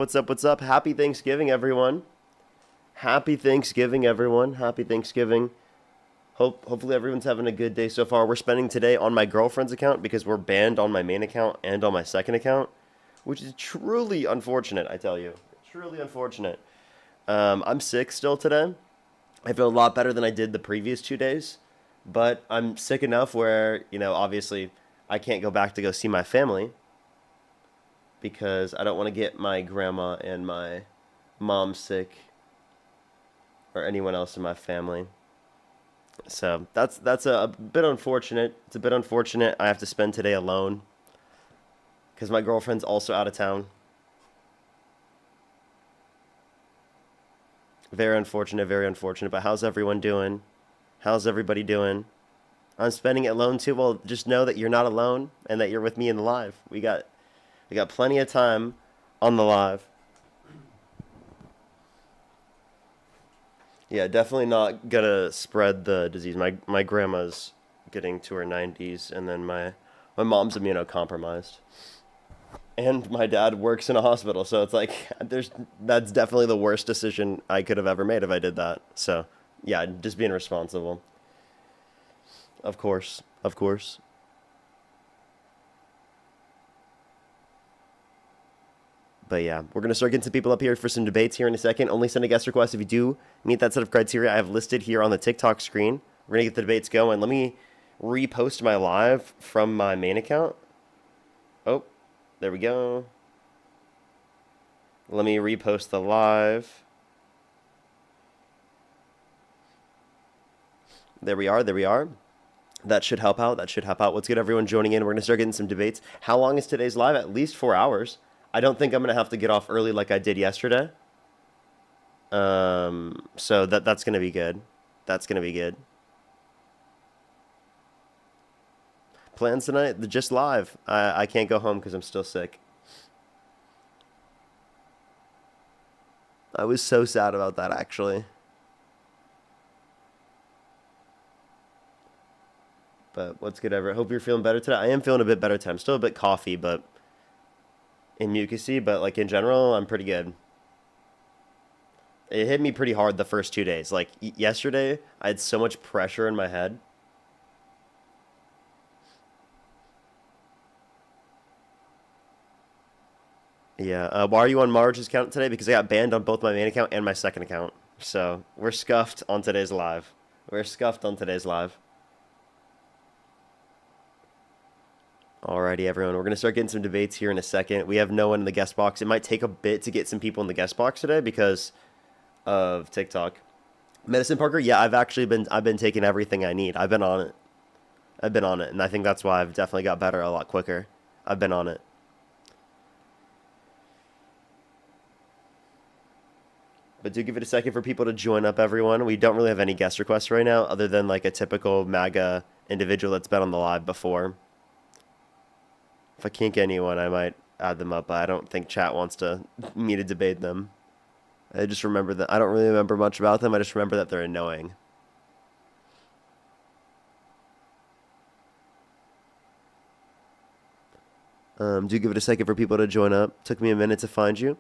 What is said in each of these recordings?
What's up? What's up? Happy Thanksgiving, everyone. Happy Thanksgiving, everyone. Happy Thanksgiving. Hopefully everyone's having a good day so far. We're spending today on my girlfriend's account because we're banned on my main account and on my second account, which is truly unfortunate, I tell you. Truly unfortunate. I'm sick still today. I feel a lot better than I did the previous 2 days, but I'm sick enough where, obviously I can't go back to go see my family because I don't want to get my grandma and my mom sick or anyone else in my family. So that's a bit unfortunate. It's a bit unfortunate. I have to spend today alone because my girlfriend's also out of town. Very unfortunate, very unfortunate. But how's everyone doing? How's everybody doing? I'm spending it alone too. Well, just know that you're not alone and that you're with me in the live. We got plenty of time on the live. Yeah, definitely not gonna spread the disease. My grandma's getting to her 90s, and then my mom's immunocompromised, and my dad works in a hospital. So it's like that's definitely the worst decision I could have ever made if I did that. So yeah, just being responsible. Of course, of course. But yeah, we're going to start getting some people up here for some debates here in a second. Only send a guest request if you do meet that set of criteria I have listed here on the TikTok screen. We're going to get the debates going. Let me repost my live from my main account. Oh, there we go. Let me repost the live. There we are. There we are. That should help out. That should help out. Let's get everyone joining in. We're going to start getting some debates. How long is today's live? At least 4 hours. I don't think I'm going to have to get off early like I did yesterday. So that's going to be good. That's going to be good. Plans tonight? Just live. I can't go home because I'm still sick. I was so sad about that, actually. But let's get over it. Hope you're feeling better today. I am feeling a bit better today. I'm still a bit coffee, but... and mucusy, but like in general, I'm pretty good. It hit me pretty hard the first 2 days. Like yesterday, I had so much pressure in my head. Yeah, why are you on Marge's account today? Because I got banned on both my main account and my second account. So we're scuffed on today's live. We're scuffed on today's live. Alrighty, everyone. We're going to start getting some debates here in a second. We have no one in the guest box. It might take a bit to get some people in the guest box today because of TikTok. Medicine Parker, yeah, I've been taking everything I need. I've been on it. I've been on it, and I think that's why I've definitely got better a lot quicker. I've been on it. But do give it a second for people to join up, everyone. We don't really have any guest requests right now other than like a typical MAGA individual that's been on the live before. If I can't get anyone, I might add them up, but I don't think chat wants me to debate them. I just remember that I don't really remember much about them. I just remember that they're annoying. Do give it a second for people to join up. Took me a minute to find you.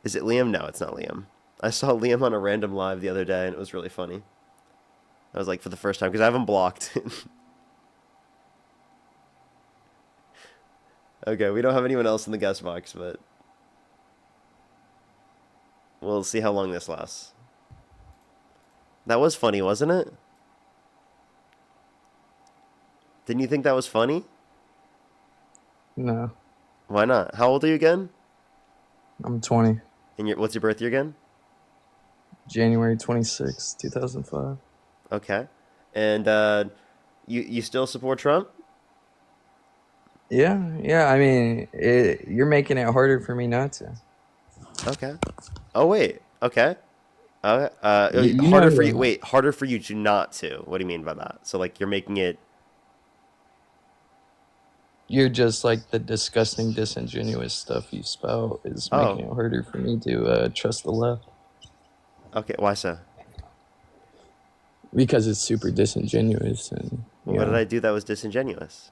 Is it Liam? No, it's not Liam. I saw Liam on a random live the other day, and it was really funny. I was like, for the first time, because I haven't blocked. Okay, we don't have anyone else in the guest box, but we'll see how long this lasts. That was funny, wasn't it? Didn't you think that was funny? No, Why not? How old are you again? I'm 20. And what's your birth year again? January 26, 2005. Okay. And you still support Trump? Yeah. I mean, you're making it harder for me not to. Okay. Oh wait. Okay. You Harder know for you. that. Wait, harder for you to not to. What do you mean by that? So like you're making it. You're just like the disgusting, disingenuous stuff you spout is Oh. making it harder for me to trust the left Okay. Why so? because it's super disingenuous and Well, what did I do that was disingenuous?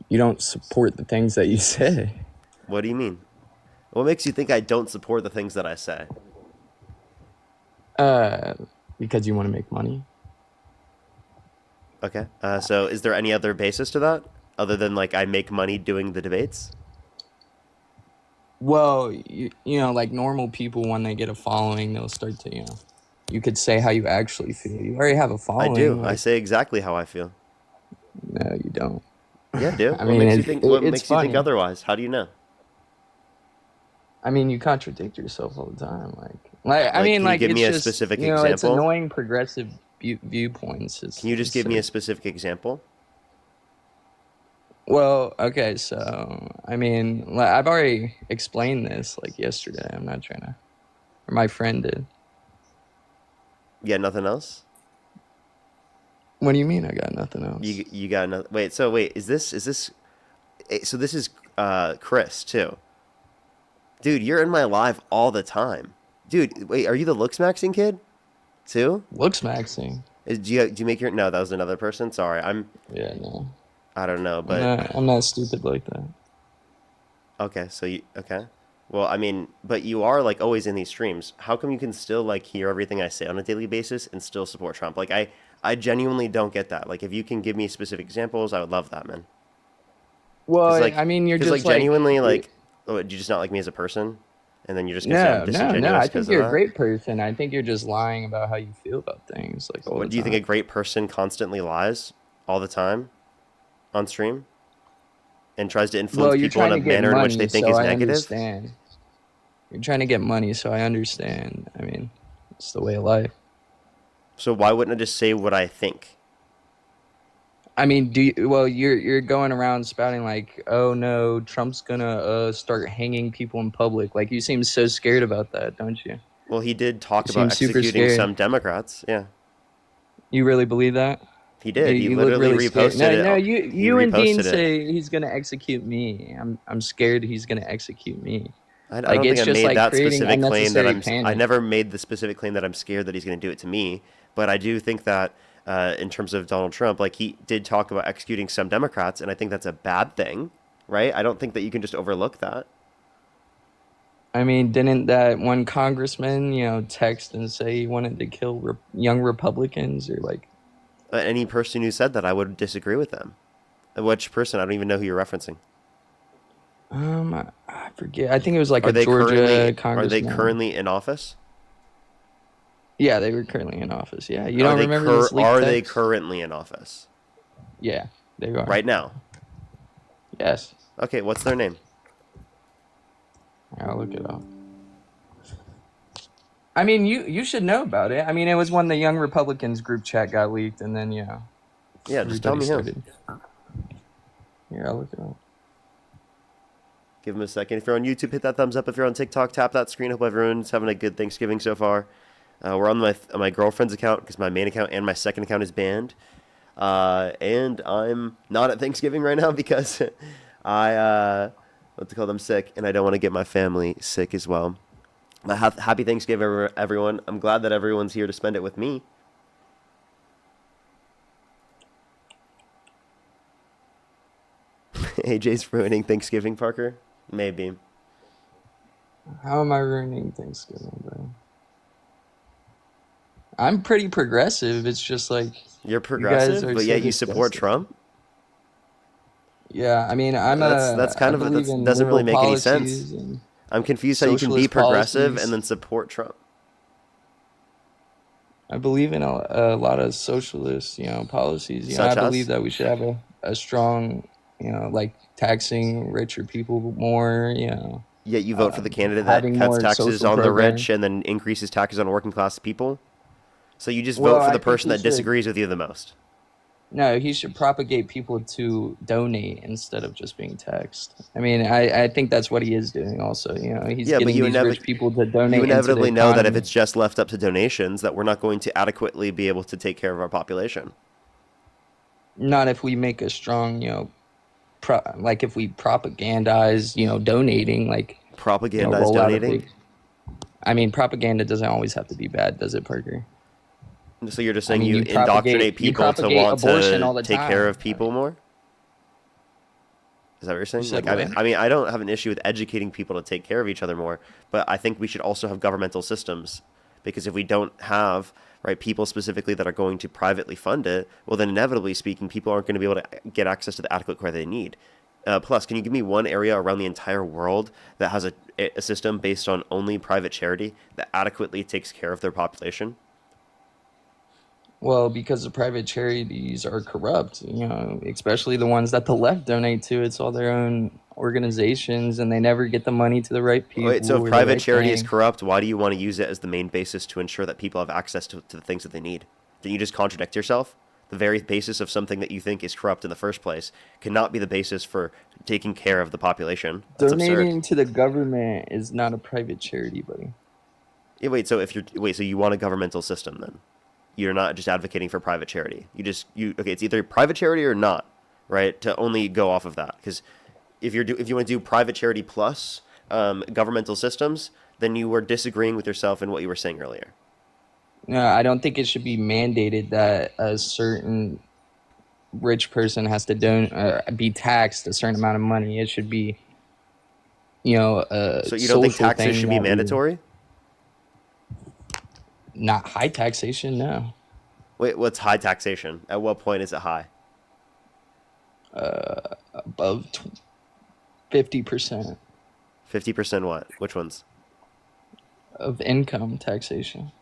you don't support the things that you say. What do you mean? What makes you think I don't support the things that I say? Uh, because you want to make money. Okay. So is there any other basis to that other than like I make money doing the debates? Well, you know, like normal people, when they get a following, they'll start to, you know, you could say how you actually feel. You already have a I do. following. I Like, say exactly how I feel. no, you don't. Yeah, I do. I What mean, makes you think? What it's makes you think funny. otherwise? How do you know? I mean, you contradict yourself all the time. I Like, mean, can you like give me it's a just, specific you know, it's example? annoying progressive viewpoints. Can you just give me a specific example? Well, okay, so I mean, like, I've already explained this like yesterday. I'm not trying to, or my friend did. Yeah, nothing else. What do you mean? I got nothing else. You got another. Wait. So wait. Is this? So this is Chris too. Dude, you're in my live all the time. Dude, wait. Are you the looks maxing kid too? Looks maxing. Do you make your? No, that was another person. Sorry, Yeah, no, I don't know, I'm but not. I'm not stupid like that. okay. So you okay? Well, I mean, but you are like always in these streams. How come you can still like hear everything I say on a daily basis and still support Trump? Like I genuinely don't get that. Like if you can give me specific examples, I would love that, man. Well, Cause I mean, you're like just like, genuinely like, oh, do you just not like me as a person, and then you're just gonna say I'm no, no, no. disingenuous I because think of you're a that? great person. I think you're just lying about how you feel about things like all What the do you think a time. great person constantly lies all the time on stream and tries to Well, influence you're people in trying a to get manner in which they money, think so is I negative? understand. You're trying to get money, so I understand. I mean, it's the way of life. So why wouldn't I just say what I think? I mean, well, you're going around spouting like, oh no, Trump's gonna start hanging people in public. Like you seem so scared about that, don't you? Well, he did You talk about seem super executing scared. some Democrats. Yeah, You really believe that? he You did. He look literally really scared. reposted No, it. no, He you and Dean reposted it. say he's gonna execute me. I'm scared he's gonna execute me. I Like don't think it's I just made like that creating specific claim that unnecessary I panic. never made the specific claim that I'm scared that he's going to do it to me. But I do think that in terms of Donald Trump, like he did talk about executing some Democrats, and I think that's a bad thing, right? I don't think that you can just overlook that. I mean, didn't that one congressman, you know, text and say he wanted to kill young Republicans or like, Any person who said that, I would disagree with them. Which person? I don't even know who you're referencing. I forget. I think it was like a Georgia Are they congressman. currently in office? Yeah, they were currently in office. Yeah, you don't remember this leaked Are they text? currently in office Yeah, they are. right now? Yes, Okay, what's their name? I'll look it up. I mean, you should know about it. I mean, it was when the Young Republicans group chat got leaked, and then Yeah, just tell everybody me who. started. Here, I'll look it up. Give them a second. If you're on YouTube, hit that thumbs up. If you're on TikTok, tap that screen. Hope everyone's having a good Thanksgiving so far. We're on my girlfriend's account because my main account and my second account is banned. And I'm not at Thanksgiving right now because what's it called? I'm sick, and I don't want to get my family sick as well. Happy Thanksgiving, everyone. I'm glad that everyone's here to spend it with me. AJ's ruining Thanksgiving, Parker. Maybe. How am I ruining Thanksgiving, bro? I'm pretty progressive. It's just like You're you guys progressive, are but so yet you support disgusting. Trump. Yeah, I mean, That's I kind of believe that in doesn't really liberal make any sense. policies and I'm confused how you can be socialist progressive and policies. then support Trump. I believe in a lot of socialist, you know, policies. You know, I Such believe as? that we should have a strong, you know, like taxing richer people more, you know, Yet you vote for the candidate that having cuts more taxes social on the programs. rich and then increases taxes on working class people. So you just Well, vote for I the think person he that should. disagrees with you the most. No, he should propagate people to donate instead of just being taxed. I mean, I think that's what he is doing also. You know, he's Yeah, but getting these rich people to you donate into the inevitably know that if economy. it's just left up to donations, that we're not going to adequately be able to take care of our population. Not if we make a strong, you know, like if we propagandize, you know, donating, like, you know, Propagandize roll out a donating. big. I mean, propaganda doesn't always have to be bad, does it, Parker? So you're just I saying mean, you indoctrinate you people to propagate want abortion to all the take care time. of people more? Is that what you're You saying? said Like, I mean, what? I mean, I don't have an issue with educating people to take care of each other more, but I think we should also have governmental systems because if we don't have right people specifically that are going to privately fund it, well, then inevitably speaking, people aren't going to be able to get access to the adequate care they need. Plus, can you give me one area around the entire world that has a system based on only private charity that adequately takes care of their population? Well, because the private charities are corrupt, especially the ones that the left donate to. It's all their own organizations, and they never get the money to the right Wait, people so if or the private right charity is thing. corrupt, why do you want to use it as the main basis to ensure that people have access to the things that they need? Didn't you just contradict yourself? The very basis of something that you think is corrupt in the first place cannot be the basis for taking care of the population. That's absurd. Donating to the government is not a private charity, buddy. Yeah, wait, so if you're wait, so you want a governmental system then? You're not just advocating for private charity. You okay, it's either private charity or not, right? To only go off of that because if you want to do private charity plus governmental systems, then you were disagreeing with yourself in what you were saying earlier. No, I don't think it should be mandated that a certain rich person has to be taxed a certain amount of money. It should be, a So you don't think social taxes thing should be that we mandatory? not high taxation. No, Wait, what's high taxation? At what point is it high? above 50% 50% what? Which ones? of income taxation.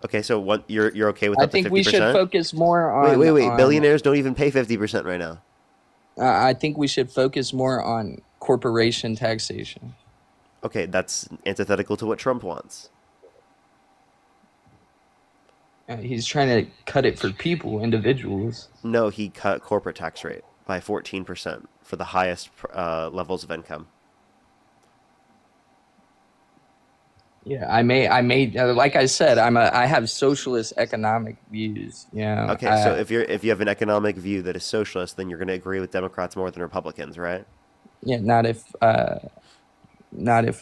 Okay, so what you're okay with I up to think we should 50%? focus more Wait. on. Billionaires don't even pay 50% right now. I think we should focus more on corporation taxation. Okay, that's antithetical to what Trump wants. He's trying to cut it for people, individuals. No, he cut corporate tax rate by 14% for the highest levels of income. Yeah, like I said, I have socialist economic views. Okay, so if you have an economic view that is socialist, then you're going to agree with Democrats more than Republicans, right? yeah, not if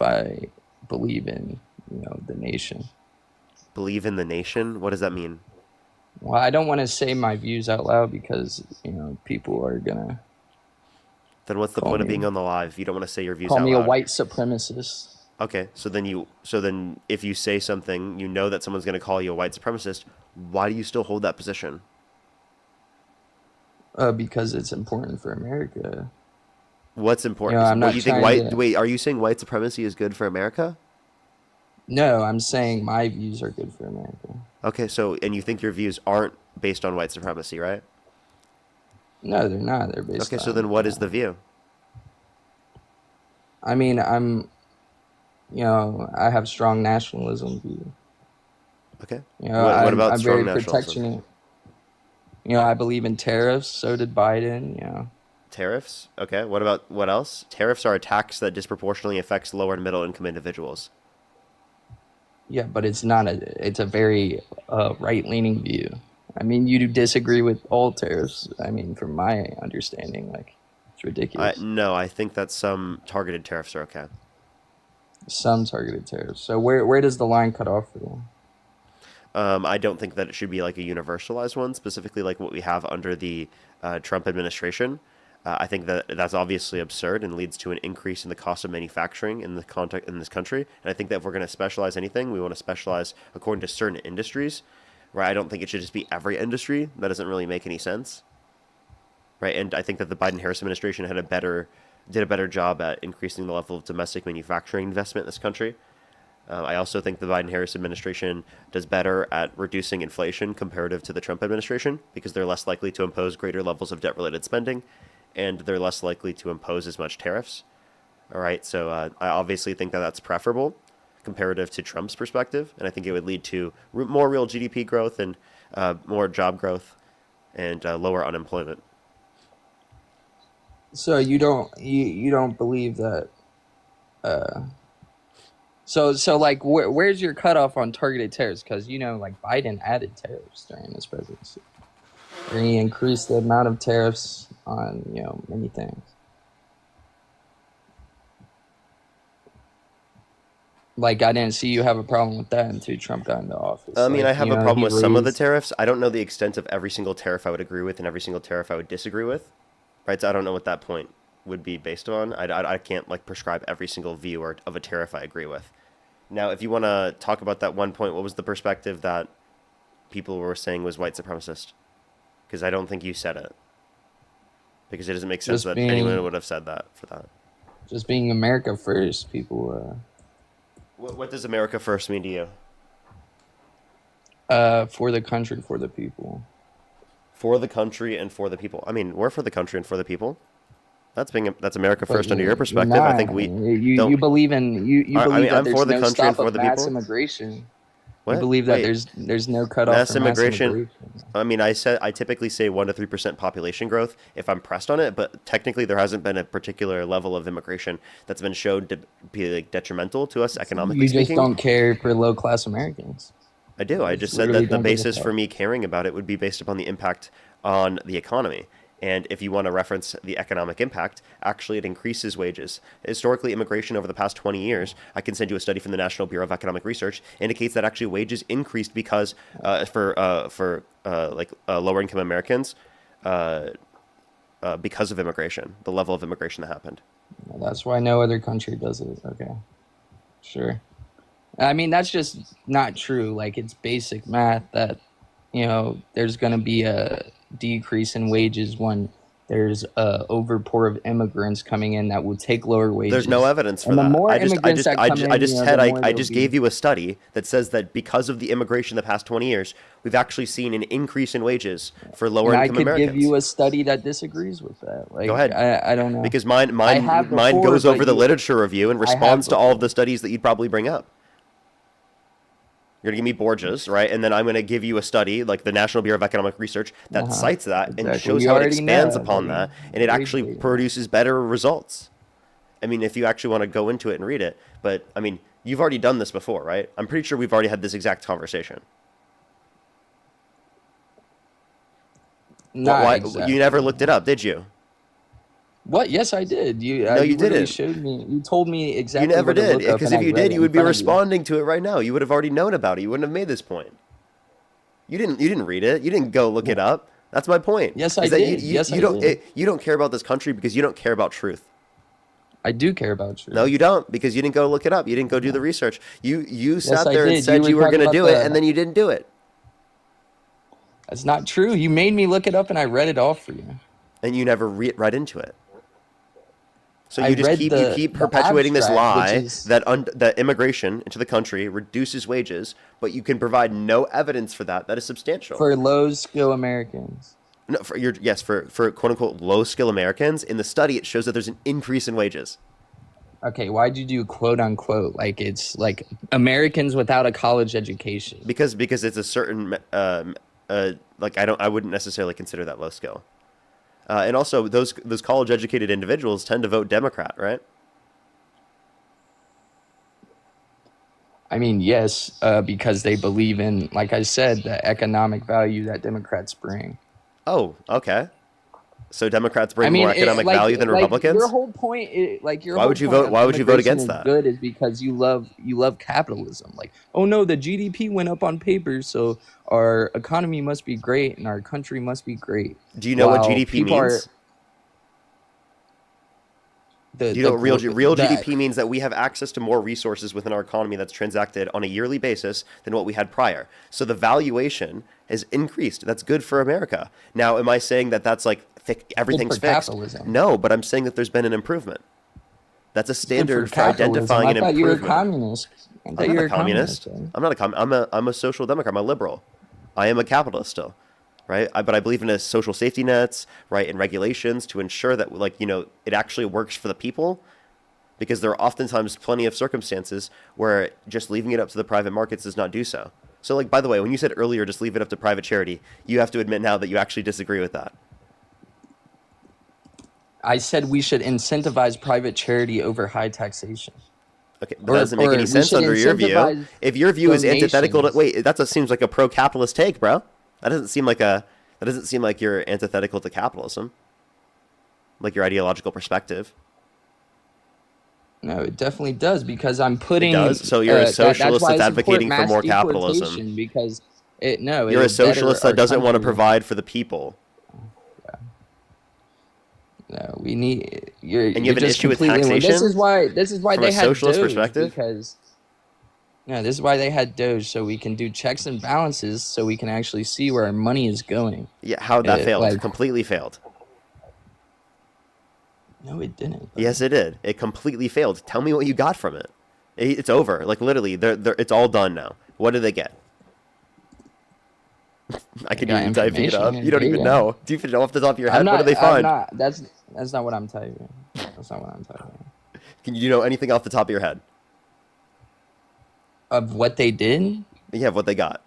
I believe in, the nation. Believe in the nation? What does that mean? Well, I don't want to say my views out loud because, people are gonna Then what's the call point of being me on the live if you don't want to say your views call out me a loud? white supremacist. Okay, so then if you say something, you know that someone's going to call you a white supremacist. Why do you still hold that position? Because it's important for America. What's important? I'm What not you think trying to. wait, are you saying white supremacy is good for America? No, I'm saying my views are good for America. Okay, so and you think your views aren't based on white supremacy, right? No, they're not. They're based Okay, so on. then what is the view? I mean, I have strong nationalism view. Okay. What I'm about I'm very strong nationalism? protectionist. I believe in tariffs. So did Biden. Tariffs? Okay. What else? Tariffs are a tax that disproportionately affects lower and middle income individuals. Yeah, but it's a very right leaning view. I mean, you do disagree with all tariffs. I mean, from my understanding, like it's ridiculous. No, I think that some targeted tariffs are okay. Some targeted tariffs. So where does the line cut off for them? I don't think that it should be like a universalized one, specifically like what we have under the Trump administration. I think that that's obviously absurd and leads to an increase in the cost of manufacturing in the context in this country. And I think that if we're going to specialize anything, we want to specialize according to certain industries. Right? I don't think it should just be every industry. That doesn't really make any sense. Right? And I think that the Biden-Harris administration did a better job at increasing the level of domestic manufacturing investment in this country. I also think the Biden-Harris administration does better at reducing inflation comparative to the Trump administration because they're less likely to impose greater levels of debt-related spending, and they're less likely to impose as much tariffs. All right, so I obviously think that that's preferable comparative to Trump's perspective, and I think it would lead to more real GDP growth and more job growth and lower unemployment. So you don't believe that. So like where's your cutoff on targeted tariffs? Because like Biden added tariffs during his presidency. Or he increased the amount of tariffs on many things. Like I didn't see you have a problem with that until Trump got into office. I mean, I Like have a problem he with some of the raised. tariffs. I don't know the extent of every single tariff I would agree with and every single tariff I would disagree with. Right, so I don't know at that point. would be based on. I can't like prescribe every single view or of a tariff I agree with. Now, if you want to talk about that one point, what was the perspective that people were saying was white supremacist? Because I don't think you said it. Because it doesn't make sense Just that being anyone would have said that for that. just being America first, people What does America first mean to you? for the country, for the people. For the country and for the people. I mean, we're for the country and for the people. That's America But first under your you're perspective. I think not. we You don't. believe in you I believe mean, that I'm there's for the no country and stop for of the mass people. immigration. You What? believe that Wait. there's no cutoff Mass for mass immigration. immigration. I mean, I typically say 1 to 3% population growth if I'm pressed on it, but technically there hasn't been a particular level of immigration that's been shown to be like detrimental to us economically You just speaking. don't care for low class Americans. I do. I You just just said literally that the don't give a basis for fuck. me caring about it would be based upon the impact on the economy. And if you want to reference the economic impact, actually it increases wages. Historically, immigration over the past 20 years, I can send you a study from the National Bureau of Economic Research, indicates that actually wages increased because for lower income Americans because of immigration, the level of immigration that happened. That's why no other country does it. Okay. Sure. I mean, that's just not true. Like, it's basic math that, there's going to be a decrease in wages when there's a overpour of immigrants coming in that will take lower There's no wages. evidence for And the that. more immigrants that come in, the more I there'll just be. gave you a study that says that because of the immigration the past 20 years, we've actually seen an increase in wages for lower And I income could give Americans. you a study that disagrees with that. Go Like, ahead, I don't know. because I have mine before, goes but over the literature review and I have responds to all of before. the studies that you'd probably bring up. You're gonna give me Borges, right? And then I'm gonna give you a study like the National Bureau of Economic Research that Uh-huh. cites that and Exactly. shows You how it already expands know, upon buddy. that, and it actually Briefly. produces better results. I mean, if you actually want to go into it and read it, but I mean, you've already done this before, right? I'm pretty sure we've already had this exact conversation. Not Why exactly. you never looked it up, did you? What? Yes, I did. No, you You literally didn't. showed me. You told me You exactly never what to did, look up, because and if I you read did, it you in would be front of you. responding to it right now. You would have already known about it. You wouldn't have made this point. You didn't read it. You didn't go look it up. That's my point. Yes, I Is that did. Yes, I did. you don't care about this country because you don't care about truth. I do care about truth. No, you don't, because you didn't go look it up. You didn't go do the research. You Yes, sat I there and did. said You you were were talking going to about do it, and then you didn't do it. That's not true. You made me look it up, and I read it off for you. And you never read into it. So I you just read keep the perpetuating this abstract, which lie is that immigration into the country reduces wages, but you can provide no evidence for that is substantial. for low skill Americans. No, for quote unquote low skill Americans, in the study it shows that there's an increase in wages. Okay, why'd you do quote unquote? Like, it's like Americans without a college education. Because it's a certain I wouldn't necessarily consider that low skill. And also those college educated individuals tend to vote Democrat, right? I mean, yes, because they believe in, like I said, the economic value that Democrats bring. Oh, okay. So Democrats I bring mean, more economic value than like Republicans? your whole point, your Why whole would you point vote? of Why would you vote immigration against is that? good is because you love capitalism. Like, oh no, the GDP went up on paper, so our economy must be great and our country must be great. Do you know what While GDP people are means? the Do you know what real the GDP means? That we have access to more resources within our economy that's transacted on a yearly basis than what we had prior. So the valuation has increased. That's good for America. Now, am I saying that that's like everything's for fixed? capitalism. No, but I'm saying that there's been an improvement. That's a good standard for capitalism. identifying I an thought you were a improvement. communist. I thought I'm you not were a communist. right? I'm not a I'm a social democrat. I'm a liberal. I am a capitalist still, right? But I believe in a social safety nets, right, and regulations to ensure that it actually works for the people, because there are oftentimes plenty of circumstances where just leaving it up to the private markets does not do so. So, by the way, when you said earlier, just leave it up to private charity, you have to admit now that you actually disagree with that. I said we should incentivize private charity over high taxation. Okay, but that doesn't make Or any we sense should under your view. incentivize If your view is antithetical to donations. seems like a pro-capitalist take, bro. That doesn't seem like you're antithetical to capitalism, like your ideological perspective. No, it definitely does, because I'm putting. It does? So you're a socialist why I that's support advocating for mass more capitalism. deportation, because it You're a would better socialist our that doesn't want to country. provide for the people. No, we need And you you're have an just issue with completely wrong. taxation This is why from a they had socialist Doge perspective? because no, this is why they had Doge so we can do checks and balances so we can actually see where our money is going. Yeah, how'd that failed? Like Completely failed. no, it didn't. Yes, Buddy. it did. It completely failed. Tell me what you got from it. It's over. Like literally, it's all done now. What did they get? I They can got hear you typing it information up. and You don't even data. know. Do you even know off the top of your head? What did they I'm find? not. That's not what I'm typing. That's not what I'm typing. Can you know anything off the top of your head? Of what they did? Yeah, what they got.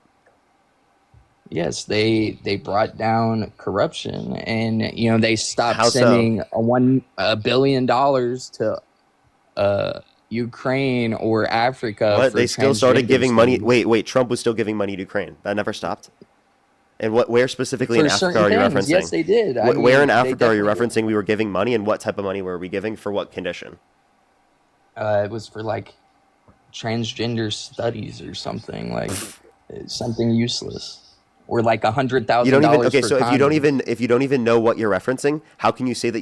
Yes, they brought down corruption, and they stopped How so? sending $1 billion to Ukraine or Africa What? for They still started transgender giving money. studies Wait. Trump was still giving money to Ukraine. That never stopped. And where specifically in for Africa certain are you things. Yes, referencing? they did. I Where in mean, they Africa are you definitely did. referencing we were giving money, and what type of money were we giving for what condition? It was for like transgender studies or something like something useless, or like $100,000 You don't even for so condoms. if you don't even know what you're referencing, how can you say that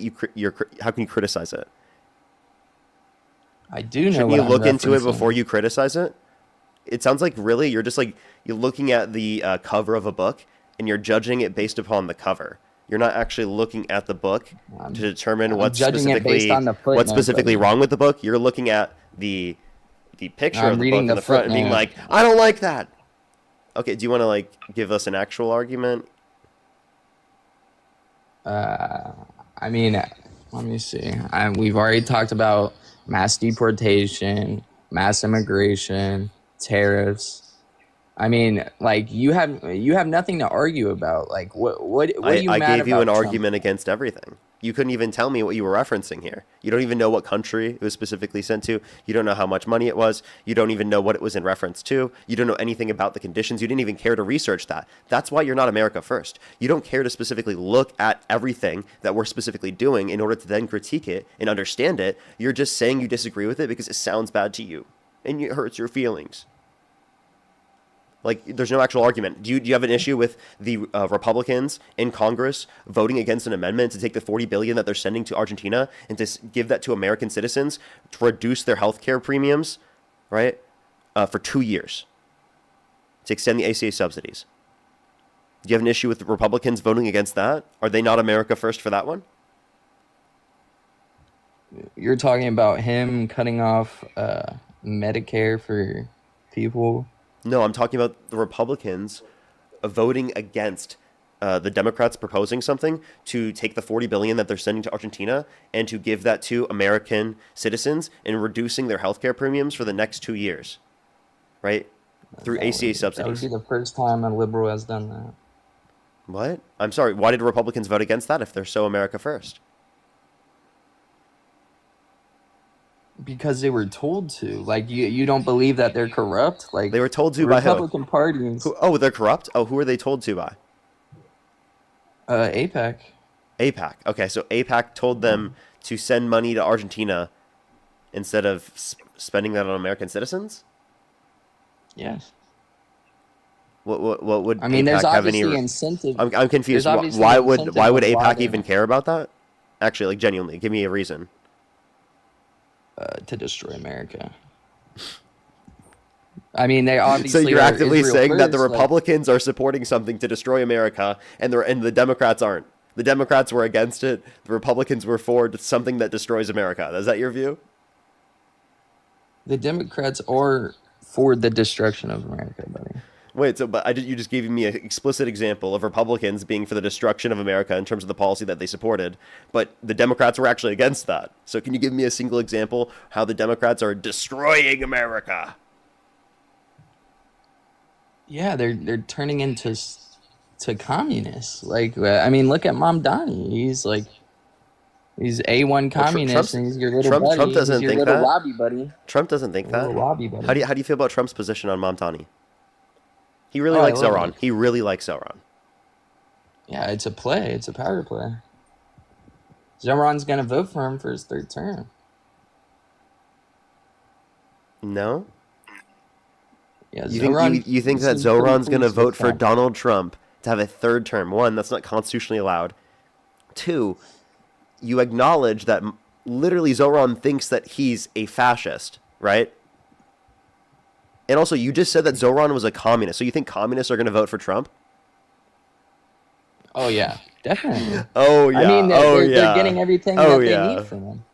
how can you criticize it? I do know Shouldn't what you I'm look into it before referencing. you criticize it? It sounds like really you're just like you're looking at the cover of a book and you're judging it based upon the cover. You're not actually looking at the book to I'm, determine I'm judging it based on the what's footnote, specifically buddy. wrong with the book. You're looking at the picture of I'm the reading book in the the front and being footnote. like, I don't like that. Okay, do you want to like give us an actual argument? I mean, let me see. We've already talked about mass deportation, mass immigration, tariffs. I mean, like you have nothing to argue about. Like what are you I mad gave you an about Trump? argument against everything. You couldn't even tell me what you were referencing here. You don't even know what country it was specifically sent to. You don't know how much money it was. You don't even know what it was in reference to. You don't know anything about the conditions. You didn't even care to research that. That's why you're not America first. You don't care to specifically look at everything that we're specifically doing in order to then critique it and understand it. You're just saying you disagree with it because it sounds bad to you and it hurts your feelings. Like, there's no actual argument. Do you have an issue with the Republicans in Congress voting against an amendment to take the $40 billion that they're sending to Argentina and to give that to American citizens to reduce their health care premiums, right, for 2 years to extend the ACA subsidies? Do you have an issue with the Republicans voting against that? Are they not America first for that one? You're talking about him cutting off Medicare for people. No, I'm talking about the Republicans voting against the Democrats proposing something to take the $40 billion that they're sending to Argentina and to give that to American citizens and reducing their healthcare premiums for the next 2 years, right? Through ACA That would be subsidies. the first time a liberal has done that. What? I'm sorry. Why did Republicans vote against that if they're so America first? Because they were told to. Like you don't believe that they're corrupt? Like They were told the to by who? Republican Party is Oh, they're corrupt? Oh, who are they told to by? APEC. APAC. Okay, so APAC told them to send money to Argentina instead of spending that on American citizens? Yes. What would I mean, there's APAC have any? obviously incentive. I'm confused. There's obviously Why incentive would of why APAC they even care about that? Actually, like genuinely, give me a reason. to destroy America. I mean, they So obviously you're are actively Israel saying that the first, like, Republicans are supporting something to destroy America, and the Democrats aren't. The Democrats were against it. The Republicans were for something that destroys America. Is that your view? the Democrats are for the destruction of America, buddy. Wait, so you just gave me an explicit example of Republicans being for the destruction of America in terms of the policy that they supported, but the Democrats were actually against that. So can you give me a single example how the Democrats are destroying America? Yeah, they're turning into to communists. Like, I mean, look at Mamdani. He's A1 Well, communist, and he's your little buddy. Trump He's doesn't your think little that. lobby buddy. Trump doesn't think Your that. little lobby buddy. How do you feel about Trump's position on Mamdani? He really Oh, I likes love Sauron. it. He really likes Sauron. Yeah, it's a play. It's a power play. Zoran's gonna vote for him for his third term. No? Yeah, You think that seems pretty Zoran's going to pleased with vote for that. Donald Trump to have a third term? One, that's not constitutionally allowed. Two, you acknowledge that literally Zoran thinks that he's a fascist, right? And also, you just said that Zoran was a communist. So you think communists are going to vote for Trump? Oh yeah, definitely. Oh I yeah. mean, Oh they're yeah. getting everything Oh that they need yeah. from him.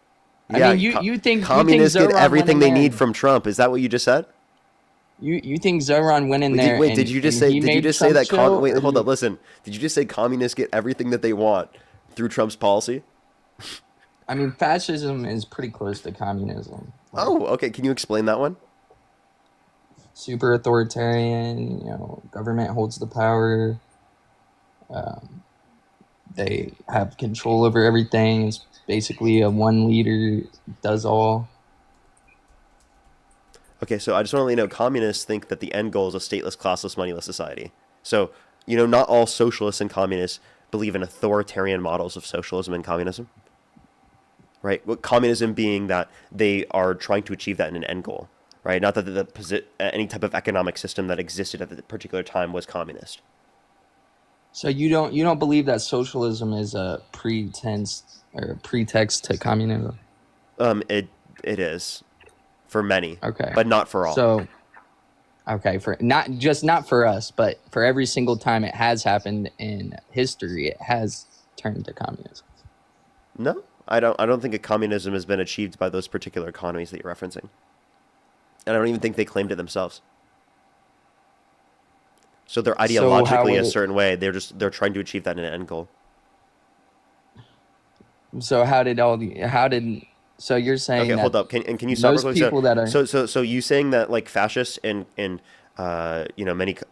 I Yeah. mean, you think Communists get Zoran went everything in they there need and from Trump. Is that what you just said? you think Zoran went in Wait, did, there wait, did you just and say? he Did you made just say Trump that? chill, Wait, or hold up. Listen. Did you just say communists get everything that they want through Trump's policy? I mean, fascism is pretty close to communism. Like Oh, okay. Can you explain that one? super authoritarian. Government holds the power. Um, they have control over everything. It's basically a one leader does all. Okay, so I just want to let you know, communists think that the end goal is a stateless, classless, moneyless society. So, not all socialists and communists believe in authoritarian models of socialism and communism, right? What communism being that they are trying to achieve that in an end goal, right? Not that any type of economic system that existed at the particular time was communist. So you don't believe that socialism is a pretense or a pretext to communism? It is for many, Okay. but not for all. So okay, for not for us, but for every single time it has happened in history, it has turned to communism. No, I don't. I don't think a communism has been achieved by those particular economies that you're referencing, and I don't even think they claimed it themselves. So they're So how ideologically would a it certain way. They're trying to achieve that in an end goal. so how did so you're saying Okay, that hold up. Can you stop real most quick? people that are So you saying that like fascists and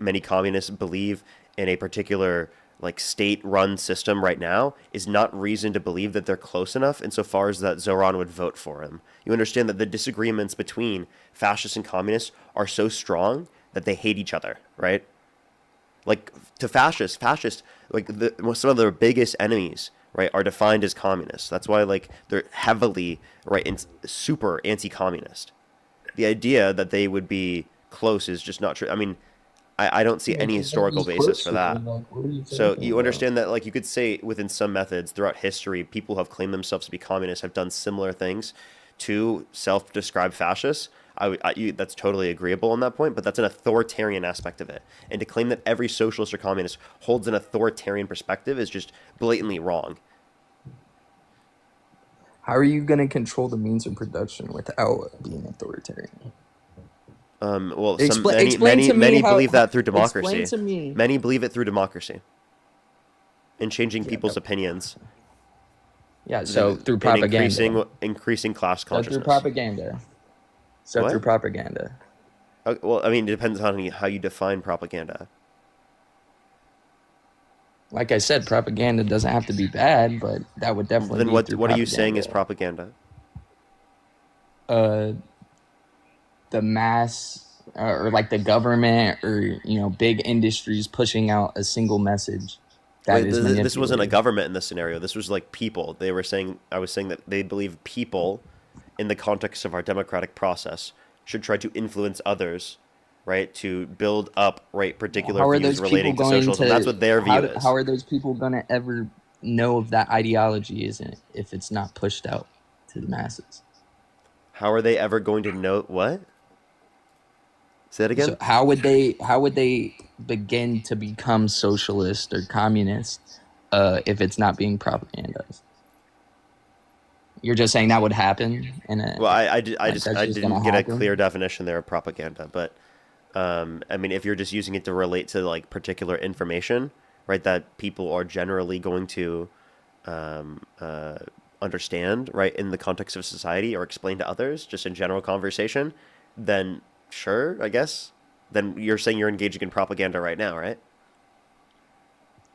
many communists believe in a particular like state-run system right now is not reason to believe that they're close enough insofar as that Zoran would vote for him. You understand that the disagreements between fascists and communists are so strong that they hate each other, right? Like to fascists like some of their biggest enemies, right, are defined as communists. That's why like they're heavily right in super anti-communist. The idea that they would be close is just not true. I mean, I don't see any because they're historical just basis for closer. that. Like, what are you So talking you about? understand that like you could say within some methods throughout history, people who have claimed themselves to be communists have done similar things to self-described fascists. That's totally agreeable on that point, but that's an authoritarian aspect of it. And to claim that every socialist or communist holds an authoritarian perspective is just blatantly wrong. How are you going to control the means of production without being authoritarian? Well, Explain many to me believe how that through explain democracy. to me. Many believe it through democracy and changing Yeah, people's opinions yeah, so and through propaganda. increasing class So through consciousness. propaganda. So through What? propaganda. Well, I mean, it depends on how you define propaganda. Like I said, propaganda doesn't have to be bad, but that would definitely Then be through what are you saying is propaganda. propaganda? Uh, the mass or like the government or big industries pushing out a single message that Wait, is this wasn't a manipulated. government in this scenario. This was like people. They were saying I was saying that they believe people, in the context of our democratic process, should try to influence others, right, to build up right particular How are views those people relating to going socialism. That's to what their view how is. are those people going to ever know if that ideology isn't if it's not pushed out to the masses? How are they ever going to know what? Say that again. So how would they begin to become socialist or communist if it's not being propagandized? You're just saying that would happen, and Well, like that's I just gonna didn't get a clear happen. definition there of propaganda, but I mean, if you're just using it to relate to like particular information, right, that people are generally going to um, uh, understand, right, in the context of society or explain to others, just in general conversation, then sure, I guess. Then you're saying you're engaging in propaganda right now, right?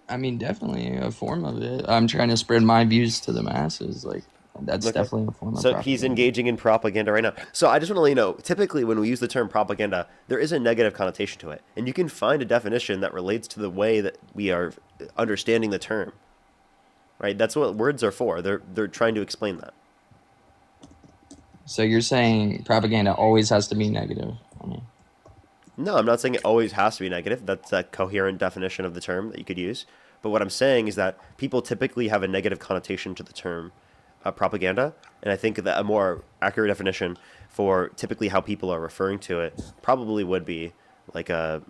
I mean, definitely a form of it. I'm trying to spread my views to the masses. Like that's Okay. definitely a form of So he's propaganda. engaging in propaganda right now. So I just want to let you know, typically when we use the term propaganda, there is a negative connotation to it. And you can find a definition that relates to the way that we are understanding the term, right? That's what words are for. They're trying to explain that. So you're saying propaganda always has to be negative? I mean, No, I'm not saying it always has to be negative. That's a coherent definition of the term that you could use. But what I'm saying is that people typically have a negative connotation to the term propaganda, and I think that a more accurate definition for typically how people are referring to it probably would be like a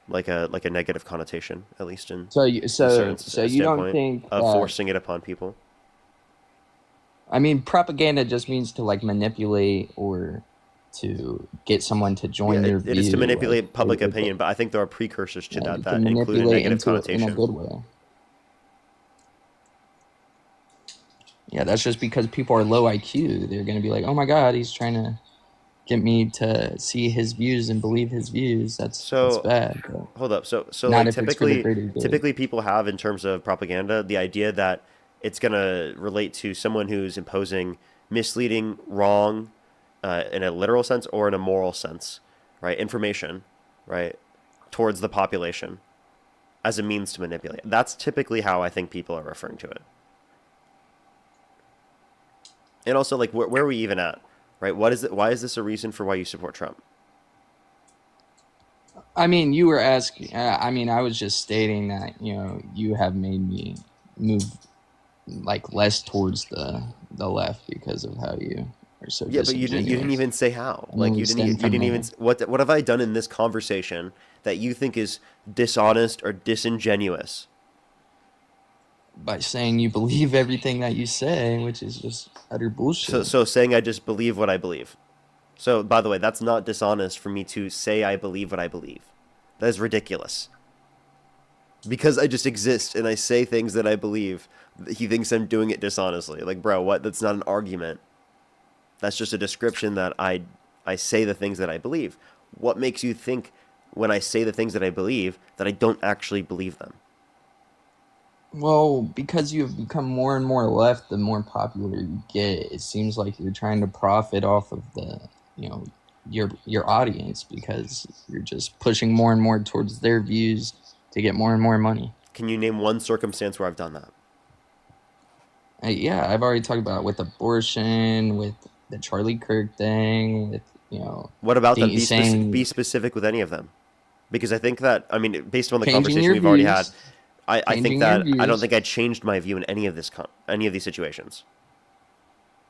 like a negative connotation, at least in a certain So you don't standpoint think of that? forcing it upon people. I mean, propaganda just means to like manipulate or to get someone to Yeah, join your it is to view. Like manipulate public opinion, but I think there are precursors to that to that include a manipulate negative into in a connotation. good way. Yeah, that's just because people are low IQ. They're gonna be like, "Oh my God, he's trying to get me to see his views and believe his views." That's So bad. But hold up. So not like if it's for the typically greater good. typically people have in terms of propaganda the idea that it's gonna relate to someone who's imposing misleading, wrong, in a literal sense or in a moral sense, right? Information, right, towards the population as a means to manipulate. That's typically how I think people are referring to it. And also, like, where are we even at, right? What is it? Why is this a reason for why you support Trump? I mean, you were asking. I mean, I was just stating that you have made me move like less towards the left because of how you are so Yeah, but you didn't disingenuous. even say how. And Like we stem you from didn't even there. what have I done in this conversation that you think is dishonest or disingenuous? By saying you believe everything that you say, which is just utter bullshit. So saying I just believe what I believe. So by the way, that's not dishonest for me to say I believe what I believe. That is ridiculous. Because I just exist and I say things that I believe, he thinks I'm doing it dishonestly. Like, bro, what? That's not an argument. That's just a description that I say the things that I believe. What makes you think when I say the things that I believe that I don't actually believe them? Well, because you have become more and more left, the more popular you get. It seems like you're trying to profit off of you know, your audience because you're just pushing more and more towards their views to get more and more money. Can you name one circumstance where I've done that? Yeah, I've already talked about it with abortion, with the Charlie Kirk thing, with What about them? Be saying specific with any of them, because I think that I mean, based on the changing conversation your we've already had, views, I think changing your that I don't views. think I changed my view in any of these situations.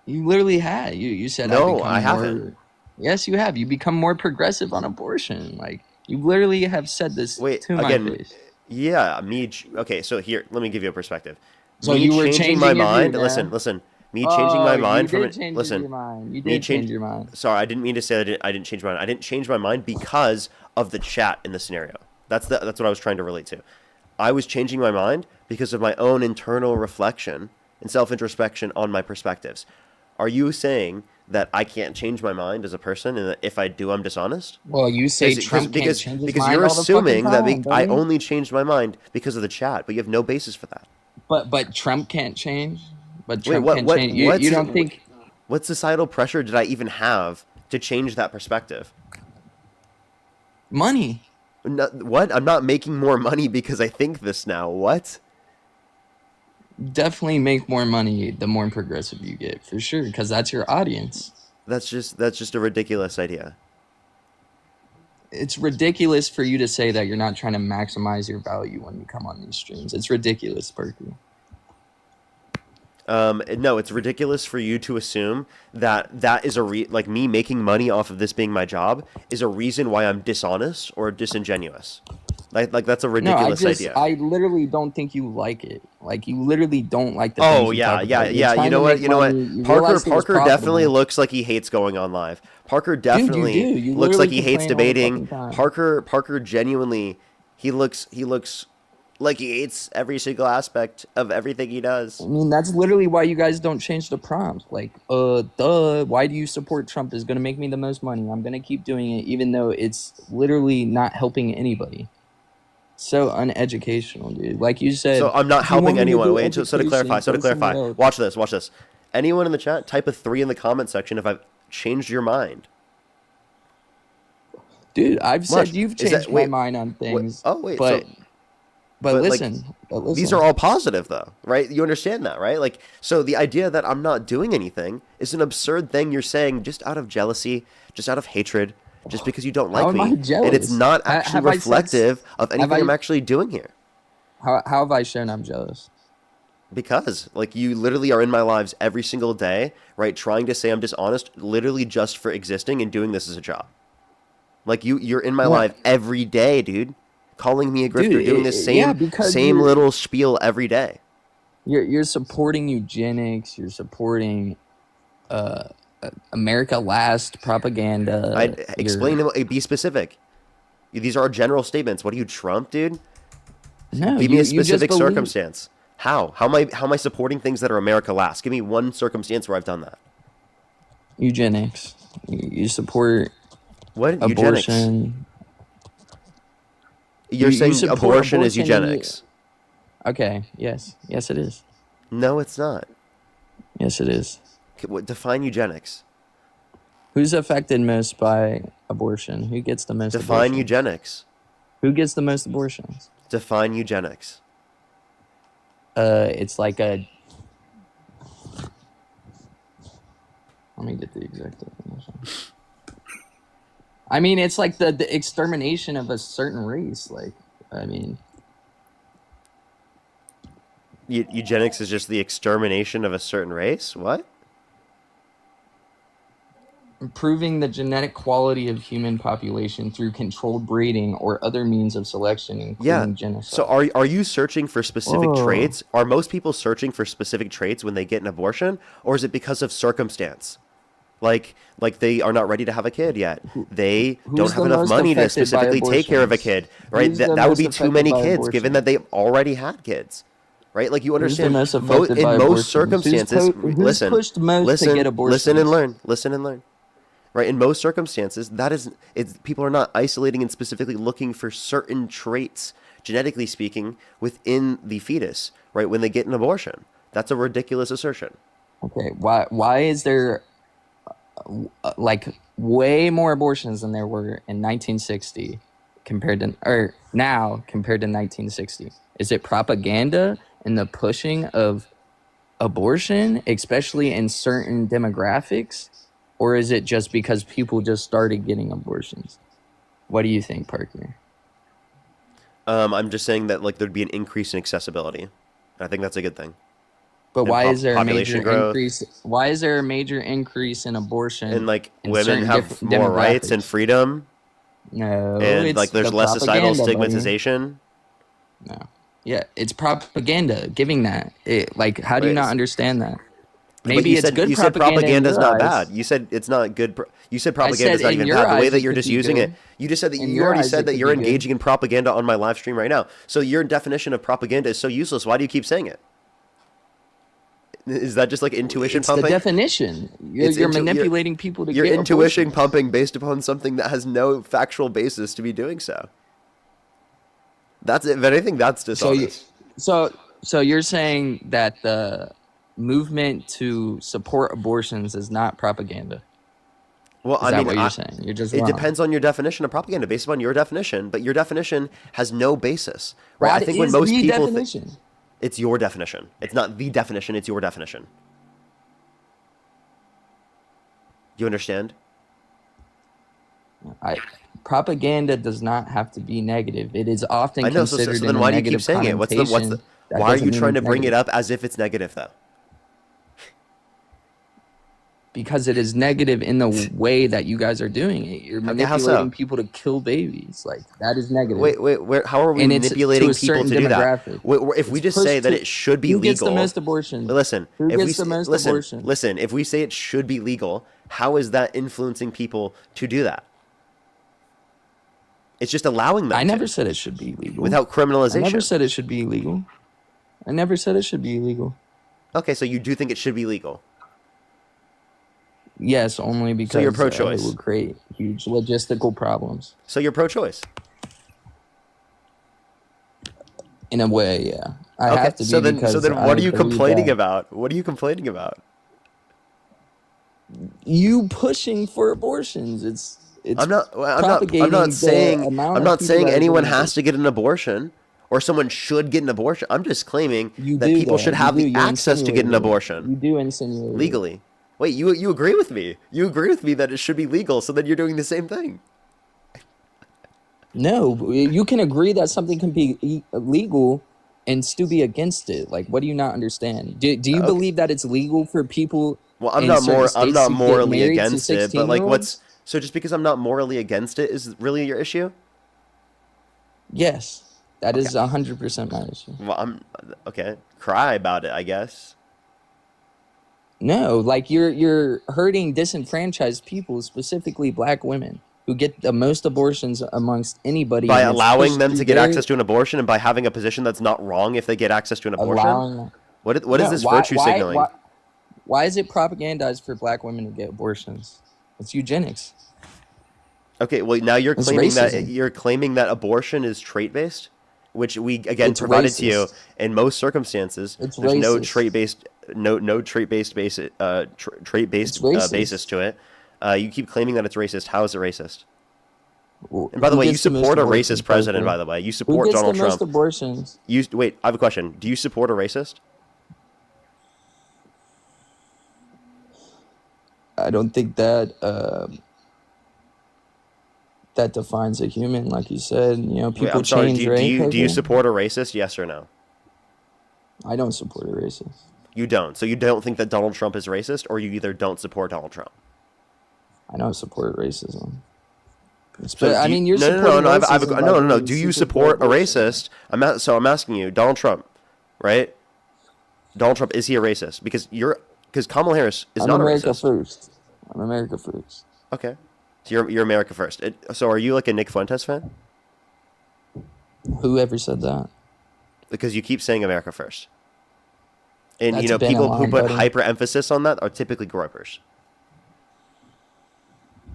You literally had. You said I've No, become I haven't. more. Yes, you have. You become more progressive on abortion. Like you literally have said this Wait, to my again, face. yeah, okay, so here, let me give you a perspective. So Me you were changing my changing your view mind, now. listen, me changing Oh, my you mind from did it, change listen, your mind. You me did change, change your mind. sorry, I didn't mean to say that I didn't change my mind. I didn't change my mind because of the chat in the scenario. That's what I was trying to relate to. I was changing my mind because of my own internal reflection and self-introspection on my perspectives. Are you saying that I can't change my mind as a person and that if I do, I'm dishonest? Well, you say Trump can't change his Because mind you're all the fucking assuming that time, I buddy. only changed my mind because of the chat, but you have no basis for that. But Trump can't change. But Wait, Trump can't change. You don't think what societal pressure did I even have to change that perspective? money? No, what? I'm not making more money because I think this now. What? Definitely make more money the more progressive you get, for sure, because that's your audience. That's just a ridiculous idea. It's ridiculous for you to say that you're not trying to maximize your value when you come on these streams. It's ridiculous, Perky. No, it's ridiculous for you to assume that that is like me making money off of this being my job is a reason why I'm dishonest or disingenuous. Like that's a No, ridiculous idea. I literally don't think you like it. Like, you literally don't like the Oh things you yeah, talk yeah, about. You're yeah. trying to make You know what? money. You Parker realized it was Parker definitely profitable. looks like he hates going on live. Parker Dude, you do. definitely You looks like literally he hates complain all the debating. fucking time. Parker genuinely he looks like he hates every single aspect of everything he I does. mean, that's literally why you guys don't change the prompt. Like, why do you support Trump is going to make me the most money. I'm going to keep doing it, even though it's literally not helping anybody. So uneducational, dude. Like you So said, I'm not if you helping want me to anyone. do Wait, so to clarify, education, go somewhere else. watch this, watch this. Anyone in the chat, type a 3 in the comment section if I've changed your mind. Dude, I've Watch. said you've Is that changed my wait? mind on What? things, Oh wait. but But like listen, these are all positive though, right? You understand that, right? Like so the idea that I'm not doing anything is an absurd thing you're saying just out of jealousy, just out of hatred, just because you don't how like am I me. And it's jealous? not actually Have I said? reflective of Have anything I'm I? actually doing here. How have I shown I'm jealous? Because like you literally are in my lives every single day, right? Trying to say I'm dishonest, literally just for existing and doing this as a job. Like you're in my life What, every day, dude. Calling me a dude? grifter, doing this Yeah, same because same little spiel every day. you're supporting eugenics. You're supporting uh, America Last I propaganda. explain You're be specific. These are general statements. What are you, Trump, dude? no, Give me a you just specific believe circumstance. How? How am I supporting things that are America last? Give me one circumstance where I've done that. eugenics. You support What? Eugenics. abortion. You're You saying support abortion is abortion, and you eugenics. okay? Yes, it is. No, it's not. Yes, it is. Define eugenics. Who's affected most by abortion? Who gets the most Define abortions? eugenics. Who gets the most abortions? Define eugenics. It's like a. Let me get the exact definition. I mean, it's like the extermination of a certain race. Like, I mean, Eugenics is just the extermination of a certain race? What? improving the genetic quality of human population through controlled breeding or other means of selection, Yeah. including So genocide. are you searching for specific Whoa. traits? Are most people searching for specific traits when they get an abortion, or is it because of circumstance? Like they are not ready to have a kid yet. They don't Who's have the enough most money to affected by specifically take care of a abortions? kid, right? Who's That the that would most be too affected many by kids given that abortions? they already had kids. Right? Like you Who's the understand most affected by in most abortions? circumstances, Who's pushed most to get listen and abortions? learn. Listen and learn. Right? In most circumstances, that is it's people are not isolating and specifically looking for certain traits, genetically speaking, within the fetus, right? When they get an abortion. That's a ridiculous assertion. Okay, why is there like way more abortions than there were in 1960 compared to or now compared to 1960? Is it propaganda and the pushing of abortion, especially in certain demographics, or is it just because people just started getting abortions? What do you think, Parker? I'm just saying that like there'd be an increase in accessibility. I think that's a good thing. But And why is there a major population growth, increase? Why is there a major increase in and abortion like in women certain have more rights and demographics? freedom, No, and it's like there's the less societal propaganda, buddy. stigmatization. No. Yeah, it's propaganda giving that. Like, how do you Wait, not understand that? but Maybe it's good you said propaganda in propaganda is your not bad. eyes. You said it's not good. You said I propaganda said is not in even your bad. The way eyes that it you're could just be using it, good. you just said that In you your already eyes said it that could you're be good. engaging in propaganda on my live stream right now. So your definition of propaganda is so useless. Why do you keep saying it? Is that just like intuition It's the pumping? definition. It's You're into you're manipulating people to you're get intuition abortions. pumping based upon something that has no factual basis to be doing so. That's it. If anything, that's So you, dishonest. so you're saying that the movement to support abortions is not propaganda? Well, Is I that mean, what you're saying? You're just it wrong. depends on your definition of propaganda, based upon your definition. But your definition has no basis, right? I What think when is most the people think definition? it's your definition, it's not the definition. It's your definition. Do you understand? I propaganda does not have to be negative. It is I often know. So, considered so in then a why do you keep negative saying it? connotation. That Why are doesn't you mean trying it's to bring it negative. up as if it's negative though? Because it is negative in the way that you guys are doing it. You're Okay, how so? manipulating people to kill babies. Like that is negative. Wait. How are we And it's to manipulating a people certain to do that? demographic. If we It's just say pushed that to it should be who gets the legal, most abortions? listen. Who If we gets the most listen, abortions? listen. If we say it should be legal, how is that influencing people to do that? It's just allowing I them never to said it should be legal. without I never criminalization. said it should be illegal. I never said it should be illegal. Okay, so you do think it should be legal. Yes, only So you're because it pro-choice. would create huge logistical problems. So you're pro-choice. In a way, yeah. I Okay. have to be So because then what I are you believe complaining that about? What are you complaining about? you pushing for abortions. It's I'm propagating not the saying amount of people that are anyone getting has to abortions. get an abortion or someone should get an abortion. I'm just claiming You that do people though. should You have do. the You access to get an insinuated it. abortion You do insinuate it. legally. Wait, you agree with me? You agree with me that it should be legal, so then you're doing the same thing. No, you can agree that something can be legal and still be against it. Like, what do you not understand? Do you Okay. believe that it's legal for people Well, in certain I'm states not to get morally married to against it, but 16 like, year olds? so just because I'm not morally against it is really your issue? Yes, that Okay. is 100% my issue. Well, I'm okay. Cry about it, I guess. No, like you're hurting disenfranchised people, specifically black women, who get the most abortions amongst anybody, By and it's allowing pushed them through to get their access to an abortion and by having a position that's not wrong if they get access to an abortion? allowing. What is No, this virtue signaling? why is it propagandized for black women to get abortions? It's eugenics. Okay, well now It's racism. you're claiming that abortion is trait based, which we again It's provided to you racist. in most circumstances. It's There's no racist. trait based It's basis racist. to it. You keep claiming that it's racist. How is it racist? And by the Who way, you gets the most support a racist abortions, president. Parker? By the way, you Who support gets the Donald most Trump. abortions? You wait. I have a question. Do you support a racist? I don't think that that defines a human, like you said. You know, Wait, people I'm sorry. change, right, Do you Parker? support a racist? Yes or no? I don't support a racist. You don't. So you don't think that Donald Trump is racist, or you either don't support Donald Trump. I don't support racism. So But I do you, mean, you're no, supporting no, racism by no. being Do you super support a pro-abortion. racist? I'm asking you, Donald Trump, right? Donald Trump, is he a racist? Because Kamala Harris is I'm not a America racist. first. I'm America first. Okay, so you're America first. So are you like a Nick Fuentes fan? Who ever said that? Because you keep saying America first, and That's been a people who line, put buddy. hyper emphasis on that are typically gropers.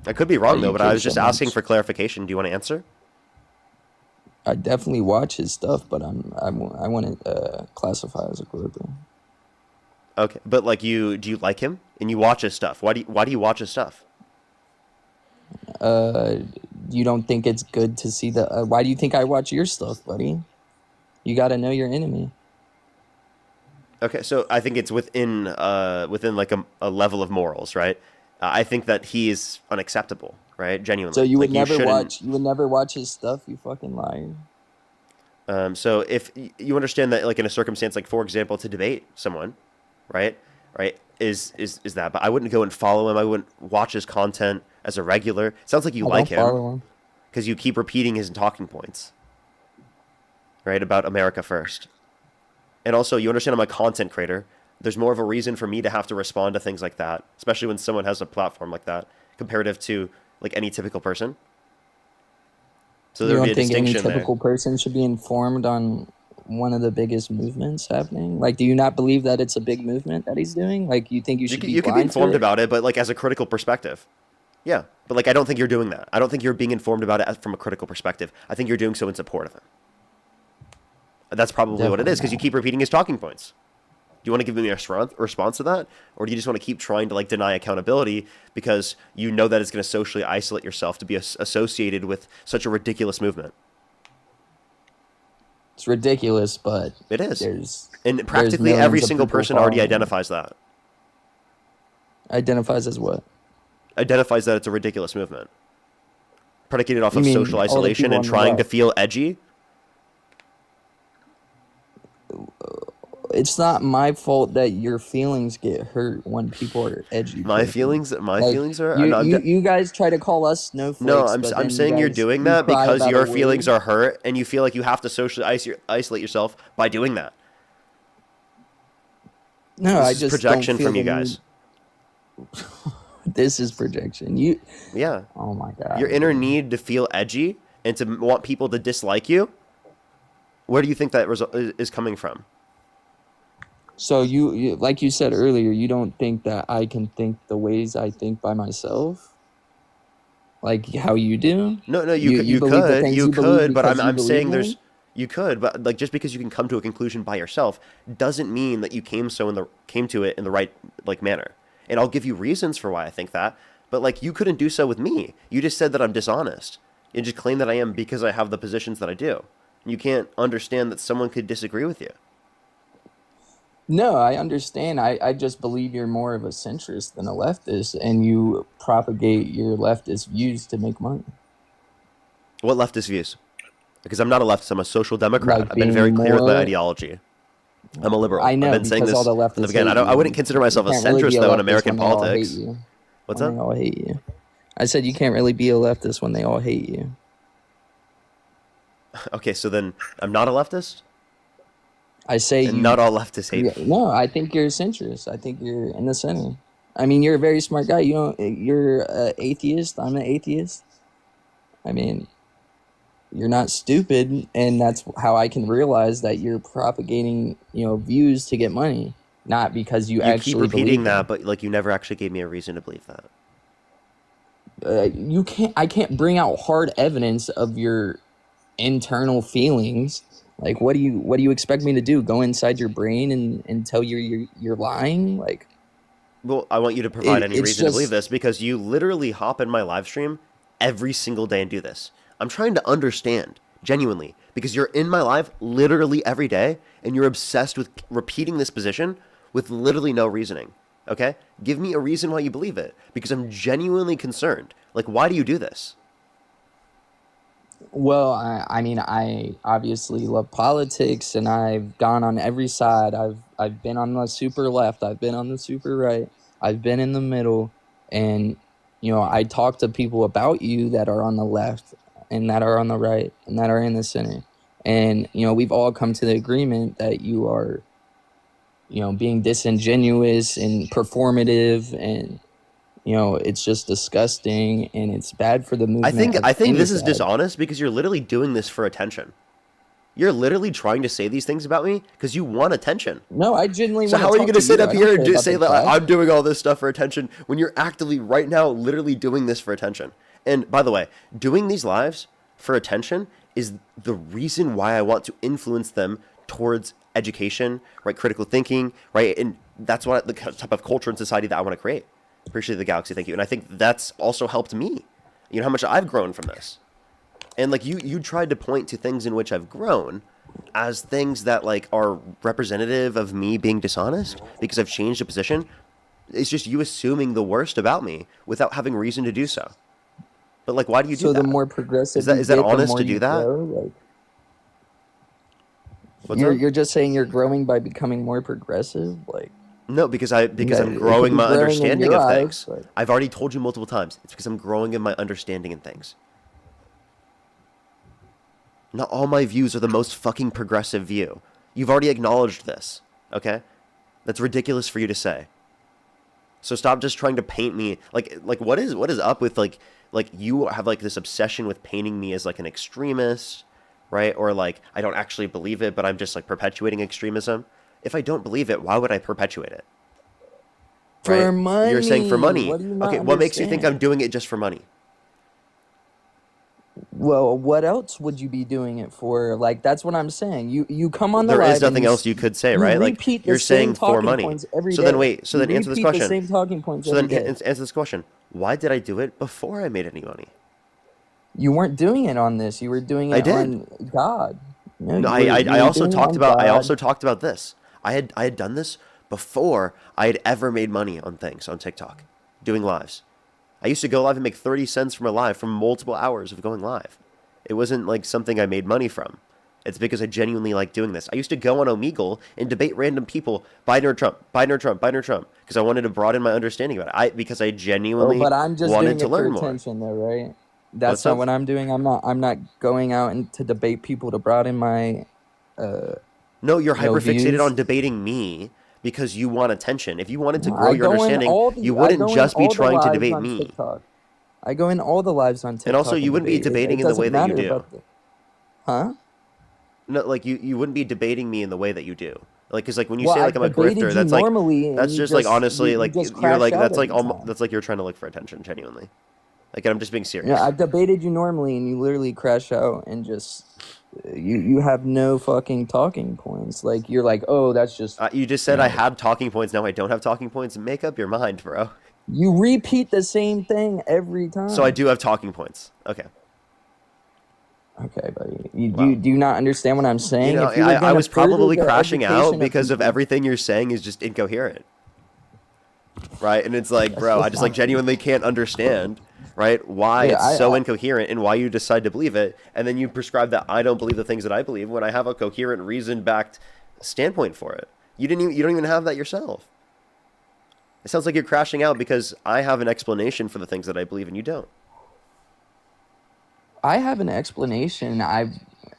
I could be Are wrong though, you but I kidding was so just asking much? for clarification. Do you want to answer? I definitely watch his stuff, but I want to classify as a groupie. Okay, but like do you like him and you watch his stuff? Why do you watch his stuff? Uh, you don't think it's good to see the? Why do you think I watch your stuff, buddy? You got to know your enemy. Okay, so I think it's within like a level of morals, right? I think that he is unacceptable, right? So Genuinely, like you shouldn't. you would never watch his stuff, you fucking liar. So if you understand that, like in a circumstance, like for example, to debate someone, right, right, is that? But I wouldn't go and follow him. I wouldn't watch his content as a regular. It sounds like you I like don't him follow him. because you keep repeating his talking points, right, about America first. And also, you understand I'm a content creator. There's more of a reason for me to have to respond to things like that, especially when someone has a platform like that, comparative to like any typical person. So You there would be don't a think any distinction there. typical person should be informed on one of the biggest movements happening? Like, do you not believe that it's a big movement that he's doing? Like, you think you should be You can be blind to informed it? about it, but like as a critical perspective. Yeah, but like I don't think you're doing that. I don't think you're being informed about it from a critical perspective. I think you're doing so in support of him. That's probably what it Definitely is because you not. keep repeating his talking points. Do you want to give me a response to that, or do you just want to keep trying to like deny accountability because you know that it's going to socially isolate yourself to be associated with such a ridiculous movement? It's ridiculous, but It is, there's and there's practically every millions of single people person already following him. identifies that. Identifies as what? Identifies that it's a ridiculous movement, predicated off You of mean social all the isolation people and on the trying to left? feel edgy. It's not my fault that your feelings get hurt when people are edgy, Parker. My Like feelings are. you, No, you, you guys try to call us no, snowflakes, but I'm then you saying you're guys doing you that cry because about a your feelings word. are hurt and you feel like you have to socially isolate yourself by doing that. No, This I is just don't projection feel from the you need. guys. This is projection. You, Yeah, oh my your god. inner need to feel edgy and to want people to dislike you. Where do you think that is coming from? So you, like you said earlier, you don't think that I can think the ways I think by myself, like how you do. No, no, You believe the things you you believe could, but because you I'm believe saying them. you could, but like just because you can come to a conclusion by yourself doesn't mean that you came to it in the right like manner. And I'll give you reasons for why I think that, but like you couldn't do so with me. You just said that I'm dishonest. You just claim that I am because I have the positions that I do. You can't understand that someone could disagree with you. No, I understand. I just believe you're more of a centrist than a leftist, and you propagate your leftist views to make money. What leftist views? Because I'm not a leftist. I'm a social democrat. Like I've been being very clear with my more. ideology. I'm a liberal. I know, I've been saying because all this the from the leftists beginning. hate I you. wouldn't consider You myself a can't really be centrist a though in leftist American when they all hate politics. you. What's When up? they all hate you. I said you can't really be a leftist when they all hate you. Okay, so then I'm not a leftist, I say and not you. all leftists hate Yeah, me. no, I think you're a centrist. I think you're in the center. I mean, you're a very smart guy. You know, you're an atheist. I'm an atheist. I mean, you're not stupid, and that's how I can realize that you're propagating, views to get money, not because you You keep actually repeating believe that, them. but like you never actually gave me a reason to believe that. You can't. I can't bring out hard evidence of your internal feelings. Like, what do you expect me to do? Go inside your brain and tell you're lying? Like, Well, I want you to provide any it's reason to believe just. this because you literally hop in my live stream every single day and do this. I'm trying to understand, genuinely, because you're in my live literally every day and you're obsessed with repeating this position with literally no reasoning. Okay? Give me a reason why you believe it because I'm genuinely concerned. Like, why do you do this? Well, I mean, I obviously love politics, and I've gone on every side. I've been on the super left. I've been on the super right. I've been in the middle, and I talk to people about you that are on the left, and that are on the right, and that are in the center, and we've all come to the agreement that you are, being disingenuous and performative, and it's just disgusting, and it's bad for the I movement think of I think any this is side. dishonest because you're literally doing this for attention. You're literally trying to say these things about me because you want attention. No, I genuinely So want to how are you talk going to to sit you. up I don't here care and just about say the that chat. I'm doing all this stuff for attention when you're actively right now literally doing this for attention? And by the way, doing these lives for attention is the reason why I want to influence them towards education, right? Critical thinking, right? And that's what the type of culture and society that I want to create. Appreciate the galaxy, thank you. And I think that's also helped me. You know how much I've grown from this. And like you tried to point to things in which I've grown as things that like are representative of me being dishonest because I've changed a position. It's just you assuming the worst about me without having reason to do so. But like, why do you do So the that? more Is progressive that you is that get, the honest more to do you that? grow. Like, What's you're up? you're just saying you're growing by becoming more progressive. Like, No, because that I'm it could growing be my growing in understanding your of eyes. things. Like, I've already told you multiple times. It's because I'm growing in my understanding in things. Not all my views are the most fucking progressive view. You've already acknowledged this, okay? That's ridiculous for you to say. So stop just trying to paint me like what is up with like you have like this obsession with painting me as like an extremist, right? Or like I don't actually believe it, but I'm just like perpetuating extremism. If I don't believe it, why would I perpetuate it? for Right? You're saying for money. money. What do you not Okay, what makes you think I'm understand? doing it just for money? Well, what else would you be doing it for? Like, that's what I'm saying. You come on the There is live and nothing else you could say, you right? Like repeat the you're same saying for talking money. points every So then day. wait, so You then answer this repeat the question. same talking points So every then day. answer this question. Why did I do it before I made any money? You weren't doing it on this. You were doing I it did. on God. No, No, you I, were I you I were also doing it talked on about God. this. I had done this before I had ever made money on things on TikTok, doing lives. I used to go live and make 30 cents from a live from multiple hours of going live. It wasn't like something I made money from. It's because I genuinely like doing this. I used to go on Omegle and debate random people, Biden or Trump, Biden or Trump, Biden or Trump, because I wanted to broaden my understanding about it. Because I Oh, genuinely but I'm just wanted doing to it for learn more. attention, though, right? What's That's not up? what I'm doing. I'm not going out and to debate people to broaden my uh No, you're hyperfixated views. on debating me because you want attention. If you wanted to No, grow your understanding, you I wouldn't go in just be all the trying to lives debate on me. TikTok. I go in all the lives on And also, TikTok you and wouldn't be debate. It debating in the way doesn't that you matter do. about the huh? No, like you wouldn't be debating me in the way that you do. Like, cause like when you Well, say like I've I'm a debated grifter, you normally, and that's you just like just you, honestly you like just you're crash like out every time. that's like you're trying to look for attention, genuinely. Like, and I'm just being Yeah, serious. I've debated you normally, and you literally crash out and just you have no fucking talking points. Like, you're like, oh, that's just You just you said I know. had talking points. Now I don't have talking points. Make up your mind, bro. You repeat the same thing every So I time. do have talking points. Okay. Okay, buddy. Do you, Wow. do you not understand what I'm You saying? know, If you were I gonna was further probably the crashing out education of because of people, everything you're saying is just incoherent, right? And it's like, that's bro, I just just like not true. genuinely can't understand right? Why Yeah, it's so incoherent and why you decide to believe it, and then you prescribe that I don't believe the things that I believe when I have a coherent, reason-backed standpoint for it. You don't even have that yourself. It sounds like you're crashing out because I have an explanation for the things that I believe and you don't. I have an explanation. I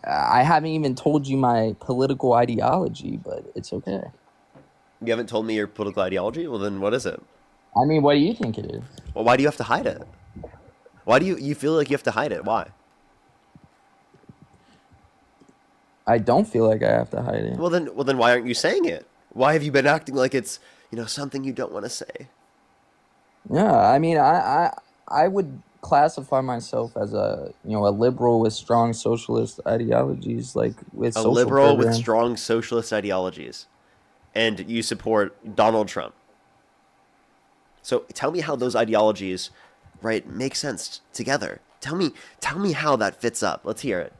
haven't even told you my political ideology, but it's okay. You haven't told me your political ideology? Well, then what is it? I mean, what do you think it is? Well, why do you have to hide it? Why do you feel like you have to hide it? Why? I don't feel like I have to hide it. Well then why aren't you saying it? Why have you been acting like it's, something you don't want to say? Yeah, I mean, I would classify myself as a liberal with strong socialist ideologies, like with A social liberal with programs. strong socialist ideologies, and you support Donald Trump. So tell me how those ideologies, right, make sense together. Tell me how that fits up. Let's hear it.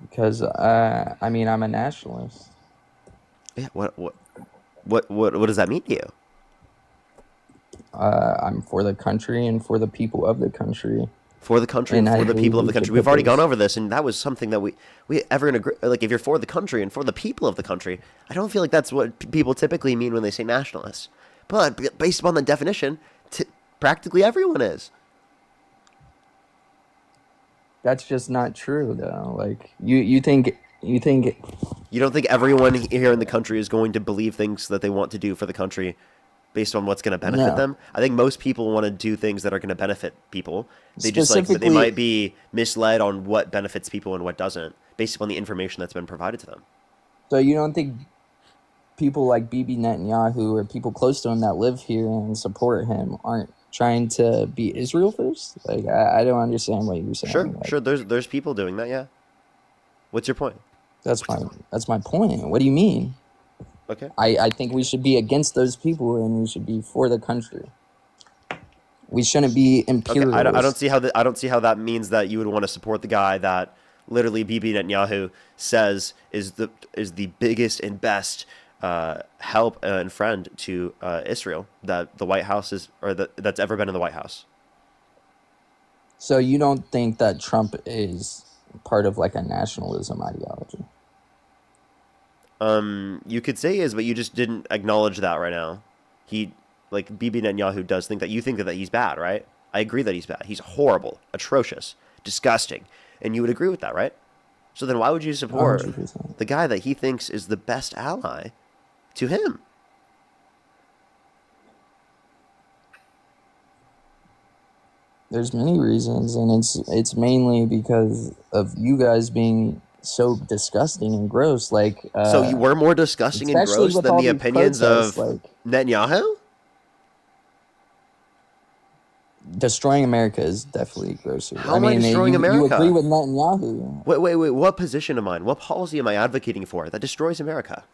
Because I mean, I'm a nationalist. Yeah, what does that mean to you? I'm for the country and for the people of the country, For the country and and I for the believe people of we the country. should We've put already gone those. over this, and that was something that we ever agree. Like, if you're for the country and for the people of the country, I don't feel like that's what people typically mean when they say nationalists. But based upon the definition, practically everyone is. That's just not true, though. Like you think You don't think everyone here in the country is going to believe things that they want to do for the country based on what's going to benefit no. them? I think most people want to do things that are going to benefit people. They Specifically, might be misled on what benefits people and what doesn't based upon the information that's been provided to them. so you don't think people like Bibi Netanyahu or people close to him that live here and support him aren't trying to be Israel first? Like I don't understand what you're saying. Like Sure. There's people doing that. Yeah. What's your point? that's my point. What do you mean? Okay. I think we should be against those people and we should be for the country. We shouldn't be Okay. I don't imperialists. see how I don't see how that means that you would want to support the guy that literally Bibi Netanyahu says is the biggest and best help and friend to Israel that the White House that's ever been in the White House. So you don't think that Trump is part of like a nationalism ideology? You could say he is, but you just didn't acknowledge that right now. He, like Bibi Netanyahu, does think that you think that he's bad, right? I agree that he's bad. He's horrible, atrocious, disgusting, and you would agree with that, right? So then why would you support 100%. the guy that he thinks is the best ally to him? There's many reasons, and it's mainly because of you guys being so disgusting and gross. Like, So you were more disgusting and especially gross with than all the these opinions protests, of like Netanyahu? destroying America is definitely grosser. How I am I mean, destroying you agree America? with Netanyahu? Wait. What position am I in? What policy am I advocating for that destroys America?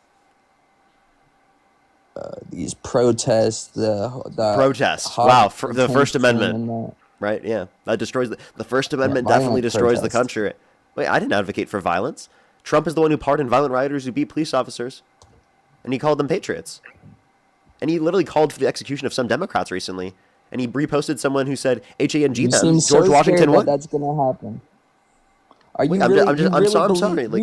These protests, the Protests. Wow. hog For the First retention Amendment. and the Right? Yeah. That destroys the First Amendment definitely violent destroys the protests. country. Wait, I didn't advocate for violence. Trump is the one who pardoned violent rioters who beat police officers. And he called them patriots. And he literally called for the execution of some Democrats recently. And he reposted someone who said HANG You them. seem George so Washington scared that would. that's gonna happen. Are Wait, you really? I'm sorry. Like,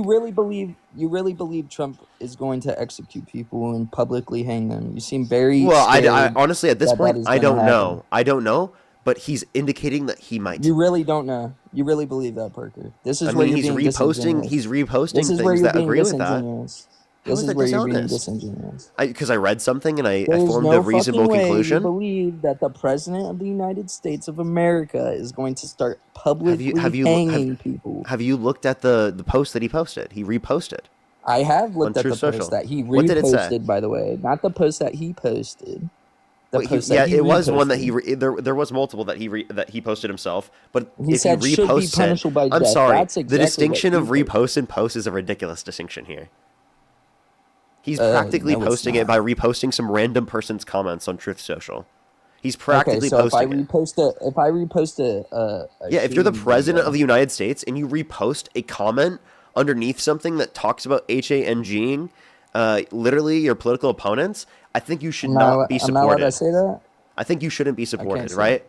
You really believe Trump is going to execute people and publicly hang them? You seem very well, I scared honestly at this that that point is I gonna don't happen. know. I don't know, but he's indicating that he might. You really don't know. You really believe that, Parker. This I is where mean, you're he's being reposting. disingenuous. He's This reposting is where things you're that being agree with that. disingenuous. How This is is that where you're being dishonest? disingenuous. Because I read something and I There's formed a no reasonable fucking way you conclusion. believe that the president of the United States of America is going to start Have you publicly hanging people. have you looked at the post that he posted? He reposted I have on looked at Truth the post Social. that he What did it say? reposted, by the way, not the post that he posted. The Wait, post yeah, that he it was one that he reposted. there was multiple that he posted himself. But He if you said should be repost it, punishable by I'm death. sorry. That's The exactly what distinction he of posted. repost and post is a ridiculous distinction here. He's practically No, it's posting it not. by reposting some random person's comments on Truth Social. He's Okay, practically so posting it. if I repost a Yeah, if you're the shooting president of video, the United States and you repost a comment underneath something that talks about HANGing literally your political opponents, I think you should not be I'm not allowed to supported. say that. I think you shouldn't be I can't supported, say. right?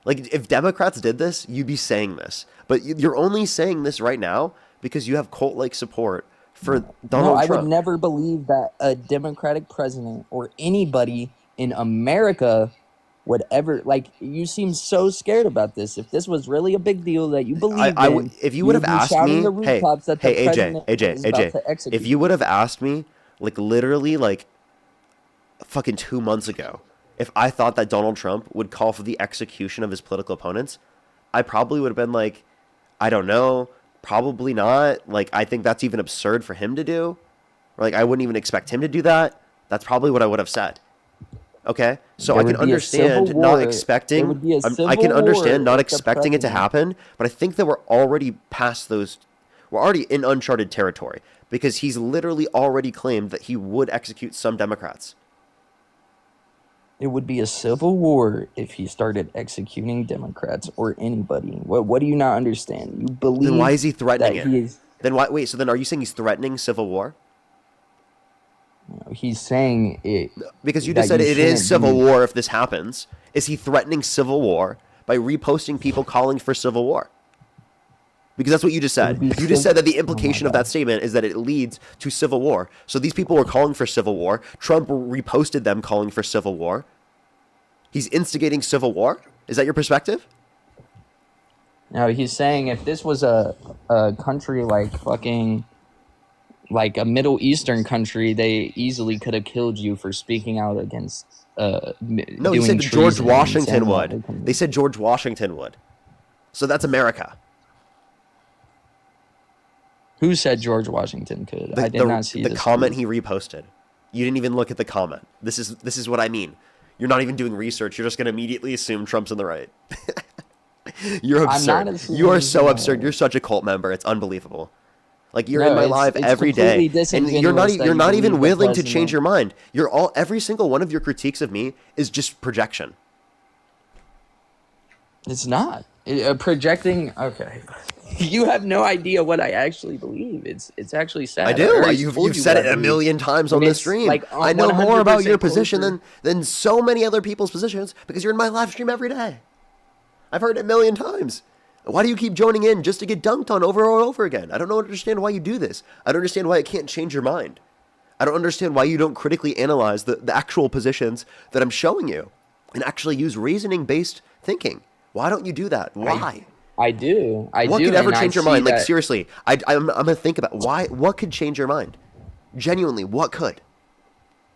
Like, if Democrats did this, you'd be saying this. But you're only saying this right now because you have cult-like support for No, Donald I would Trump. never believe that a Democratic president or anybody in America would ever, like, you seem so scared about this. If this was really a big deal that you believed in, If you would you have would be asked shouting me, the hey, rooftops that the hey, president is about AJ, to if execute you would people. have asked me, like, literally, like, fucking 2 months ago, if I thought that Donald Trump would call for the execution of his political opponents, I probably would have been like, I don't know, probably not. Like, I think that's even absurd for him to do. Or, like, I wouldn't even expect him to do that. That's probably what I would have said. Okay, so There I can would be a civil understand not war. There expecting. would be a I can civil understand war not if the expecting it to president. happen, but I think that we're already past those. We're already in uncharted territory because he's literally already claimed that he would execute some Democrats. It would be a civil war if he started executing Democrats or anybody. What do you not understand? You Then why believe is he threatening that it? he is. Then why? Wait. So then, are you saying he's threatening civil war? He's saying it Because you just that said you it is shouldn't civil be. war if this happens. Is he threatening civil war by reposting people calling for civil war? Because that's what you just It would said. be You just said that the oh my implication of that god. statement is that it leads to civil war. So these people were calling for civil war. Trump reposted them calling for civil war. He's instigating civil war? Is that your perspective? Now he's saying if this was a country like fucking like a Middle Eastern country, they easily could have killed you for speaking out against No, he doing said George treason and Washington saying that would. they They can. said George Washington would. So that's America. Who said George Washington could? The I did not the, see the this comment tweet. he reposted. You didn't even look at the comment. This is what I mean. You're not even doing research. You're just going to immediately assume Trump's in the right. You're I'm not absurd. You assuming are he's in so the absurd. You're right. such a cult member. It's unbelievable. Like, you're in No, my it's live it's every day, completely and you're not disingenuous that you're you not even believe the willing to change president. your mind. You're all every single one of your critiques of me is just projection. It's not projecting. Okay, you have no idea what I actually believe. It's actually I sad. I do. already You've told you've you said what I it a believe, million times on and this it's stream. like I know more about your 100% position closer. than so many other people's positions because you're in my live stream every day. I've heard it a million times. Why do you keep joining in just to get dunked on over and over again? I don't understand why you do this. I don't understand why it can't change your mind. I don't understand why you don't critically analyze the actual positions that I'm showing you and actually use reasoning-based thinking. Why don't you do that? I Why? I What do, could ever and I change your see mind? Like, that seriously, I'm gonna think about why. What could change your mind? Genuinely, what could?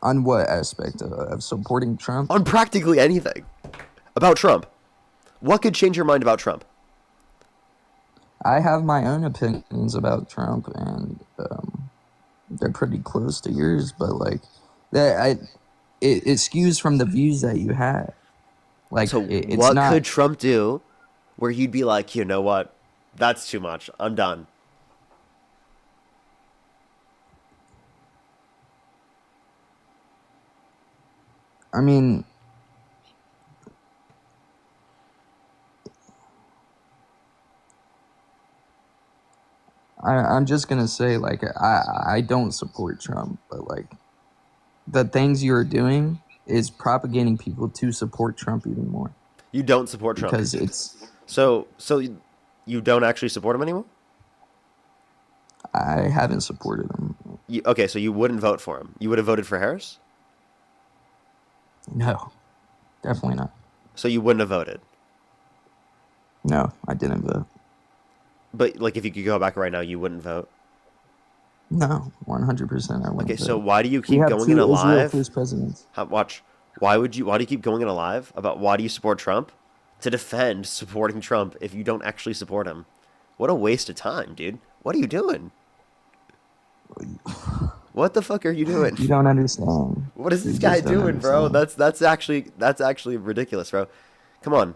on what aspect of supporting Trump. On practically anything about Trump. What could change your mind about Trump? I have my own opinions about Trump, and they're pretty close to yours, but like that, it skews from the views that you have. Like So, it's what not. could Trump do where you'd be like, you know what? That's too much. I'm done. I mean, I'm just gonna say like I don't support Trump, but like the things you're doing is propagating people to support Trump even more You don't support Trump. because it's So you don't actually support him anymore? I haven't supported him. Okay, so you wouldn't vote for him. You would have voted for Harris? No, definitely not. So you wouldn't have voted. No, I didn't vote. But, like, if you could go back right now, you wouldn't vote. No, 100% I Okay, wouldn't so vote. why do you We keep have going in two a Israel live? first presidents. Watch. Why do you keep going in a live about why do you support Trump? To defend supporting Trump if you don't actually support him. What a waste of time, dude. What are you doing? What the fuck are you doing? You don't understand. What is You this guy just don't doing, bro? understand. That's actually ridiculous, bro. Come on.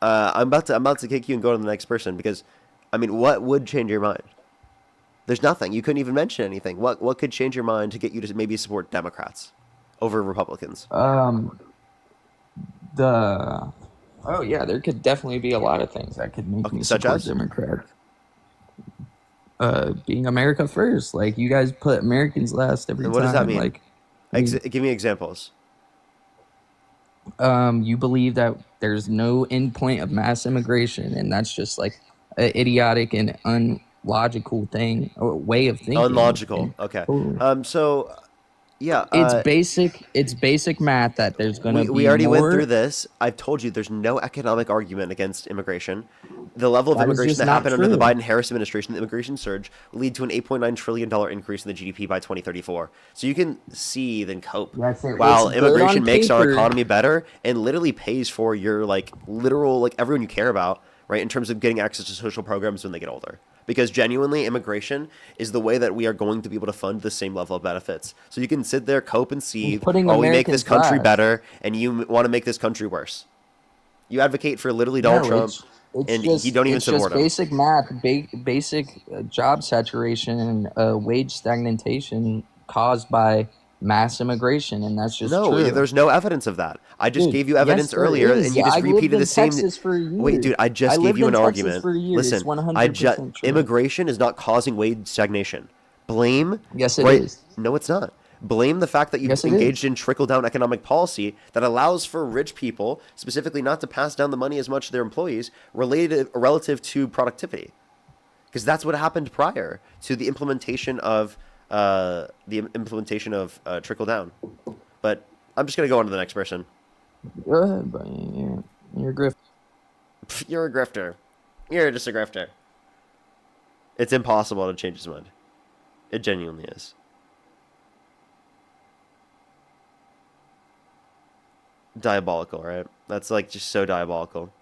I'm about to kick you and go to the next person because, I mean, what would change your mind? There's nothing. You couldn't even mention anything. What could change your mind to get you to maybe support Democrats over Republicans? The oh yeah, there could definitely be a lot of things that could make Okay, me such support as? Democrats. Being America first, like you guys put Americans last every And what does that time. mean? Like, I mean, Give me examples. You believe that there's no endpoint of mass immigration, and that's just like an idiotic and unlogical thing or way of thinking. Unlogical. And Okay. totally, So yeah. it's basic math that there's gonna We be already went more. through this. I've told you there's no economic argument against immigration. The level of That is immigration just that not happened under the true. Biden-Harris administration, the immigration surge, will lead to an $8.9 trillion increase in the GDP by 2034. So you can see then cope. Yes, it's While good on immigration makes our paper. economy better and literally pays for your like literal like everyone you care about, right, in terms of getting access to social programs when they get older. Because genuinely, immigration is the way that we are going to be able to fund the same level of benefits. So you can sit there, cope and He's seethe putting while we make this Americans country last. better, and you want to make this country worse. You advocate for literally Donald No, Trump, it's and you don't even just support him. basic math, basic job saturation and wage stagnation caused by mass immigration, and that's just No, true. there's no evidence of that. I just Dude, gave you yes, evidence there earlier, and is. you just I lived repeated the in same. Texas for a Wait, year. dude, I I just gave lived you in an Texas argument. for a year. It's Listen, 100% true. immigration is not causing wage stagnation. Blame, Yes, it right? is. No, it's not. Blame the fact that you've Yes, it is. engaged in trickle down economic policy that allows for rich people, specifically, not to pass down the money as much to their employees relative to productivity. Because that's what happened prior to the implementation of trickle down. But I'm just gonna go on to the next person. Go ahead, buddy. You're a grift. You're a grifter. You're just a grifter. It's impossible to change his mind. It genuinely is. Diabolical, right? That's like just so diabolical.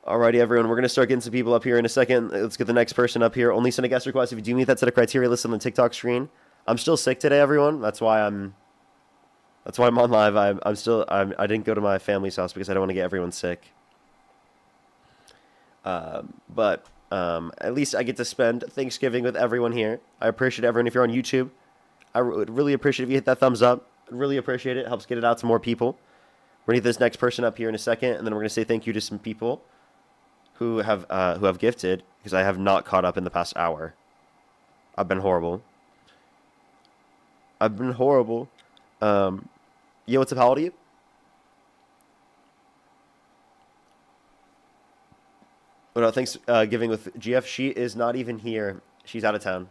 Alrighty, everyone. We're gonna start getting some people up here in a second. Let's get the next person up here. Only send a guest request if you do meet that set of criteria listed on the TikTok screen. I'm still sick today, everyone. That's why I'm on live. I didn't go to my family's house because I don't want to get everyone sick. But at least I get to spend Thanksgiving with everyone here. I appreciate everyone. If you're on YouTube, I would really appreciate if you hit that thumbs up. I'd really appreciate it. It helps get it out to more people. We're gonna get this next person up here in a second, and then we're gonna say thank you to some people who have gifted, because I have not caught up in the past hour. I've been horrible. Yo, what's up? How old are you? Oh no, thanks. Giving with GF. She is not even here. She's out of town.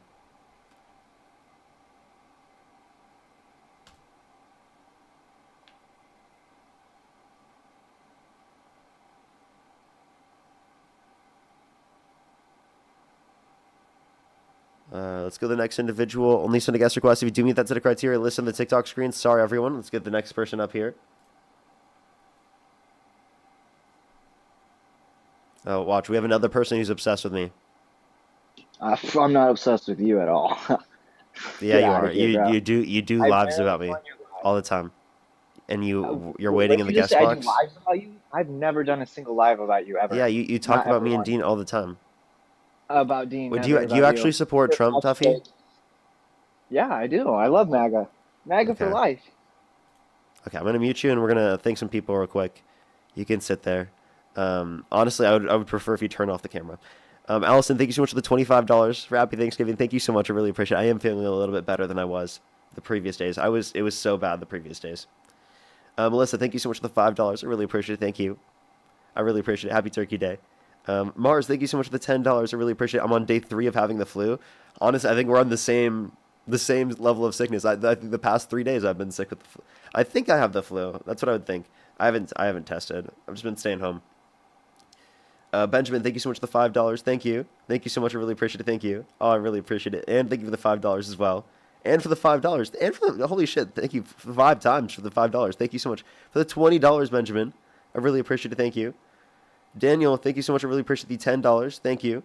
Let's go to the next individual. Only send a guest request if you do meet that set of criteria. List on the TikTok screen. Sorry, everyone. Let's get the next person up here. Oh, watch. We have another person who's obsessed with me. I'm not obsessed with you at all. Yeah, Get you out are. of here, bro. You do I lives barely about go me on your live. all the time, and you're What waiting in did the you just guest say? I do box. lives about you? I've never done a single live about you Yeah, ever. you talk Not about ever me and once. Dean all the time. About Dean, Wait, never do you about actually you. support You're Trump, about to Tuffy? say, yeah, I do. I love MAGA. MAGA for Okay. life. Okay, I'm gonna mute you, and we're gonna thank some people real quick. You can sit there. Honestly, I would prefer if you turn off the camera. Allison, thank you so much for the $25 for Happy Thanksgiving. Thank you so much. I really appreciate it. I am feeling a little bit better than I was the previous days. It was so bad the previous days. Melissa, thank you so much for the $5. I really appreciate it. Thank you. I really appreciate it. Happy Turkey Day. Mars, thank you so much for the $10. I really appreciate it. I'm on day 3 of having the flu. Honestly, I think we're on the same level of sickness. I think the past 3 days I've been sick with the flu. I think I have the flu. That's what I would think. I haven't tested. I've just been staying home. Benjamin, thank you so much for the $5. Thank you. Thank you so much. I really appreciate it. Thank you. Oh, I really appreciate it. And thank you for the $5 as well. And for the $5. And for the, holy shit, thank you 5 times for the $5. Thank you so much. For the $20, Benjamin. I really appreciate it. Thank you. Daniel, thank you so much. I really appreciate the $10. Thank you.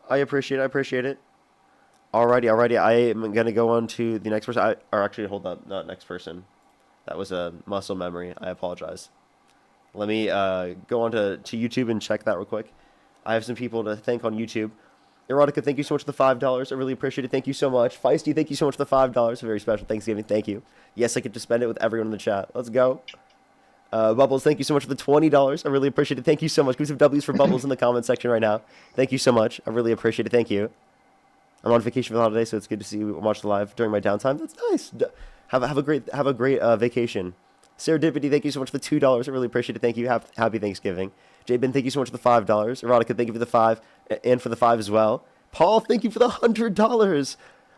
I appreciate it. Alrighty. I am going to go on to the next person. Or actually, hold up. Not next person. That was a muscle memory. I apologize. Let me go on to YouTube and check that real quick. I have some people to thank on YouTube. Erotica, thank you so much for the $5. I really appreciate it. Thank you so much. Feisty, thank you so much for the $5. A very special Thanksgiving. Thank you. Yes, I get to spend it with everyone in the chat. Let's go. Bubbles, thank you so much for the $20. I really appreciate it. Thank you so much. Give me some W's for Bubbles in the comment section right now. Thank you so much. I really appreciate it. Thank you. I'm on vacation for the holiday, so it's good to see you watch the live during my downtime. That's nice. Have a great vacation. Serendipity, thank you so much for the $2. I really appreciate it. Thank you. Happy Thanksgiving. Jabin, thank you so much for the $5. Erotica, thank you for the 5 and for the 5 as well. Paul, thank you for the $100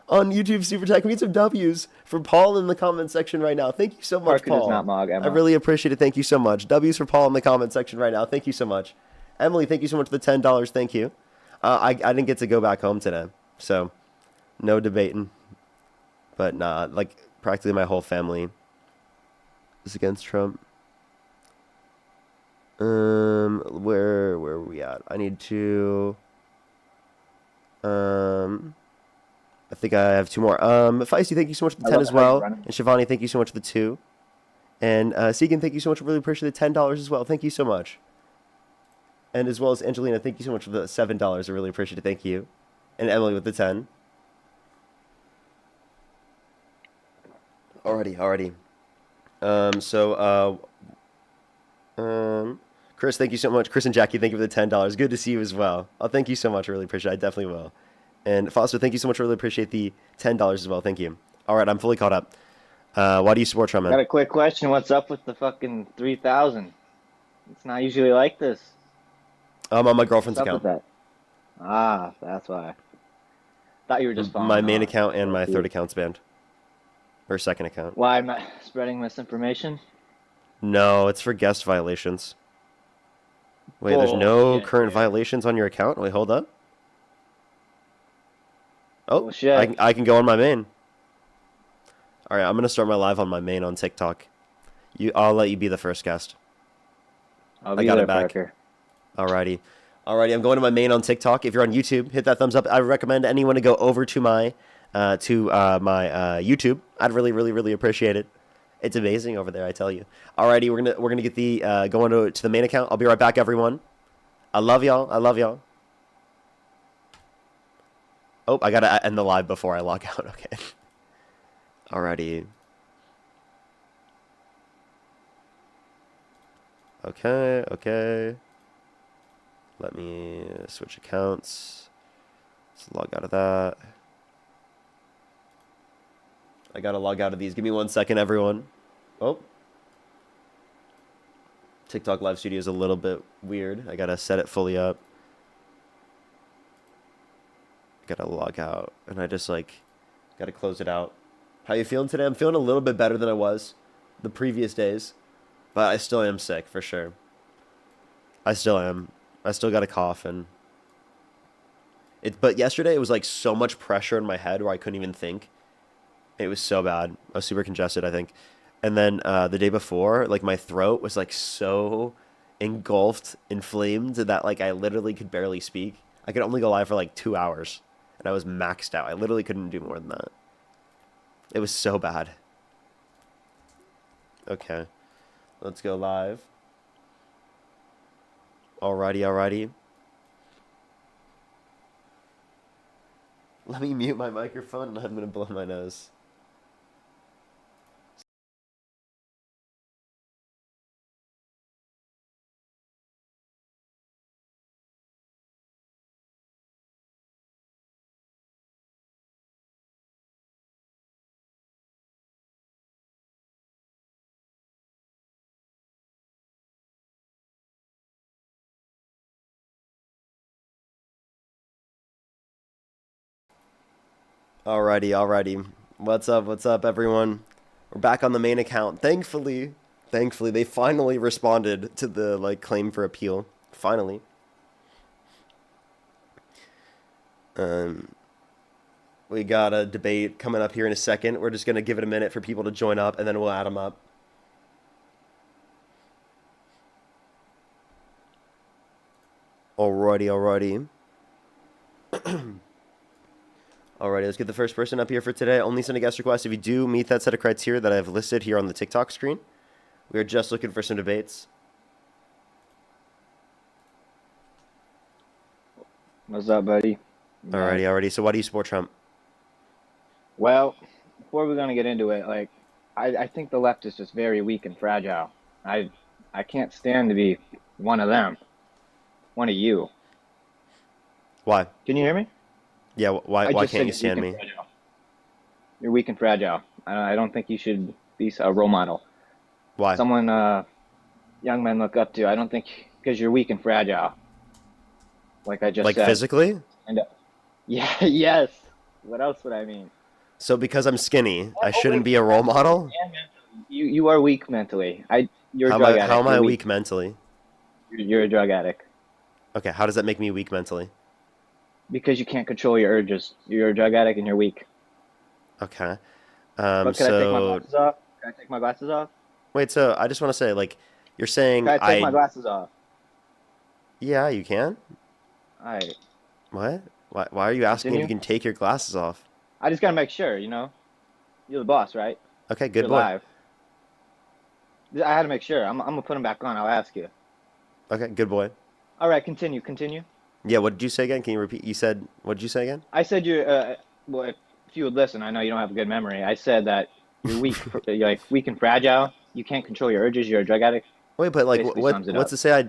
on YouTube Super Chat. Can we get some W's for Paul in the comment section right now? Thank you so much, Parker does Paul. not MAGA, I Emma. really appreciate it. Thank you so much. W's for Paul in the comment section right now. Thank you so much. Emily, thank you so much for the $10. Thank you. I didn't get to go back home today, so no debating. But nah, like practically my whole family is against Trump. Where are we at? I need to. I think I have 2 more. Feisty, thank you so much for the 10 as well. And Shivani, thank you so much for the 2. And Segan, thank you so much. Really appreciate the $10 as well. Thank you so much. And as well as Angelina, thank you so much for the $7. I really appreciate it. Thank you. And Emily with the 10. Alrighty. Chris, thank you so much. Chris and Jackie, thank you for the $10. Good to see you as well. Oh, thank you so much. I really appreciate it. I definitely will. And Foster, thank you so much. I really appreciate the $10 as well. Thank you. All right, I'm fully caught up. Why do you support Trump, man? Got a quick question. What's up with the fucking 3,000? It's not usually like this. I'm on my girlfriend's What's up account. with that? Ah, that's why. Thought you were just following My main off. account and my third account's banned. Or second account. Why am I spreading misinformation? No, it's for guest violations. Wait, there's no Bullshit, current dude. violations on your account? Wait, hold up. Oh, Bullshit. I can go on my main. All right, I'm gonna start my live on my main on TikTok. I'll let you be the first guest. I'll be got there, it back. Parker. Alrighty, I'm going to my main on TikTok. If you're on YouTube, hit that thumbs up. I recommend anyone to go over to my YouTube. I'd really appreciate it. It's amazing over there, I tell you. Alrighty, we're gonna get the going to the main account. I'll be right back, everyone. I love y'all. Oh, I gotta end the live before I log out. Okay. Alrighty. Okay. Let me switch accounts. Let's log out of that. I gotta log out of these. Give me 1 second, everyone. Oh. TikTok Live Studio is a little bit weird. I gotta set it fully up. Gotta log out. And I just gotta close it out. How you feeling today? I'm feeling a little bit better than I was the previous days. But I still am sick, for sure. I still am. I still got a cough and but yesterday it was so much pressure in my head where I couldn't even think. It was so bad. I was super congested, I think. And then the day before, my throat was so engulfed, inflamed that I literally could barely speak. I could only go live for 2 hours, and I was maxed out. I literally couldn't do more than that. It was so bad. Okay, let's go live. Alrighty. Let me mute my microphone and I'm gonna blow my nose. Alrighty. What's up, everyone? We're back on the main account. Thankfully, they finally responded to the claim for appeal. Finally. We got a debate coming up here in a second. We're just gonna give it a minute for people to join up, and then we'll add them up. Alrighty. Alrighty, let's get the first person up here for today. Only send a guest request if you do meet that set of criteria that I've listed here on the TikTok screen. We are just looking for some debates. What's up, buddy? Alrighty. So why do you support Trump? Well, before we're gonna get into it, I think the left is just very weak and fragile. I can't stand to be one of them. One of you. Why? Can you hear me? Yeah, I why just can't said you you're weak stand and me? fragile. You're weak and fragile. I don't think you should be a role model. Why? Someone young men look up to. I don't think because you're weak and fragile, like I just Like said. physically? And yeah, yes. What else would I mean? So because I'm skinny, I Oh shouldn't wait, be a role mentally model? and mentally. You are weak mentally. You're a How am drug how addict. am You're I weak. weak mentally? You're a drug addict Okay, how does that make me weak mentally? because you can't control your urges. You're a drug addict and you're weak. Okay. But could I take my So glasses off? Can I take my glasses off? wait, so I just want to say, like, you're saying Can I take my glasses off? yeah, you can? All right. What? Why are you asking if you Continue. can take your glasses off? I just gotta make sure. You're the boss, right? Okay, good You're boy. live. I had to make sure. I'm gonna put them back on. I'll ask you. Okay, good boy. All right. Continue. Continue. Yeah, what did you say again? Can you repeat? You said, what did you say again? I said you're. Well, if you would listen, I know you don't have a good memory. I said that you're weak. You're like weak and fragile. You can't control your urges. You're a drug addict. Wait, but like, Basically sums it what's up. to say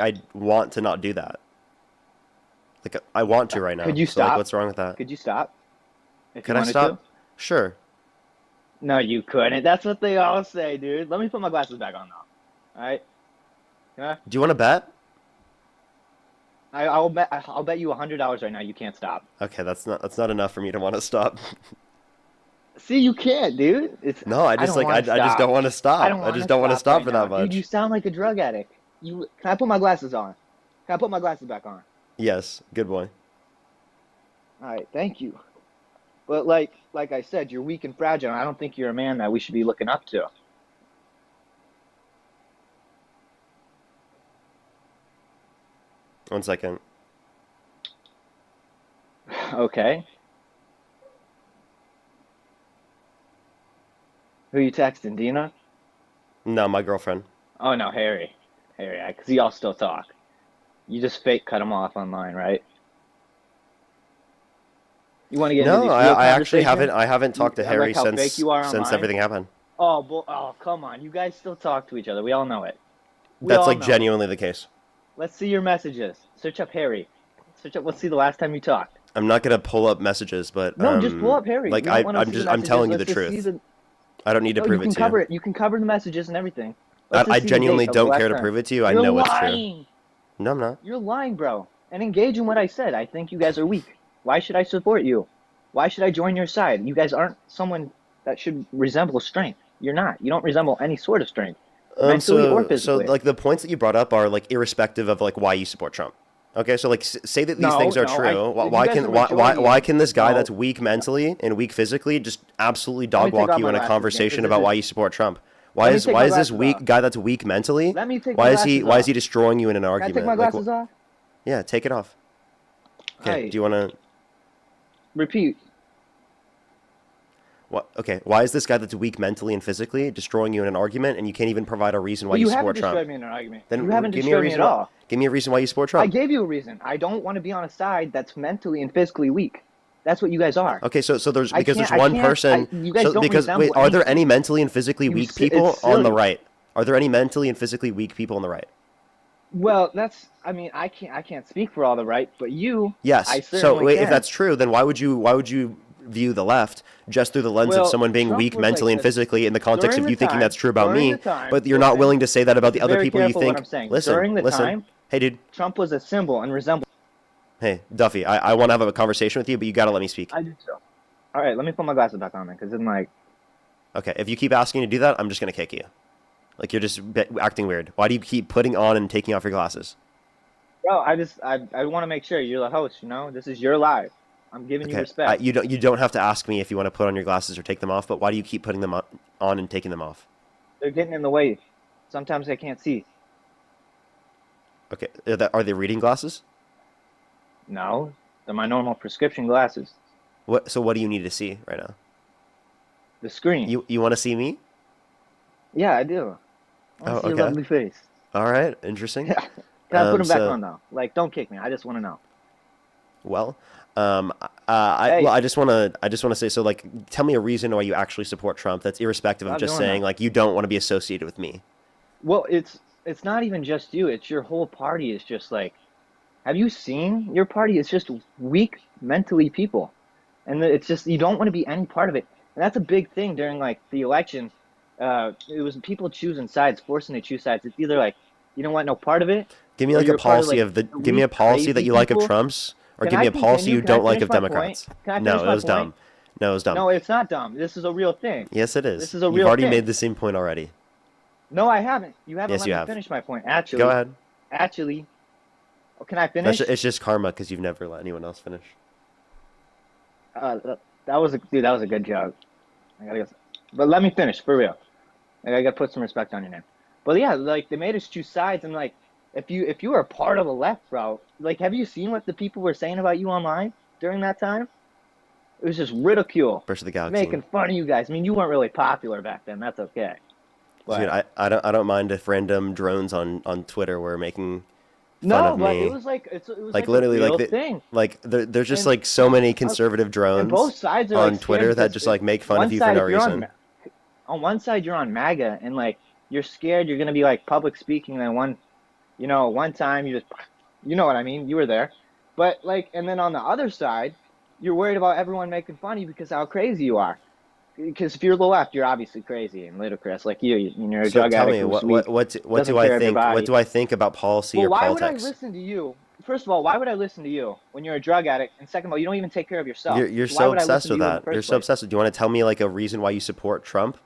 I want to not do that? Like, I want to right now. Could you So, like, stop? what's wrong with that? Could you stop? If Could you I wanted stop? to? Sure. No, you couldn't. That's what they all say, dude. Let me put my glasses back on now. All right? Yeah. Do you want to bet? I'll bet you $100 right now you can't stop. Okay, that's not enough for me to want to stop. See, you can't, dude. No, I just don't like wanna I just don't want to stop. I don't I want just to don't want to stop stop right for now. that much. Dude, you sound like a drug addict. Can I put my glasses on? Can I put my glasses back on? Yes, good boy. All right, thank you. But like I said, you're weak and fragile. And I don't think you're a man that we should be looking up to. One second. Okay. Who you texting, Dina? No, my girlfriend. Oh no, Harry. Harry, because y'all still talk. You just fake cut him off online, right? You want to get into No, these I, real I actually conversations? I haven't talked to I Harry like how fake you are since online. everything happened. Oh, come on. You guys still talk to each other. We all know it. We That's all like know it. genuinely the case. Let's see your messages. Search up Harry. Let's see the last time you talked. I'm not gonna pull up messages, but No, just pull up Harry. like We don't wanna see the I'm messages. telling you Let's the just see truth. I don't need to No, prove you can it to cover you. it. You can cover the messages and everything. Let's I just see the genuinely date of the don't last care to time. prove it to you. I You're know it's true. lying. No, I'm not. You're lying, bro. And engage in what I said. I think you guys are weak. Why should I support you? Why should I join your side? You guys aren't someone that should resemble strength. You're not. You don't resemble any sort of strength, mentally or So physically. like the points that you brought up are like irrespective of like why you support Trump. Okay, so like say that these No, things are no, true. you Why guys can are majority. why can this guy No. that's weak mentally and weak physically just absolutely Let dog me take walk off you my in a glasses again, conversation 'cause about this why is- you support Trump? Let me take Why my is this glasses weak off. guy that's weak mentally? Let me take Why my is he glasses off. destroying you in an Can I argument? take my Like, glasses off? yeah, take it off. Okay, Hey. do you want to Repeat. what? Okay, why is this guy that's weak mentally and physically destroying you in an argument, and you can't even provide a reason why Well, you you haven't support destroyed Trump? me in an argument. Then You haven't give me a destroyed me reason. at all. Give me a reason why you support I Trump. gave you a reason. I don't want to be on a side that's mentally and physically weak. That's what you guys are. Okay, so there's I because there's can't- I one can't- person. you guys so don't because resemble wait, are there anything. any mentally and physically weak it's people on the silly. right? Are there any mentally and physically weak people on the right? Well, I mean, I can't speak for all the right, but you, Yes. I So certainly wait, can. if that's true, then why would you view the left just through the lens of Well, someone being Trump weak was mentally like and this. physically in the context During of the you thinking time- that's true about during me, the time- but you're not listen, willing to say that about the be other very people you careful what think. I'm saying. Listen, During the listen. time- Hey, dude. Trump was a symbol and resembled. Hey, Duffy. I want to have a conversation with you, but you gotta let me speak. I do so. All right, let me put my glasses back on then, because then Okay. If you keep asking to do that, I'm just gonna kick you. Like you're just acting weird. Why do you keep putting on and taking off your glasses? bro, I want to make sure you're the host. This is your live. I'm giving you Okay. respect. You don't have to ask me if you want to put on your glasses or take them off, but why do you keep putting them on and taking them off? They're getting in the way. Sometimes I can't see. Okay. Are they reading glasses? No, they're my normal prescription glasses. So what do you need to see right now? The screen. You want to see me? Yeah, I do. I want Oh, to see okay. your lovely face. All right. Interesting. Can I put them back so- on though? Like, don't kick me. I just want to know. Well, Hey. I just want to say so. Like, tell me a reason why you actually support Trump. That's irrespective of Stop just doing saying that. like you don't want to be associated with me. Well, it's not even just you. It's your whole party is just like, have you seen your party? It's just weak mentally people, and it's just you don't want to be any part of it. And that's a big thing during like the election. It was people choosing sides, forcing to choose sides. It's either like you don't want no part of it, Give me or like a you're part of policy like of the. the Give me a weak, policy that crazy you like of people. Trump's, or Can give me I a policy continue? you Can I don't like finish of my point? Democrats. Can I No, finish it my was point? dumb. No, it was dumb. No, it's not dumb. This is a real thing. Yes, it This is. is a You've real already thing. made the same point already. No, I haven't. You haven't Yes, let you me have. finish my point. Go ahead. Actually, oh, can I finish? It's just karma because you've never let anyone else finish. That was a dude. That was a good joke. I gotta go. But let me finish for real. Like, I gotta put some respect on your name. But yeah, like they made us choose sides, and like if you were a part of the left, bro, like have you seen what the people were saying about you online during that time? It was just ridicule, First of the galaxy. making fun of you guys. I mean, you weren't really popular back then. That's okay. Dude, But I don't mind if random drones on Twitter were making fun no, of but me. it was Like like a literally, real thing. there's just And like so many uh, conservative and both drones sides are like on scared Twitter that because just like make fun one of you for side no if you're reason. on one side you're on MAGA and like you're scared you're gonna be like public speaking and then one time you just you know what I mean, you were there. But like and then on the other side, you're worried about everyone making fun of you because how crazy you are. Because if you're the left, you're obviously crazy and ludicrous. Like you're a So drug tell addict me, who's weak, what doesn't do I care of your think? What body. do I think about policy Well, or why would I politics? listen to you? First of all, why would I listen to you when you're a drug addict? And second of all, you don't even take care of yourself. You're So why so would I obsessed listen to with you in the that. You're first so place? obsessed with. Do you want to tell me like a reason why you support Trump,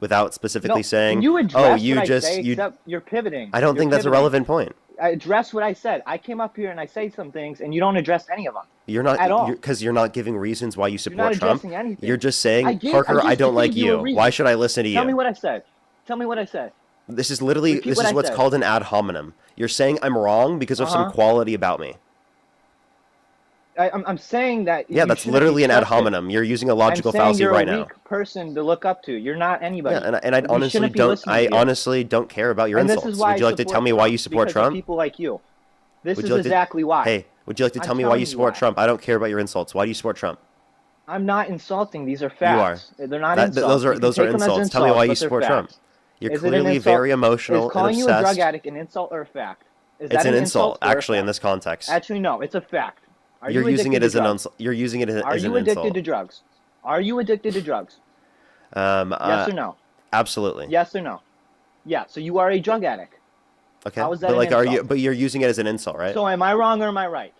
without specifically No, can saying, you "Oh, address what you I just say? you"? Except you're pivoting. I don't You're think that's a pivoting. relevant point. I address what I said. I came up here and I say some things, and you don't address any of them You're not at all. because you're not giving reasons why you You're not support Trump. addressing You're anything. just I saying, gave. I Parker, I just don't like gave you a you. Why reason. should I listen to Tell me you? what I said. Tell me what I said. This is literally Repeat this what is I what's said. called an ad hominem. You're saying I'm wrong because of some Uh-huh. quality about me. I'm saying that Yeah, you that's shouldn't be literally an ad trusted. hominem. You're using a I'm logical saying fallacy you're a right now. weak person to look up to. You're not Yeah, anybody. and I We honestly shouldn't be don't. listening I to you. honestly don't care about your And this is insults. why Would I you like to tell support me why you Trump, support because of Trump? people like you. This Would is you like to? exactly why. Hey, would you like to I'm tell me why you telling you support why. Trump? I don't care about your insults. Why do you support Trump? I'm not insulting. These are You are. facts. They're not insults. Those are You can take them as insults. Tell me why insults, you but they're support Trump. facts. You're Is it an clearly insult? very Is emotional and calling you a drug obsessed. addict an insult or a fact? Is It's that an an insult, insult or a actually, in fact? this context. Actually, no. It's a fact. Are You're you using it addicted to as an drugs? insult. You're using it Are as an you addicted insult. to drugs? Are you addicted to drugs? Um, Yes uh, or no? absolutely. Yes or no? Yeah. So you are a drug addict. Okay. How is that But an like, are you? insult? But you're using it as an insult, right? So am I wrong or am I right?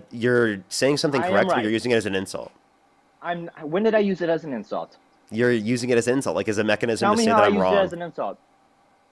You're saying something I am correct, but right. you're using it as an insult. When did I use it as an insult? You're using it as an insult, like as a mechanism Tell to me say how that I I'm used it wrong. as an insult.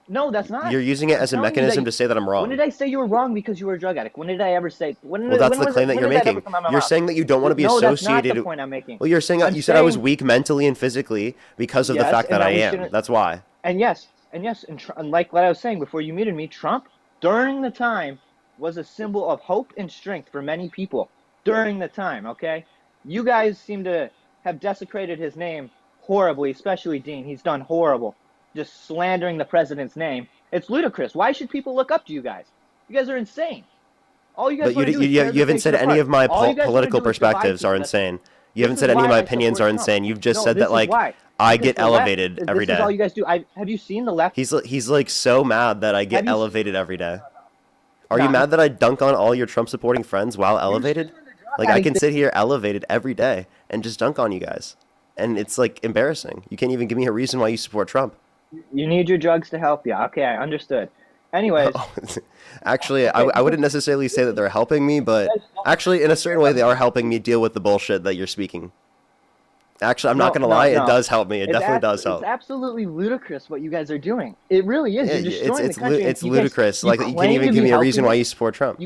No, that's not. You're using it I'm as a telling you that mechanism to say that I'm when wrong. did I say you were wrong because you were a drug addict? When did I ever say? Well, that's the claim that you're when did that ever making. come out of my You're mouth? saying that you don't want to be No, that's not associated. the point I'm making. Well, you're saying I'm you said I was saying weak mentally and physically because of the yes, fact and that I that we am. shouldn't. That's why. And yes, and like what I was saying before you muted me, Trump during the time was a symbol of hope and strength for many people during the time. Okay, you guys seem to have desecrated his name horribly, especially Dean. He's done horrible, just slandering the president's name. It's ludicrous. Why should people look up to you guys? You guys are insane. All you guys But want to do is tear you this haven't said nation any apart. of my All you guys want to political do is divide perspectives are people. That's insane. You this haven't is said any of why my I opinions support are Trump. insane. You've just No, said this that is like why. I Because get the left, elevated every this is all day. you guys do. Have you seen the left? He's like so mad that I get Have you? elevated every day. Are you Nah, mad that I dunk on all your Trump supporting friends while elevated? Like I addict can sit here elevated every day and just dunk on you guys. And it's like embarrassing. You can't even give me a reason why you support Trump. you need your drugs to help you. Okay, I understood. Anyways, Actually, I wouldn't necessarily say that they're helping me, but actually in a certain way they are helping me deal with the bullshit that you're speaking. Actually, I'm not going to lie, it does help me. It definitely does help. It's absolutely ludicrous what you guys are doing. It really is. Yeah, You're destroying the country. it's You guys- ludicrous. Like you can't claim even to give be me a reason helping why us. you support Trump.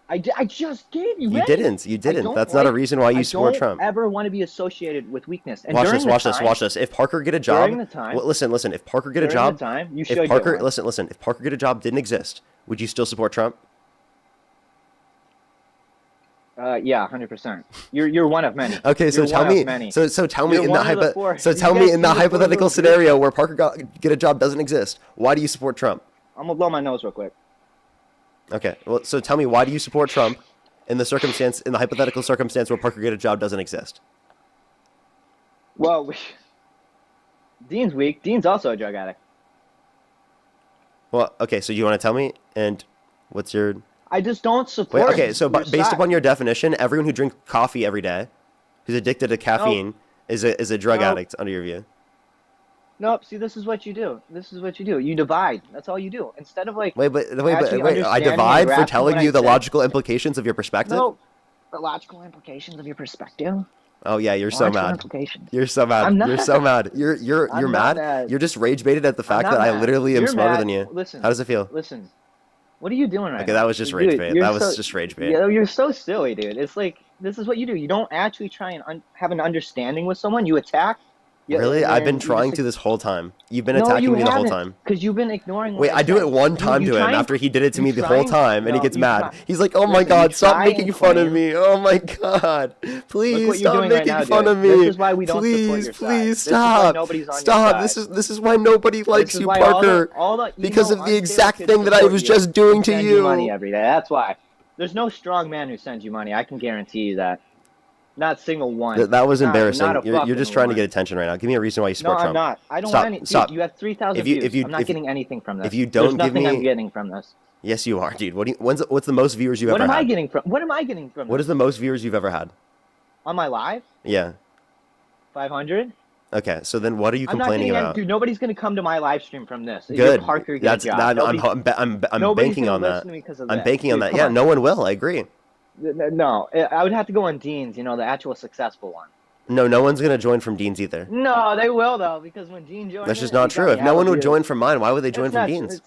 I just gave you. You many. didn't. You I didn't. don't That's not a like- reason why you support I Trump. don't ever want to be associated with weakness. And Watch during this, the watch this, time- watch this. If Parker get a job, During the time- well, listen. If Parker get a during job, the time, you if should Parker, get one. listen. If Parker get a job didn't exist, would you still support Trump? Yeah, 100%. You're one of many. Okay, so You're tell one me. of many. So tell me You're in the one of the four. so You tell guys me in the see the four hypothetical little scenario where Parker get a job doesn't exist. Why do you support Trump? I'm gonna blow my nose real quick. Okay, well, so tell me why do you support Trump in the hypothetical circumstance where Parker get a job doesn't exist? Well, Dean's weak. Dean's also a drug addict. Well, okay, so you want to tell me, and what's your? I just don't Wait, support. okay, so your based side. upon your definition, everyone who drinks coffee every day, who's addicted to caffeine, is a drug Nope. addict under your view. Nope. See, this is what you do. This is what you do. You divide. That's all you do. Instead of like actually Wait. I understanding and divide for grasping telling what you I the said. logical implications of your perspective. No, the logical implications of your perspective. Oh yeah, you're so Logical mad. implications. You're so mad. I'm not. You're so mad. You're I'm mad. not mad. You're just rage baited at the I'm fact not that I mad. literally am You're smarter mad. than you. Listen. How does it feel? Listen. What are you doing right Okay, now? that was just Dude, rage bait. you're That was so- just rage bait. Yeah, you're so silly, dude. It's like this is what you do. You don't actually try and have an understanding with someone. You attack. Really? I've been trying to this whole time. You've been No, attacking you me the whole haven't, time. because you've been ignoring. Wait, what I do said. it one time You to him try and- after he did it to you me the try whole and- time, and he no, gets you mad. try- He's like, "Oh my Listen, you God, stop try making and fun of claim- me! Oh my God, Look please what you're stop doing right making now, fun dude. of me! This is why we don't support Please, your side. please This is why stop! nobody's on your Stop! side. This is why nobody likes This is you, why all Parker. the Because of the unstable exact kids thing that I support was you just doing and to send you. money every day. That's why. There's no strong man who sends you money. I can guarantee you that. Not a single one. That was embarrassing. Not a You're fucking just trying to one. get attention right now. Give me a reason why you No, support I'm Trump. not. I don't Stop, want any. stop. Dude, you have 3,000 If you- views. if you- I'm not if- getting anything from this. if you don't There's give nothing me- I'm getting from this. Yes, you are, dude. What's the most viewers you've What ever am I had? getting from? What am I getting from? What this? is the most viewers you've ever had? On my live? Yeah. 500. Okay, so then what are you I'm not complaining getting about? Dude, nobody's gonna come to my live stream from this. If Good. You're Parker, get That's a job. that. Nobody's- I'm nobody's banking gonna on that. listen to me 'cause of I'm that. banking on Dude, that. come Yeah, on. no one will. I agree. No, I would have to go on Dean's. You know, the actual successful one. No, no one's gonna join from Dean's either. No, they will though, because when Dean joins, That's just not true. If no one would join from mine, why would they join from Dean's?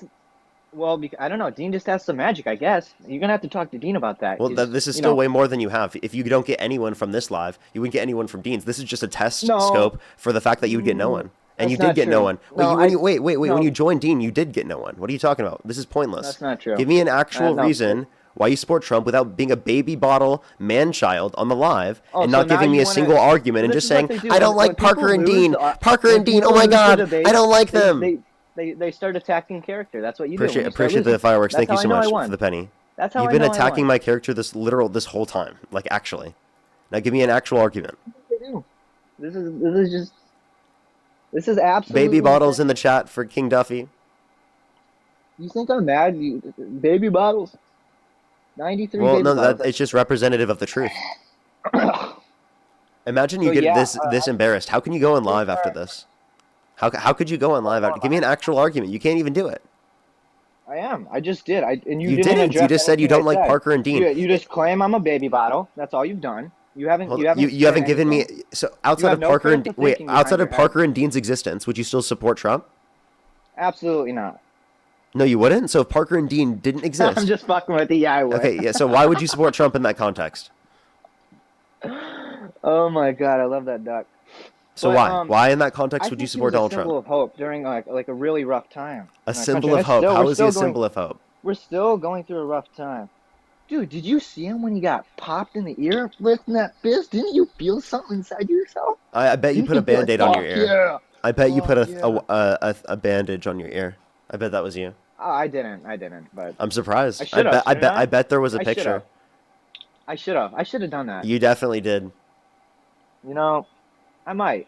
Well, I don't know. Dean just has some magic, I guess. You're gonna have to talk to Dean about that. Well, 'cause, this is you still know, way more than you have. If you don't get anyone from this live, you wouldn't get anyone from Dean's. This is just a test No. scope for the fact that you would get no one. And That's you did not get no true. one. No, Wait, no. when you joined Dean, you did get no one. What are you talking about? This is pointless. That's not true. Give me an actual No. reason why you support Trump without being a baby bottle man-child on the live Oh, and so not now giving me you a wanna- single argument and This just is what saying, they do. I don't When like Parker people and lose Dean. the- Parker when and Dean, people oh my lose the God, debate, I don't like them. They start attacking character. That's what you do. when you start Appreciate the losing. fireworks. That's Thank you how so I know I much won. for the penny. That's how You've I been know I attacking won. my character this whole time. Like, actually. Now give me an actual argument. This is absolutely Baby bottles insane. in the chat for King Duffy. You think I'm mad? Baby bottles. 93 Well, baby no, bottles. it's just representative of the truth. Imagine you So, get yeah, this embarrassed. How can you go on live after this? How could you go on live after? Give me an actual argument. You can't even do it. I am. I just did. And You didn't. didn't. You address just said you anything don't I like said. Parker and Dean. You just claim I'm a baby bottle. That's all you've done. You haven't. Hold You on. haven't. You haven't said given me anything. so outside have of no Parker and critical wait thinking behind outside your of head. Parker and Dean's existence, would you still support Trump? Absolutely not. No, you wouldn't. So if Parker and Dean didn't exist, I'm just fucking with you. Yeah, I would. okay, yeah. So why would you support Trump in that context? Oh my god, I love that duck. So But, why? Why in that context I would you think he support was a Donald symbol Trump? of hope during like a really rough time. A in our symbol country. of hope. How We're is he a still going- symbol of hope? We're still going through a rough time. Dude, did you see him when he got popped in the ear lifting that fist? Didn't you feel something inside yourself? I bet you Didn't put a feel like, band-aid on your "Fuck ear. Yeah. I bet you put Oh, a bandage on your ear. I bet that was you. Oh, I didn't, but I'm surprised. I should've, I shouldn't I? bet there was a I picture. I should have done that. You definitely did. You know, I might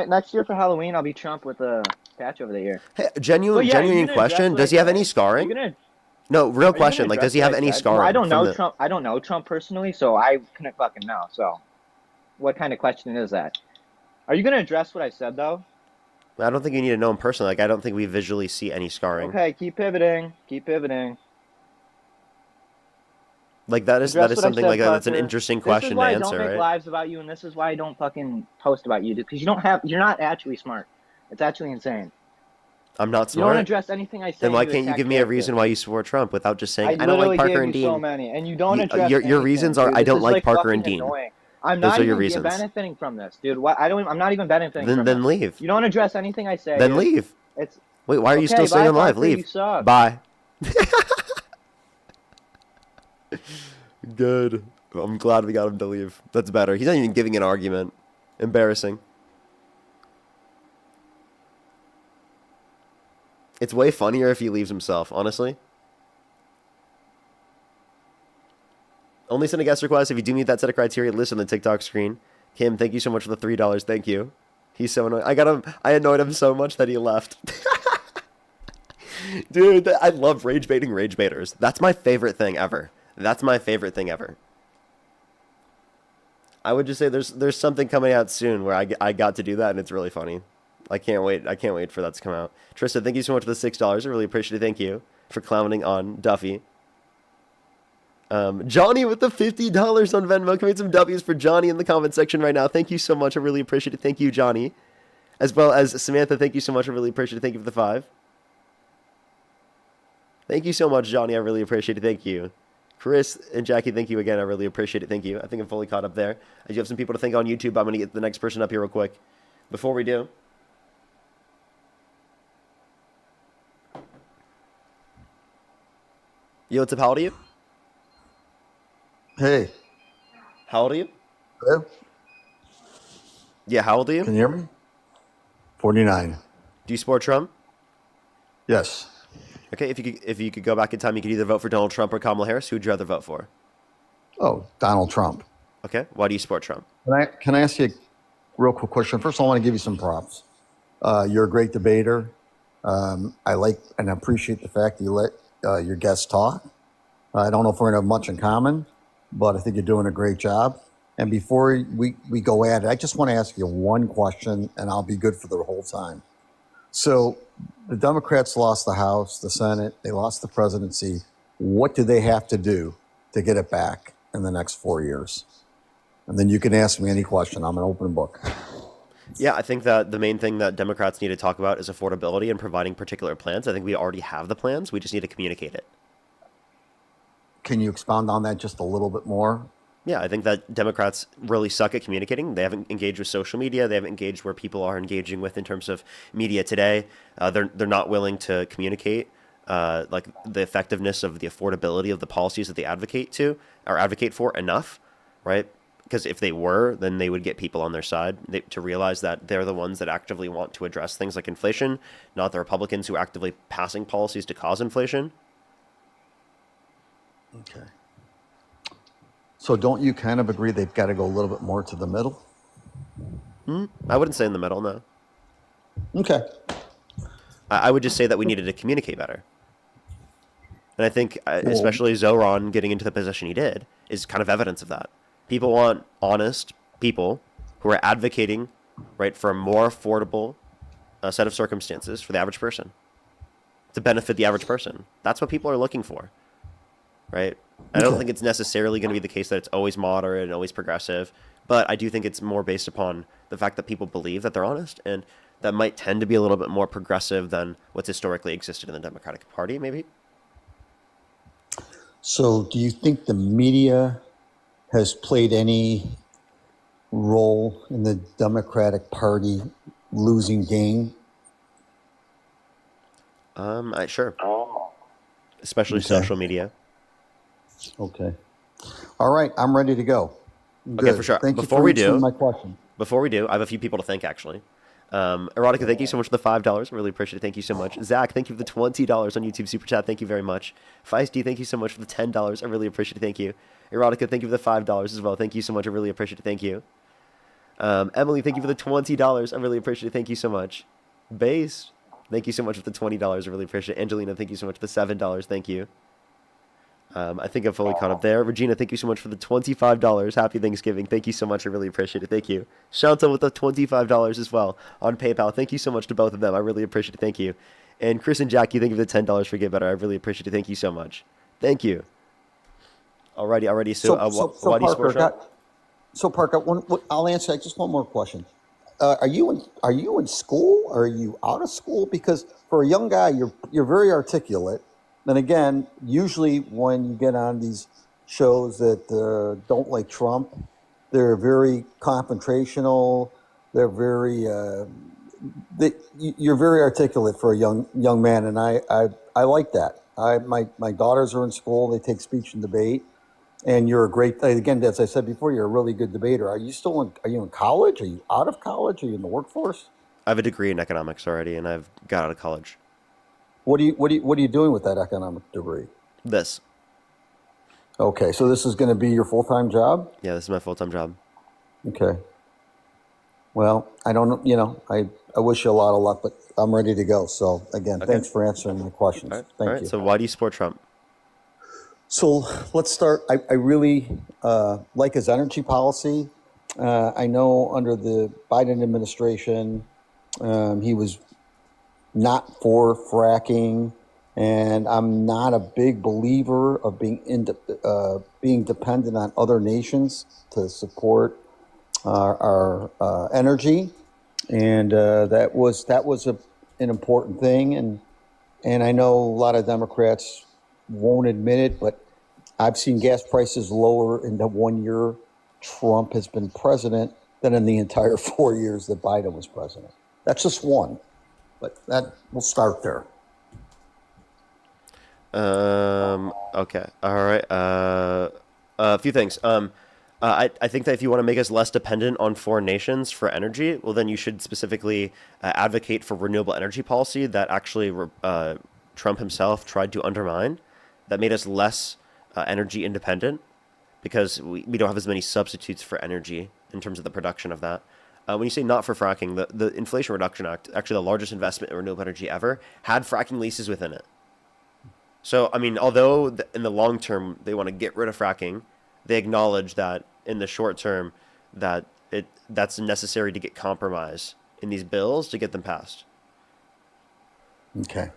next year for Halloween. I'll be Trump with a patch over the ear. Hey, genuine you genuine gonna question. address what Does he I have any said? scarring? Are you gonna No, real Are you question. gonna Like, address does he what have I any said? scarring? Well, I don't from know the- Trump. I don't know Trump personally, so I couldn't fucking know. So, what kind of question is that? Are you gonna address what I said though? I don't think you need to know him personally. Like, I don't think we visually see any scarring. Okay, keep pivoting. Keep pivoting. Like that is Address what I something said, like that's an Parker. interesting This is question to why I answer, don't make right? lives about you, and this is why I don't fucking post about you, because you're not actually smart. It's actually insane. I'm not You don't smart. address anything I say. Then why you can't you attack give me a character. reason why you support Trump without just saying I I don't literally like Parker gave and you Dean? so many, and you don't address your anything, reasons are, dude. I This don't is, like Parker and fucking Dean. annoying. I'm Those not are your even reasons. benefiting from this, dude. What? I'm not even benefiting from Then this. leave. You don't address anything I say. Then dude. leave. It's Wait, why are you okay, still staying bye, on live? Parker, you Leave. suck. Bye. Good. I'm glad we got him to leave. That's better. He's not even giving an argument. Embarrassing. It's way funnier if he leaves himself, honestly. Only send a guest request if you do meet that set of criteria listed on the TikTok screen. Kim, thank you so much for the $3. Thank you. He's so annoying. I annoyed him so much that he left. Dude, I love rage baiting rage baiters. That's my favorite thing ever. That's my favorite thing ever. I would just say there's something coming out soon where I got to do that and it's really funny. I can't wait. I can't wait for that to come out. Trista, thank you so much for the $6. I really appreciate it. Thank you for clowning on Duffy. Johnny with the $50 on Venmo. Can we get some W's for Johnny in the comment section right now? Thank you so much. I really appreciate it. Thank you, Johnny. As well as Samantha, thank you so much. I really appreciate it. Thank you for the 5. Thank you so much, Johnny. I really appreciate it. Thank you. Chris and Jackie, thank you again. I really appreciate it. Thank you. I think I'm fully caught up there. I do have some people to thank on YouTube. I'm going to get the next person up here real quick. Before we do, yo, what's up? How old are you? Hey. How old are you? Hello? Yeah, how old are you? Can you hear me? 49. Do you support Trump? Yes. Okay, if you could go back in time, you could either vote for Donald Trump or Kamala Harris. Who would you rather vote for? Oh, Donald Trump. Okay, why do you support Trump? Can I ask you a real quick question? First, I want to give you some props. You're a great debater. I like and appreciate the fact that you let your guests talk. I don't know if we're going to have much in common, but I think you're doing a great job. And before we go at it, I just want to ask you one question, and I'll be good for the whole time. So the Democrats lost the House, the Senate, they lost the presidency. What do they have to do to get it back in the next 4 years? And then you can ask me any question. I'm an open book. Yeah, I think that the main thing that Democrats need to talk about is affordability and providing particular plans. I think we already have the plans. We just need to communicate it. Can you expound on that just a little bit more? Yeah, I think that Democrats really suck at communicating. They haven't engaged with social media. They haven't engaged where people are engaging with in terms of media today. They're not willing to communicate like the effectiveness of the affordability of the policies that they advocate for enough, right? Because if they were, then they would get people on their side to realize that they're the ones that actively want to address things like inflation, not the Republicans who are actively passing policies to cause inflation. Okay. So don't you kind of agree they've got to go a little bit more to the middle? I wouldn't say in the middle, no. Okay. I would just say that we needed to communicate better. And I think, especially Zoran getting into the position he did, is kind of evidence of that. People want honest people who are advocating, right, for a more affordable set of circumstances for the average person, to benefit the average person. That's what people are looking for, right? I don't think it's necessarily going to be the case that it's always moderate and always progressive, but I do think it's more based upon the fact that people believe that they're honest, and that might tend to be a little bit more progressive than what's historically existed in the Democratic Party, maybe. So do you think the media has played any role in the Democratic Party losing game? Sure. Especially social media. Okay. All right, I'm ready to go. Okay, for sure. Thank Before you for we answering do, my question. Before we do, I have a few people to thank, actually. Erotica, thank you so much for the $5. I really appreciate it. Thank you so much. Zach, thank you for the $20 on YouTube Super Chat. Thank you very much. Feisty, thank you so much for the $10. I really appreciate it. Thank you. Erotica, thank you for the $5 as well. Thank you so much. I really appreciate it. Thank you. Emily, thank you for the $20. I really appreciate it. Thank you so much. Base, thank you so much for the $20. I really appreciate it. Angelina, thank you so much for the $7. Thank you. I think I'm fully caught up there. Regina, thank you so much for the $25. Happy Thanksgiving. Thank you so much. I really appreciate it. Thank you. Shanta with the $25 as well on PayPal. Thank you so much to both of them. I really appreciate it. Thank you. And Chris and Jackie, thank you for the $10 for Get Better. I really appreciate it. Thank you so much. Thank you. Alrighty. So, why do you support Trump? So Parker, I'll answer just one more question. Are you in school? Are you out of school? Because for a young guy, you're very articulate. And again, usually when you get on these shows that don't like Trump, they're very confrontational. They're very you're very articulate for a young man, and I like that. My daughters are in school. They take speech and debate, and you're a great. Again, as I said before, you're a really good debater. Are you in college? Are you out of college? Are you in the workforce? I have a degree in economics already, and I've got out of college. What are you doing with that economic degree? This. Okay, so this is going to be your full-time job? Yeah, this is my full-time job. Okay. Well, I don't know. I wish you a lot of luck, but I'm ready to go. So again, Okay. thanks for answering my All questions. right. All Thank right. you. So why do you support Trump? So let's start. I really like his energy policy. I know under the Biden administration, he was not for fracking, and I'm not a big believer of being dependent on other nations to support our energy, and that was an important thing, and I know a lot of Democrats won't admit it, but I've seen gas prices lower in the 1 year Trump has been president than in the entire 4 years that Biden was president. That's just one, but that we'll start there. Okay. All right. A few things. I think that if you want to make us less dependent on foreign nations for energy, well, then you should specifically advocate for renewable energy policy that actually Trump himself tried to undermine, that made us less energy independent because we don't have as many substitutes for energy in terms of the production of that. When you say not for fracking, the Inflation Reduction Act, actually the largest investment in renewable energy ever, had fracking leases within it. So, I mean, although in the long term they want to get rid of fracking, they acknowledge that in the short term that that's necessary to get compromise in these bills to get them passed. Okay.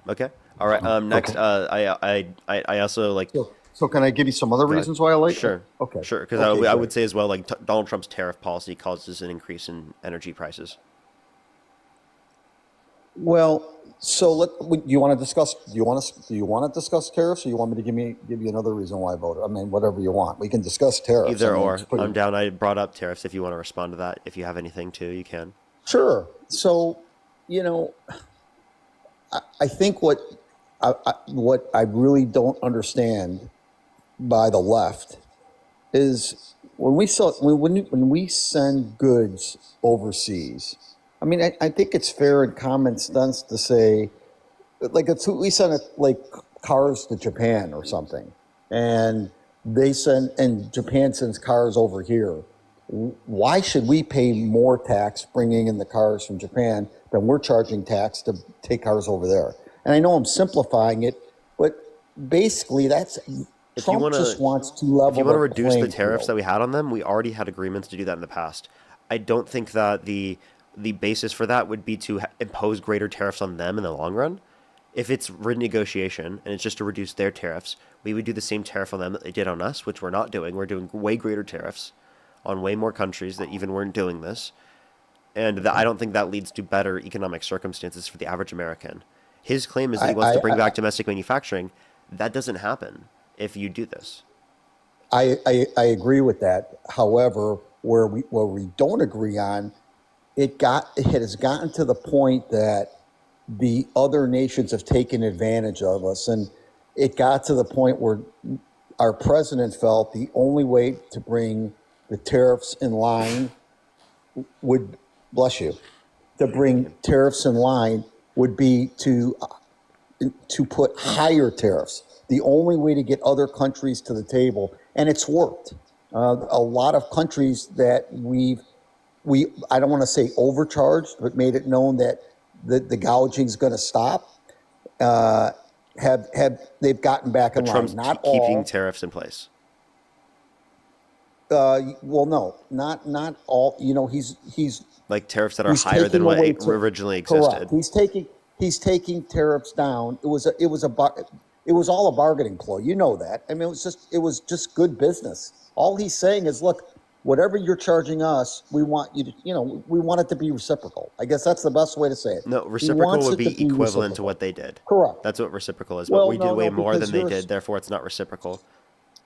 Okay. All right. Next, Okay. I also like. So can I give you some other Go ahead. reasons why I like? Sure. Okay. Sure. Because Okay, I great. would say as well, like Donald Trump's tariff policy causes an increase in energy prices. Well, so you want to discuss? Do you want to discuss tariffs, or you want me to give you another reason why I voted? I mean, whatever you want. We can discuss tariffs. I Either mean, or. it's pretty I'm down. I brought up tariffs. If you want to respond to that, if you have anything too, you can. sure. So, you know, I think what I really don't understand by the left is when we send goods overseas. I mean, I think it's fair and common sense to say, like, we send like cars to Japan or something, and Japan sends cars over here. Why should we pay more tax bringing in the cars from Japan than we're charging tax to take cars over there? And I know I'm simplifying it, but basically If you Trump want just to, wants to if you level want to the reduce the playing tariffs field. that we had on them, we already had agreements to do that in the past. I don't think that the basis for that would be to impose greater tariffs on them in the long run. If it's renegotiation and it's just to reduce their tariffs, we would do the same tariff on them that they did on us, which we're not doing. We're doing way greater tariffs on way more countries that even weren't doing this. And I don't think that leads to better economic circumstances for the average American. His claim is that he I, wants to I, bring back domestic manufacturing. That doesn't happen if you do this. I agree with that. However, where we don't agree on, it has gotten to the point that the other nations have taken advantage of us, and it got to the point where our president felt the only way to bring the tariffs in line would, bless you, to bring tariffs in line would be to put higher tariffs. The only way to get other countries to the table, and it's worked. A lot of countries that we I don't want to say overcharged, but made it known that the gouging is going to stop. Uh, have they've gotten back in But line? Trump's Not keeping all. tariffs in place. Well, no, not all. Like tariffs that are He's higher than taking what away originally correct. existed. He's taking tariffs down. It was all a bargaining ploy. You know that. I mean, it was just good business. All he's saying is, look, whatever you're charging us, we want you to, we want it to be reciprocal. I guess that's the best way to say it. No, He reciprocal wants would it to be be equivalent to reciprocal. what they did. Correct. That's what reciprocal is. But Well, we did way no, more than because they you're did, therefore it's not reciprocal.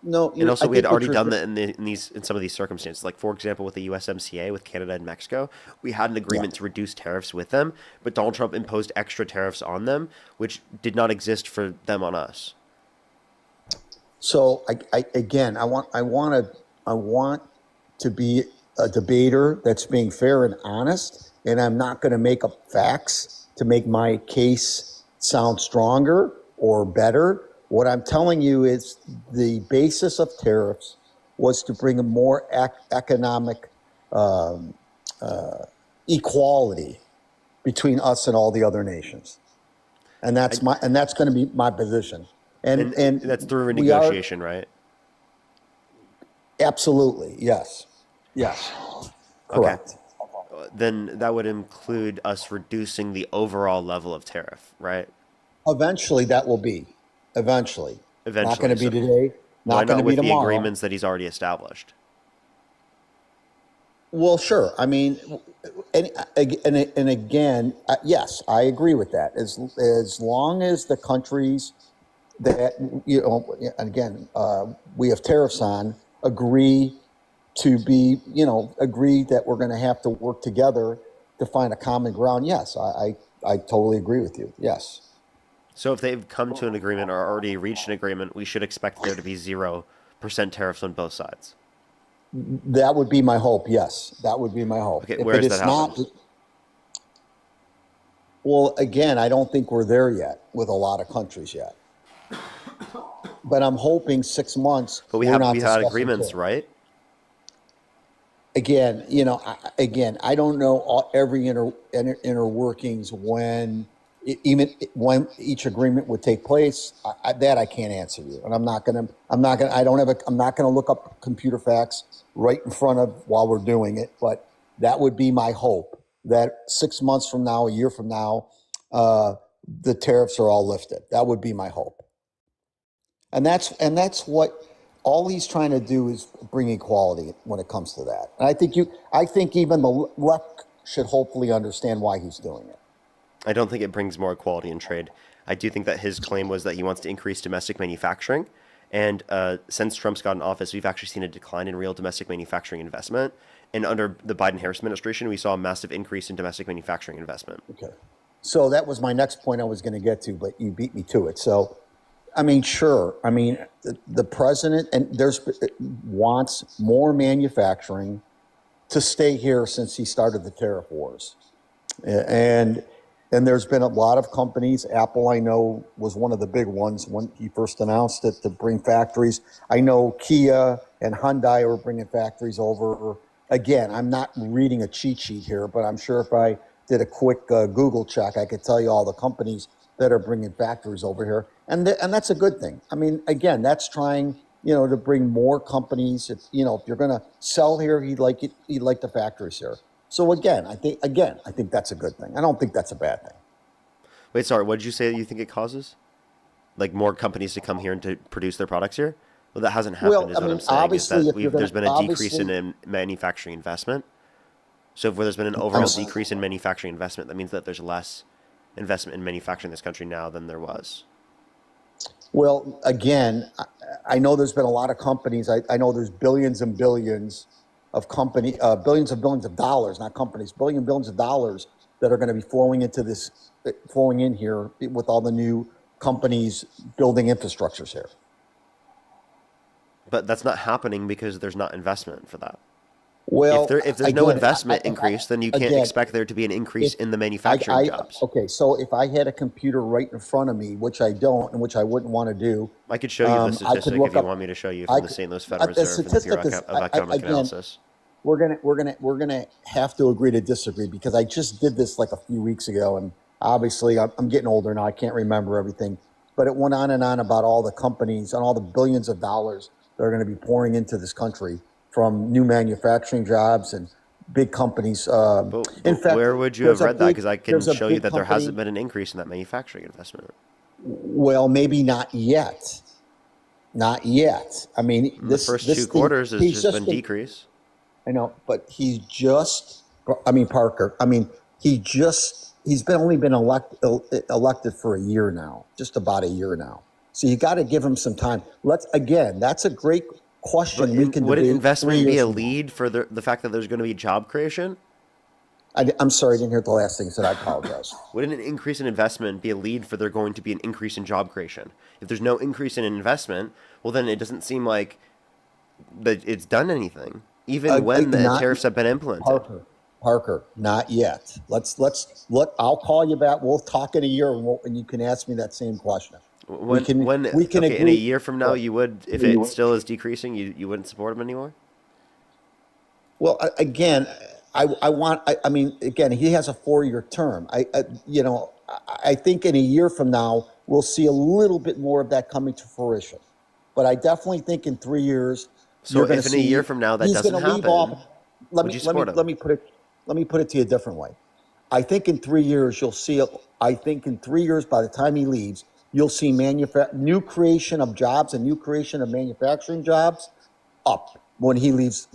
no, And you're. also, I we had think what already you're. done that in some of these circumstances. Like for example, with the USMCA with Canada and Mexico, we had an Yeah. agreement to reduce tariffs with them, but Donald Trump imposed extra tariffs on them, which did not exist for them on us. So again, I want to be a debater that's being fair and honest, and I'm not going to make up facts to make my case sound stronger or better. What I'm telling you is the basis of tariffs was to bring a more economic equality between us and all the other nations, and that's going to be my position. And that's through we are renegotiation, right? absolutely yes, correct. Then that would include us reducing the overall level of tariff, right? Eventually, that will be eventually. Not going to be So today. why Not going not to be with the tomorrow. agreements that he's already established? Well, sure. I mean, and again, yes, I agree with that. As long as the countries that again, we have tariffs on agree to be, agree that we're going to have to work together to find a common ground. Yes, I totally agree with you. Yes. So if they've come to an agreement or already reached an agreement, we should expect there to be 0% tariffs on both sides. That would be my hope. Yes, that would be my hope. Okay, If where it has is that not, happened? well, again, I don't think we're there yet with a lot of countries yet. But I'm hoping 6 months. But we we're not had discussing agreements, tariffs. right? Again, I don't know every inner workings when even when each agreement would take place. That I can't answer you, and I'm not gonna. I don't have. I'm not gonna look up computer facts right in front of while we're doing it. But that would be my hope that 6 months from now, a year from now, the tariffs are all lifted. That would be my hope. And that's what all he's trying to do is bring equality when it comes to that. And I think even the left should hopefully understand why he's doing it. I don't think it brings more equality in trade. I do think that his claim was that he wants to increase domestic manufacturing. And since Trump's got in office, we've actually seen a decline in real domestic manufacturing investment. And under the Biden-Harris administration, we saw a massive increase in domestic manufacturing investment. Okay. So that was my next point I was going to get to, but you beat me to it. So, I mean, sure. I mean, the president wants more manufacturing to stay here since he started the tariff wars. And there's been a lot of companies. Apple, I know, was one of the big ones when he first announced it to bring factories. I know Kia and Hyundai are bringing factories over. Again, I'm not reading a cheat sheet here, but I'm sure if I did a quick Google check, I could tell you all the companies that are bringing factories over here. And that's a good thing. I mean, again, that's trying, to bring more companies. If you're going to sell here, he'd like the factories here. So again, I think that's a good thing. I don't think that's a bad thing. Wait, sorry, what did you say that you think it causes? Like more companies to come here and to produce their products here? Well, that hasn't happened, is what I'm saying. Obviously, is that there's been a decrease in manufacturing investment. So if there's been an overall decrease in manufacturing investment, that means that there's less investment in manufacturing in this country now than there was. Well, again, I know there's been a lot of companies. I know there's billions and billions of billions of dollars, not companies, billions of dollars that are going to be flowing in here with all the new companies building infrastructures here. But that's not happening because there's not investment for that. Well, if there's no investment increase, then you can't expect there to be an increase in the manufacturing jobs. Okay, so if I had a computer right in front of me, which I don't, and which I wouldn't want to do, I could show you the statistic if you want me to show you from the St. Louis Federal Reserve and the Bureau of Economic Analysis. We're gonna have to agree to disagree because I just did this like a few weeks ago, and obviously I'm getting older now. I can't remember everything, but it went on and on about all the companies and all the billions of dollars that are going to be pouring into this country from new manufacturing jobs and big companies. In fact, where would you have read that? Because I can show you that there hasn't been an increase in that manufacturing investment. Well, maybe not yet. Not yet. I mean, the first two quarters has just been decrease. I know, but Parker. He's only been elected for a year now, just about a year now. So you got to give him some time. That's a great question. Would investment be a lead for the fact that there's going to be job creation? I'm sorry, I didn't hear the last thing you said. I apologize. Wouldn't an increase in investment be a lead for there going to be an increase in job creation? If there's no increase in investment, well, then it doesn't seem like that it's done anything, even when the tariffs have been implemented. Parker, not yet. I'll call you back. We'll talk in a year, and you can ask me that same question. We When can when we can okay, in a agree. year from now, you would, if it still is decreasing, you wouldn't support him anymore. Well, again, I mean, again, he has a 4-year term. I think in a year from now, we'll see a little bit more of that coming to fruition. But I definitely think in 3 years, So you're going to if in a year see from now that he's going doesn't to leave off. happen, would you support him? Let me put it to you a different way. I think in 3 years, you'll see, I think in 3 years, by the time he leaves, you'll see new creation of jobs and new creation of manufacturing jobs up when he leaves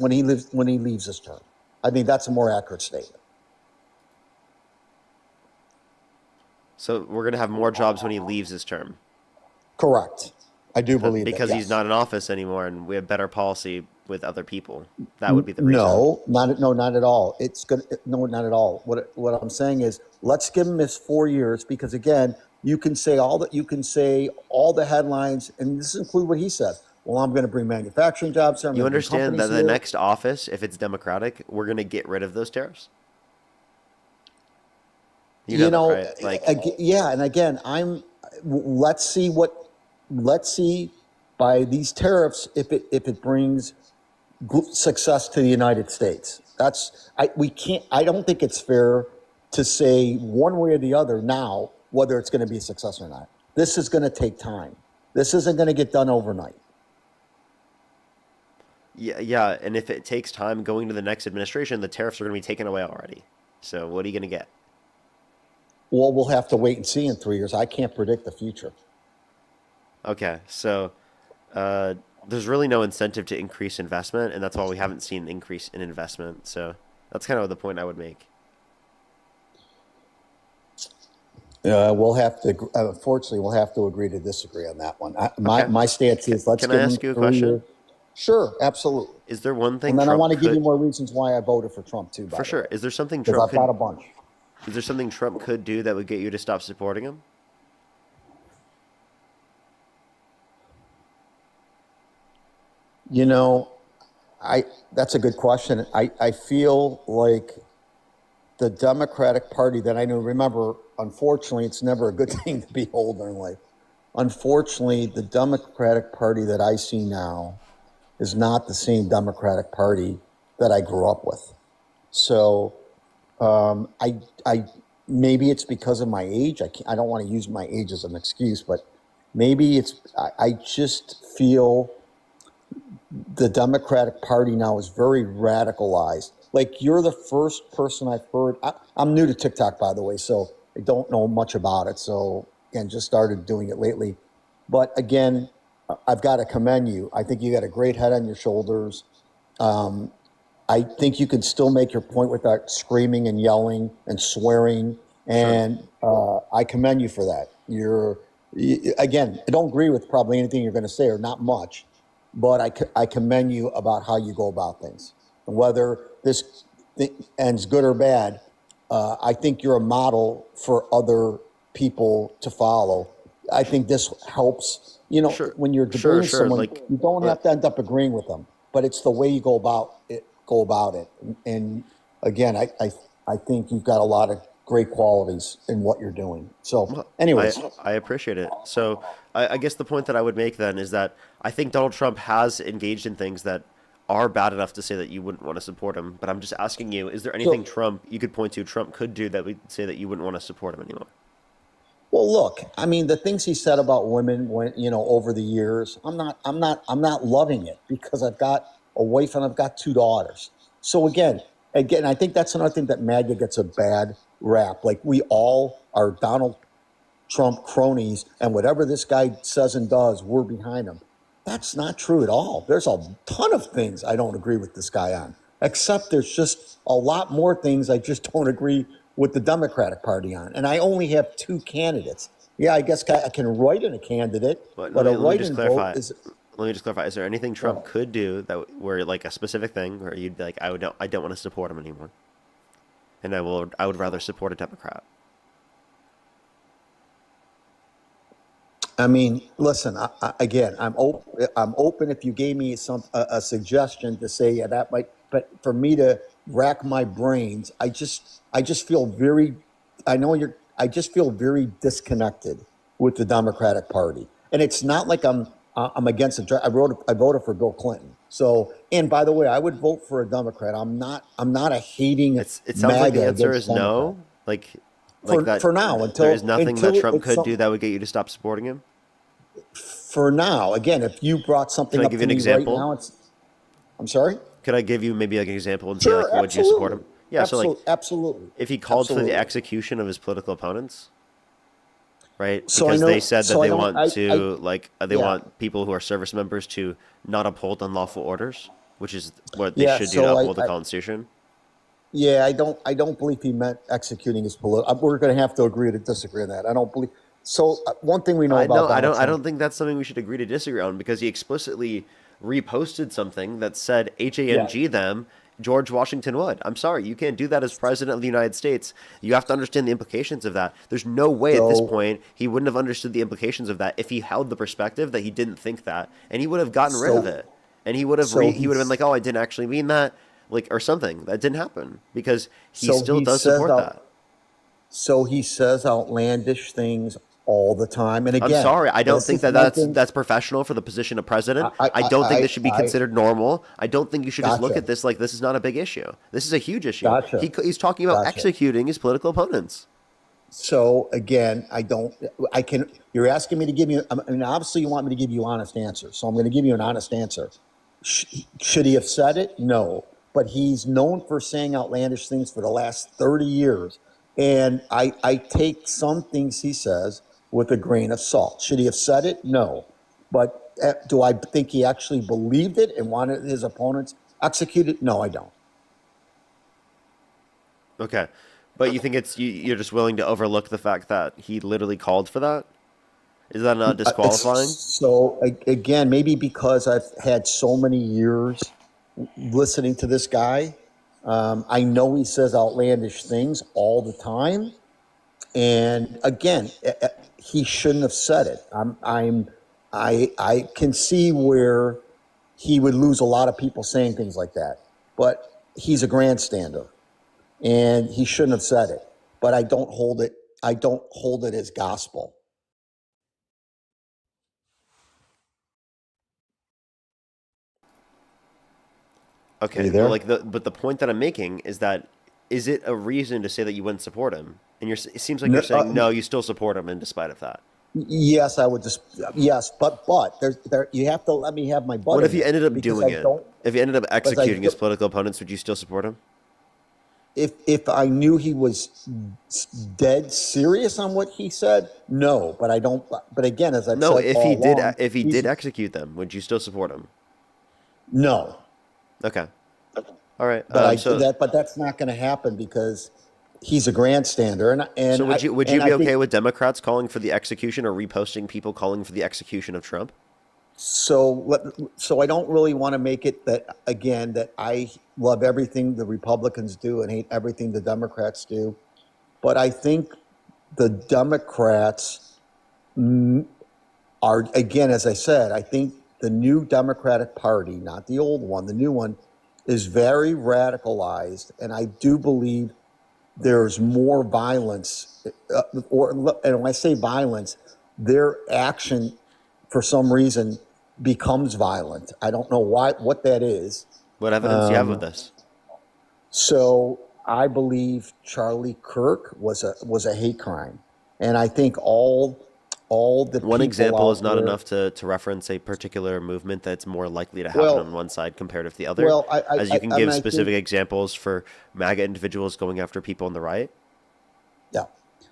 his term. I think that's a more accurate statement. So we're gonna have more jobs when he leaves his term Correct. I do believe that. because he's Yes. not in office anymore, and we have better policy with other people. That would be the reason. Not at all. It's good. No, not at all. What I'm saying is, let's give him his 4 years because again, you can say all the headlines, and this include what he says. Well, I'm going to bring manufacturing jobs here. I'm You going to bring understand that companies the here. next office, if it's Democratic, we're gonna get rid of those tariffs. You know You that, know, right? Like, yeah, and again, let's see let's see by these tariffs if it brings success to the United States. We can't. I don't think it's fair to say one way or the other now whether it's going to be a success or not. This is going to take time. This isn't going to get done overnight. yeah, yeah. And if it takes time going to the next administration, the tariffs are gonna be taken away already. So what are you gonna get? Well, we'll have to wait and see in 3 years. I can't predict the future. Okay, so uh, there's really no incentive to increase investment, and that's why we haven't seen an increase in investment. So that's kind of the point I would make. We'll have to. Unfortunately, we'll have to agree to disagree on that one. My Okay. my stance Can, is let's can I give them ask you a 3 years. question? Sure, absolutely. Is there one And thing then I Trump want to give you could, more reasons why I voted for Trump too, by for the way, sure, is there something because Trump I've got could, a bunch. is there something Trump could do that would get you to stop supporting him? You know, I that's a good question. I feel like the Democratic Party that I knew. Remember, unfortunately, it's never a good thing to be older in life. Unfortunately, the Democratic Party that I see now is not the same Democratic Party that I grew up with. So I maybe it's because of my age. I don't want to use my age as an excuse, but maybe I just feel the Democratic Party now is very radicalized. Like you're the first person I've heard. I'm new to TikTok, by the way, so I don't know much about it. So again, just started doing it lately. But again, I've got to commend you. I think you got a great head on your shoulders. I think you can still make your point without screaming and yelling and swearing. Sure. And I commend you for that. Again, I don't agree with probably anything you're going to say or not much, but I commend you about how you go about things. And whether this ends good or bad, I think you're a model for other people to follow. I think this helps. Sure. When you're Sure, debating sure. someone, Like, you don't have to end up agreeing with them, but it's the way you go about it. And again, I think you've got a lot of great qualities in what you're doing. So, well, anyways, I appreciate it. So I guess the point that I would make then is that I think Donald Trump has engaged in things that are bad enough to say that you wouldn't want to support him. But I'm just asking you, is there anything so Trump you could point to Trump could do that would say that you wouldn't want to support him anymore? well, look, I mean, the things he said about women when over the years, I'm not loving it because I've got a wife and I've got 2 daughters. So again, I think that's another thing that MAGA gets a bad rap. Like we all are Donald Trump cronies, and whatever this guy says and does, we're behind him. That's not true at all. There's a ton of things I don't agree with this guy on, except there's just a lot more things I just don't agree with the Democratic Party on. And I only have 2 candidates. Yeah, I guess I can write in a candidate, But but a let me just write-in vote clarify. is Let me just clarify. Is there anything Trump well. could do that where like a specific thing where you'd be like, I don't want to support him anymore, and I would rather support a Democrat. I mean, listen. Again, I'm open. If you gave me a suggestion to say, yeah, that might. But for me to rack my brains, I just feel very. I know you're. I just feel very disconnected with the Democratic Party. And it's not like I'm against it. I voted for Bill Clinton. So, and by the way, I would vote for a Democrat. I'm not a hating It sounds like the MAGA answer against is Democrat no. Like that. for now There is nothing that Trump it's could do something that would get you to stop supporting him. for now. Again, if you brought Can something I up give to you an me right example? now, I'm sorry. Could I give you maybe like an example and say Sure, like would you support him? absolutely, Yeah. So like absolutely, if he called for the absolutely. execution of his political opponents, right? So I Because they know. said that So I they don't. want to they Yeah, want people who are service members to not uphold unlawful orders, which is what they yeah. should do to So uphold the Constitution. yeah. I don't believe he meant executing his political. We're going to have to agree to disagree on that. I don't believe. So one thing we know I about no, I Donald don't. I Trump. don't think that's something we should agree to disagree on because he explicitly reposted something that said Yeah. HANG them. George Washington Wood. I'm sorry, you can't do that as president of the United States. You have to understand the implications of that. There's no way at this So point he wouldn't have understood the implications of that if he held the perspective that he didn't think that, and he would have gotten rid of so it, and he would have so he would have been like, oh, I didn't actually mean that, like or something that didn't happen because he so still he does says support that. out. So he says outlandish things all the time. And I'm again, sorry. I don't this think is that one that's thing. that's professional for the position of I president. I I I don't think I, this should be I considered normal. I don't think you should just look gotcha, at this like this is not a big issue. This is a huge issue. gotcha, He's talking about gotcha. executing his political opponents. So again, I don't. I can. You're asking me to give you. I mean, obviously, you want me to give you honest answers. So I'm going to give you an honest answer. Should he have said it? No. But he's known for saying outlandish things for the last 30 years. And I take some things he says with a grain of salt. Should he have said it? No. But do I think he actually believed it and wanted his opponents executed? No, I don't. Okay. But you think you're just willing to overlook the fact that he literally called for that? Is that not disqualifying? So again, maybe because I've had so many years listening to this guy, I know he says outlandish things all the time. And again, he shouldn't have said it. I can see where he would lose a lot of people saying things like that. But he's a grandstander, and he shouldn't have said it. But I don't hold it. I don't hold it as gospel. Are Okay. you But there? like the point that I'm making is that is it a reason to say that you wouldn't support him? And it seems like No, you're saying no, you still support him in despite of that. yes, I would just yes, but there you have to let me have my butt What if in he there ended up because doing I it? don't If he ended up because I executing his do, political opponents, would you still support him? if I knew he was dead serious on what he said, no, but I don't. But again, as I've No, said all along, if he he's did execute them, would you still support him? no. Okay. All right. But but that's not going to happen because he's a grandstander, So would you and I be think okay with Democrats calling for the execution or reposting people calling for the execution of Trump? so I don't really want to make it that again that I love everything the Republicans do and hate everything the Democrats do, but I think the Democrats are again, as I said, I think the new Democratic Party, not the old one, the new one, is very radicalized, and I do believe there's more violence, and when I say violence, their action for some reason becomes violent. I don't know what that is. What evidence do you have of Um, this? so I believe Charlie Kirk was a hate crime, and I think all the One people example is out not there. enough to reference a particular movement that's more likely to happen on Well, one side compared to the other, well, as you can I mean, give I think specific examples for MAGA individuals going after people on the right yeah.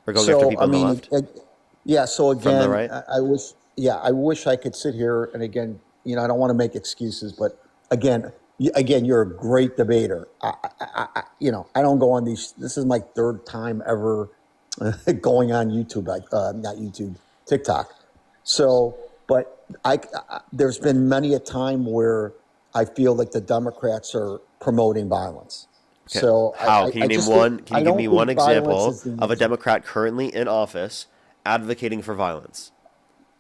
or going after So people I on the mean, left yeah. So from the again, right. I wish I could sit here and again, I don't want to make excuses, but again, you're a great debater. I don't go on these. This is my third time ever going on YouTube, not YouTube, TikTok. So, but there's been many a time where I feel like the Democrats are promoting violence. Okay. So How? Can you I name just think one? Can I you give me don't one think violence example is the of a answer. Democrat currently in office advocating for violence?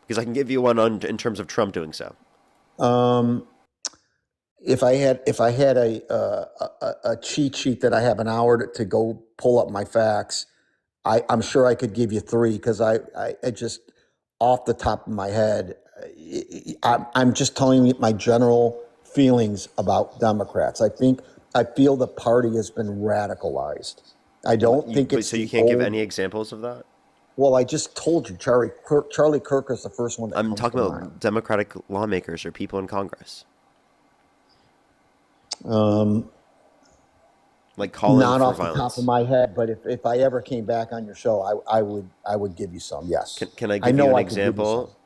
Because I can give you one in terms of Trump doing so. Um, if I had a cheat sheet that I have an hour to go pull up my facts, I'm sure I could give you three because I just off the top of my head, I'm just telling you my general feelings about Democrats. I feel the party has been radicalized. I don't think it's So you the can't give old. any examples of that? Well, I just told you, Charlie Kirk is the first one that I'm comes talking to about mind. Democratic lawmakers or people in Congress. Like calling Not for off the top of violence. my head, but if I ever came back on your show, I would give you some. Yes, Can I I give you know an I could give you some. example?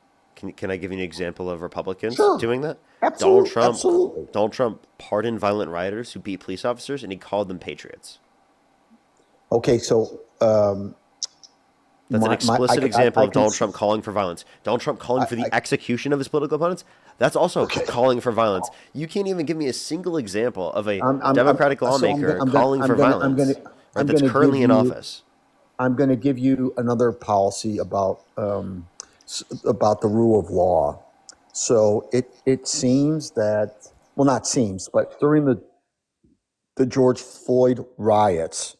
Can I give you an example of Republicans Sure, doing that? Donald absolutely, Trump absolutely. Donald Trump pardoned violent rioters who beat police officers, and he called them patriots. Okay, so That's an I explicit can example of can Donald see. Trump calling for violence. Donald Trump calling for the I execution of his political opponents. That's also okay. calling for violence. You can't even give me a single example of a I'm Democratic so lawmaker calling for violence, right? I'm That's gonna give currently in you office. another policy about the rule of law. So it seems that, well, not seems, but during the George Floyd riots,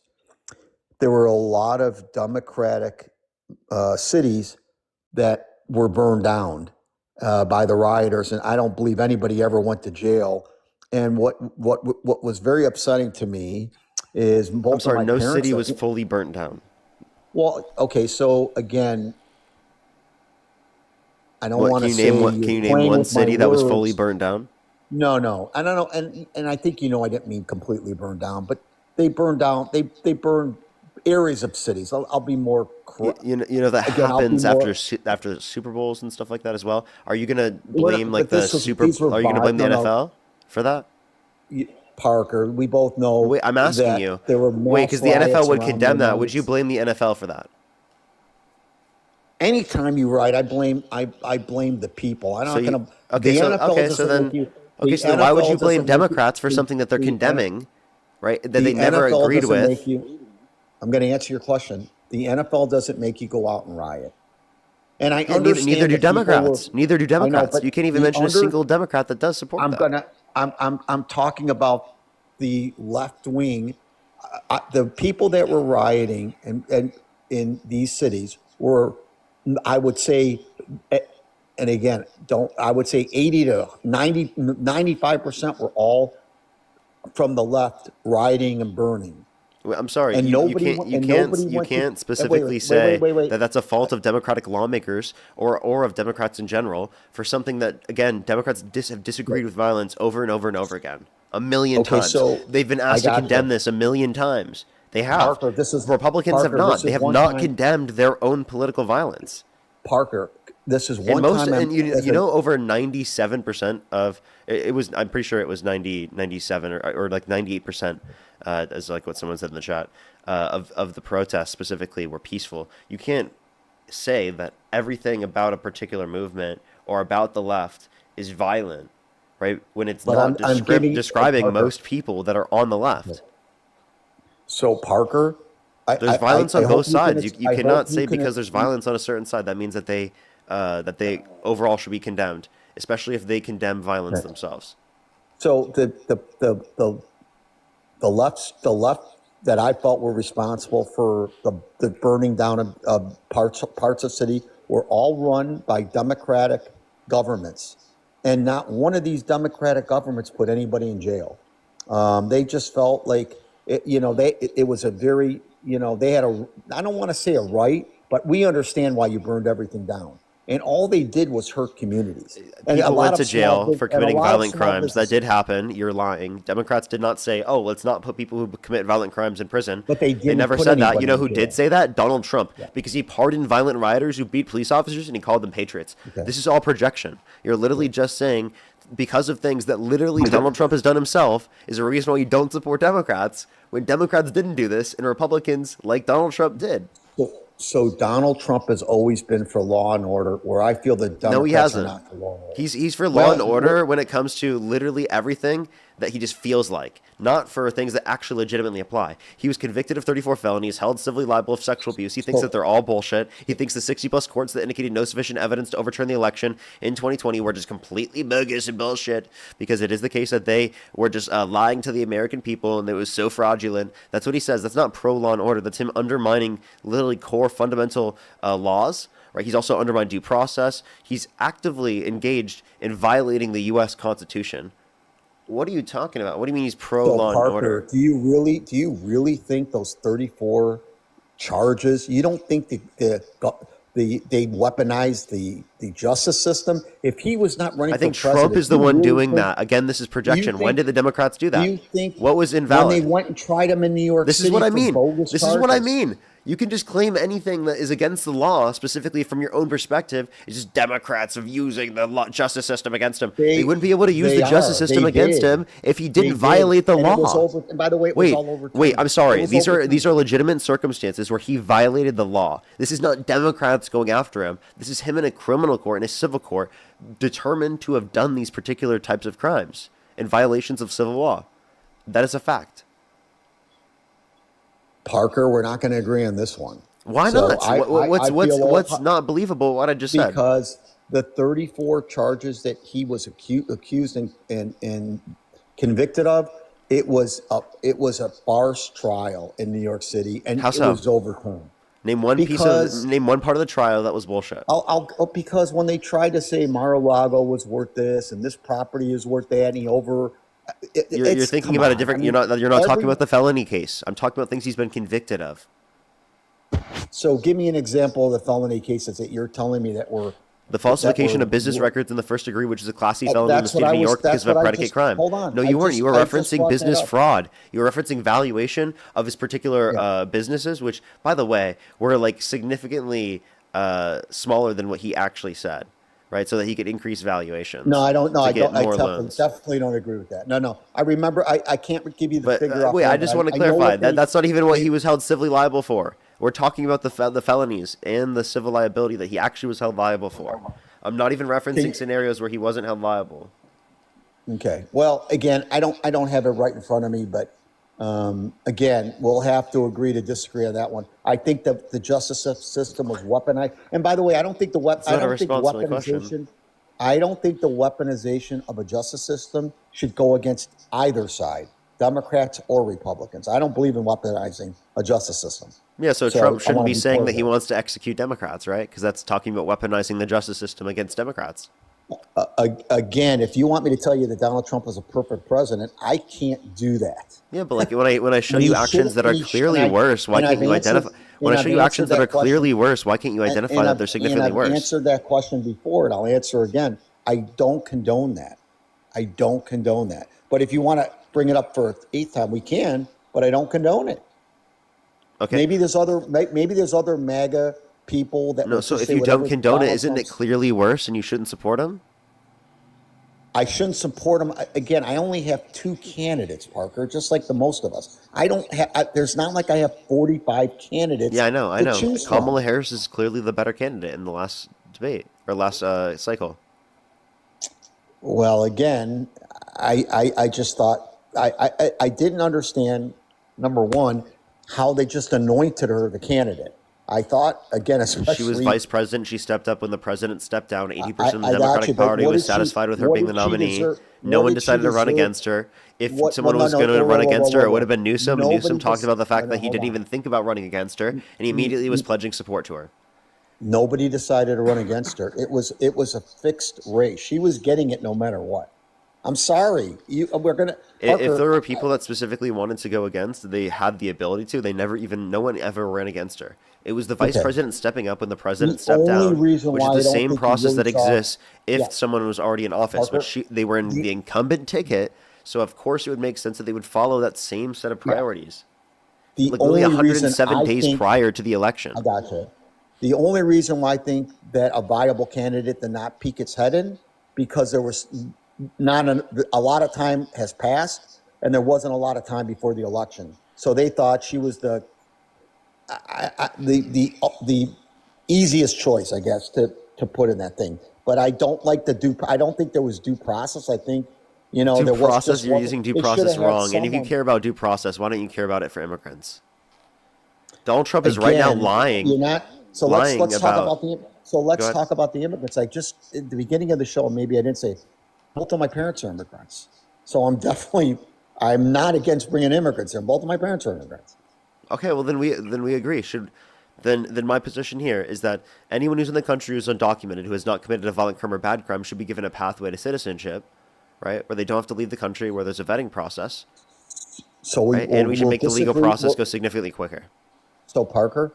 there were a lot of Democratic cities that were burned down by the rioters, and I don't believe anybody ever went to jail. And what was very upsetting to me is I'm both of sorry, my no parents. city was fully burnt down. Well, okay, so again, I don't What want can to you name? say What you're can you name playing one with my city that was fully words. burnt down? No, I don't know, and I think I didn't mean completely burned down, but they burned down. They burned areas of cities. I'll be more That again. I'll be happens more. after Super Bowls and stuff like that as well. Are you gonna blame like But the Super? these were Are you gonna blame the no, no. NFL for that? Parker, we both know Wait, I'm asking that you. there were Wait, because mass the NFL riots would around their condemn that. Would you nights. blame the NFL for that? Anytime you write, I blame the people. I'm So not you going to. The NFL doesn't make you. okay, The so then why would you NFL blame doesn't make Democrats for something that they're the, condemning, right? That they the never NFL agreed doesn't make with. you. I'm going to answer your question. The NFL doesn't make you go out and riot. And I Yeah, neither understand do that people were. Democrats. Neither do I know, Democrats. but You can't even the mention a single Democrat that does support I'm that. gonna. I'm talking about the left wing. The people that were rioting and in these cities were, I would say, and again, don't I would say 80 to 90, 95% were all from the left rioting and burning. I'm sorry, And nobody you went to. can't Wait, specifically say wait. that that's a fault of Democratic lawmakers or of Democrats in general for something that again Democrats have disagreed with violence over and over and over again a million Okay, times. so They've been I asked to got condemn you. this a million times. They have. Parker, Republicans have not. This They is have one not time. condemned their own political violence. Parker, this is And one most, time. and over 97% of it was. I'm pretty sure it was 90, 97 or like 98%, as like what someone said in the chat, of the protests specifically were peaceful. You can't say that everything about a particular movement or about the left is violent, right? When it's But not I'm giving describing Parker. most people that are on the left. So Parker, There's violence on hope both you can sides. You I cannot hope say you can because there's violence on a certain side that means that they overall should be condemned, especially if they condemn violence themselves. So the left that I felt were responsible for the burning down of parts of city were all run by Democratic governments, and not one of these Democratic governments put anybody in jail. They just felt like it was a very they had a, I don't want to say a right, but we understand why you burned everything down. And all they did was hurt communities. And a People lot went of to small jail bus- for and a committing lot of violent small crimes. That businesses. did happen. You're lying. Democrats did not say, "Oh, let's not put people who commit violent crimes in prison." But they They didn't never put said that. anybody You know in who jail. did say that? Donald Trump, because he pardoned violent rioters who beat police officers and he called them patriots. Okay. This is all projection. You're literally just saying because of things that literally Donald Trump has done himself is a reason why you don't support Democrats when Democrats didn't do this and Republicans like Donald Trump did. So Donald Trump has always been for law and order, where I feel the No, he Democrats are hasn't. not for law and order. He's for law and order when it comes to literally everything that he just feels like, not for things that actually legitimately apply. He was convicted of 34 felonies, held civilly liable of sexual abuse. He thinks that they're all bullshit. He thinks the 60-plus courts that indicated no sufficient evidence to overturn the election in 2020 were just completely bogus and bullshit, because it is the case that they were just lying to the American people and it was so fraudulent. That's what he says. That's not pro-law and order. That's him undermining literally core fundamental laws, right? He's also undermined due process. He's actively engaged in violating the U.S. Constitution. What are you talking about? What do you mean he's pro So law and Parker, order? do you really think those 34 charges? You don't think they weaponized the justice system? If he was not running I for think president, Trump is do the you one really doing think, that. Again, this is do you projection. When think did the Democrats do do that? you think What was when invalid? they went and tried him in New York This is City what I for mean. bogus This is what I charges? mean. You can just claim anything that is against the law, specifically from your own perspective. It's just Democrats of using the justice system against him. They wouldn't be able to use the justice system against him if he didn't violate the And it was law. over. And by the way, it was all overturned. Wait, I'm It sorry. was These overturned. are legitimate circumstances where he violated the law. This is not Democrats going after him. This is him in a criminal court, in a civil court, determined to have done these particular types of crimes and violations of civil law. That is a fact. Parker, we're not going to agree on this one. Why So not? What's not believable? What I just said. because the 34 charges that he was accused and convicted of, it was a farce trial in New York City, and How it so? was overturned. Name one name one part of the trial that was bullshit. Because when they tried to say Mar-a-Lago was worth this and this property is worth that, and You're thinking about a different. You're not talking about the felony case. I'm talking about things he's been convicted of. So give me an example of the felony cases that you're telling me that were The falsification were- of business records in the first degree, which is a Class C Oh, felony in the that's state what of I New was- York because that's of a what I predicate just- crime. hold on. No, I you weren't. just- You were I just referencing brought that business up. fraud. You were referencing valuation of his particular businesses, which, by the way, were like significantly smaller than what he actually said, right? So that he could increase valuations. No, I don't. No, to I get don't. I more loans. definitely don't agree with that. No. I remember. I can't give you the But figure. wait, offhand, I just but want to I know clarify what that that's not even what he was held civilly liable for. We're talking about the felonies and the civil liability that he actually was held liable for. I'm not even referencing scenarios where he wasn't held liable. Okay. Well, again, I don't have it right in front of me, but again, we'll have to agree to disagree on that one. I think that the justice system was weaponized. And by the way, I don't think not a response to my question. weaponization. I don't think the weaponization of a justice system should go against either side, Democrats or Republicans. I don't believe in weaponizing a justice system. Yeah, so So Trump I shouldn't wanna be be saying clear that he there. wants to execute Democrats, right? Because that's talking about weaponizing the justice system against Democrats. Again, if you want me to tell you that Donald Trump is a perfect president, I can't do that. Yeah, but like when I show And you he actions that are shouldn't- clearly and I- worse, why and can't I've you answered- identify? When I and show I've you actions answered that are that question. clearly worse, why can't you identify that they're significantly I've worse? answered that question before, and I'll answer again. I don't condone that. I don't condone that. But if you want to bring it up for an eighth time, we can. But I don't condone it. Okay. Maybe there's other MAGA people that No, will so just if say you don't whatever condone it, Donald isn't it Trump's- clearly worse and you shouldn't support him? I shouldn't support him. Again, I only have two candidates, Parker, just like the most of us. I don't have. There's not like I have 45 candidates. Yeah, I know. to choose from. Kamala Harris is clearly the better candidate in the last debate or last cycle. Well, again, I just thought I didn't understand, number one, how they just anointed her the candidate. I thought, again, especially She was vice president. She stepped up when the president stepped down. 80% of the I got Democratic you, but Party what was did she- satisfied with her what being the did she nominee. deserve- No what one did she decided to run deserve? against her. If What- someone no, was no, going to whoa, run whoa, against whoa, her, it whoa, would have been Newsom. And Nobody Newsom talked about the fact no, that he hold didn't on. even think about running against her, and he immediately was pledging support to her. Nobody decided to run against her. It was a fixed race. She was getting it no matter what. I'm sorry. We're gonna. If Parker, there were people that specifically wanted to go against, they had the ability to. No one ever ran against her. It was the vice Okay. president stepping up when the president The stepped only down, reason which is why the I don't same think you process really that saw- exists if Yeah. someone was already in office. Parker, But they were in the incumbent ticket, so of course it would make sense that they would follow that same set of priorities. the Like literally only 107 reason I days think, prior to the election. I gotcha. The only reason why I think that a viable candidate did not peek its head in, because there was a lot of time has passed, and there wasn't a lot of time before the election. So they thought she was the easiest choice, I guess, to put in that thing. But I don't like I don't think there was due process. I think, there Due was process, just you're one- using due they should process have had wrong. And if you someone- care about due process, why don't you care about it for immigrants? Donald Trump is right now Again, lying. You're not. So lying let's talk about- about the. So let's Go ahead. talk about the immigrants. I just at the beginning of the show, maybe I didn't say. Both of my parents are immigrants, so I'm not against bringing immigrants in. Both of my parents are immigrants. Okay, well then we agree. then my position here is that anyone who's in the country who's undocumented, who has not committed a violent crime or bad crime, should be given a pathway to citizenship, right? Where they don't have to leave the country, where there's a vetting process, So right? And we should we'll make the legal disagree. process go significantly quicker. So Parker,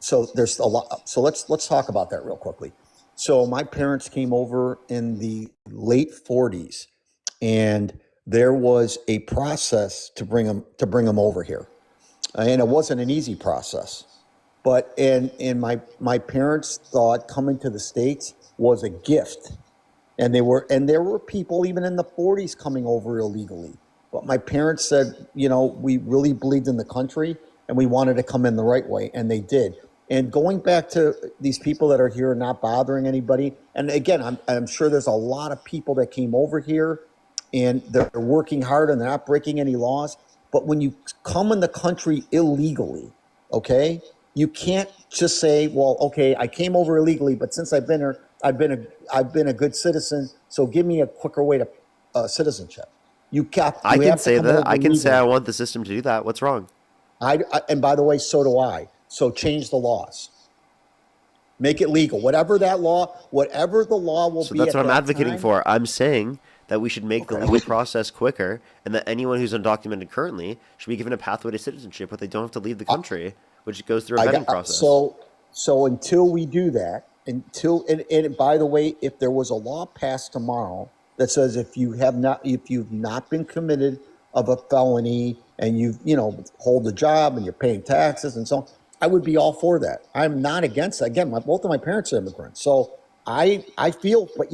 so there's a lot. So let's talk about that real quickly. So my parents came over in the late 40s, and there was a process to bring them over here, and it wasn't an easy process. But and my parents thought coming to the States was a gift, and there were people even in the 40s coming over illegally. But my parents said, we really believed in the country and we wanted to come in the right way, and they did. And going back to these people that are here not bothering anybody, and again, I'm sure there's a lot of people that came over here and they're working hard and they're not breaking any laws. But when you come in the country illegally, okay, you can't just say, well, okay, I came over illegally, but since I've been here, I've been a good citizen, so give me a quicker way to citizenship. I can say that. I can say I legally. want the system to do that. What's wrong? And by the way, so do I. So change the laws. Make it legal. Whatever the law will So be that's at what I'm that advocating time. for. I'm saying that we should make the Okay. legal process quicker, and that anyone who's undocumented currently should be given a pathway to citizenship, but they don't have to leave the country, which goes through a vetting process. So until we do that, and by the way, if there was a law passed tomorrow that says if you've not been committed of a felony and hold a job and you're paying taxes and so on, I would be all for that. I'm not against that. Again, both of my parents are immigrants, so I feel, but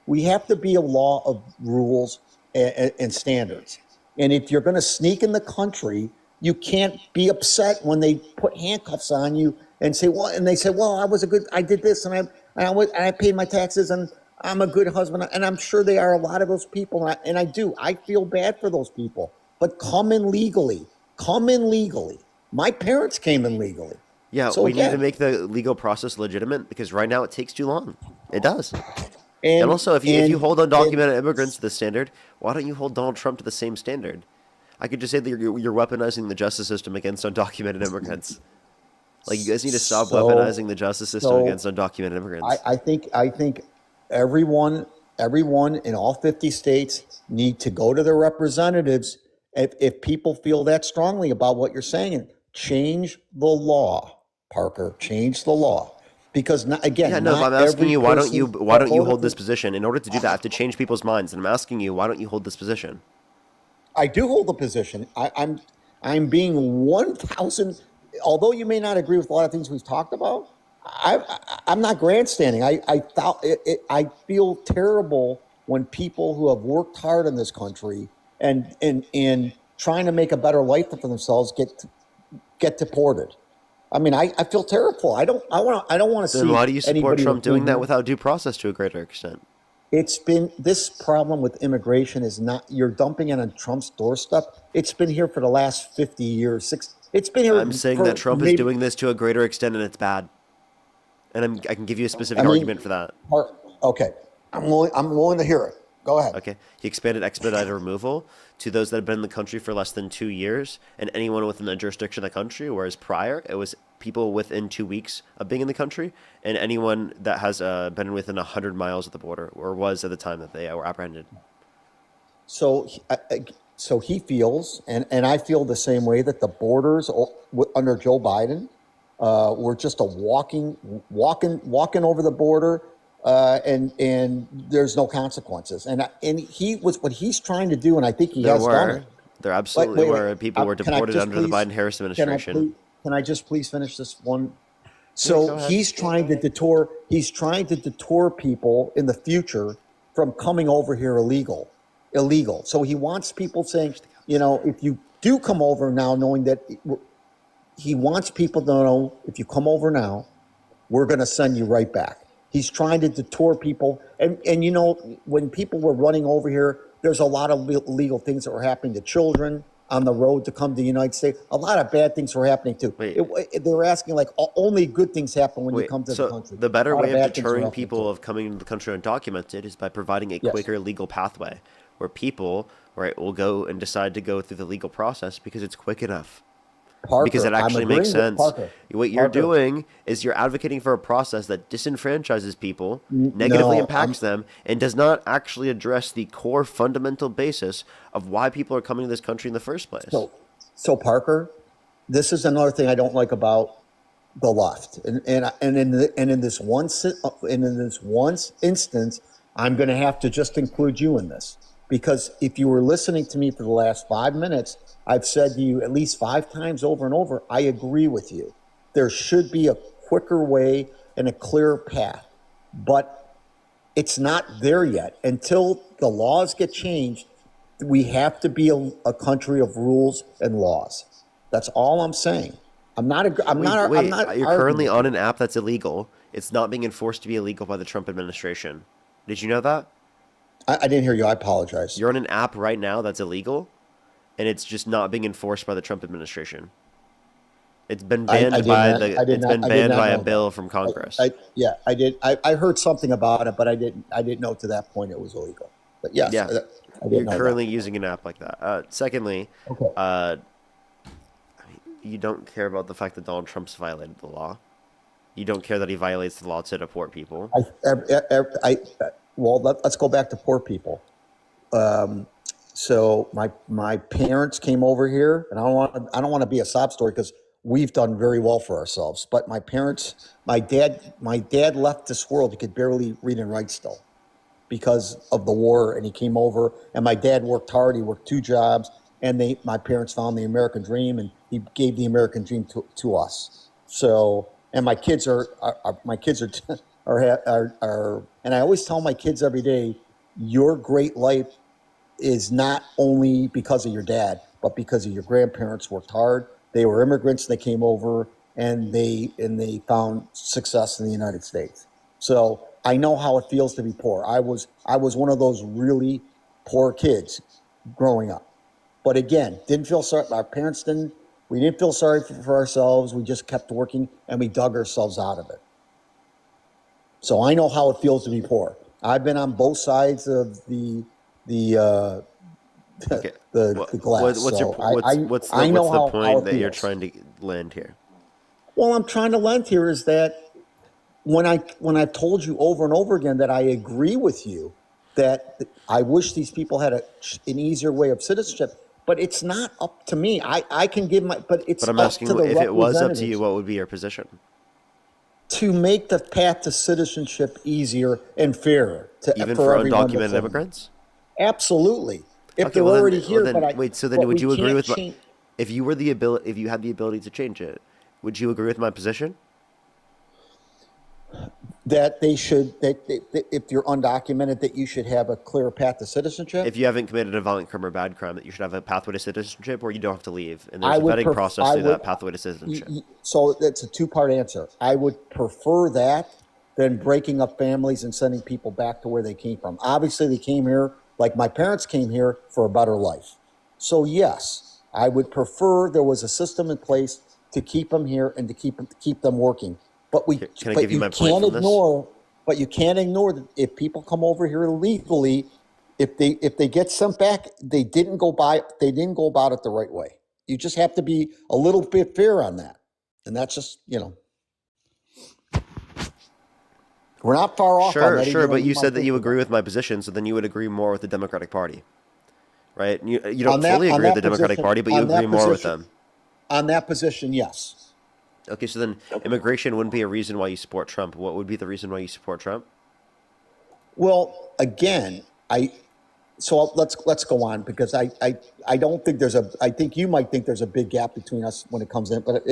we have to be a law of rules and standards. And if you're going to sneak in the country, you can't be upset when they put handcuffs on you and say, well, I did this and I paid my taxes and I'm a good husband. And I'm sure they are a lot of those people. I feel bad for those people, but come in legally. My parents came in legally. Yeah, So we need to again, make the legal process legitimate, because right now it takes too long. It does. And also, if you hold undocumented immigrants to the standard, why don't you hold Donald Trump to the same standard? I could just say that you're weaponizing the justice system against undocumented immigrants. Like, you guys need to stop weaponizing the justice system against undocumented immigrants. I think everyone in all 50 states need to go to their representatives if people feel that strongly about what you're saying, and change the law, Parker. Change the law, because Yeah, no, but I'm asking you, why don't you hold this position? position? In order to do that, I have to change people's minds. And I'm asking you, why don't you hold this position? I do hold the position. I'm being 1,000. Although you may not agree with a lot of things we've talked about, I'm not grandstanding. I feel terrible when people who have worked hard in this country and trying to make a better life for themselves get deported. I mean, I feel terrible. I don't want to see Then why do you support anybody Trump doing that including- without due process to a greater extent? It's been, this problem with immigration is not, you're dumping it on Trump's doorstep. It's been here for the last 50 years. It's been here. I'm saying for that Trump is maybe- doing this to a greater extent, and it's bad. And I can give you a specific I mean, argument for that. Okay, I'm willing to hear it. Go ahead. Okay. He expanded expedited removal to those that have been in the country for less than 2 years and anyone within the jurisdiction of the country, whereas prior it was people within 2 weeks of being in the country and anyone that has been within 100 miles of the border, or was at the time that they were apprehended. So, he feels, and I feel the same way, that the borders under Joe Biden were just a walking over the border, and there's no consequences. And what he's trying to do, and I think he has done it. There absolutely Wait. were. People were Can I deported just under the please- Biden-Harris administration. Can I just please finish this one? go So ahead. he's trying to detour people in the future from coming over here illegal. So he wants people saying, if you do come over now, knowing that he wants people to know, if you come over now, we're going to send you right back. He's trying to detour people. And when people were running over here, there's a lot of illegal things that were happening to children on the road to come to the United States. A lot of bad things were happening too. Wait. They were asking like only good things happen when you Wait, come to so the country. the better A lot way of bad things were deterring happening, people too. of coming into the country undocumented is by providing a Yes. quicker legal pathway where people, right, will go and decide to go through the legal process because it's quick enough. because it I'm actually makes agreeing with sense. Parker. What you're Parker, doing is you're advocating for a process that disenfranchises people, negatively no, impacts them, and does not actually address the core fundamental basis of why people are coming to this country in the first place. so Parker, this is another thing I don't like about the left, and in this one instance, I'm going to have to just include you in this, because if you were listening to me for the last 5 minutes, I've said to you at least 5 times over and over, I agree with you. There should be a quicker way and a clearer path, but it's not there yet. Until the laws get changed, we have to be a country of rules and laws. That's all I'm saying. I'm not. I'm not You're arguing currently with on you. an app that's illegal. It's not being enforced to be illegal by the Trump administration. Did you know that? I didn't hear you. I apologize. You're on an app right now that's illegal, and it's just not being enforced by the Trump administration. It's been banned by the. It's been I did banned not by a know bill that. from Congress. Yeah, I did. I heard something about it, but I didn't know to that point it was illegal. But yes, Yeah, I did you're know currently using an app like that. Secondly, that. Okay. you don't care about the fact that Donald Trump's violated the law. You don't care that he violates the law to deport people. Well, let's go back to poor people. So my parents came over here, and I don't want to be a sob story because we've done very well for ourselves. But my dad left this world. He could barely read and write still because of the war, and he came over. And my dad worked hard. He worked 2 jobs, and my parents found the American dream, and he gave the American dream to us. So, and my kids are and I always tell my kids every day, your great life is not only because of your dad, but because of your grandparents worked hard. They were immigrants. They came over and they found success in the United States. So I know how it feels to be poor. I was one of those really poor kids growing up. But again, didn't feel sorry. Our parents didn't. We didn't feel sorry for ourselves. We just kept working and we dug ourselves out of it. So I know how it feels to be poor. I've been on both sides of the Okay. the glass. What's your So I what's I the know what's the how point it that you're feels. trying to land here? Well, I'm trying to lend here is that when I've told you over and over again that I agree with you that I wish these people had an easier way of citizenship, but it's not up to me. I can give but it's But I'm up to asking, the if it was up to representatives you, what would be your position? to make the path to citizenship easier and fairer Even for for everyone that's undocumented in it. immigrants? If Okay, they're well already then, here, but wait. So then, we would you agree can't with change. if you had the ability to change it? Would you agree with my position? That if you're undocumented, that you should have a clear path to citizenship. If you haven't committed a violent crime or bad crime, that you should have a pathway to citizenship, or you don't have to leave, and there's I a would vetting process I through would that pathway to citizenship. so that's a 2-part answer. I would prefer that than breaking up families and sending people back to where they came from. Obviously, they came here, like my parents came here, for a better life. So yes, I would prefer there was a system in place to keep them here and to keep them working. But Can I give you my point can't from this? you can't ignore that if people come over here illegally, if they get sent back, they didn't go about it the right way. You just have to be a little bit fair on that. And that's just, we're not far off on Sure, that. sure, but you said that you agree with my position, so then you would agree more with the Democratic Party, right? You don't fully agree with the Democratic Party, but you agree more with them. On that position, yes. Okay, so then immigration wouldn't be a reason why you support Trump. What would be the reason why you support Trump? Well, again, let's go on because I don't think I think you might think there's a big gap between us when it comes in, but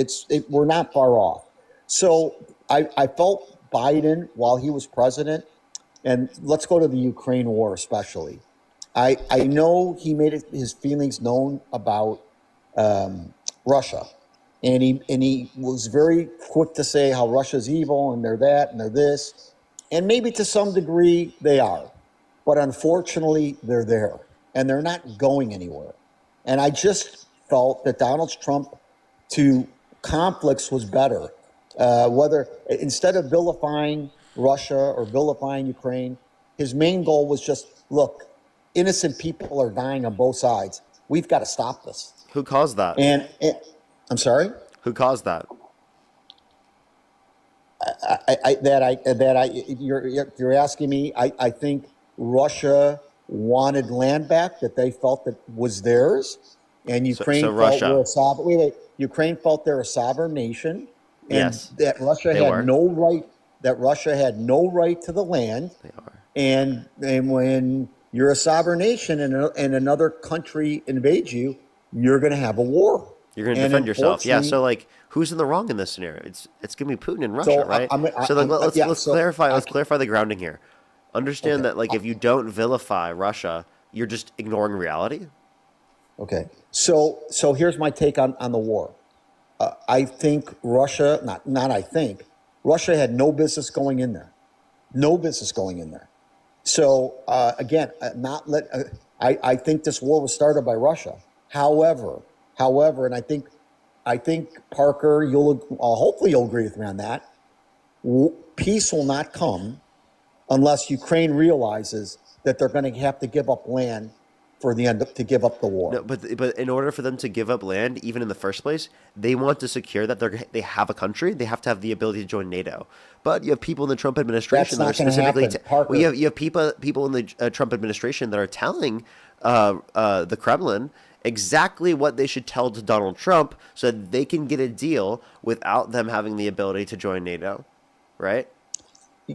we're not far off. So I felt Biden while he was president, and let's go to the Ukraine war especially. I know he made his feelings known about Russia, and he was very quick to say how Russia's evil and they're that and they're this, and maybe to some degree they are. But unfortunately, they're there, and they're not going anywhere. And I just felt that Donald Trump to conflicts was better. Whether instead of vilifying Russia or vilifying Ukraine, his main goal was just, look, innocent people are dying on both sides. We've got to stop this. Who caused that? And I'm sorry. Who caused that? You're asking me. I think Russia wanted land back that they felt that was theirs, and So Ukraine felt we're Russia. a sovereign. Wait. Ukraine felt they're a sovereign nation, and Yes, that Russia they had were. no right. That Russia had no right to the land, They are. and when you're a sovereign nation and another country invades you, you're going to have a war. You're going to And defend yourself. Yeah. unfortunately, So like, who's in the wrong in this scenario? It's going to be Putin and Russia, so right? So like, I'm yeah. let's So clarify. I Let's clarify the grounding here. Understand okay. that like if you don't vilify Russia, you're just ignoring reality. Okay. So here's my take on the war. I think Russia, not I think, Russia had no business going in there. No business going in there. So again, I think this war was started by Russia. However, and I think Parker, hopefully you'll agree with me on that. Peace will not come unless Ukraine realizes that they're going to have to give up land for the end to give up the war. No, but in order for them to give up land, even in the first place, they want to secure that they have a country. They have to have the ability to join NATO. But you have people in the Trump administration That's that are not going to specifically. happen, Parker. Well, you have people in the Trump administration that are telling the Kremlin exactly what they should tell to Donald Trump so that they can get a deal without them having the ability to join NATO, right?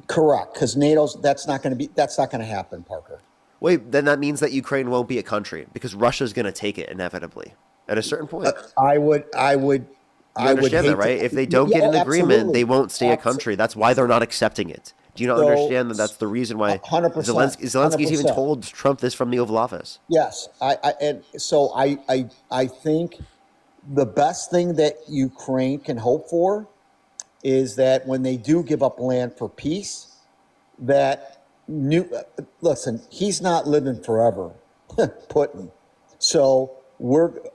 Correct, because that's not going to happen, Parker. Wait, then that means that Ukraine won't be a country because Russia's going to take it inevitably at a certain point. I would You understand that, right? If they don't get an agreement, absolutely. they won't stay a country. That's why they're not accepting it. Do you not So, understand that that's the reason why 100%, Zelensky's even 100%. told Trump this from the Oval Office? Yes, I think the best thing that Ukraine can hope for is that when they do give up land for peace, that listen, he's not living forever, Putin. So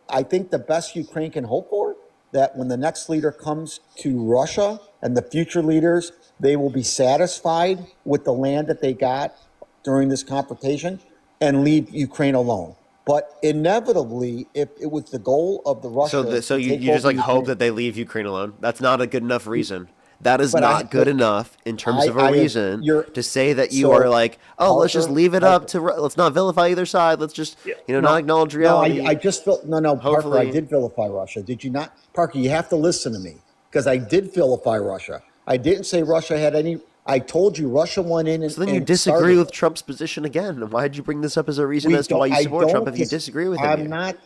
I think the best Ukraine can hope for that when the next leader comes to Russia and the future leaders, they will be satisfied with the land that they got during this confrontation and leave Ukraine alone. But inevitably, if it was the goal of the Russia, So you just like hope that they leave Ukraine alone. That's not a good enough reason. That is But not good enough in terms of a reason you're to say that you so are like, oh, let's just Parker, leave it up to let's not vilify either side. Let's just not acknowledge No, reality. I just felt no, Parker. I Hopefully- did vilify Russia. Did you not, Parker? You have to listen to me because I did vilify Russia. I didn't say Russia had any. I told you Russia went in and So then you and disagree started with it. Trump's position again. Why did you bring this up as a reason We as to why you I support Trump don't if you dis- disagree with him? I'm here? not.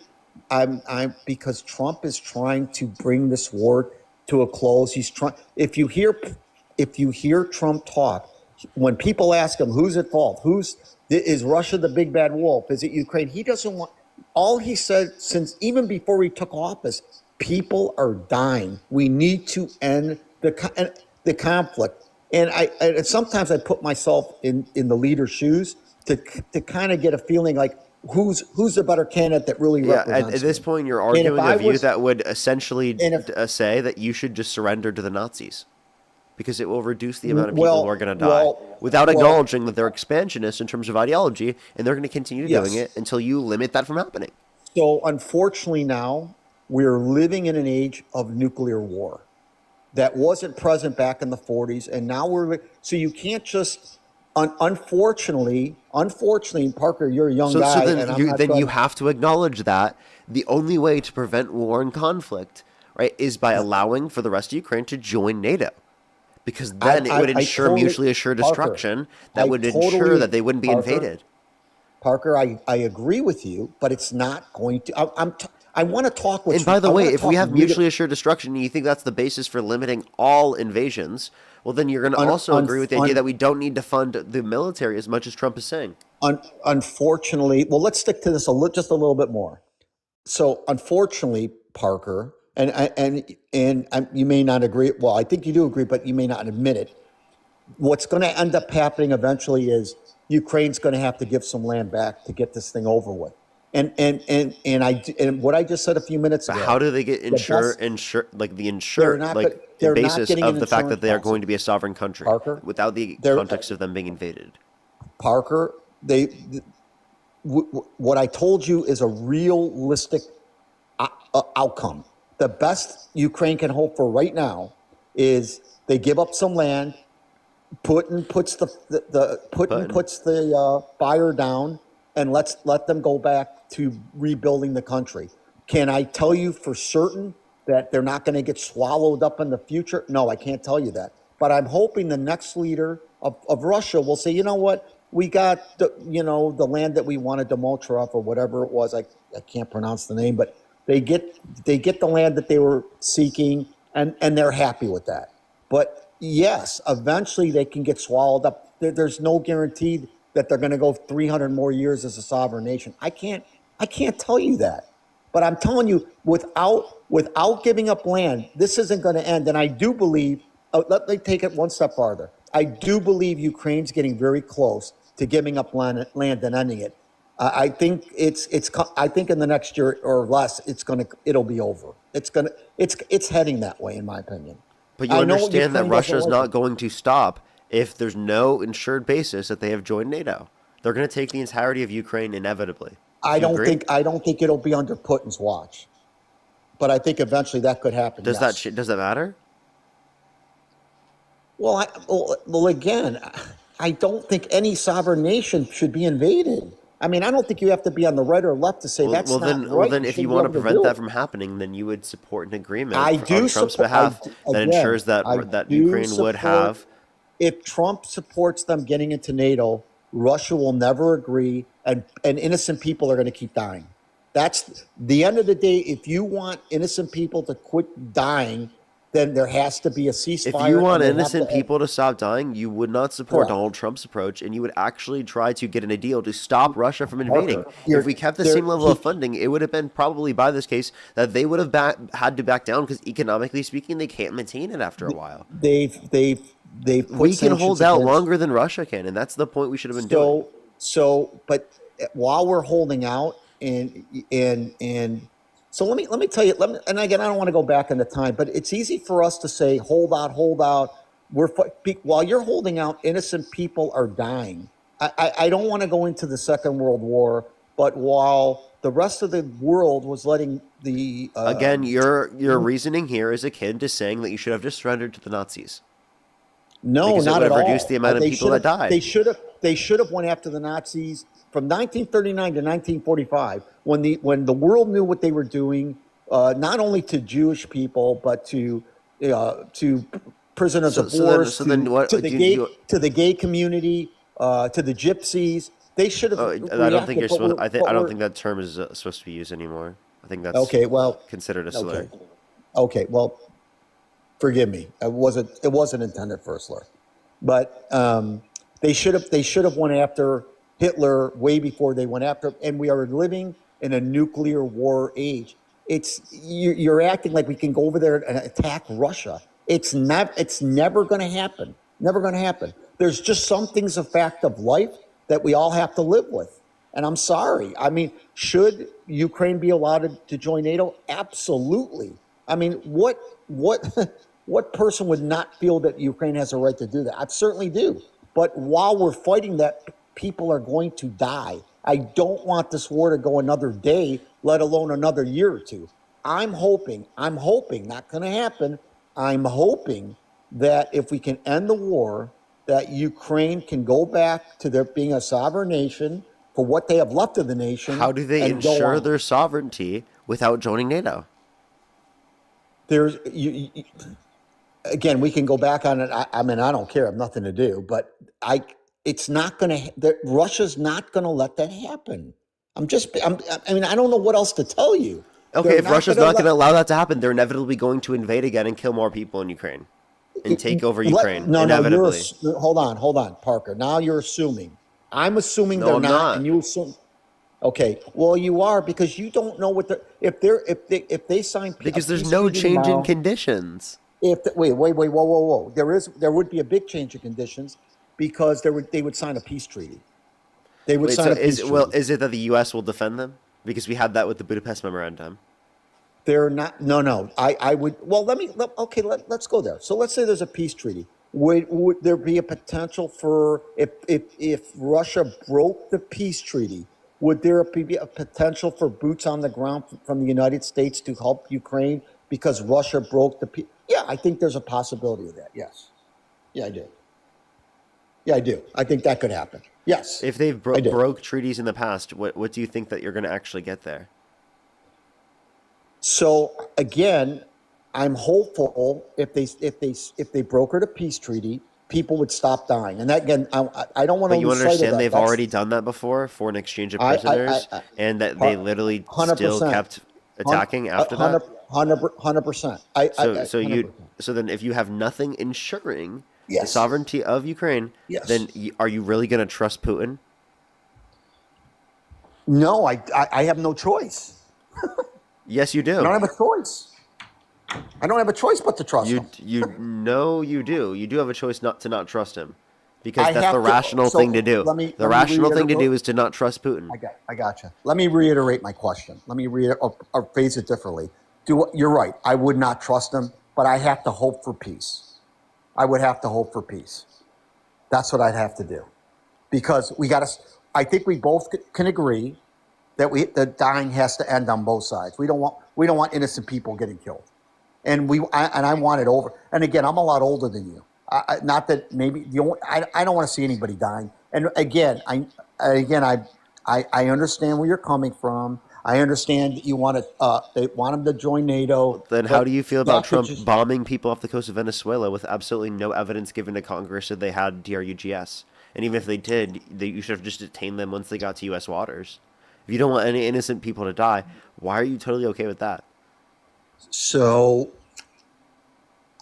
I'm because Trump is trying to bring this war to a close. He's trying. If you hear Trump talk, when people ask him who's at fault, is Russia the big bad wolf? Is it Ukraine? He doesn't want. All he said since even before he took office, people are dying. We need to end the conflict. And sometimes I put myself in the leader's shoes to kind of get a feeling like who's the better candidate that really Yeah, represents at this me. point, you're And if arguing I a view was- that would essentially and if- say that you should just surrender to the Nazis because it will reduce the amount of people Well- who are going to die well- without well- acknowledging that they're expansionists in terms of ideology, and they're going to continue Yes. doing it until you limit that from happening. So unfortunately now we're living in an age of nuclear war that wasn't present back in the 40s, and now so you can't just unfortunately, Parker, you're a young So guy, then and I'm you not then trying you to- have to acknowledge that the only way to prevent war and conflict, right, is by allowing for the rest of Ukraine to join NATO. Because then it would I ensure totally- mutually assured Parker, destruction that I would totally- ensure that they wouldn't be Parker, invaded. Parker, I agree with you, but it's not going to. I want to talk with And you. by the I way, wanna if we talk have really- mutually assured destruction and you think that's the basis for limiting all invasions, well, then you're going to also agree with the idea that we don't need to fund the military as much as Trump is saying. Unfortunately, well, let's stick to this just a little bit more. So, unfortunately, Parker, and you may not agree. Well, I think you do agree, but you may not admit it. What's going to end up happening eventually is Ukraine's going to have to give some land back to get this thing over with. And what I just said a few minutes But ago. how do they get the best- They're not like go- they're the not basis getting of an the fact that insurance they are policy. going to be a sovereign country Parker, without the they're- context of them being invaded? Parker, what I told you is a realistic outcome. the best Ukraine can hope for right now is they give up some land. Putin puts Putin Putin. puts the fire down, and let them go back to rebuilding the country. Can I tell you for certain that they're not going to get swallowed up in the future? No, I can't tell you that. But I'm hoping the next leader of Russia will say, you know what, we got the land that we wanted, Demotrov or whatever it was. I can't pronounce the name, but they get the land that they were seeking, and they're happy with that. But yes, eventually they can get swallowed up. There's no guarantee that they're going to go 300 more years as a sovereign nation. I can't tell you that. But I'm telling you, without giving up land, this isn't going to end. And I do believe, let me take it one step farther. I do believe Ukraine's getting very close to giving up land and ending it. I think I think in the next year or less, it'll be over. It's heading that way, in my opinion. But you I know understand that Ukraine Russia is doesn't like not it. going to stop if there's no insured basis that they have joined NATO. They're going to take the entirety of Ukraine inevitably. I Do you don't agree? think I don't think it'll be under Putin's watch, but I think eventually that could happen. Does Yes. does that matter? Well, again, I don't think any sovereign nation should be invaded. I mean, I don't think you have to be on the right or left to say that's not Well right. then, You if you shouldn't be want to able to prevent do that it. from happening, then you would support an agreement I on do Trump's support. behalf that Again, ensures that I that do Ukraine would support. have. If Trump supports them getting into NATO, Russia will never agree, and innocent people are going to keep dying. That's the end of the day. If you want innocent people to quit dying, then there has to be a If you ceasefire, and want they have innocent to end. people to stop dying, you would not support Correct. Donald Trump's approach, and you would actually try to get in a deal to stop Russia from invading. Parker, If you're we kept the there. same level of funding, it would have been probably by this case that they would have had to back down because economically speaking, they can't maintain it after a while. They've put We can hold sanctions out against. longer than Russia can, and that's the point we should have been doing. But while we're holding out, and so let me tell you. And again, I don't want to go back in the time, but it's easy for us to say, hold out, hold out. While you're holding out, innocent people are dying. I don't want to go into the Second World War, but while the rest of the world was letting the Again, your reasoning here is akin to saying that you should have just surrendered to the Nazis No, because it not would at have reduced the all. amount of They people should that have. They died. should have. They should have went after the Nazis from 1939 to 1945, when the world knew what they were doing, not only to Jewish people but to prisoners So of so then wars, so then what do you to the gay community, to the gypsies. They should have Oh, I don't think reacted. you're But supposed. we're, I but don't we're think that term is supposed to be used anymore. I think that's okay. Well, considered a slur. okay, okay. Well, forgive me. It wasn't intended for a slur. But they should have went after Hitler way before they went after, and we are living in a nuclear war age. You're acting like we can go over there and attack Russia. It's never going to happen. Never going to happen. There's just some things, a fact of life, that we all have to live with. And I'm sorry. I mean, should Ukraine be allowed to join NATO? Absolutely. I mean, what what person would not feel that Ukraine has a right to do that? I certainly do. But while we're fighting that, people are going to die. I don't want this war to go another day, let alone another year or two. I'm hoping, not going to happen. I'm hoping that if we can end the war, that Ukraine can go back to their being a sovereign nation for what they have left of the nation How do they and go ensure on. their sovereignty without joining NATO? There's again, we can go back on it. I mean, I don't care. I have nothing to do, but it's not going to. Russia's not going to let that happen. I mean, I don't know what else to tell you. Okay, They're if not Russia's going to not going let. to allow that to happen, they're inevitably going to invade again and kill more people in Ukraine and take over Ukraine. No, no. Inevitably. Hold on, Parker. Now you're assuming. I'm assuming No, they're I'm not, and not. you assume. Okay, well, you are, because you don't know what if they sign Because a there's peace no treaty change in tomorrow. conditions. Wait, whoa. There would be a big change of conditions, because they would sign a peace treaty. They would Wait, so sign a peace treaty. is it that the U.S. will defend them? Because we had that with the Budapest Memorandum. They're not. No. I would. Well, okay. Let's go there. So let's say there's a peace treaty. Would there be a potential for, if Russia broke the peace treaty? Would there be a potential for boots on the ground from the United States to help Ukraine because Russia broke the peace. Yeah, I think there's a possibility of that. Yes. Yeah, I do. Yeah, I do. I think that could happen. Yes, If they've I do. broke treaties in the past, what do you think that you're going to actually get there? So again, I'm hopeful if they brokered a peace treaty, people would stop dying. And that, again, I don't want to But you lose sight of understand that. they've already done that before for an exchange of prisoners, and that they literally still 100%, kept attacking after that. 100%. I So you 100%. so then if you have nothing ensuring the Yes. sovereignty of Ukraine, Yes. then are you really going to trust Putin? No, I have no choice. Yes, you I don't do. have a choice. I don't have a choice but to trust him. You know you do. You do have a choice not to not trust him, because I that's have the to- rational so thing to do. let me- The let me rational thing to reiterate- do is to not trust Putin. I gotcha. Let me reiterate my question. Let me or phrase it differently. You're right. I would not trust him, but I have to hope for peace. I would have to hope for peace. That's what I'd have to do, because we got to. I think we both can agree that the dying has to end on both sides. We don't want innocent people getting killed, and I want it over. And again, I'm a lot older than you. Not that maybe I don't want to see anybody dying. And again, I understand where you're coming from. I understand that you want to. They want them to join NATO. Then how but do you feel that about could Trump just- bombing people off the coast of Venezuela with absolutely no evidence given to Congress that they had DRUGS? And even if they did, you should have just detained them once they got to U.S. waters. If you don't want any innocent people to die, why are you totally okay with that? So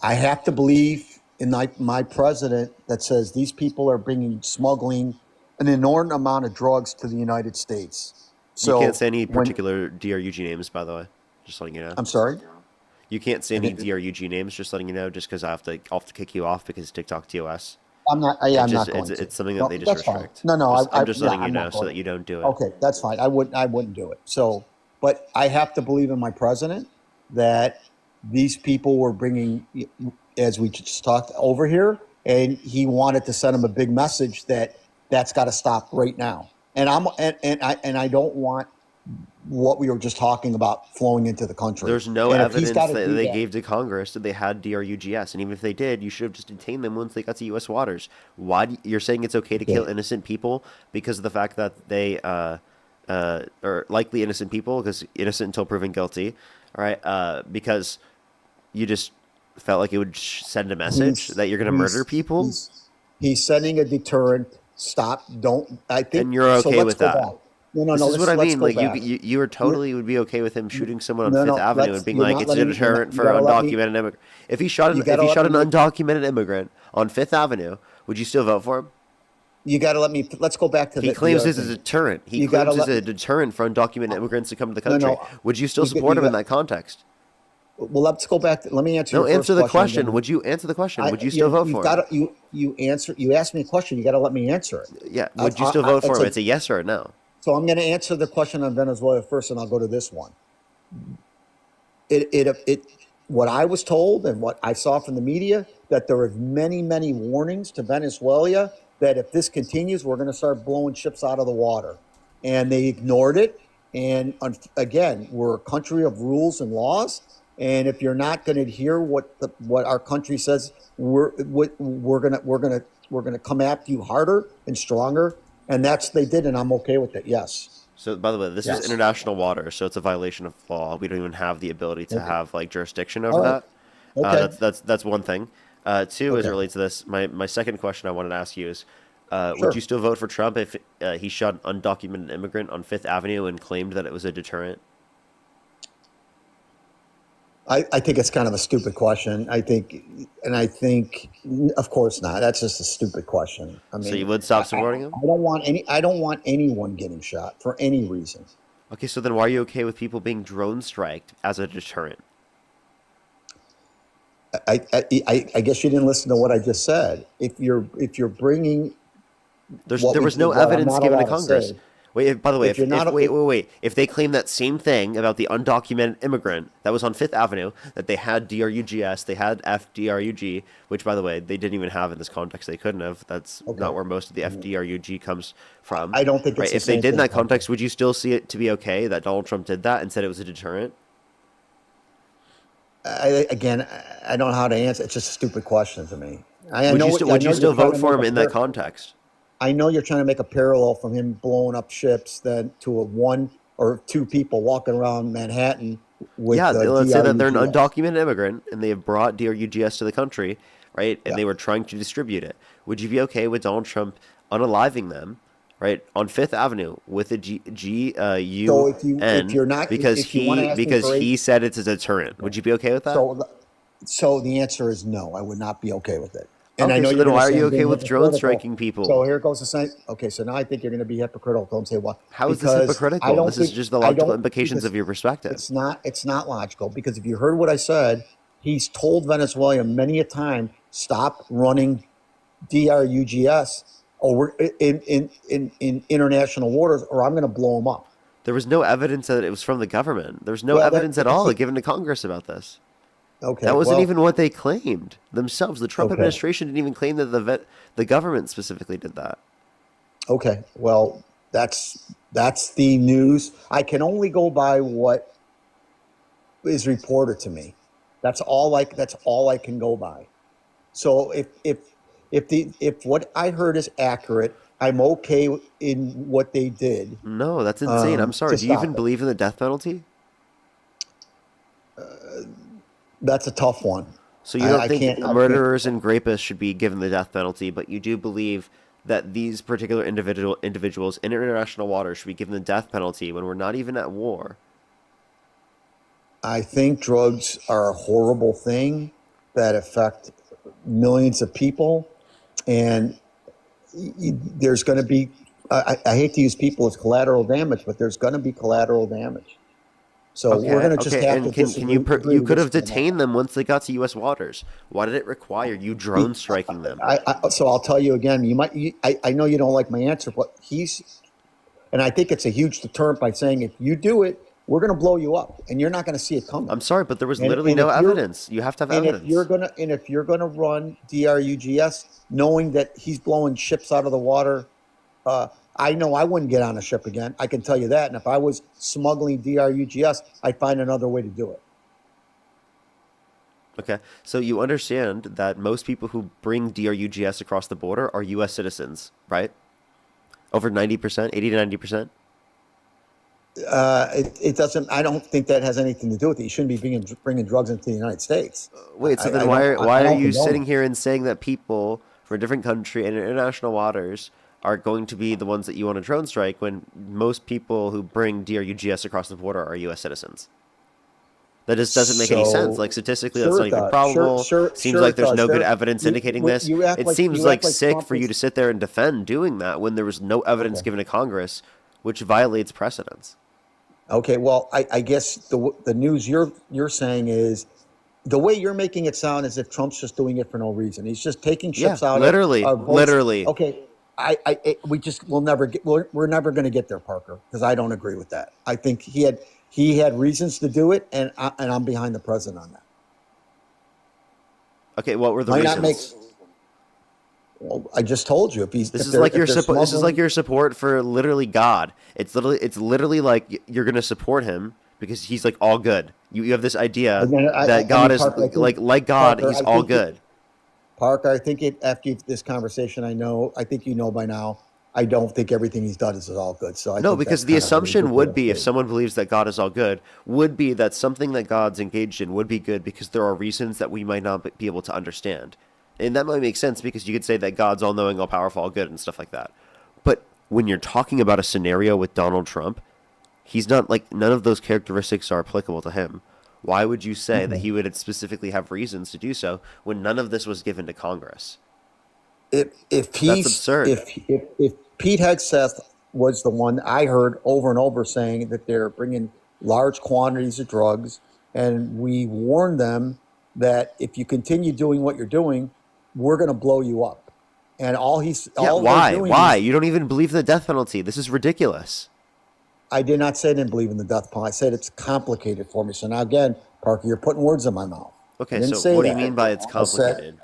I have to believe in my president that says these people are smuggling an inordinate amount of drugs to the United States. So You can't say any when- particular DRUG names, by the way. Just letting you know. I'm sorry. You can't say any didn't- DRUG names. Just letting you know. Just because I'll have to kick you off because TikTok TOS. I'm not. I'm not going to. It's something that they just that's fine. restrict. No, I'm just letting you I'm know not so going that you don't do it. Okay, that's fine. I wouldn't do it. So, but I have to believe in my president that these people were bringing, as we just talked over here, and he wanted to send them a big message that that's got to stop right now. And I don't want what we were just talking about flowing into the country. There's no And if he's evidence gotta that do they that- gave to Congress that they had DRUGS, and even if they did, you should have just detained them once they got to U.S. waters. You're saying it's okay to kill innocent people because of the fact that they are likely innocent people, because innocent until proven guilty, all right? Because you just felt like it would send a message that you're going to murder people, He's sending a deterrent. Stop. Don't. I think. and you're so okay let's with go that. back. No. This is what I let's mean. go Like back. you are totally would be okay with him shooting someone on No, Fifth no, Avenue let's- and being you're like not it's a letting me- deterrent you for gotta let me- undocumented immigrant. If he shot You if gotta he let shot an me- undocumented immigrant on Fifth Avenue, would you still vote for him? You got to let me. Let's go back to He the. claims the this other is a thing. deterrent. He You gotta claims it's let- a deterrent for undocumented immigrants to come to the No, country. no. Would you still You support you him in got- that context? Well, let's go back. Let me answer. No, your first answer the question. then- Would you answer the question? Would you I- still vote you've for gotta- him? You answer. You asked me a question. You got to let me answer it. Yeah. Would you still vote for it's him? a- It's a yes or a no. So I'm going to answer the question on Venezuela first, and I'll go to this one. It what I was told and what I saw from the media, that there are many warnings to Venezuela that if this continues, we're going to start blowing ships out of the water, and they ignored it. And again, we're a country of rules and laws, and if you're not going to adhere what our country says, we're gonna come after you harder and stronger. And they did, and I'm okay with it. Yes. So, by the way, this Yes. is international water, so it's a violation of law. We don't even have the ability to have like jurisdiction over All right. that. Okay. That's one thing. Two, as it Okay. relates to this, my second question I wanted to ask you is, Sure. would you still vote for Trump if he shot an undocumented immigrant on Fifth Avenue and claimed that it was a deterrent? I think it's kind of a stupid question. I think, of course not. That's just a stupid question. I mean, So you would stop supporting him? I don't want anyone getting shot for any reason. Okay, so then why are you okay with people being drone striked as a deterrent? I guess you didn't listen to what I just said. If you're bringing, There what was no what I'm evidence not given to allowed Congress. say. Wait, by the way, If you're not- wait. If they claim that same thing about the undocumented immigrant that was on Fifth Avenue, that they had DRUGS, they had FDRUG, which, by the way, they didn't even have in this context. They couldn't have. That's Okay. not where most of the FDRUG comes from. I don't think it's right. the If they same did in thing, that context, would you still see it to be okay that Donald Trump did that and said it was a deterrent? again, I don't know how to answer. It's just a stupid question to me. I Would know you what still I would know you you're still trying vote to for make him a in that context? I know you're trying to make a parallel from him blowing up ships then to a one or two people walking around Manhattan Yeah, with let's say that they're an DRUGS. undocumented immigrant and they have brought DRUGS to the country, right? And Yeah. they were trying to distribute it. Would you be okay with Donald Trump unaliving them, right, on Fifth Avenue with a So U if N you're not because if you want to ask me for he said it's a deterrent? Would you be okay with that? so so the answer is no. I would not be okay with it. And I Okay, know so you're then going to why are say you I'm okay being with drone hypocritical. striking So people? here goes the same. Okay, so now I think you're going to be hypocritical. Don't say why. How is this Because I hypocritical? don't This is think just the I logical don't implications because of your perspective. it's not logical because if you heard what I said, he's told Venezuela many a time stop running DRUGS over in international waters or I'm going to blow them up. There was no evidence that it was from the government. There was no Well, evidence at all given to Congress about this. That okay, wasn't well, even what they claimed themselves. The Trump okay, administration didn't even claim that the government specifically did that. okay. Well, that's the news. I can only go by what is reported to me. That's all I can go by. So if what I heard is accurate, I'm okay in what they did No, that's insane. I'm sorry. to Do you even stop it. believe in the death penalty? That's a tough one. So you don't I think can't. I can't. murderers and rapists should be given the death penalty, but you do believe that these particular individuals in international waters should be given the death penalty when we're not even at war. I think drugs are a horrible thing that affect millions of people, and there's going to be. I hate to use people as collateral damage, but there's going to be collateral damage. So we're Okay, going to just okay, have to and can disagree. you Agree you to could have disagree on that. detained them once they got to U.S. waters. Why did it require you drone striking them? So I'll tell you again. I know you don't like my answer, but and I think it's a huge deterrent by saying if you do it, we're going to blow you up, and you're not going to see it coming. I'm sorry, but there was And literally and no if you're evidence. You have to have and evidence. if you're gonna run DRUGS, knowing that he's blowing ships out of the water, I know I wouldn't get on a ship again. I can tell you that. And if I was smuggling DRUGS, I'd find another way to do it. Okay, so you understand that most people who bring DRUGS across the border are U.S. citizens, right? Over 90%, 80 to 90%. It doesn't. I don't think that has anything to do with it. You shouldn't be bringing drugs into the United States. Wait, so then I don't. why I are don't you condone sitting it. here and saying that people from a different country and in international waters are going to be the ones that you want to drone strike when most people who bring DRUGS across the border are U.S. citizens? That just doesn't make any sense. So Like statistically, that's sure not it even does. probable. Seems Sure like it there's does. no good evidence indicating this. It seems You like act like sick Trump for you is to sit there and defend doing that when there was no evidence okay. given to Congress, which violates precedents. Okay, well, I guess the news you're saying is the way you're making it sound as if Trump's just doing it for no reason. He's just taking Yeah, ships out literally, of boats. literally. Okay, we just will never get. We're never going to get there, Parker, because I don't agree with that. I think he had reasons to do it, and I'm behind the president on that. Okay, what were the Might not make. reasons? Well, I just told you if he's This if is they're like if your they're support. This is like smuggling. your support for literally God. It's literally like you're gonna support him because he's like all good. You have this idea Again, that God is Parker, I think like God. Parker, He's I all think good. Parker, I think after this conversation, I think you know by now, I don't think everything he's done is all good. So I No, think that's because the kind of a assumption would ridiculous be if statement. someone believes that God is all good, would be that something that God's engaged in would be good because there are reasons that we might not be able to understand. And that might make sense because you could say that God's all knowing, all powerful, all good, and stuff like that. But when you're talking about a scenario with Donald Trump, he's not like none of those characteristics are applicable to him. Why would you say that Okay. he would specifically have reasons to do so when none of this was given to Congress? If That's he's absurd. if Pete Hegseth was the one I heard over and over saying that they're bringing large quantities of drugs, and we warned them that if you continue doing what you're doing, we're going to blow you up. And Yeah, all they're why? doing Why? is You don't even believe in the death penalty. This is ridiculous. I did not say I didn't believe in the death penalty. I said it's complicated for me. So now again, Parker, you're putting words in my mouth. I Okay, didn't so say what do you that. mean by it's I said, complicated?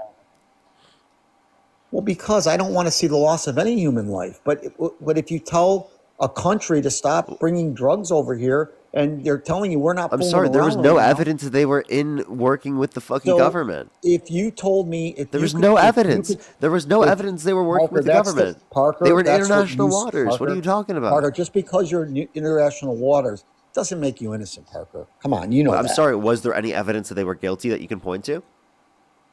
well, because I don't want to see the loss of any human life. But if you tell a country to stop bringing drugs over here, and they're telling you we're not I'm fooling sorry, there was around no right now. evidence that they were in working with the fucking So government. if you told me, There was no evidence. There was no if evidence they were working Parker, with the government. They were in that's what international waters. What are you talking Parker, about? just because you're in international waters doesn't make you innocent, Parker. Come on, you know I'm that. sorry, was there any evidence that they were guilty that you can point to?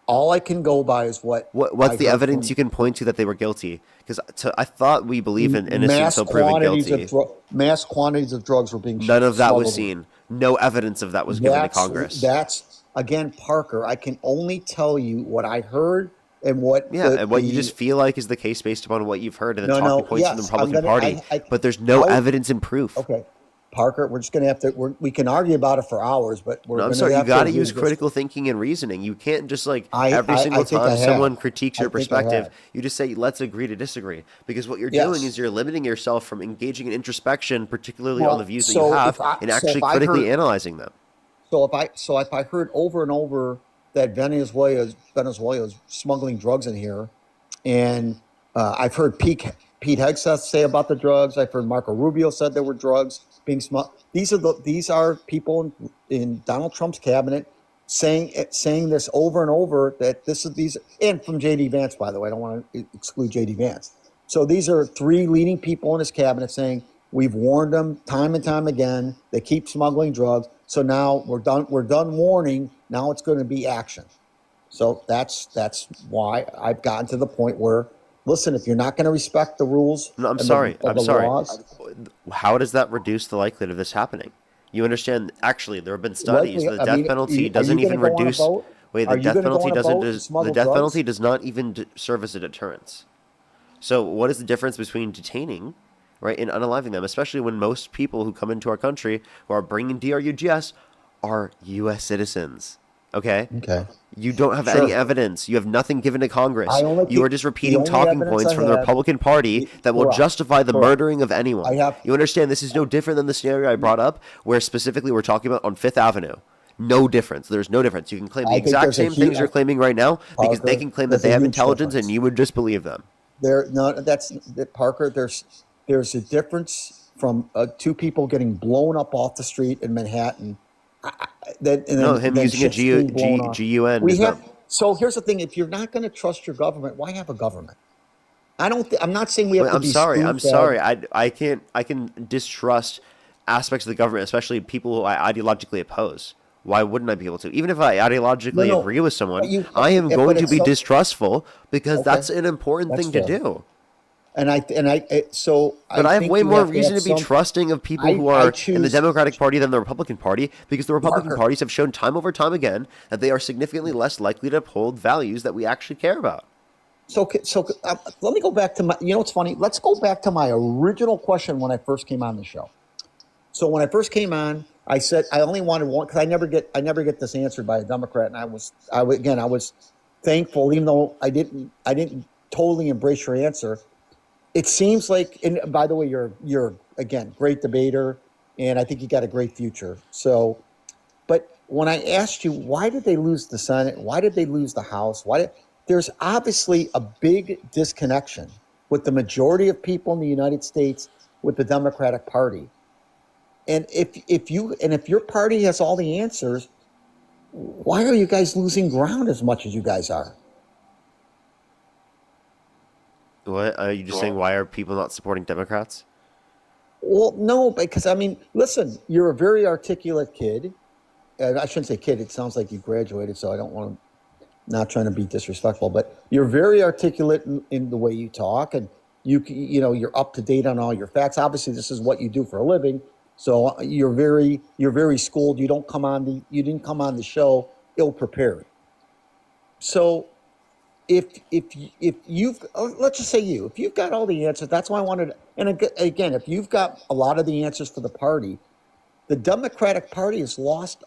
All I can go by is What's I the heard evidence from you can point to that they were guilty? Because I thought we believe in innocent mass until proven quantities guilty. mass quantities of drugs were being None of that was smuggled in. seen. No evidence of that was given to Congress. That's again, Parker. I can only tell you what I heard and what Yeah, and what you just feel like is the case based upon what you've heard and the talking points from the yes, Republican Party. But there's no evidence and proof. Okay, Parker, we're just going to have to. We can argue about it for hours, but we're No, I'm going sorry. to You have got to to use critical thinking and reasoning. You can't just like I every single think I time have. someone critiques your I think I perspective, have. you just say, "Let's agree to disagree." Because what you're Yes. doing is you're limiting yourself from engaging in introspection, particularly Well, on the views that so you have, if I- and so actually if I critically heard- analyzing them. So if I heard over and over that Venezuela's smuggling drugs in here, and I've heard Pete Hegseth say about the drugs. I've heard Marco Rubio said there were drugs being smuggled. These are people in Donald Trump's cabinet saying this over and over, that these, and from JD Vance, by the way. I don't want to exclude JD Vance. So these are three leading people in his cabinet saying we've warned them time and time again. They keep smuggling drugs. So now we're done warning. Now it's going to be action. So that's why I've gotten to the point where, listen, if you're not going to respect the rules, No, I'm and sorry. the I'm sorry. laws, How does that reduce the likelihood of this happening? You understand? Actually, there have been studies. likely- The I death mean, penalty are doesn't you even gonna go on a reduce. boat? Wait, Are the you death gonna go penalty on a doesn't. boat and smuggle The death drugs? penalty does not even serve as a deterrence. So, what is the difference between detaining, right, and unaliving them? Especially when most people who come into our country who are bringing DRUGS are U.S. citizens. Okay. Okay. You don't have Sure. any evidence. You have nothing given to Congress. You are just the repeating only talking evidence points I from the have- Republican Party that will Correct. justify the Correct. murdering of anyone. I have- You understand this is no different than the scenario I brought up, where specifically we're talking about on Fifth Avenue. No difference. There's no difference. You can claim the I think exact there's a same huge- things you're claiming right now because they Parker, can claim that there's they a have huge intelligence difference. and you would just believe them. Parker. There's a difference from two people getting blown up off the street in Manhattan. Him using a GUN We is have. not. So here's the thing: if you're not going to trust your government, why have a government? I'm not saying we have Wait, to I'm be. sorry. I'm spoon-fed. sorry. I can't. I can distrust aspects of the government, especially people who I ideologically oppose. Why wouldn't I be able to? Even if I ideologically No, agree with someone, but you- I am but going to it's be so- distrustful because Okay. that's an important That's thing to fair. do. But But I have think way you more have to reason have to be some- trusting of people I- who I are in the choose- Democratic Party than the Republican Party because the Republican Parker. parties have shown time over time again that they are significantly less likely to uphold values that we actually care about. So let me go back to my. You know what's funny? Let's go back to my original question when I first came on the show. So when I first came on, I said I only wanted one because I never get this answered by a Democrat, and I was thankful, even though I didn't totally embrace your answer. It seems like, and by the way, you're again great debater, and I think you got a great future. So, but when I asked you why did they lose the Senate, why did they lose the House, there's obviously a big disconnection with the majority of people in the United States with the Democratic Party. And if your party has all the answers, why are you guys losing ground as much as you guys are? What are you just saying? Why are people not supporting Democrats? Well, no, because I mean, listen, you're a very articulate kid. I shouldn't say kid. It sounds like you graduated, so I don't want to. Not trying to be disrespectful, but you're very articulate in the way you talk, and you're up to date on all your facts. Obviously, this is what you do for a living, so you're very schooled. You didn't come on the show ill prepared. So if you've let's just say if you've got all the answers, that's why I wanted. And again, if you've got a lot of the answers for the party, the Democratic Party has lost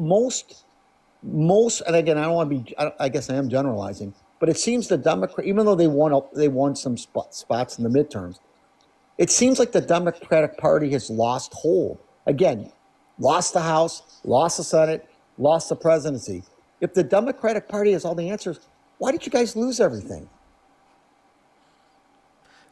most, and again, I don't want to be. I guess I am generalizing, but it seems the Democrat, even though they won some spots in the midterms, it seems like the Democratic Party has lost hold. Again, lost the House, lost the Senate, lost the presidency. If the Democratic Party has all the answers, why did you guys lose everything?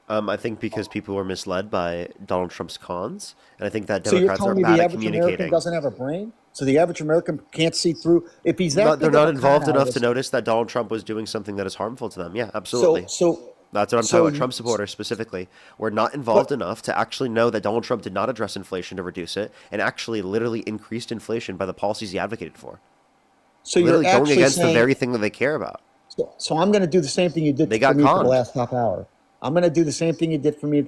I think because people were misled by Donald Trump's cons, and I think that So you're Democrats are telling me bad the at average American communicating. doesn't have a brain? So the average American can't see through if he's that Not, they're big of not a con involved enough to artist. notice that Donald Trump was doing something that is harmful to them. Yeah, So absolutely. so That's what I'm talking so about. you, Trump supporters specifically were not involved but enough to actually know that Donald Trump did not address inflation to reduce it, and actually literally increased inflation by the policies he advocated for. so you're Literally going actually against the saying very thing that they care about. so I'm going to do the same thing you did They for got me for the conned. last half hour. I'm going to do the same thing you did for me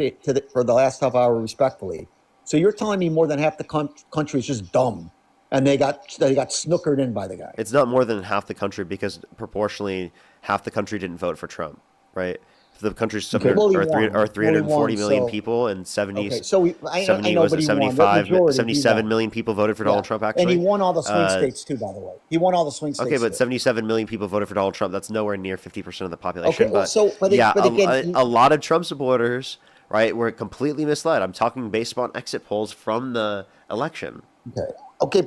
for the last half hour, respectfully. So you're telling me more than half the country is just dumb, and they got snookered in by the guy. It's not more than half the country because proportionally half the country didn't vote for Trump, right? The country's Okay, 700 well he or three or won. Well he won. 340 million So people, and 70 okay, so I 70 know, was but it he won. The 75 majority he 77 won. million people voted for Yeah, Donald Trump and he actually. won all the swing Uh, states too. By the way, he won all the swing okay, states but too. 77 million people voted for Donald Trump. That's nowhere near 50% of the Okay, population, well, but so yeah, but again, a lot of Trump supporters, right, were completely misled. I'm talking based on exit polls from the election. okay, okay,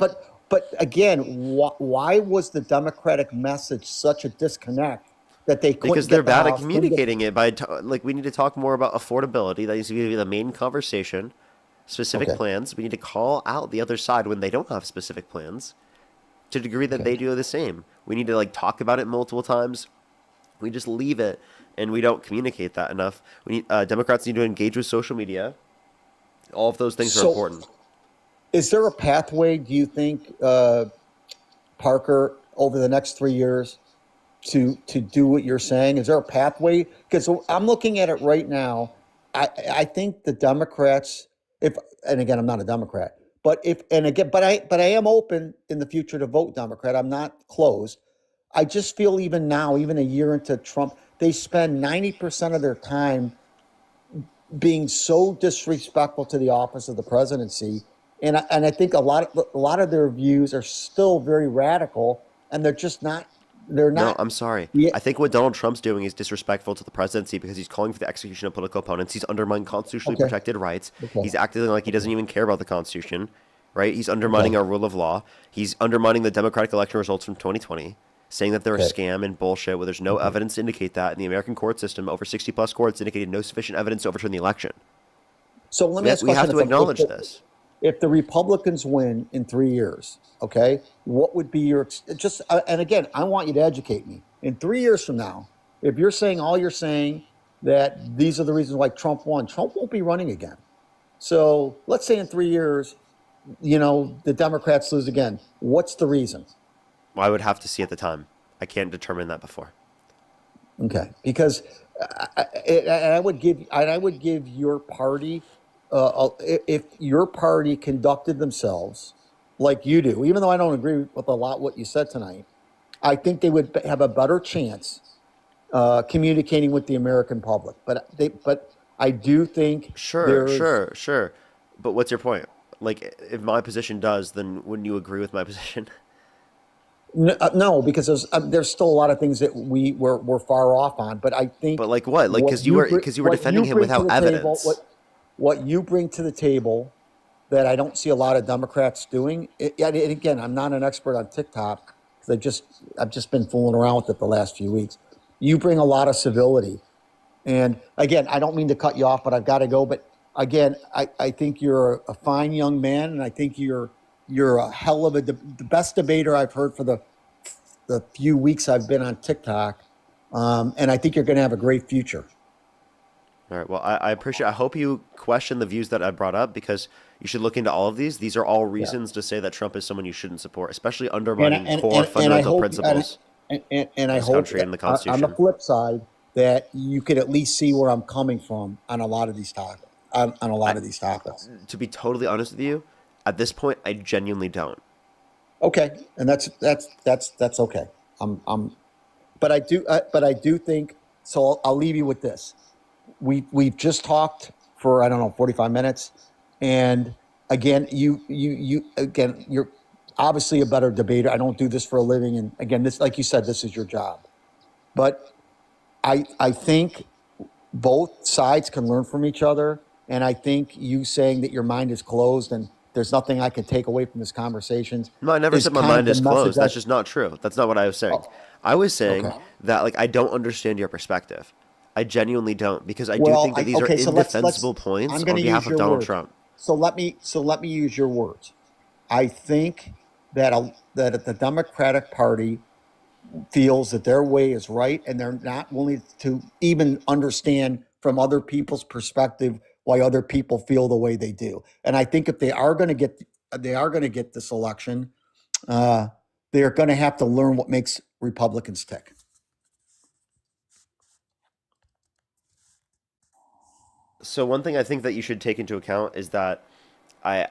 but again, why was the Democratic message such a disconnect that they Because couldn't they're get the bad at House, couldn't get? communicating it by like we need to talk more about affordability. That needs to be the main conversation. Specific Okay, plans. We need to call out the other side when they don't have specific plans to the degree that okay. they do the same. We need to like talk about it multiple times. We just leave it and we don't communicate that enough. We need Democrats need to engage with social media. All of those things are So, important. is there a pathway? Do you think, Parker, over the next 3 years, to do what you're saying? Is there a pathway? Because I'm looking at it right now. I think the Democrats, if and again I'm not a Democrat, but if and again, but I am open in the future to vote Democrat. I'm not closed. I just feel even now, even a year into Trump, they spend 90% of their time being so disrespectful to the office of the presidency, and I think a lot of their views are still very radical, and they're just not. They're No, not. I'm sorry. Yeah. I think what Donald Trump's doing is disrespectful to the presidency because he's calling for the execution of political opponents. He's undermining constitutionally Okay. protected rights. Okay. He's acting like he doesn't Okay. even care about the Constitution, right? He's undermining Okay. our rule of law. He's undermining the Democratic election results from 2020, saying that they're a Okay. scam and bullshit where there's no Okay. evidence to indicate that. In the American court system, over 60 plus courts indicated no sufficient evidence to overturn the election. So let me ask a We have question: to acknowledge this. if the Republicans win in 3 years, okay, what would be your just? And again, I want you to educate me. In 3 years from now, if you're saying all you're saying that these are the reasons why Trump won, Trump won't be running again. So let's say in 3 years, the Democrats lose again. What's the reason? I would have to see at the time. I can't determine that before. Okay, because and I would give your party, if your party conducted themselves like you do, even though I don't agree with a lot what you said tonight, I think they would have a better chance communicating with the American public. But I do think Sure, there's sure, sure. But what's your point? Like, if my position does, then wouldn't you agree with my position? no, because there's still a lot of things that we're far off on. But I think But like what? Like what because you were what defending you him bring to without the table, evidence. what you bring to the table that I don't see a lot of Democrats doing. And again, I'm not an expert on TikTok because I've just been fooling around with it the last few weeks. You bring a lot of civility, and again, I don't mean to cut you off, but I've got to go. But again, I think you're a fine young man, and I think you're a hell of the best debater I've heard for the few weeks I've been on TikTok, and I think you're going to have a great future. All right. Well, I appreciate. I hope you question the views that I brought up because you should look into all of these. These are all Yeah. reasons to say that Trump is someone you shouldn't support, especially And undermining and core and I fundamental hope principles and of I this hope country and the on the Constitution. flip side that you could at least see where I'm coming from on a lot of these topics. On a I, lot of these topics. to be totally honest with you, at this point, I genuinely don't. Okay, and that's okay. But I do think so. I'll leave you with this. We've just talked for I don't know 45 minutes, and again, you're obviously a better debater. I don't do this for a living, and again, this like you said, this is your job. But I think both sides can learn from each other, and I think you saying that your mind is closed and there's nothing I can take away from this conversation No, I never is said my kind of mind the is message closed. That's just not true. That's not what I was saying. oh, I was saying okay. that like I don't understand your perspective. I genuinely don't, because I do Well, think that these are okay, so indefensible I'm points going on to behalf use of your Donald words. Trump. So let me use your words. I think that the Democratic Party feels that their way is right, and they're not willing to even understand from other people's perspective why other people feel the way they do. And I think if they are going to get this election, uh, they're going to have to learn what makes Republicans tick. So one thing I think that you should take into account is that I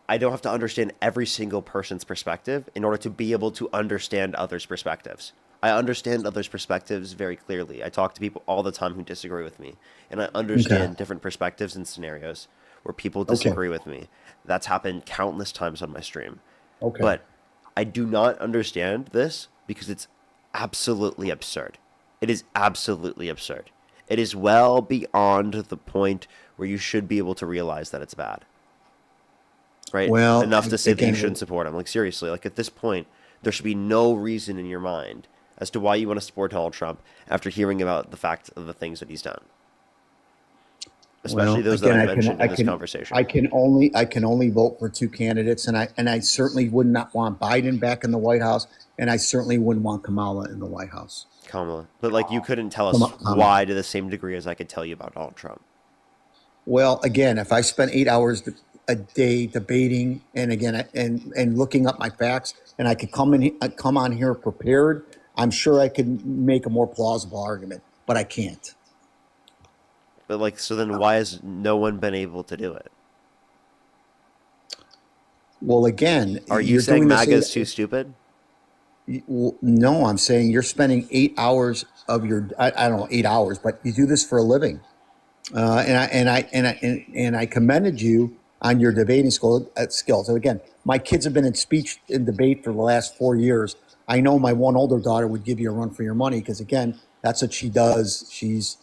I don't have to understand every single person's perspective in order to be able to understand others' perspectives. I understand others' perspectives very clearly. I talk to people all the time who disagree with me, and I Okay. understand different perspectives and scenarios where people Okay. disagree with me. That's happened countless times on my stream. Okay. But I do not understand this because it's absolutely absurd. It is absolutely absurd. It is well beyond the point where you should be able to realize that it's bad. Right? Well, Enough to say that you again, shouldn't support him. Like, seriously, like at this point, there should be no reason in your mind as to why you want to support Donald Trump after hearing about the fact of the things that he's done. Especially those that I've mentioned in this conversation. I can only vote for two candidates, and I certainly would not want Biden back in the White House, and I certainly wouldn't want Kamala in the White House. Kamala. But like you couldn't tell us Kamala. why to the same degree as I could tell you about Donald Trump. Well, again, if I spent 8 hours a day debating, and again, and looking up my facts, and I could come on here prepared, I'm sure I could make a more plausible argument, but I can't. But like, so then why has no one been able to do it? Well, again, Are you you're saying doing this MAGA is too stupid? Well, no, I'm saying you're spending 8 hours of your, I don't know, 8 hours, but you do this for a living. And I commended you on your debating skills. So again, my kids have been in speech and debate for the last 4 years. I know my one older daughter would give you a run for your money because again, that's what she does. She's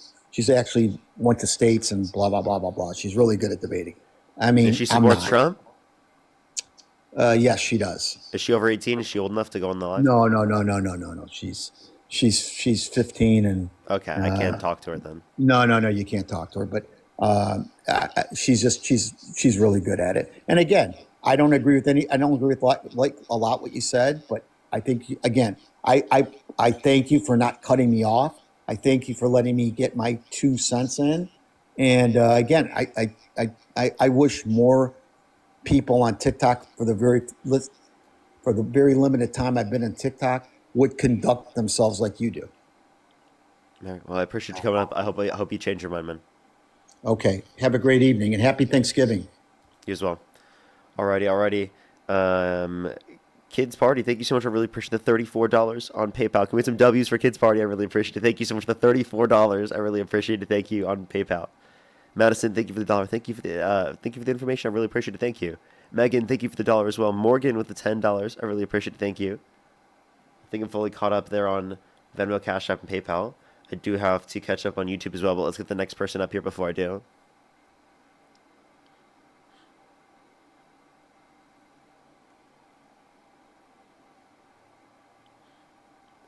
actually went to states and blah blah blah blah blah. She's really good at debating. I mean, And she I'm supports not. Trump? Yes, she does. Is she over 18? Is she old enough to go on the live? No. She's 15 and Okay, I can't talk to her then. no. You can't talk to her, but she's really good at it. And again, I don't agree with like a lot what you said, but I think again, I thank you for not cutting me off. I thank you for letting me get my 2 cents in. And again, I wish more people on TikTok for the very limited time I've been on TikTok would conduct themselves like you do. All right, well, I appreciate you coming up. I hope you change your mind, man. Okay. Have a great evening and happy Thanksgiving. You as well. Alrighty. Kids Party, thank you so much. I really appreciate the $34 on PayPal. Can we get some W's for Kids Party? I really appreciate it. Thank you so much for the $34. I really appreciate it. Thank you on PayPal. Madison, thank you for the dollar. Thank you for the information. I really appreciate it. Thank you. Megan, thank you for the dollar as well. Morgan with the $10. I really appreciate it. Thank you. I think I'm fully caught up there on Venmo, Cash App, and PayPal. I do have to catch up on YouTube as well, but let's get the next person up here before I do.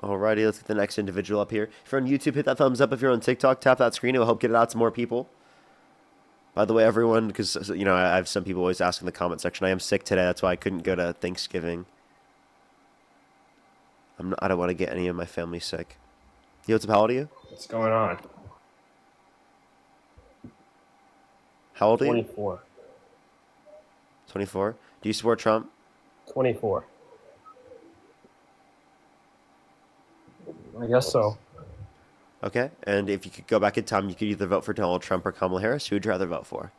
Alrighty, let's get the next individual up here. If you're on YouTube, hit that thumbs up. If you're on TikTok, tap that screen. It will help get it out to more people. By the way, everyone, because I have some people always ask in the comment section. I am sick today. That's why I couldn't go to Thanksgiving. I don't want to get any of my family sick. Yo, what's up? How old are you? What's going on? How old are you? 24. 24. Do you support Trump? 24. I guess so. Okay. And if you could go back in time, you could either vote for Donald Trump or Kamala Harris. Who would you rather vote for?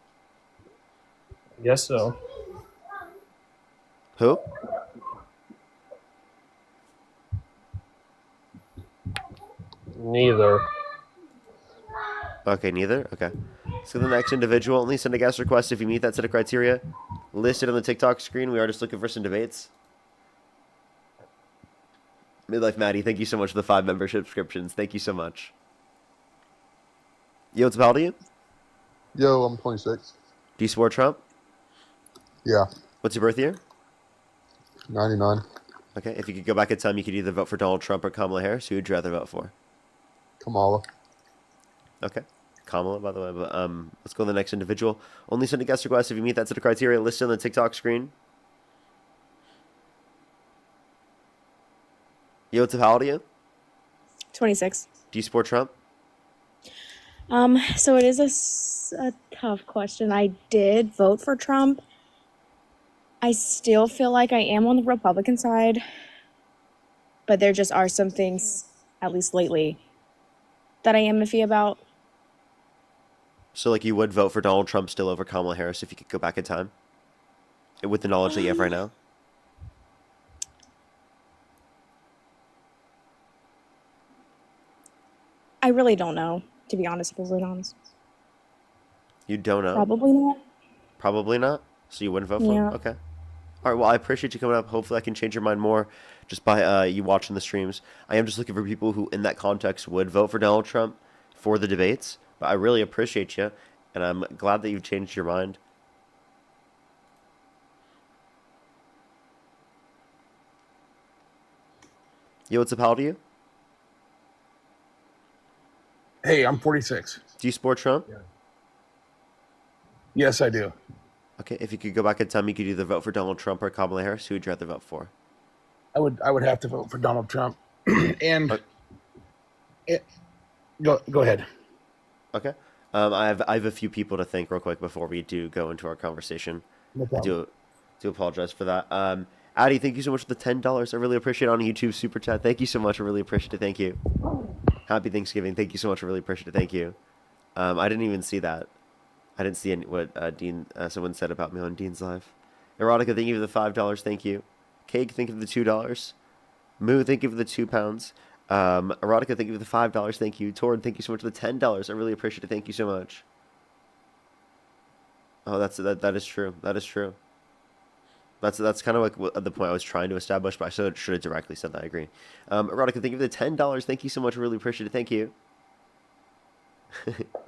I guess so. Who? Neither. Okay, neither? Okay. So the next individual, only send a guest request if you meet that set of criteria listed on the TikTok screen. We are just looking for some debates. Midlife Maddie, thank you so much for the 5 membership subscriptions. Thank you so much. Yo, what's up? How old are you? Yo, I'm 26. Do you support Trump? Yeah, What's your birth year? 99. Okay, if you could go back in time, you could either vote for Donald Trump or Kamala Harris. Who would you rather vote for? Kamala. Okay. Kamala, by the way. But let's go to the next individual. Only send a guest request if you meet that set of criteria listed on the TikTok screen. Yo, what's up? How old are you? 26. Do you support Trump? So it is a tough question. I did vote for Trump. I still feel like I am on the Republican side, but there just are some things, at least lately, that I am iffy about. So, like, you would vote for Donald Trump still over Kamala Harris if you could go back in time? With the knowledge that you have right now? I really don't know, to be honest, if I'm really honest. You don't know? Probably not. Probably not? So you wouldn't vote for him? Yeah. Okay. All right, well, I appreciate you coming up. Hopefully I can change your mind more just by you watching the streams. I am just looking for people who, in that context, would vote for Donald Trump for the debates. But I really appreciate you, and I'm glad that you've changed your mind. Yo, what's up? How old are you? Hey, I'm 46. Do you support Trump? Yes, I do. Okay, if you could go back in time, you could either vote for Donald Trump or Kamala Harris. Who would you rather vote for? I would have to vote for Donald Trump. And Uh, go ahead. Okay. I have a few people to thank real quick before we do go into our conversation. No I problem. do apologize for that. Addy, thank you so much for the $10. I really appreciate it on YouTube super chat. Thank you so much. I really appreciate it. Thank you. Happy Thanksgiving. Thank you so much. I really appreciate it. Thank you. I didn't even see that. I didn't see what Dean someone said about me on Dean's live. Erotica, thank you for the $5. Thank you. Cake, thank you for the $2. Moo, thank you for the £2. Erotica, thank you for the $5. Thank you. Tord, thank you so much for the $10. I really appreciate it. Thank you so much. Oh, that is true. That is true. That's kind of like the point I was trying to establish, but I should have directly said that. I agree. Erotica, thank you for the $10. Thank you so much. I really appreciate it. Thank you.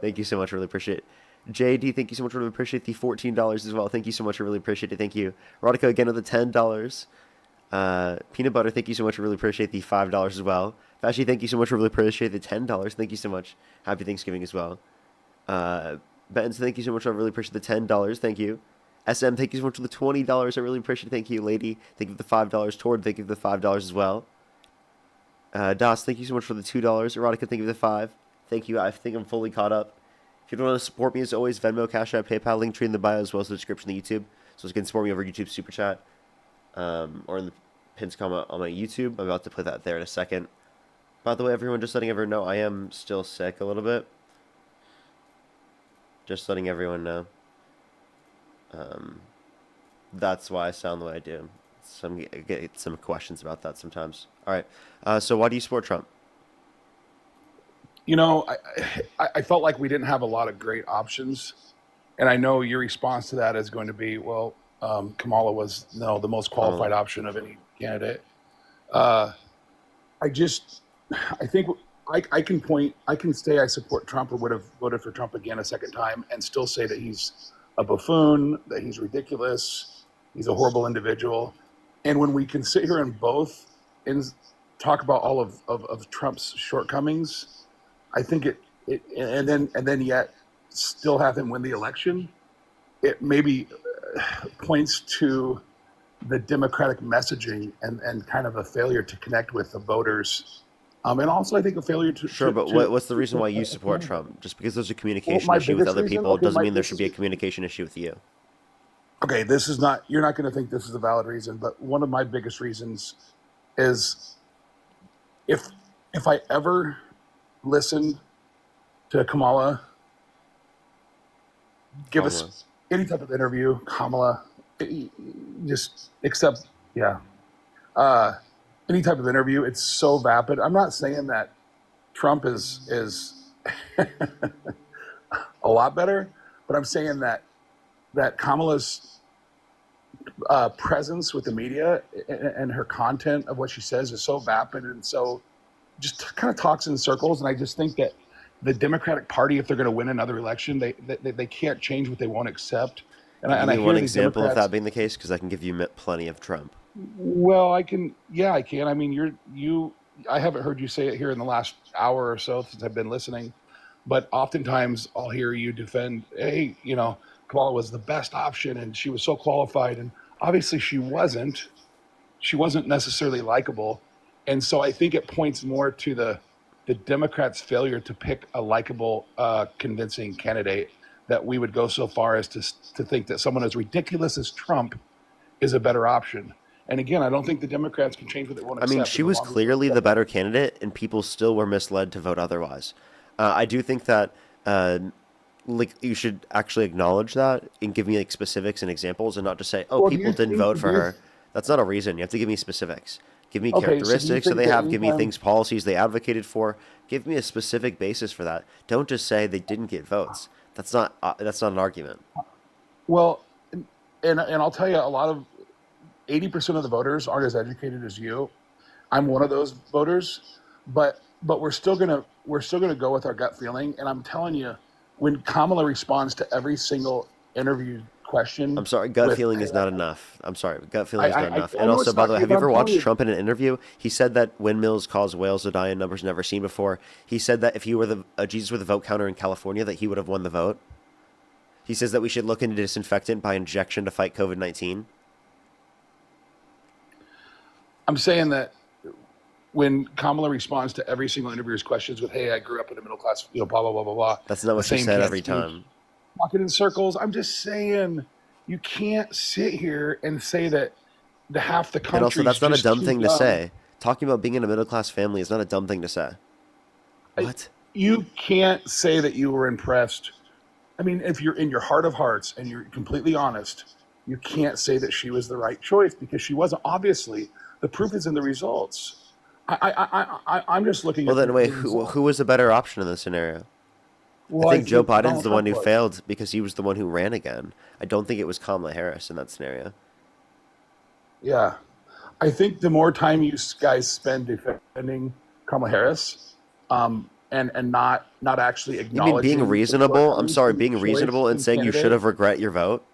Thank you so much. I really appreciate it. JD, thank you so much. I really appreciate the $14 as well. Thank you so much. I really appreciate it. Thank you. Erotica, again with the $10. Peanut Butter, thank you so much. I really appreciate the $5 as well. Fashy, thank you so much. I really appreciate the $10. Thank you so much. Happy Thanksgiving as well. Benz, thank you so much. I really appreciate the $10. Thank you. SM, thank you so much for the $20. I really appreciate it. Thank you. Lady, thank you for the $5. Tord, thank you for the $5 as well. Das, thank you so much for the $2. Erotica, thank you for the $5. Thank you. I think I'm fully caught up. If you want to support me, as always, Venmo, Cash App, PayPal, link tree in the bio, as well as the description of YouTube. So you can support me over YouTube Super Chat, or in the pinned comment on my YouTube. I'm about to put that there in a second. By the way, everyone, just letting everyone know, I am still sick a little bit. Just letting everyone know. That's why I sound the way I do. I get some questions about that sometimes. All right. So why do you support Trump? You know, I felt like we didn't have a lot of great options. And I know your response to that is going to be, well, Kamala was the most qualified option of any candidate. I think I can say I support Trump or would have voted for Trump again a second time and still say that he's a buffoon, that he's ridiculous, he's a horrible individual. And when we can sit here and both talk about all of Trump's shortcomings, I think and then yet still have him win the election, it maybe points to the Democratic messaging and kind of a failure to connect with the voters. And also, I think a failure to... Sure, but what's the reason why you support Trump? Just because there's a communication my issue with biggest other reason? people Okay, doesn't my- mean there this should be a is- communication issue with you. Okay, you're not going to think this is a valid reason, but one of my biggest reasons is if I ever listen to Kamala give us any type of interview, Kamala, just except, any type of interview, it's so vapid. I'm not saying that Trump is a lot better, but I'm saying that Kamala's presence with the media and her content of what she says is so vapid and so just kind of talks in circles. And I just think that the Democratic Party, if they're going to win another election, they can't change what they won't accept. And Give I me hear one these example of Democrats- that being the case, because I can give you plenty of Trump. Well, I can. I mean, I haven't heard you say it here in the last hour or so since I've been listening, but oftentimes I'll hear you defend, hey, Kamala was the best option and she was so qualified, and obviously she wasn't. She wasn't necessarily likable, and so I think it points more to the Democrats' failure to pick a likable, convincing candidate, that we would go so far as to think that someone as ridiculous as Trump is a better option. And again, I don't think the Democrats can change what they won't I mean, accept. she And the was longer they clearly the accept better candidate, and people still were misled to vote otherwise. I do think that, like, you should actually acknowledge that and give me like specifics and examples, and not just say, "Oh, well, do people you didn't think? vote Do for you her." That's not a reason. You have to give me specifics. Give me okay? So do you characteristics that think they that have. Give me anytime? things, policies they advocated for. Give me a specific basis for that. Don't just say they didn't get votes. That's not an argument. Well, and I'll tell you, a lot of 80% of the voters aren't as educated as you. I'm one of those voters, but we're still gonna go with our gut feeling. And I'm telling you, when Kamala responds to every single interview question I'm sorry, gut with, feeling "Hey, is not enough. I'm sorry, gut I, feeling is I, not I enough. I And know also, it's by not the way, good, have you but I'm ever telling watched you, Trump in an interview? He said that windmills cause whales to die in numbers never seen before. He said that if he were the Jesus were the vote counter in California, that he would have won the vote. He says that we should look into disinfectant by injection to fight COVID-19. I'm saying that when Kamala responds to every single interviewer's questions with, "Hey, I grew up in a middle class, blah blah blah blah blah," That's not the what she same said can't every speak, time. talking in circles. I'm just saying, you can't sit here and say that the half the And also, country's that's not a just dumb too thing to dumb. say. Talking about being in a middle class family is not a dumb thing to say. I, What? you can't say that you were impressed. I mean, if you're in your heart of hearts and you're completely honest, you can't say that she was the right choice, because she wasn't. Obviously, the proof is in the results. I'm just looking Well, at then the wait, result. who was the better option in this scenario? I Well, I think Joe think Biden's Donald the one Trump who was. failed because he was the one who ran again. I don't think it was Kamala Harris in that scenario. Yeah, I think the more time you guys spend defending Kamala Harris, and not actually You mean being acknowledging the reasonable? I'm shortcomings sorry, in the being choice reasonable and and saying you should candidate, have regret your vote?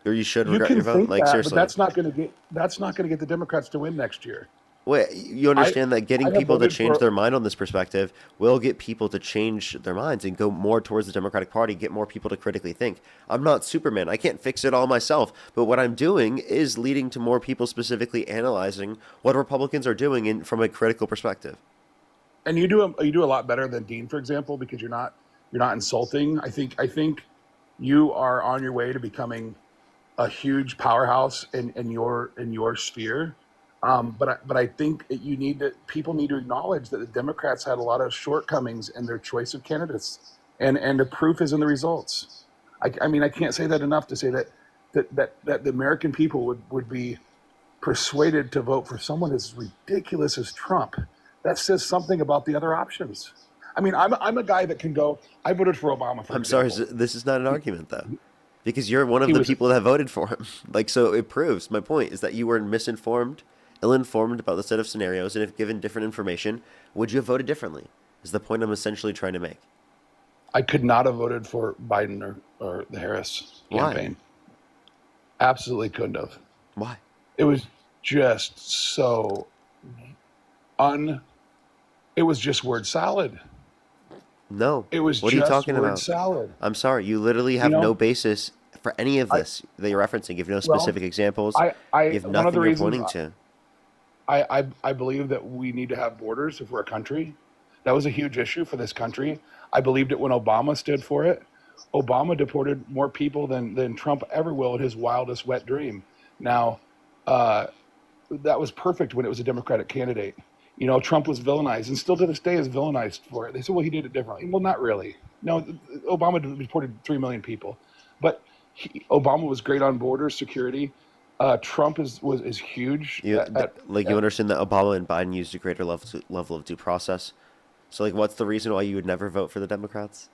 Or you should you regret can your vote? think Like, that, but seriously. that's not going to get the Democrats to win next year. Wait, you I understand that getting I have people to voted change for. their mind on this perspective will get people to change their minds and go more towards the Democratic Party, get more people to critically think. I'm not Superman. I can't fix it all myself. But what I'm doing is leading to more people specifically analyzing what Republicans are doing from a critical perspective. And you do a lot better than Dean, for example, because you're not insulting. I think you are on your way to becoming a huge powerhouse in your sphere. But I think that people need to acknowledge that the Democrats had a lot of shortcomings in their choice of candidates, and the proof is in the results. I mean, I can't say that enough to say that the American people would be persuaded to vote for someone as ridiculous as Trump. That says something about the other options. I mean, I'm a guy that can go. I voted for Obama, for I'm sorry, example. this is not an He, argument, though. Because you're one of he the was people that voted for him. Like, so it proves my point is that you were misinformed, ill-informed about the set of scenarios, and if given different information, would you have voted differently? Is the point I'm essentially trying to make. I could not have voted for Biden or the Harris Why? campaign. Absolutely couldn't have. Why? It was just so un. It was just word salad. No. It was What are you just talking word about? salad. I'm sorry, you literally You have no know, basis for any of I this that you're referencing. You have no well, specific examples. I You have one of the nothing you're reasons pointing to. I believe that we need to have borders if we're a country. That was a huge issue for this country. I believed it when Obama stood for it. Obama deported more people than Trump ever will in his wildest wet dream. Now, uh, that was perfect when it was a Democratic candidate. Trump was villainized, and still to this day is villainized for it. They said, well, he did it differently. Well, not really. No, Obama deported 3 million people, but Obama was great on border security. Trump is huge You understand that Obama and Biden used a greater level of due process. So, like, what's the reason why you would never vote for the Democrats?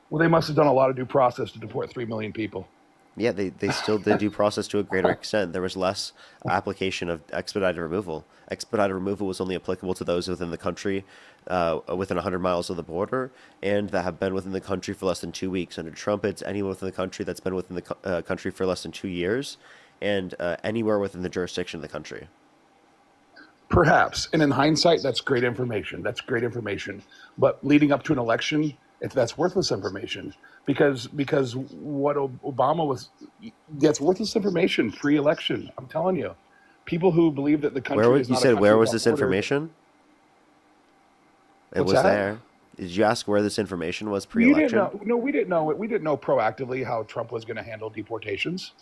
well, they must have done a lot of due process to deport 3 million people. Yeah, they still did due process to a greater extent. There was less application of expedited removal. Expedited removal was only applicable to those within the country, within 100 miles of the border, and that have been within the country for less than 2 weeks. Under Trump, it's anyone within the country that's been within the country for less than 2 years, and anywhere within the jurisdiction of the country. Perhaps, and in hindsight, that's great information. That's great information. But leading up to an election, if that's worthless information, because what Obama was, that's worthless information pre-election. I'm telling you, people who believe that the Where country is was you not a said country where was without this borders. information? It What's was that? there. Did you ask where this information was You didn't pre-election? know. No, we didn't know. We didn't know proactively how Trump was going to handle deportations.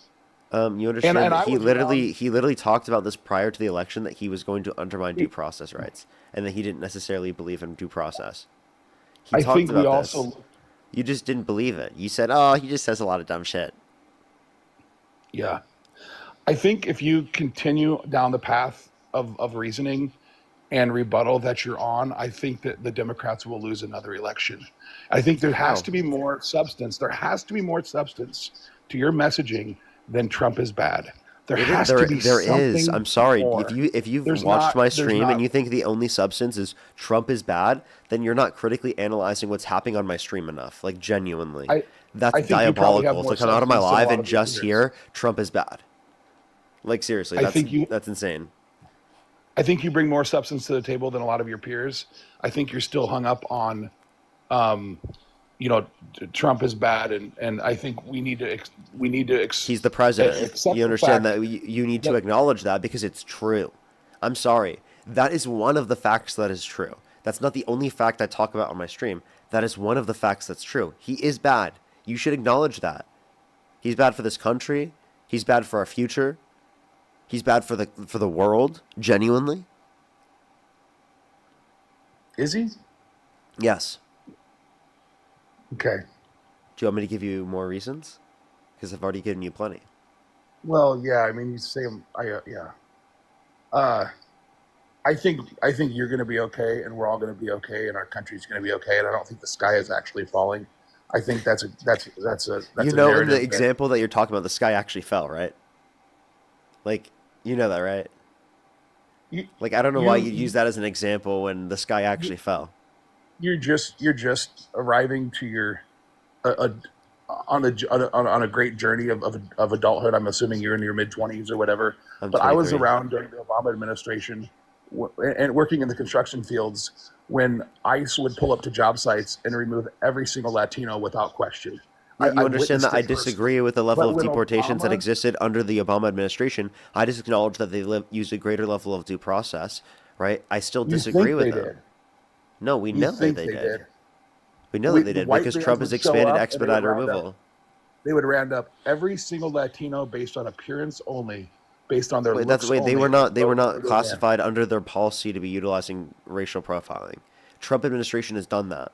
You understand And that I was around. he literally talked about this prior to the election that he was going to undermine due process rights and that he didn't necessarily believe in due process. He I talked think we about this. also, You just didn't believe it. You said, "Oh, he just says a lot of dumb shit." yeah. I think if you continue down the path of reasoning and rebuttal that you're on, I think that the Democrats will lose another election. I think there has How? to be more substance. There has to be more substance to your messaging than Trump is bad. There has to be There is. something I'm sorry. more. If you've There's watched not. my There's stream and not. you think the only substance is Trump is bad, then you're not critically analyzing what's happening on my stream enough. Like genuinely. I That's I think you probably have diabolical more to come out of my substance than a live lot and of your just peers. hear Trump is bad. Like seriously, I think you. that's insane. I think you bring more substance to the table than a lot of your peers. I think you're still hung up on, um, Trump is bad, and I think we need to He's the president. accept You the understand fact that you need to that acknowledge that because it's true. I'm sorry. That is one of the facts that is true. That's not the only fact I talk about on my stream. That is one of the facts that's true. He is bad. You should acknowledge that. He's bad for this country. He's bad for our future. He's bad for the world, genuinely. is he Yes. okay. Do you want me to give you more reasons? Because I've already given you plenty. Well, yeah. I mean, you say him. Yeah. Uh, I think you're going to be okay, and we're all going to be okay, and our country's going to be okay. And I don't think the sky is actually falling. I think that's a In the narrative example that you're talking about, the sky actually fell, right? Like, you know that, right? you, Like, I don't know why you you'd use that as an example when the sky actually fell. you're just arriving to your a on a great journey of adulthood. I'm assuming you're in your mid-20s or whatever. I'm But I was 23. around during the Obama administration and working in the construction fields when ICE would pull up to job sites and remove every single Latino without question. Yeah, you I understand that I witnessed it disagree with the level But of when deportations that Obama, existed under the Obama administration. I just acknowledge that they used a greater level of due process, right? I still you disagree think with they them. did. No, we You know that think they they did. did. We know that they The did white because vans Trump has would show expanded up and expedited removal. they would round up every single Latino based on appearance only, based on their looks They only. were not Vote for their man. classified under their policy to be utilizing racial profiling. Trump administration has done that.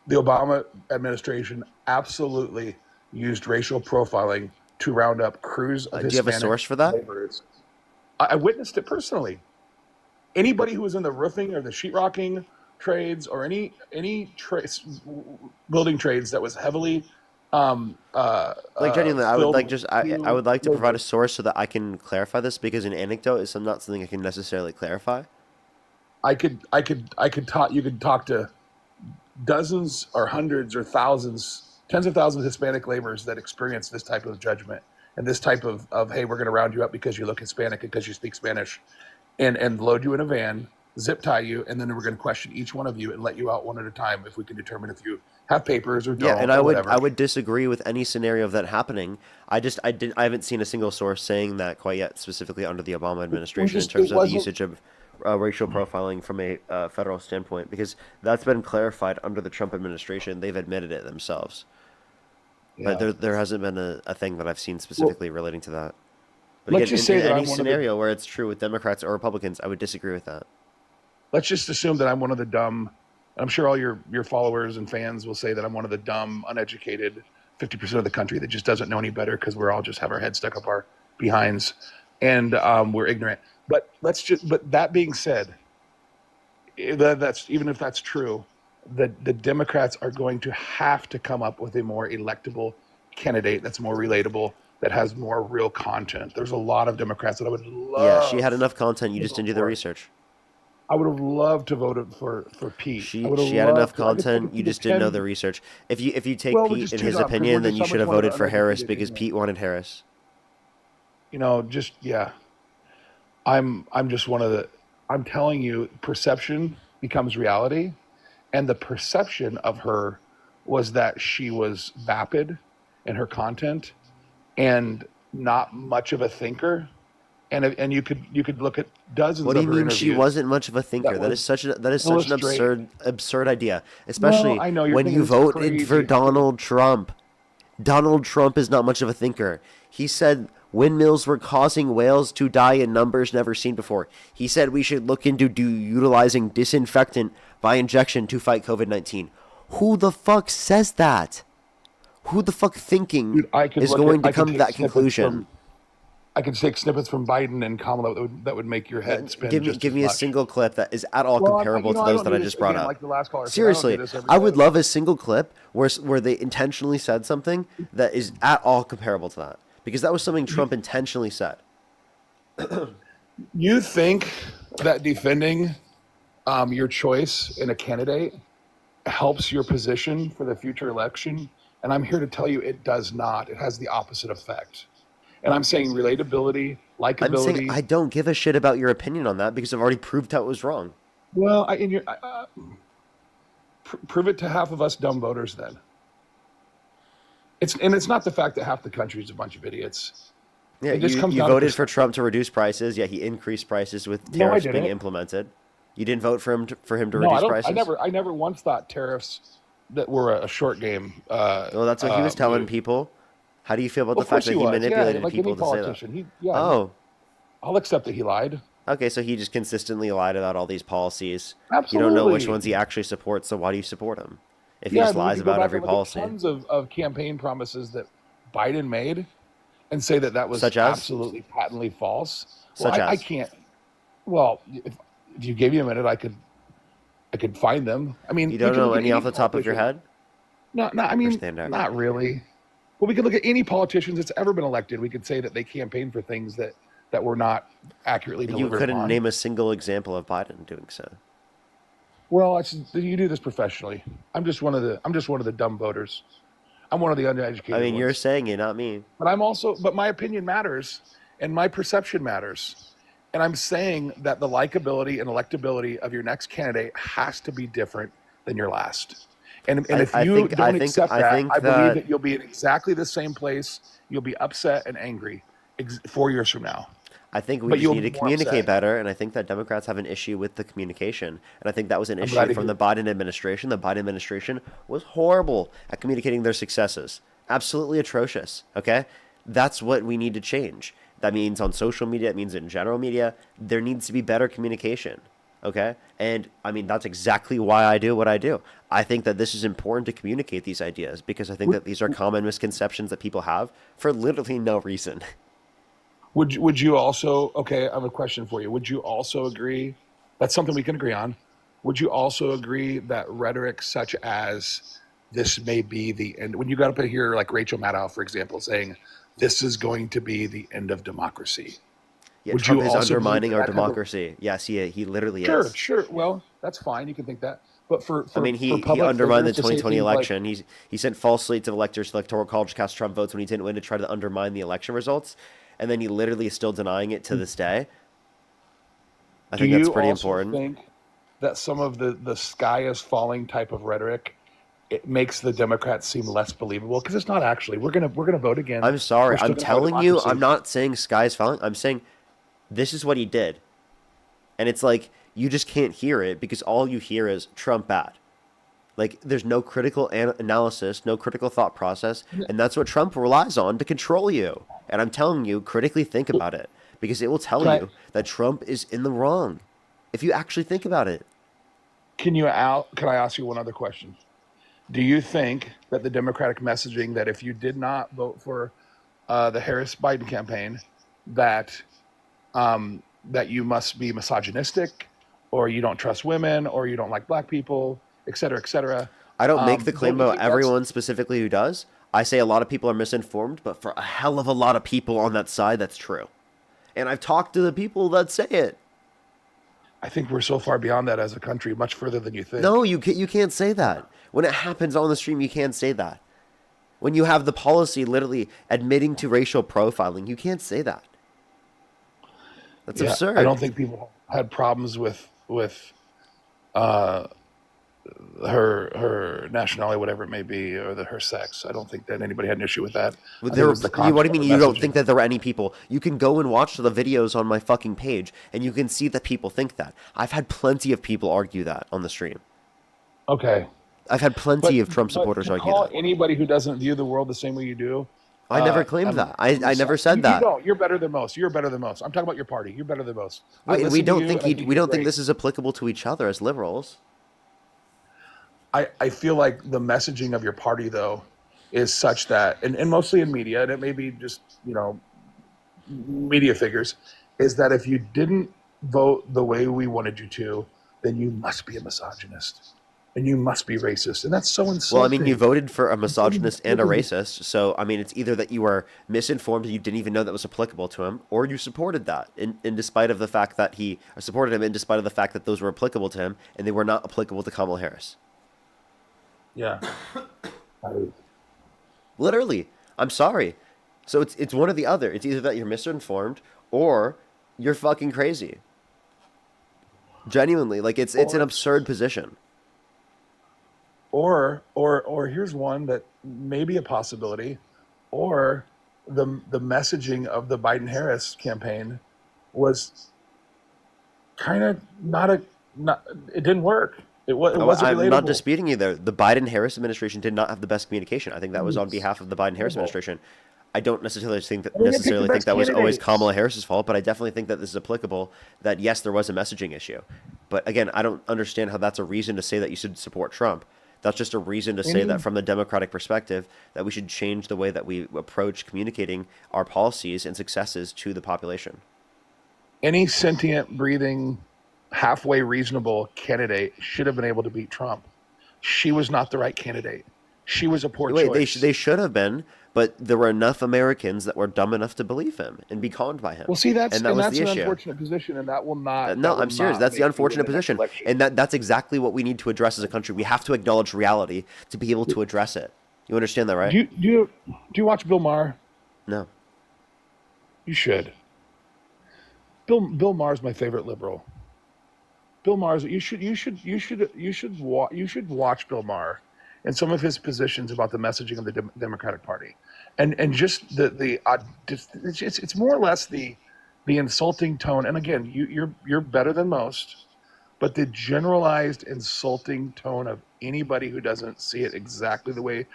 The Obama administration absolutely used racial profiling to round up crews of Do you have a Hispanic source for that? laborers. I witnessed it personally. Anybody who was in the roofing or the sheetrocking trades or any building trades that was heavily Like genuinely, I would filled like with I would like to provide a labor. source so that I can clarify this because an anecdote is not something I can necessarily clarify. I could talk. You could talk to dozens or hundreds or thousands, tens of thousands of Hispanic laborers that experience this type of judgment and this type of hey, we're going to round you up because you look Hispanic and because you speak Spanish, and load you in a van, zip tie you, and then we're going to question each one of you and let you out one at a time if we can determine if you have papers or don't. Yeah, and or whatever. I would disagree with any scenario of that happening. I haven't seen a single source saying that quite yet, specifically under the Obama administration, in terms It of the wasn't. usage of racial profiling from a federal standpoint, because that's been clarified under the Trump administration. They've admitted it themselves, but Yeah. there hasn't been a thing that I've seen Well, specifically relating to that. But let's again, just in say that any I'm one of the. scenario where it's true with Democrats or Republicans, I would disagree with that. Let's just assume that I'm one of the dumb. I'm sure all your followers and fans will say that I'm one of the dumb, uneducated 50% of the country that just doesn't know any better because we're all just have our heads stuck up our behinds and we're ignorant. But But that being said, that's even if that's true, the Democrats are going to have to come up with a more electable candidate that's more relatable, that has more real content. There's a lot of Democrats that I would Yeah, she had love enough content. You to just vote didn't do the for. research. I would have loved to vote for Pete. I would have She had enough loved to. I just content. wanted You to just didn't know the depend. research. If you take Well, we're Pete just in too his dumb because we're opinion, then just you so should much have more of voted an for Harris uneducated because ignorant. Pete wanted Harris. Just I'm just one of the. I'm telling you, perception becomes reality, and the perception of her was that she was vapid in her content and not much of a thinker. And you could look at dozens What do of you her mean she interviews wasn't much of a thinker? that That would is such an illustrate. absurd idea, Well, especially I know you're when thinking you this is voted for crazy. Donald Trump. Donald Trump is not much of a thinker. He said windmills were causing whales to die in numbers never seen before. He said we should look into utilizing disinfectant by injection to fight COVID-19. Who the fuck says that? Who the fuck thinking Dude, I could is look going at. to I could come to take that snippets conclusion? from. I could take snippets from Biden and Kamala that would make your head spin just Give as me a much. single clip that is at all Well, comparable to I those don't that do I this just brought again, up. like the last caller said. I don't do Seriously, this every I day. would love a single clip where they intentionally said something that is at all comparable to that, because that was something Trump intentionally said. You think that defending your choice in a candidate helps your position for the future election? And I'm here to tell you it does not. It has the opposite effect. And I'm saying relatability, I'm saying likability. I don't give a shit about your opinion on that because I've already proved how it was wrong. Well, prove it to half of us dumb voters then. It's not the fact that half the country is a bunch of idiots. Yeah, It just comes you down to voted for Trump to reduce prices, yet he increased prices with No, I tariffs being didn't. implemented. You didn't vote for him to No, I reduce don't. prices? I never once thought tariffs that were a short game. Well, that's what he was telling Move. people. How do you feel about Well, the of fact course that he he was. Yeah, manipulated like people any to say that? politician. Oh, I'll accept that he lied. okay, so he just consistently lied about all these policies. You don't know which Absolutely. ones he actually supports, so why do you support him? If he Yeah, just but we lies could go about back every and look at policy. tons of campaign promises that Biden made and say that that was Such as? absolutely patently false. Such I as? can't. Well, if you gave me a minute, I could find them. I mean, You we don't could know look at any any off the top of your politician. head? No, I mean, stand out. not really. Well, we could look at any politicians that's ever been elected. We could say that they campaigned for things that were not accurately You delivered couldn't upon. name a single example of Biden doing so. Well, you do this professionally. I'm just one of the dumb voters. I'm one of the uneducated I mean, you're ones. saying it, not me. But my opinion matters and my perception matters. And I'm saying that the likability and electability of your next candidate has to be different than your last. And if you don't accept I that, think I believe that that you'll be in exactly the same place. You'll be upset and angry 4 years from now. I think we But just you'll need to be more communicate upset. better, and I think that Democrats have an issue with the communication. And I think that was an I'm glad issue to from hear the Biden administration. The Biden administration was horrible at communicating their successes. Absolutely atrocious, okay? That's what we need to change. That means on social media, it means in general media, there needs to be better communication, okay? And, I mean, that's exactly why I do what I do. I think that this is important to communicate these ideas because I think that these are common misconceptions that people have for literally no reason. Would you also, okay, I have a question for you. Would you also agree, that's something we can agree on. Would you also agree that rhetoric such as this may be the end, when you got up in here like Rachel Maddow, for example, saying this is going to be the end of democracy. Yeah, Would Trump you is also believe undermining that our that type of- democracy. Yes, he literally Sure, is. sure. Well, that's fine. You can think that. But for I mean, for he public undermined the figures to say 2020 things like, election. He sent false slates of electors to electoral college to cast Trump votes when he didn't win to try to undermine the election results, and then he literally is still denying it to this day. I think that's pretty important. think that some of the sky is falling type of rhetoric, it makes the Democrats seem less believable because it's not actually. We're gonna vote again. I'm sorry. We're still I'm gonna have a telling you, democracy. I'm not saying sky's falling. I'm saying this is what he did. And it's like, you just can't hear it because all you hear is Trump bad. Like, there's no critical analysis, no critical thought process. And that's what Trump relies on to control you. And I'm telling you, critically think about it because it will tell Right. you that Trump is in the wrong if you actually think about it. Can I ask you one other question? Do you think that the Democratic messaging that if you did not vote for the Harris Biden campaign, that that you must be misogynistic, or you don't trust women, or you don't like black people, et cetera, et cetera? I don't make the claim don't you about think that's- everyone specifically who does. I say a lot of people are misinformed, but for a hell of a lot of people on that side, that's true. And I've talked to the people that say it. I think we're so far beyond that as a country, much further than you think. No, you can't say that. When it happens on the stream, you can't say that. When you have the policy literally admitting to racial profiling, you can't say that. That's Yeah, absurd. I don't think people had problems with uh, her nationality, whatever it may be, or her sex. I don't think that anybody had an issue with that. What I do think it was the you content mean of the you don't messaging. think that there were any people? You can go and watch the videos on my fucking page, and you can see that people think that. I've had plenty of people argue that on the stream. Okay, I've had plenty of Trump but supporters to argue call that. anybody who doesn't view the world the same way you do, I never claimed that. I never said you that. don't. You're better than most. You're better than most. I'm talking about your party. You're better than most. I Wait, we listen to don't you, think and I he, think we you're don't think great. this is applicable to each other as liberals. I feel like the messaging of your party though is such that, and mostly in media, and it may be just media figures, is that if you didn't vote the way we wanted you to, then you must be a misogynist and you must be racist, and that's so insulting. Well, I mean, you voted for a misogynist and a racist, so I mean, it's either that you were misinformed and you didn't even know that was applicable to him, or you supported that, in despite of the fact that he or supported him, in despite of the fact that those were applicable to him and they were not applicable to Kamala Harris. Yeah. Literally, I'm sorry. So it's one or the other. It's either that you're misinformed or you're fucking crazy. Genuinely, like it's an absurd position. Or here's one that may be a possibility, or the messaging of the Biden-Harris campaign was kind of not it didn't work. It wasn't I'm relatable. not disputing you there. The Biden-Harris administration did not have the best communication. I think that was on behalf of the Biden-Harris administration. I don't necessarily think that that was always Kamala Harris's fault, but I definitely think that this is applicable. That yes, there was a messaging issue, but again, I don't understand how that's a reason to say that you should support Trump. That's just a reason to say that from the Democratic perspective that we should change the way that we approach communicating our policies and successes to the population. Any sentient, breathing, halfway reasonable candidate should have been able to beat Trump. She was not the right candidate. She was a poor choice. They should have been, but there were enough Americans that were dumb enough to believe him and be conned by him. Well, see, that's the an issue. unfortunate position, and that will not. No, I'm serious. That's the unfortunate position, and that's exactly what we need to address as a country. We have to acknowledge reality to be able to address it. You understand that, right? Do you watch Bill Maher? No. You should. Bill Maher's my favorite liberal. Bill Maher's. You should watch Bill Maher and some of his positions about the messaging of the Democratic Party, and just it's more or less the insulting tone. And again, you're better than most, but the generalized insulting tone of anybody who doesn't see it exactly the way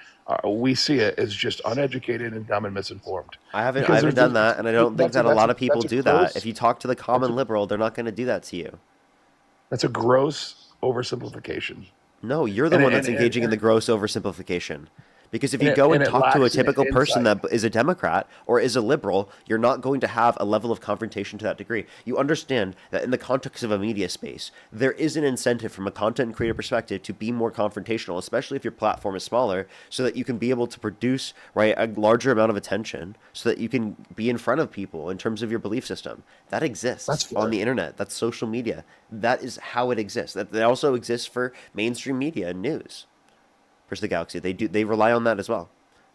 we see it is just uneducated and dumb and misinformed. I haven't done that, and I don't think that a lot of people do that. If you talk to the common liberal, they're not going to do that to you. That's a gross oversimplification. No, you're the one that's engaging in the gross oversimplification. Because if you go and talk to a typical person that is a Democrat or is a liberal, you're not going to have a level of confrontation to that degree. You understand that in the context of a media space, there is an incentive from a content and creator perspective to be more confrontational, especially if your platform is smaller, so that you can be able to produce a larger amount of attention so that you can be in front of people in terms of your belief system. That exists on the internet. That's social media. That is how it exists. That also exists for mainstream media and news. Versus the Galaxy, they rely on that as well.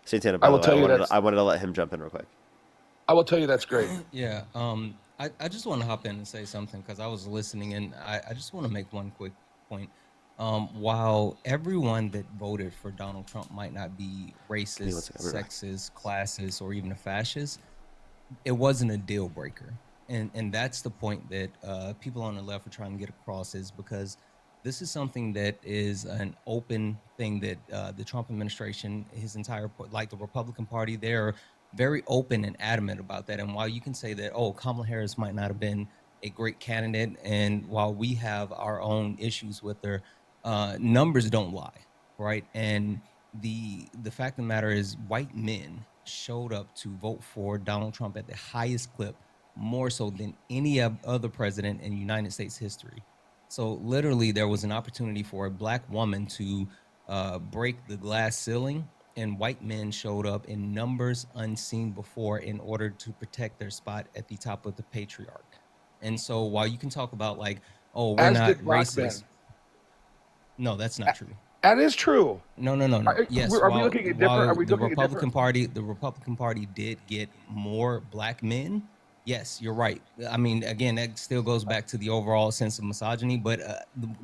Santana, by the way, I wanted to let him jump in real quick. I will tell you that's great. Yeah, I just want to hop in and say something because I was listening, and I just want to make one quick point. While everyone that voted for Donald Trump might not be racist, sexist, classist, or even a fascist, it wasn't a deal breaker, and that's the point that people on the left are trying to get across, is because this is something that is an open thing that the Trump administration, his entire, like the Republican Party, they're very open and adamant about that. And while you can say that, oh, Kamala Harris might not have been a great candidate, and while we have our own issues with her, numbers don't lie, right? And the fact of the matter is, white men showed up to vote for Donald Trump at the highest clip, more so than any other president in United States history. So literally, there was an opportunity for a black woman to break the glass ceiling, and white men showed up in numbers unseen before in order to protect their spot at the top of the patriarch. And so while you can talk about like, oh, we're not racist. No, that's not true. That is true. No. Yes. Are we looking at different? Are we the looking Republican at Party? The Republican Party did get more black men. Yes, you're right. I mean, again, that still goes back to the overall sense of misogyny. But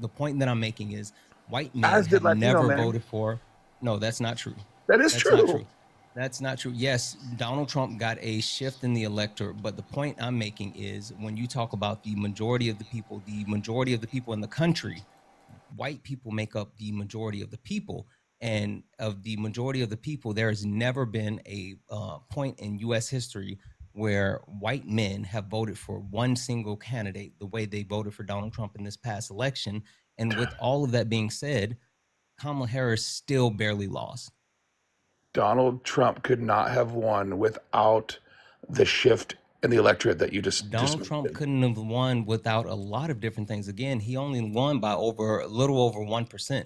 the point that I'm making is white men As did have Latino never men. voted for. No, that's not true. That is That's not true. true. That's not true. Yes, Donald Trump got a shift in the electorate, but the point I'm making is when you talk about the majority of the people in the country, white people make up the majority of the people. And of the majority of the people, there has never been a point in U.S. history where white men have voted for one single candidate the way they voted for Donald Trump in this past election. And with all of that being said, Kamala Harris still barely lost. Donald Trump could not have won without the shift in the electorate that you just Donald Trump mentioned. couldn't have won without a lot of different things. Again, he only won by a little over 1%.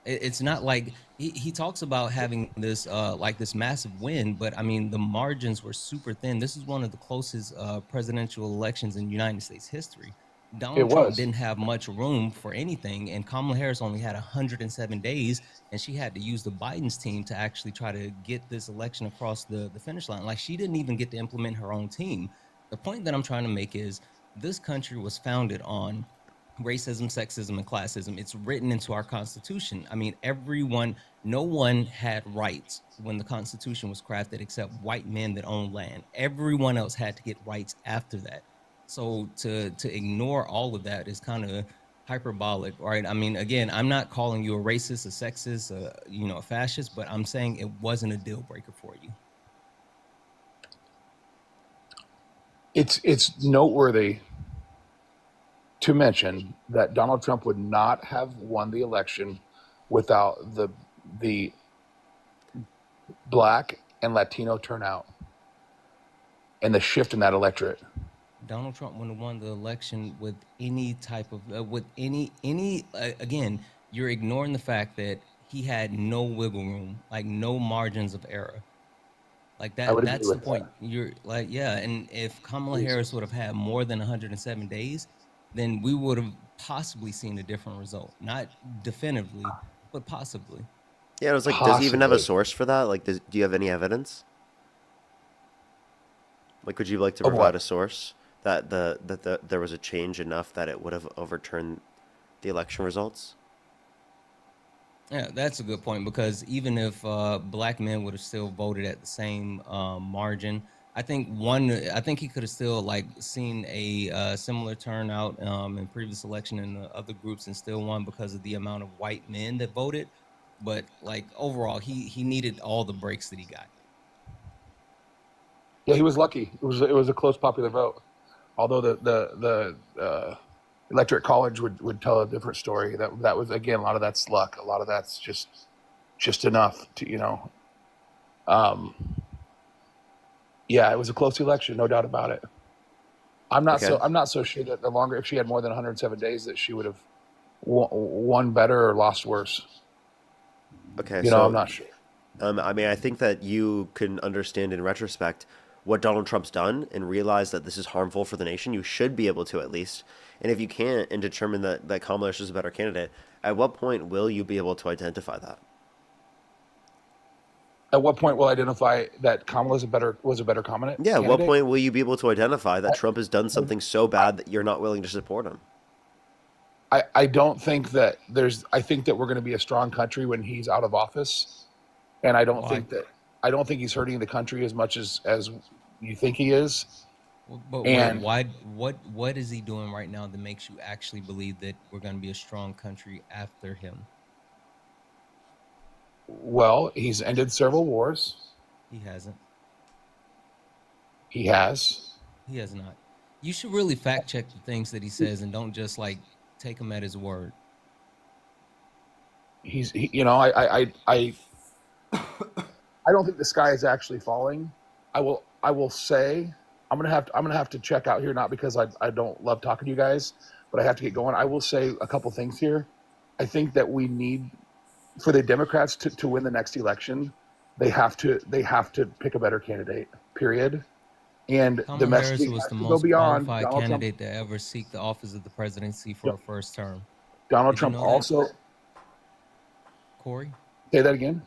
It's not like he talks about having this like this massive win, but I mean the margins were super thin. This is one of the closest presidential elections in United States history. It Donald Trump was. didn't have much room for anything, and Kamala Harris only had 107 days, and she had to use the Biden's team to actually try to get this election across the finish line. Like she didn't even get to implement her own team. The point that I'm trying to make is this country was founded on racism, sexism, and classism. It's written into our Constitution. I mean, no one had rights when the Constitution was crafted except white men that owned land. Everyone else had to get rights after that. So to ignore all of that is kind of hyperbolic, right? I mean, again, I'm not calling you a racist, a sexist, a fascist, but I'm saying it wasn't a deal breaker for you. It's noteworthy to mention that Donald Trump would not have won the election without the black and Latino turnout and the shift in that electorate. Donald Trump would have won the election with any type of again, you're ignoring the fact that he had no wiggle room, like no margins of error. Like I would agree that's the with point. that. You're like, yeah, and if Kamala Please. Harris would have had more than 107 days, then we would have possibly seen a different result. Not definitively, but possibly. Yeah, it was like, does he even have a Possibly. source for that? Like, do you have any evidence? Like, would you like to Of provide what? a source that there was a change enough that it would have overturned the election results? Yeah, that's a good point because even if black men would have still voted at the same margin, I think he could have still like seen a similar turnout in previous election in the other groups and still won because of the amount of white men that voted. But like overall, he needed all the breaks that he got. Yeah, he was lucky. It was a close popular vote. Although the electorate college would tell a different story. That was, again, a lot of that's luck. A lot of that's just enough to. Yeah, it was a close election, no doubt about it. I'm not Okay. so sure that if she had more than 107 days that she would have won better or lost worse. Okay, I'm so not sure. I mean, I think that you can understand in retrospect what Donald Trump's done and realize that this is harmful for the nation. You should be able to at least. And if you can't and determine that Kamala Harris is a better candidate, at what point will you be able to identify that? At what point will I identify that Kamala was a better candidate? Yeah, at what point will you be able to identify that Trump has done something so bad that you're not willing to support him? I don't think that I think that we're going to be a strong country when he's out of office, and I don't Why? think he's hurting the country as much as you think he is. But And what is he doing right now that makes you actually believe that we're going to be a strong country after him? well, he's ended several wars. He hasn't. He has. He has not. You should really fact check the things that he says and don't just like take him at his word. I don't think the sky is actually falling. I will say I'm gonna have to check out here, not because I don't love talking to you guys, but I have to get going. I will say a couple things here. I think that we need, for the Democrats to win the next election, they have to pick a better candidate. Period. And the Kamala Harris messaging was has the to go most beyond qualified Donald Trump. candidate to ever seek the office of the presidency for a first term. Donald Did you Trump know that? also. Corey? Say that again.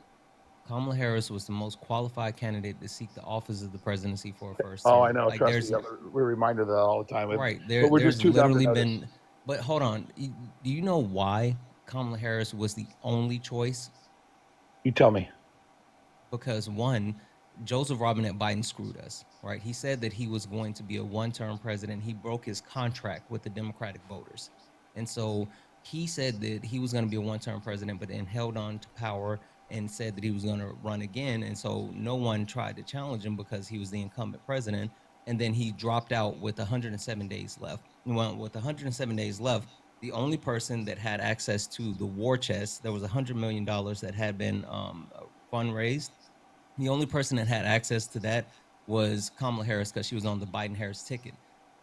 Kamala Harris was the most qualified candidate to seek the office of the presidency for a first Oh, term. I know. Like Trust there's me. We're reminded of that all the time. right But we're just there's too dumb to literally notice. been. But hold on, do you know why Kamala Harris was the only choice? You tell me. Because one, Joseph Robinette Biden screwed us, right? He said that he was going to be a one-term president. He broke his contract with the Democratic voters. And so he said that he was going to be a one-term president, but then held on to power and said that he was going to run again. And so no one tried to challenge him because he was the incumbent president. And then he dropped out with 107 days left. Well, with 107 days left, the only person that had access to the war chest, there was $100 million that had been fundraised. The only person that had access to that was Kamala Harris because she was on the Biden-Harris ticket.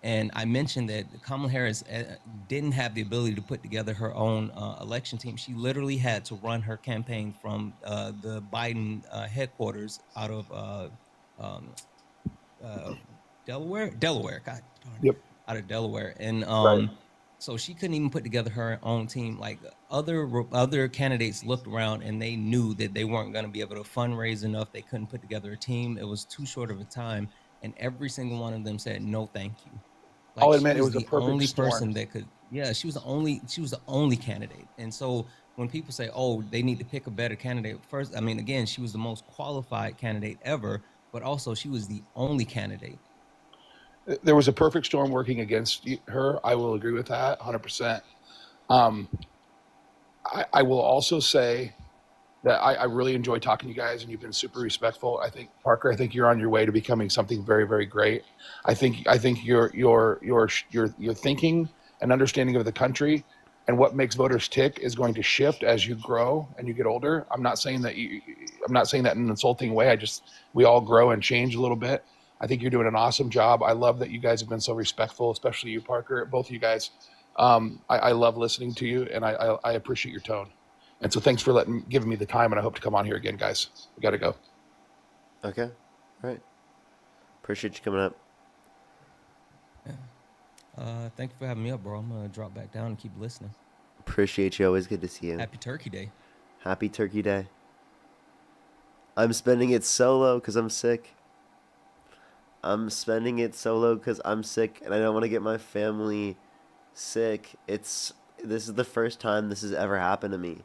And I mentioned that Kamala Harris didn't have the ability to put together her own election team. She literally had to run her campaign from the Biden headquarters out of Delaware, God darn it, Yep. out of Delaware. And Right. so she couldn't even put together her own team. Like other candidates looked around and they knew that they weren't going to be able to fundraise enough. They couldn't put together a team. It was too short of a time. And every single one of them said, no, thank you. Like I'll she admit it was a the perfect only storm. person that could, yeah, she was the only candidate. And so when people say, oh, they need to pick a better candidate first, I mean, again, she was the most qualified candidate ever, but also she was the only candidate. There was a perfect storm working against her. I will agree with that 100%. I will also say that I really enjoy talking to you guys, and you've been super respectful. I think Parker, I think you're on your way to becoming something very, very great. I think your thinking and understanding of the country and what makes voters tick is going to shift as you grow and you get older. I'm not saying that in an insulting way. We all grow and change a little bit. I think you're doing an awesome job. I love that you guys have been so respectful, especially you, Parker, both of you guys. I love listening to you, and I appreciate your tone. And so thanks for giving me the time, and I hope to come on here again, guys. We got to go. Okay. All right. Appreciate you coming up. Thank you for having me up, bro. I'm going to drop back down and keep listening. Appreciate you. Always good to see you. Happy Turkey Day. Happy Turkey Day. I'm spending it solo because I'm sick. And I don't want to get my family sick. This is the first time this has ever happened to me.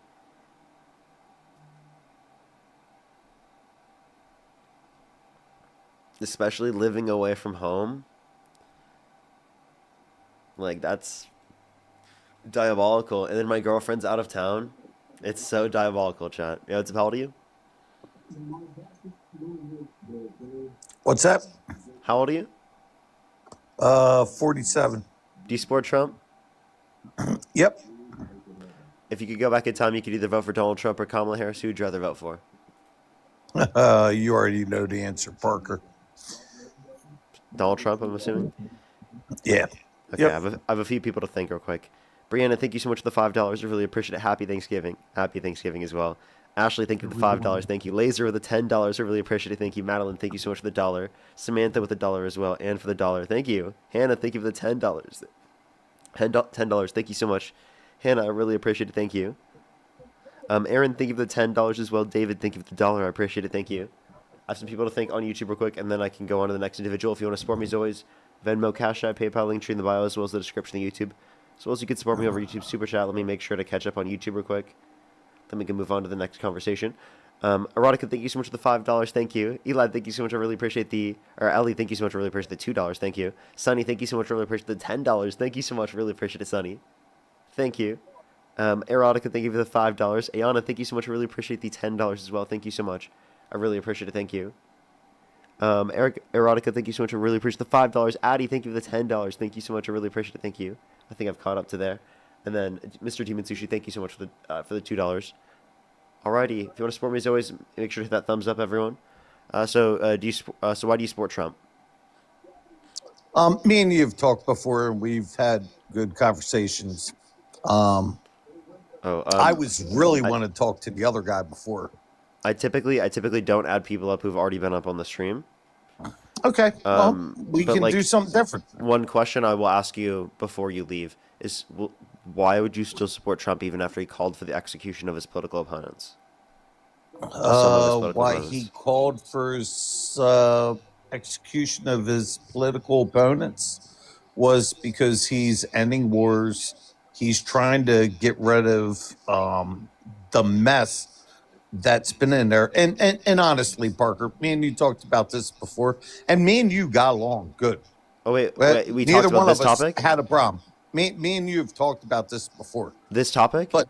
Especially living away from home. Like, that's diabolical. And then my girlfriend's out of town. It's so diabolical, chat. You know, how old are you? What's that? How old are you? 47. Do you support Trump? Yep. If you could go back in time, you could either vote for Donald Trump or Kamala Harris. Who would you rather vote for? You already know the answer, Parker. Donald Trump, I'm assuming? Yeah. Okay, Yep. I have a few people to thank real quick. Brianna, thank you so much for the $5. I really appreciate it. Happy Thanksgiving. Happy Thanksgiving as well. Ashley, thank you for the $5. Thank you. Laser with the $10. I really appreciate it. Thank you. Madeline, thank you so much for the $1. Samantha with the $1 as well, and for the $1. Thank you. Hannah, thank you for the $10. $10. Thank you so much. Hannah, I really appreciate it. Thank you. Aaron, thank you for the $10 as well. David, thank you for the $1. I appreciate it. Thank you. I have some people to thank on YouTube real quick, and then I can go on to the next individual. If you want to support me as always, Venmo, Cash App, PayPal, link tree in the bio, as well as the description of YouTube. As well as you can support me over YouTube Super Chat. Let me make sure to catch up on YouTube real quick. Then we can move on to the next conversation. Erotica, thank you so much for the $5. Thank you. Eli, thank you so much. I really appreciate Ellie, thank you so much. I really appreciate the $2. Thank you. Sunny, thank you so much. I really appreciate the $10. Thank you so much. Really appreciate it, Sunny. Thank you. Erotica, thank you for the $5. Ayana, thank you so much. I really appreciate the $10 as well. Thank you so much. I really appreciate it. Thank you. Erotica, thank you so much. I really appreciate the $5. Addie, thank you for the $10. Thank you so much. I really appreciate it. Thank you. I think I've caught up to there. And then Mr. Demon Sushi, thank you so much for the $2. Alrighty, if you want to support me as always, make sure to hit that thumbs up, everyone. So why do you support Trump? Me and you have talked before, and we've had good conversations. I want to talk to the other guy before. I typically don't add people up who've already been up on the stream. Okay, we can do something different. One question I will ask you before you leave is, why would you still support Trump even after he called for the execution of his political opponents? some of his political Why opponents. he called for his execution of his political opponents was because he's ending wars. He's trying to get rid of the mess that's been in there. And honestly, Parker, me and you talked about this before, and me and you got along good. Oh wait, But we neither talked about one this of us topic. had a problem. Me and you have talked about this before. This topic. But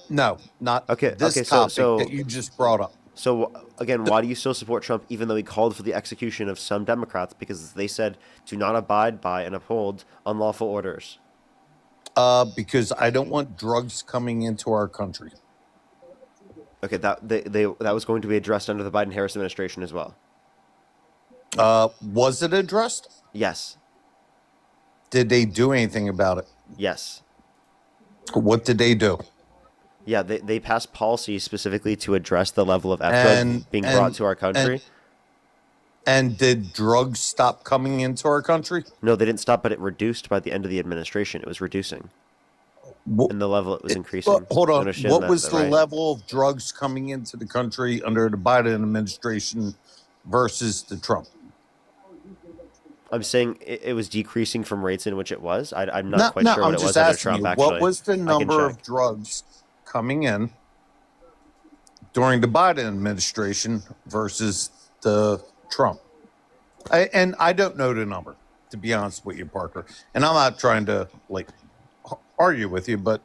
no, not Okay. this Okay. topic that you just brought up. So again, why do you still support Trump, even though he called for the execution of some Democrats because they said to not abide by and uphold unlawful orders? Because I don't want drugs coming into our country. Okay, that was going to be addressed under the Biden-Harris administration as well. Was it addressed? Yes. Did they do anything about it? Yes. What did they do? Yeah, they passed policies specifically to address the level of drugs being brought to our country. And did drugs stop coming into our country? No, they didn't stop, but it reduced by the end of the administration. It was reducing. And the level it was increasing. Hold on. What was the level of drugs coming into the country under the Biden administration versus the Trump? I'm saying it was decreasing from rates in which it was. I'm not quite sure what I'm it just was under asking Trump, you, actually. what was the number of drugs coming in during the Biden administration versus the Trump? And I don't know the number, to be honest with you, Parker. And I'm not trying to argue with you, but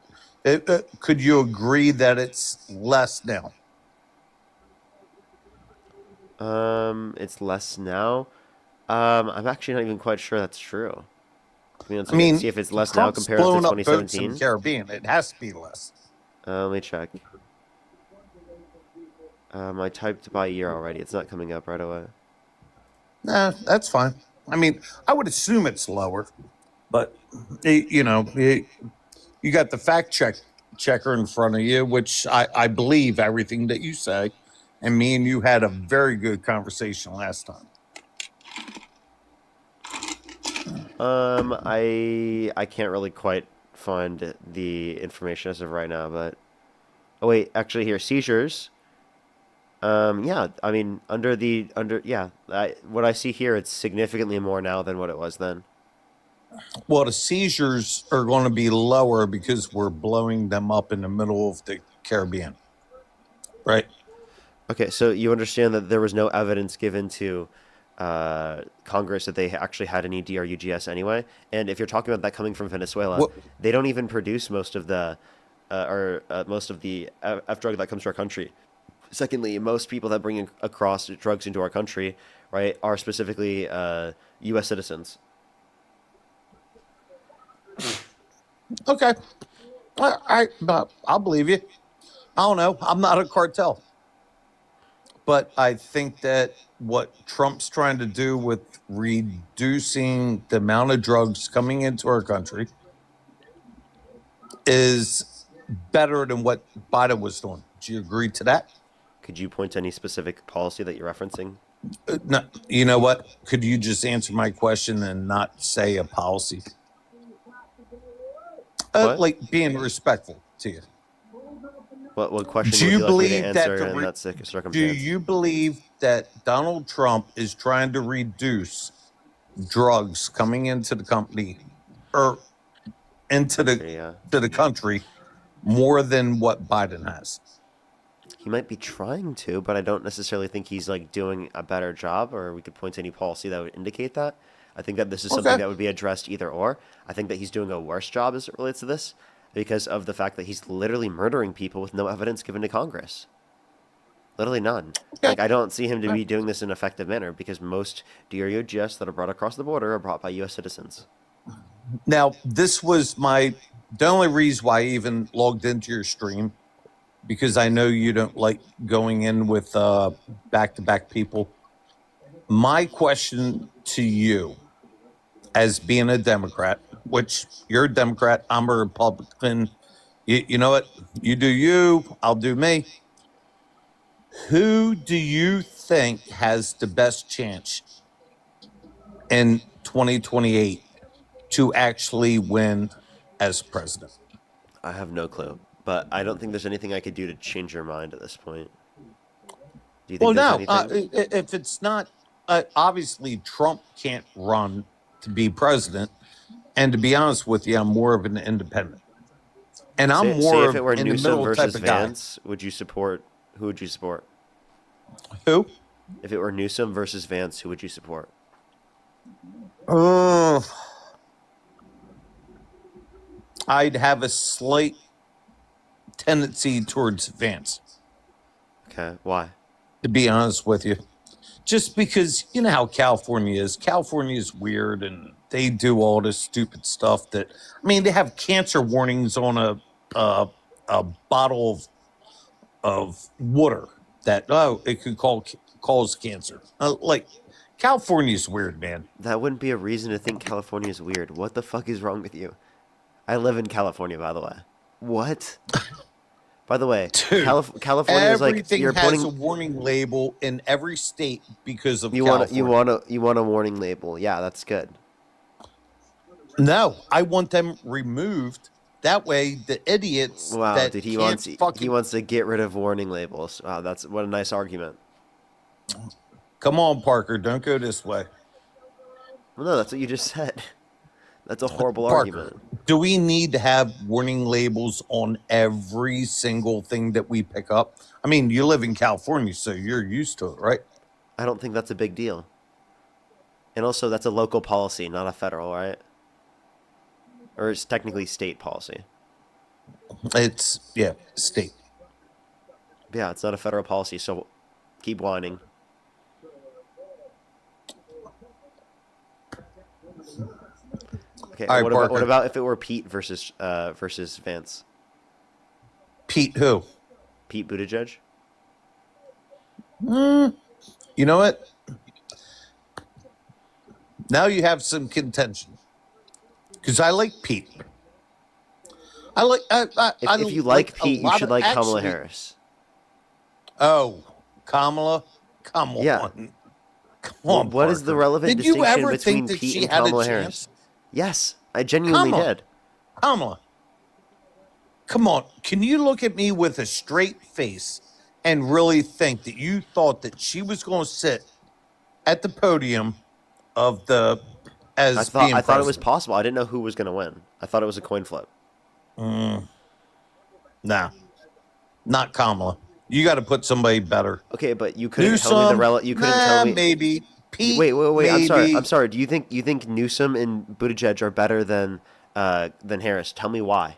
could you agree that it's less now? It's less now. I'm actually not even quite sure that's true. I mean, see if it's less Trump's now compared to blown up boats 2017. in the Caribbean. It has to be less. Let me check. I typed by year already. It's not coming up right away. Nah, that's fine. I mean, I would assume it's lower, but you got the fact checker in front of you, which I believe everything that you say, and me and you had a very good conversation last time. I can't really quite find the information as of right now, but oh wait, actually here seizures. Yeah, I mean what I see here, it's significantly more now than what it was then. Well, the seizures are going to be lower because we're blowing them up in the middle of the Caribbean, right? Okay, so you understand that there was no evidence given to Congress that they actually had any DRUGS anyway, and if you're talking about that coming from Venezuela, they don't even produce most of the F drug that comes to our country. Secondly, most people that bring across drugs into our country, right, are specifically U.S. citizens. Okay, I'll believe you. I don't know. I'm not a cartel. But I think that what Trump's trying to do with reducing the amount of drugs coming into our country is better than what Biden was doing. Do you agree to that? Could you point to any specific policy that you're referencing? No, you know what? Could you just answer my question and not say a policy? Like being respectful to you. What question do you would you believe like me to answer that in that circumstance? Do you believe that Donald Trump is trying to reduce drugs coming into the company or into the country more than what Biden has? He might be trying to, but I don't necessarily think he's doing a better job, or we could point to any policy that would indicate that. I think that this is something that would be addressed either or. I think that he's doing a worse job as it relates to this because of the fact that he's literally murdering people with no evidence given to Congress. Literally none. I don't see him to be doing this in an effective manner because most DRUGS that are brought across the border are brought by U.S. citizens. Now, this was the only reason why I even logged into your stream, because I know you don't like going in with back-to-back people. My question to you, as being a Democrat, which you're a Democrat, I'm a Republican, you know what? You do you, I'll do me. Who do you think has the best chance in 2028 to actually win as president? I have no clue. but I don't think there's anything I could do to change your mind at this point. Do you Well, think there's no. anything? If it's not, obviously Trump can't run to be president. And to be honest with you, I'm more of an independent, and I'm Say more if it of were in the Newsom middle type versus of guy. Vance, would you support? Who would you support? Who? If it were Newsom versus Vance, who would you support? I'd have a slight tendency towards Vance, Okay, why? to be honest with you. Just because you know how California is. California is weird, and they do all this stupid stuff. That I mean, they have cancer warnings on a bottle of water that it could cause cancer. Like California's weird, man. That wouldn't be a reason to think California is weird. What the fuck is wrong with you? I live in California, by the way. What? By the way, Dude, California is like everything you're has putting. a warning label in every state because of You California. want a warning label. Yeah, that's good. No, I want them removed. That way, the idiots Wow, that dude, can't fucking he wants to get rid of warning labels. Wow, that's what a nice argument. come on, Parker, don't go this way. Well, no, that's what you just said. That's a horrible Parker, argument. do we need to have warning labels on every single thing that we pick up? I mean, you live in California, so you're used to it, right? I don't think that's a big deal. And also, that's a local policy, not a federal, right? Or it's technically state policy. It's state. Yeah, it's not a federal policy, so keep whining. Okay, All right, what Parker. about if it were Pete versus Vance? Pete who? Pete Buttigieg? You know what? Now you have some contention. Because I like Pete. If you like Pete, you should like Kamala actually, Harris. Oh, Kamala? Come on. Yeah. Come Well, on, what is the Parker. relevant Did you distinction ever between think that Pete she and had a Kamala chance? Harris? Yes, I genuinely Kamala. did. Kamala, come on. Can you look at me with a straight face and really think that you thought that she was going to sit at the podium of the as I being thought it was president? possible. I didn't know who was going to win. I thought it was a coin flip. Nah, not Kamala. You got to put somebody better. Okay, but you couldn't tell me Newsom, you couldn't tell me. maybe. Pete, Wait. maybe. I'm sorry. Do you think Newsom and Buttigieg are better than Harris? Tell me why.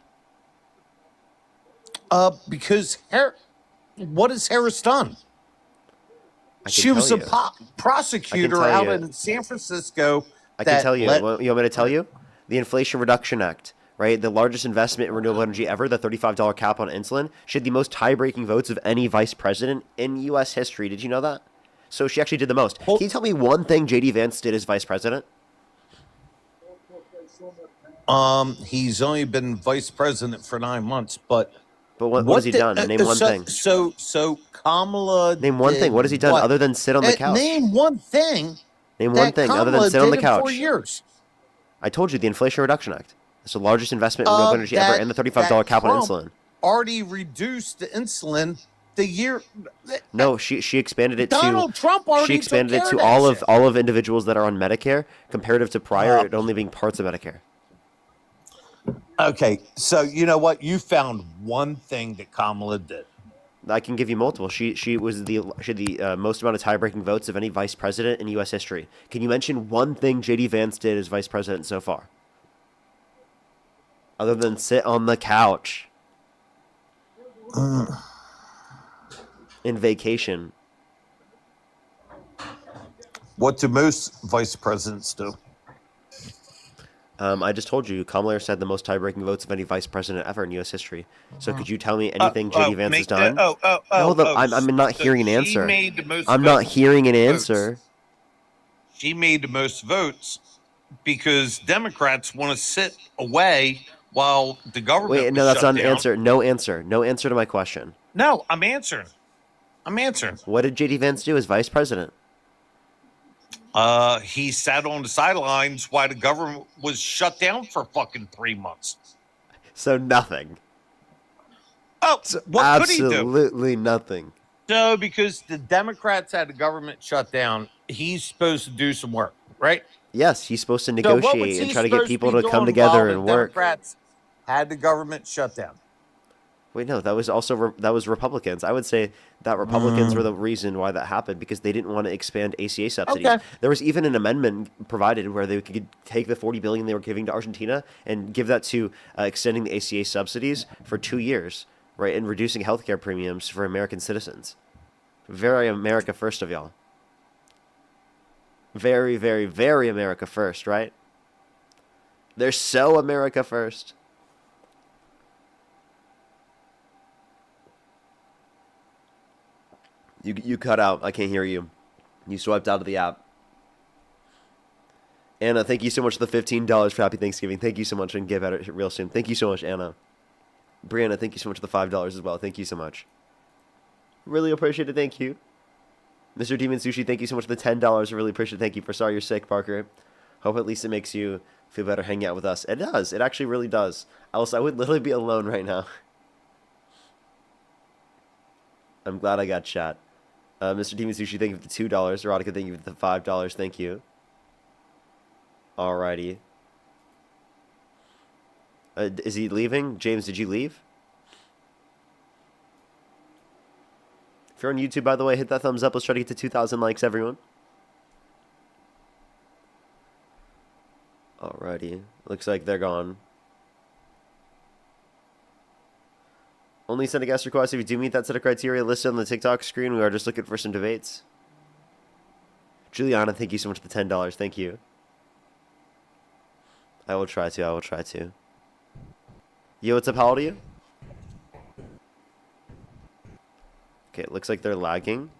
Because what has Harris done? I can She tell was you. a prosecutor tell out you. in San Francisco. I can tell you. let- You want me to tell you? The Inflation Reduction Act, right? The largest investment in renewable energy ever, the $35 cap on insulin. She had the most tie-breaking votes of any vice president in U.S. history. Did you know that? So she actually did the most. Can you tell me one thing J.D. Vance did as vice president? He's only been vice president for 9 months, but what has he done? Name one thing. So Kamala. Name one thing. What has he done other than sit on the couch? Name one thing. Name one thing other than Kamala sit on the did in 4 couch. years. I told you the Inflation Reduction Act. It's the largest investment in renewable energy ever, and the $35 cap on Trump insulin. Already reduced the insulin the year. No, she expanded it Donald to Trump already she expanded took it to care of that all of individuals that are on Medicare, comparative to prior it only being parts of Medicare. Okay, so you know what? You found one thing that Kamala did. I can give you multiple. She had the most amount of tie-breaking votes of any vice president in U.S. history. Can you mention one thing J.D. Vance did as vice president so far, other than sit on the couch in vacation? What do most vice presidents do? I just told you, Kamala Harris had the most tie-breaking votes of any vice president ever in U.S. history. So could you tell me anything J.D. Vance has done? I'm not hearing an answer. I'm not hearing an answer. She made the most votes because Democrats want to sit away while the government. Wait, no, was that's shut not an down. answer. No answer. No answer to my question. No, I'm answering. I'm answering. What did J.D. Vance do as vice president? He sat on the sidelines while the government was shut down for fucking 3 months. So nothing. Oh, So what could he do? absolutely nothing. No, because the Democrats had the government shut down. He's supposed to do some work, right? Yes, he's supposed to So what was negotiate and he try to get supposed to people be to come doing while together the and work. Democrats had the government shut down? Wait, no, that was also that was Republicans. I would say that Republicans were the reason why that happened because they didn't want to expand ACA subsidies. Okay. There was even an amendment provided where they could take the $40 billion they were giving to Argentina and give that to extending the ACA subsidies for 2 years, right, and reducing healthcare premiums for American citizens. Very America first of y'all. Very, very, very America first, right? They're so America first. You cut out. I can't hear you. You swiped out of the app. Anna, thank you so much for the $15 for Happy Thanksgiving. Thank you so much, and get better real soon. Thank you so much, Anna. Brianna, thank you so much for the $5 as well. Thank you so much. Really appreciate it. Thank you. Mr. Demon Sushi, thank you so much for the $10. Really appreciate it. Thank you. For sorry you're sick, Parker. Hope at least it makes you feel better hanging out with us. It does. It actually really does. Else I would literally be alone right now. I'm glad I got chat. Mr. Demon Sushi, thank you for the $2. Erotica, thank you for the $5. Thank you. Alrighty. Is he leaving? James, did you leave? If you're on YouTube, by the way, hit that thumbs up. Let's try to get to 2,000 likes, everyone. Alrighty. Looks like they're gone. Only send a guest request if you do meet that set of criteria listed on the TikTok screen. We are just looking for some debates. Juliana, thank you so much for the $10. Thank you. I will try to. I will try to. Yo, what's up? How old are you? Okay, it looks like they're lagging.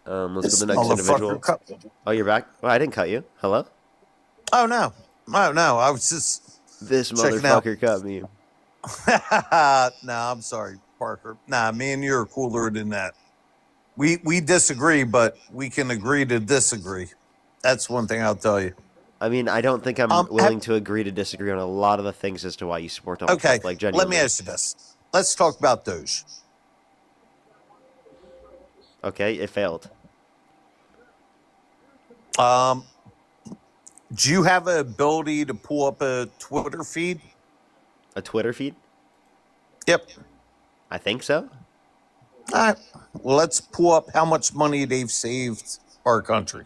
Let's go to the next individual. Oh, you're back? Oh, I didn't cut you. Hello? Oh, no. Oh, no. I was just This checking out. motherfucker cut me. No, I'm sorry, Parker. Nah, me and you are cooler than that. We disagree, but we can agree to disagree. That's one thing I'll tell you. I mean, I don't think I'm willing to agree to disagree on a lot of the things as to why you support Donald Okay, Trump. Like, genuinely. let me ask you this. Let's talk about Doge. Okay, it failed. Do you have an ability to pull up a Twitter feed? A Twitter feed? Yep. I think so. All right. Well, let's pull up how much money they've saved our country.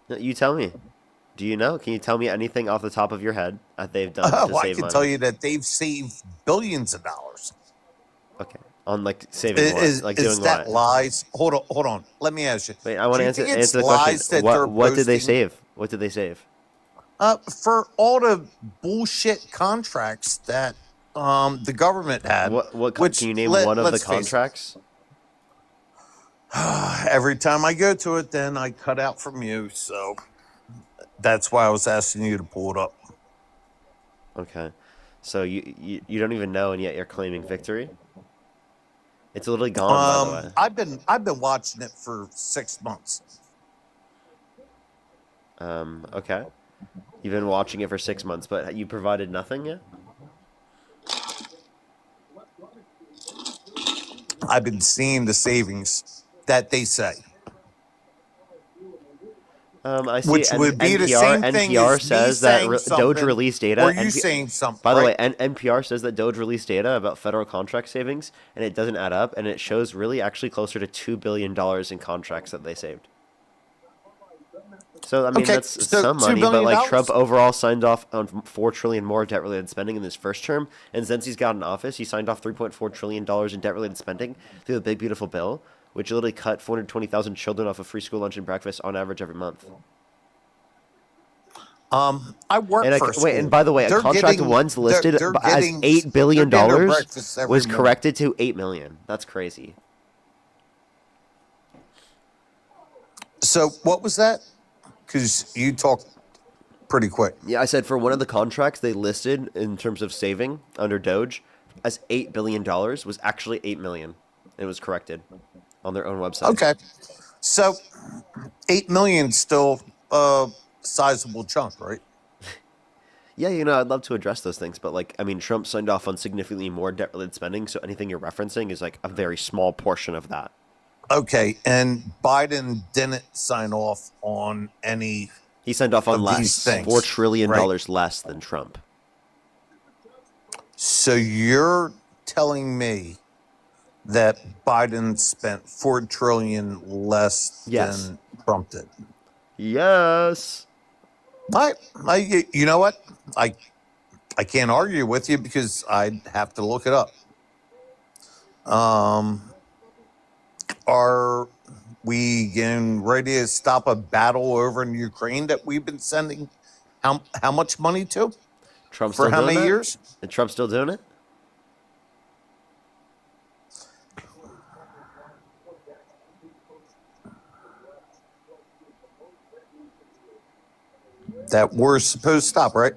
No, you tell me. Do you know? Can you tell me anything off the top of your head that they've done to Oh, save I can money? tell you that they've saved billions of dollars. Okay. On, like, saving what? Like, Is doing that what? lies? Hold on. Let me ask you. Wait, I want Do to you answer think it's the lies question. that they're What did they posting- save? What did they save? For all the bullshit contracts that the government had. Can you name one of the contracts? Every time I go to it, then I cut out from you. So that's why I was asking you to pull it up. Okay. So you don't even know, and yet you're claiming victory? It's literally gone, by the way. I've been watching it for 6 months. Okay. You've been watching it for 6 months, but you provided nothing yet? I've been seeing the savings that they say. I see. Which would be the same thing NPR as me says that saying Doge something, released data. or you saying something, By the way, right? NPR says that Doge released data about federal contract savings, and it doesn't add up, and it shows really actually closer to $2 billion in contracts that they saved. So, I mean, Okay, that's so some $2 money, but billion? like Trump overall signed off on $4 trillion more debt-related spending in his first term, and since he's got in office, he signed off $3.4 trillion in debt-related spending through the Big Beautiful Bill, which literally cut 420,000 children off of free school lunch and breakfast on average every month. I work for a school. And by the way, a contract once listed as $8 billion was corrected to $8 million. That's crazy. So what was that? Because you talked pretty quick. Yeah, I said for one of the contracts they listed in terms of saving under Doge as $8 billion was actually $8 million. It was corrected on their own website. Okay. So $8 million still sizable chunk, right? Yeah, I'd love to address those things, but like, I mean, Trump signed off on significantly more debt-related spending, so anything you're referencing is like a very small portion of that. Okay, and Biden didn't sign off on any He signed off on of these less, things, $4 trillion right? less than Trump. So you're telling me that Biden spent $4 trillion less Yes. than Trump did? Yes. You know what? I can't argue with you because I'd have to look it up. Are we getting ready to stop a battle over in Ukraine that we've been sending how much money to? Trump's For still how doing many that? years? And Trump's still doing it? That war's supposed to stop, right?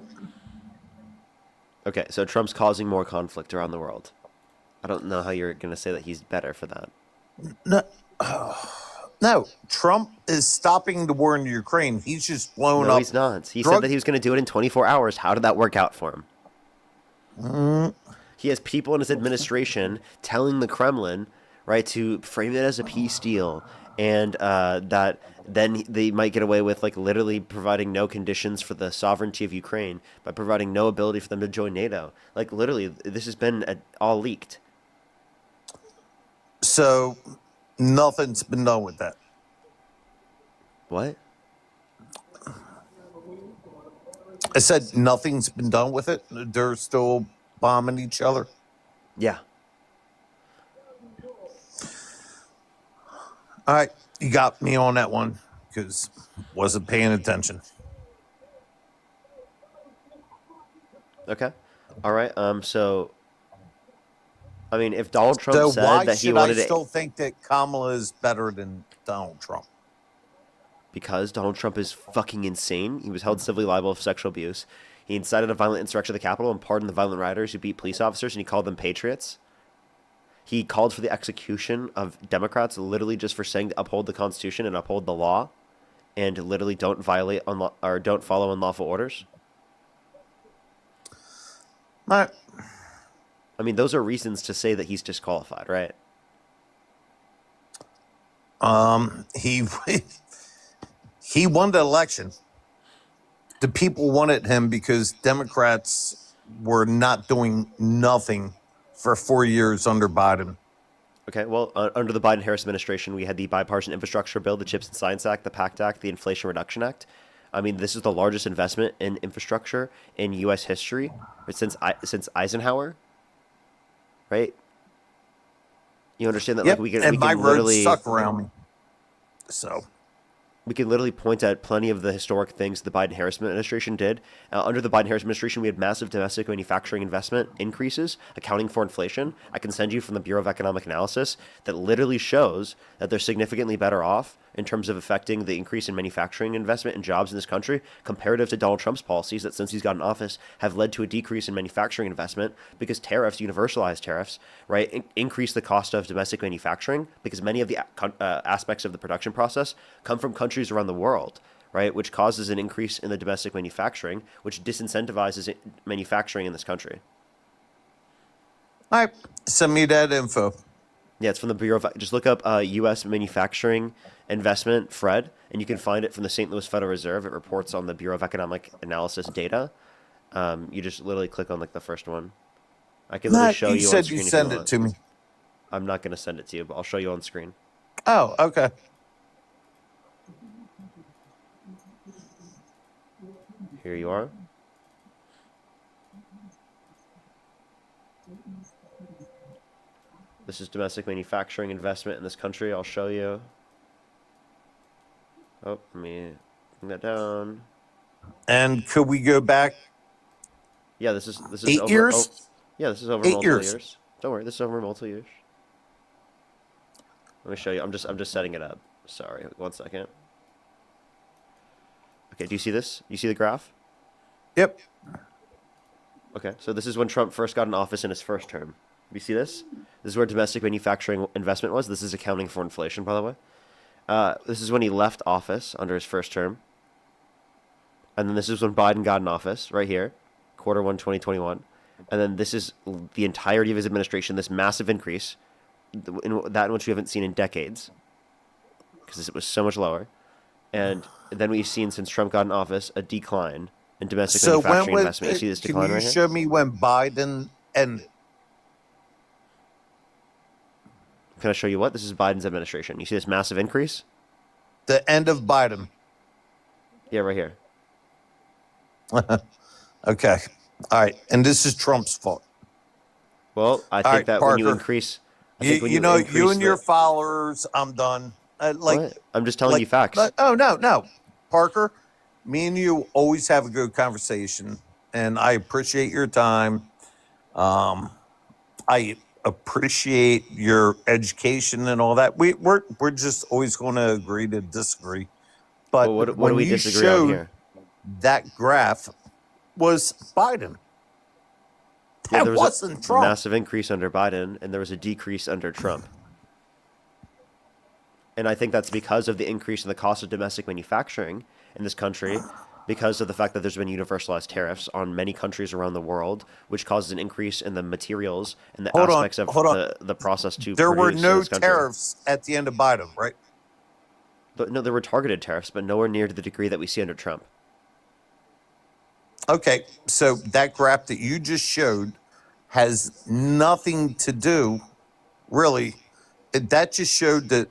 Okay, so Trump's causing more conflict around the world. I don't know how you're going to say that he's better for that. No, Trump is stopping the war in Ukraine. He's just blown No, up. he's not. He said that he was going to do it in 24 hours. How did that work out for him? He has people in his administration telling the Kremlin, right, to frame it as a peace deal, and that then they might get away with like literally providing no conditions for the sovereignty of Ukraine by providing no ability for them to join NATO. Like literally, this has been all leaked. So nothing's been done with that. What? I said nothing's been done with it. They're still bombing each other. Yeah. All right, you got me on that one because wasn't paying attention. Okay. All right. So, I mean, if Donald Trump So said why that he should I wanted still to, think that Kamala is better than Donald Trump? because Donald Trump is fucking insane. He was held civilly liable of sexual abuse. He incited a violent insurrection of the Capitol and pardoned the violent rioters who beat police officers, and he called them patriots. He called for the execution of Democrats literally just for saying to uphold the Constitution and uphold the law, and literally don't violate or don't follow unlawful orders. All right. I mean, those are reasons to say that he's disqualified, right? He he won the election. The people wanted him because Democrats were not doing nothing for 4 years under Biden. Okay, well, under the Biden-Harris administration, we had the Bipartisan Infrastructure Bill, the CHIPS and Science Act, the PACT Act, the Inflation Reduction Act. I mean, this is the largest investment in infrastructure in U.S. history since Eisenhower, right? You understand that, Yep, like, and my roads literally suck around me. So we can literally point at plenty of the historic things the Biden-Harris administration did. Under the Biden-Harris administration, we had massive domestic manufacturing investment increases, accounting for inflation. I can send you from the Bureau of Economic Analysis that literally shows that they're significantly better off in terms of affecting the increase in manufacturing investment and jobs in this country comparative to Donald Trump's policies that since he's got in office have led to a decrease in manufacturing investment because tariffs, universalized tariffs, right, increase the cost of domestic manufacturing because many of the aspects of the production process come from countries around the world, right, which causes an increase in the domestic manufacturing, which disincentivizes manufacturing in this country. all right, send me that info. Yeah, it's from the Bureau of... Just look up U.S. manufacturing investment, FRED, and you can find it from the St. Louis Federal Reserve. It reports on the Bureau of Economic Analysis data. You just literally click on, like, the first one. I can literally show you on screen. You said you send it to me. I'm not going to send it to you, but I'll show you on screen. Oh, okay. Here you are. This is domestic manufacturing investment in this country. I'll show you. Oh, let me bring that down. And could we go back? Yeah, this is 8 over, years? Oh, yeah, this is over 8 multiple years. years. Don't worry, this is over multiple years. Let me show you. I'm just setting it up. Sorry, 1 second. Okay, do you see this? You see the graph? Yep. Okay, so this is when Trump first got in office in his first term. You see this? This is where domestic manufacturing investment was. This is accounting for inflation, by the way. This is when he left office under his first term. and then this is when Biden got in office, right here, Q1 2021, and then this is the entirety of his administration. This massive increase, in which we haven't seen in decades, because it was so much lower, and then we've seen since Trump got in office a decline in domestic So when manufacturing was? investment. You see this Can decline you right here? show me when Biden and Can I show you what? This is Biden's administration. You see this massive increase? the end of Biden? Yeah, right here. Okay. All right. And this is Trump's fault. Well, I All think right, that when you Parker. increase, I You, think when you know, you increase and your the- followers, I'm done. What? I'm just telling you facts. Oh, no. Parker, me and you always have a good conversation, and I appreciate your time. I appreciate your education and all that. We're just always going to agree to disagree. But Well, what do when we you disagree on showed here? that graph was Biden. Yeah, That there was wasn't a Trump. massive increase under Biden, and there was a decrease under Trump. And I think that's because of the increase in the cost of domestic manufacturing in this country, because of the fact that there's been universalized tariffs on many countries around the world, which causes an increase in the materials and the Hold on, aspects of hold on. the process to There were produce in no this country. tariffs at the end of Biden, right? But no, there were targeted tariffs, but nowhere near to the degree that we see under Trump. Okay, so that graph that you just showed has nothing to do, really. That just showed that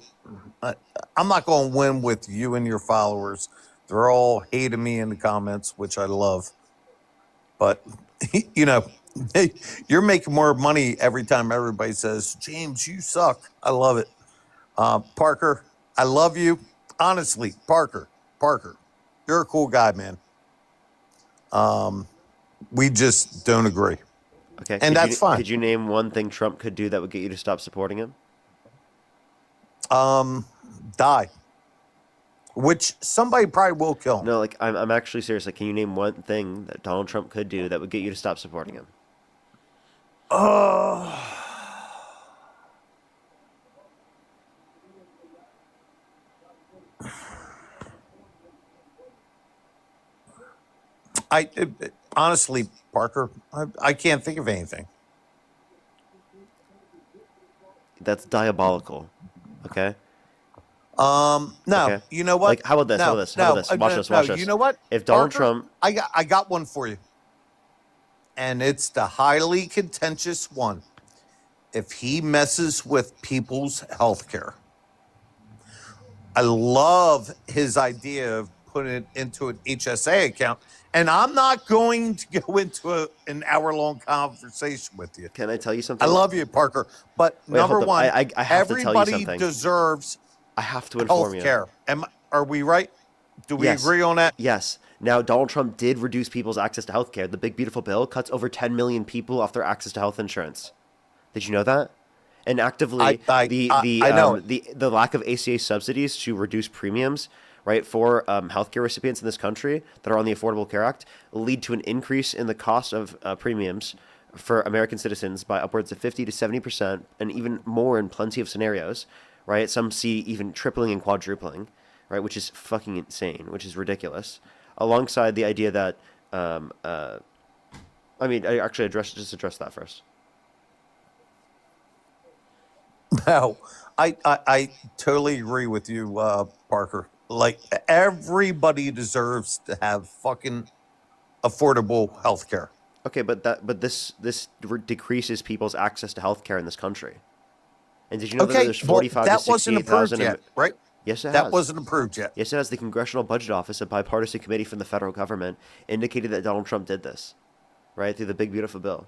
I'm not going to win with you and your followers. They're all hating me in the comments, which I love. But, you know, you're making more money every time everybody says, James, you suck. I love it. Parker, I love you. Honestly, Parker, you're a cool guy, man. We just don't agree. Okay, And that's fine. Could you name one thing Trump could do that would get you to stop supporting him? Die. Which somebody probably will kill him. No, like I'm actually serious. Like, can you name one thing that Donald Trump could do that would get you to stop supporting him? Honestly, Parker, I can't think of anything. That's diabolical. Okay. No, Okay. you know what? Like, how about this? No, How about this? no, How about this? Watch this. Watch no, this. You know what? If Donald Parker, Trump, I got one for you, and it's the highly contentious one. If he messes with people's health care, I love his idea of putting it into an HSA account. And I'm not going to go into an hour-long conversation with you. can I tell you something? I love you, Parker. But Wait, hold number up. one, I have to tell you everybody something. deserves I have to inform health you. care. Are we right? Do we Yes. agree on that? Yes. Now, Donald Trump did reduce people's access to health care. The big, beautiful bill cuts over 10 million people off their access to health insurance. Did you know that? And actively, I know the lack of ACA subsidies to reduce premiums, right, for healthcare recipients in this country that are on the Affordable Care Act lead to an increase in the cost of premiums for American citizens by upwards of 50 to 70%, and even more in plenty of scenarios, right? Some see even tripling and quadrupling, right, which is fucking insane, which is ridiculous. Alongside the idea that, I actually address that first. No, I totally agree with you, Parker. Like, everybody deserves to have fucking affordable health care. Okay, but this decreases people's access to healthcare in this country. And did you know that Okay, there's 45 that to wasn't approved 68,000? yet, right? Yes, it That has. wasn't approved yet. Yes, it has. The Congressional Budget Office, a bipartisan committee from the federal government, indicated that Donald Trump did this, right, through the big, beautiful bill.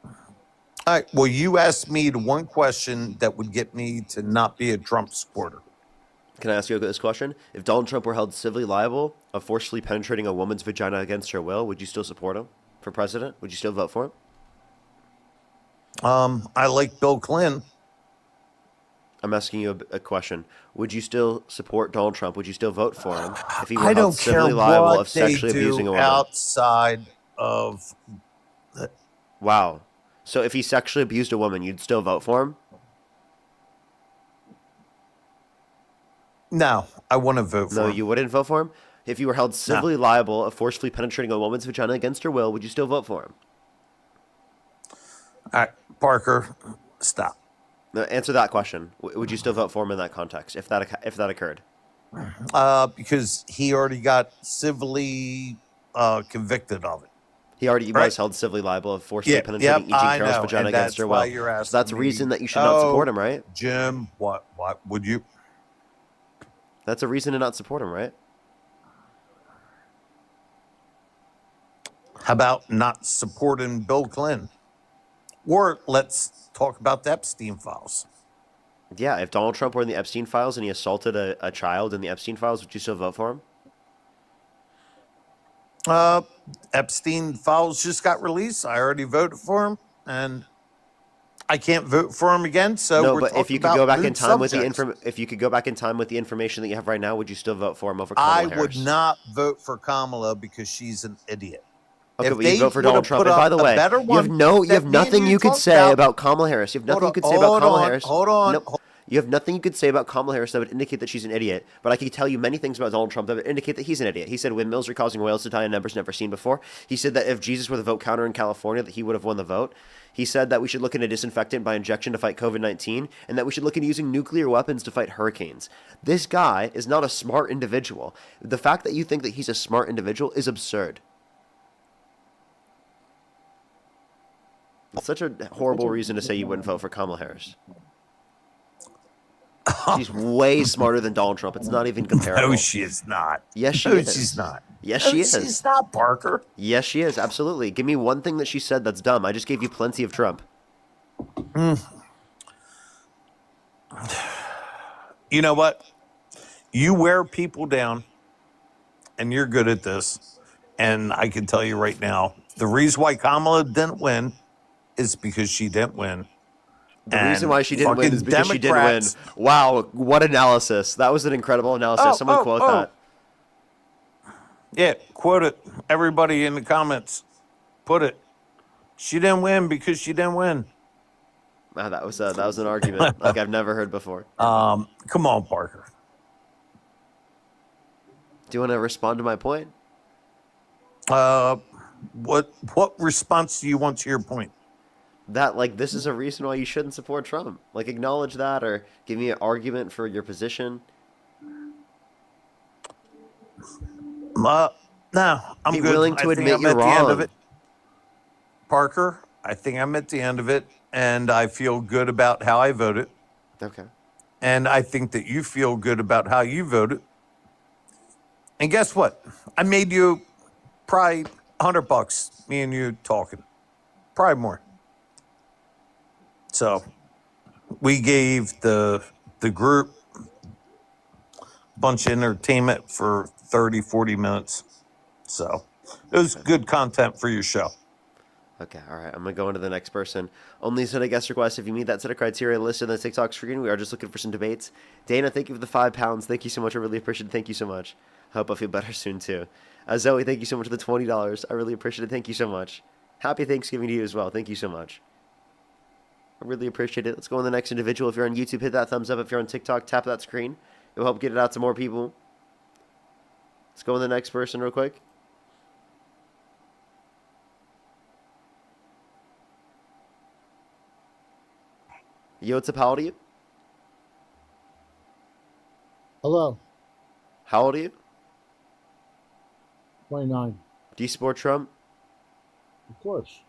All right. Well, you asked me the one question that would get me to not be a Trump supporter. Can I ask you this question? If Donald Trump were held civilly liable of forcefully penetrating a woman's vagina against her will, would you still support him for president? Would you still vote for him? I like Bill Clinton. I'm asking you a question. Would you still support Donald Trump? Would you still vote for him if he were I held don't care civilly liable what of they sexually abusing a do woman? outside of. Wow. So if he sexually abused a woman, you'd still vote for him? No, I want to vote for No, him. you wouldn't vote for him? If you were held civilly liable of forcefully penetrating a woman's vagina against her will, would you still vote for him? All right, Parker, stop. Now, answer that question. Would you still vote for him in that context if that occurred? Because he already got civilly convicted of it. He already was held civilly liable of forcefully penetrating Eugene Carroll's vagina against her will. So that's reason that you should not support him, right? Jim, what would you? That's a reason to not support him, right? How about not supporting Bill Clinton? Or let's talk about the Epstein files. Yeah, if Donald Trump were in the Epstein files and he assaulted a child in the Epstein files, would you still vote for him? Epstein files just got released. I already voted for him, and I can't vote for him again. So no, we're but if you could about go back in moot time subjects. if you could go back in time with the information that you have right now, would you still vote for him over Kamala Harris? would not vote for Kamala because she's an idiot. Okay, If but you they vote for would've Donald Trump. put And by up the a way, better you have one no, you that have me and nothing you you could talked say about- about Kamala Harris. You have nothing you could say about Hold Kamala on, Harris. hold on. No, you have nothing you could say about Kamala Harris that would indicate that she's an idiot. But I could tell you many things about Donald Trump that would indicate that he's an idiot. He said windmills are causing whales to die in numbers never seen before. He said that if Jesus were the vote counter in California, that he would have won the vote. He said that we should look into disinfectant by injection to fight COVID-19, and that we should look into using nuclear weapons to fight hurricanes. This guy is not a smart individual. The fact that you think that he's a smart individual is absurd. It's such a horrible reason to say you wouldn't vote for Kamala Harris. She's way smarter than Donald Trump. It's not even comparable. No, she is not. Yes, she No, is. she's not. Yes, No, she is. She's not, Parker. Yes, she is. Absolutely. Give me one thing that she said that's dumb. I just gave you plenty of Trump. You know what? You wear people down, and you're good at this. And I can tell you right now, the reason why Kamala didn't win is because she didn't win. The reason why she didn't win is because she didn't win. Wow, what analysis. That was an incredible analysis. Someone quote that. Yeah, quote it. Everybody in the comments, put it. She didn't win because she didn't win. Wow, that was an argument like I've never heard before. Come on, Parker. Do you want to respond to my point? What response do you want to your point? That, like, this is a reason why you shouldn't support Trump. Like, acknowledge that or give me an argument for your position. No, I'm Be good. willing to I think admit I'm you're at the end of wrong. it. Parker, I think I'm at the end of it, and I feel good about how I voted. Okay. And I think that you feel good about how you voted. And guess what? I made you probably $100, me and you talking. Probably more. So we gave the group a bunch of entertainment for 30, 40 minutes. So it was good content for your show. Okay, all right. I'm going to go into the next person. Only set of guest requests if you meet that set of criteria listed on the TikTok screen. We are just looking for some debates. Dana, thank you for the £5. Thank you so much. I really appreciate it. Thank you so much. I hope I feel better soon, too. Zoe, thank you so much for the $20. I really appreciate it. Thank you so much. Happy Thanksgiving to you as well. Thank you so much. I really appreciate it. Let's go on the next individual. If you're on YouTube, hit that thumbs up. If you're on TikTok, tap that screen. It will help get it out to more people. Let's go on the next person real quick. Yo, what's up? How old are you? Hello, How old are you? 29. Do you support Trump? Of course.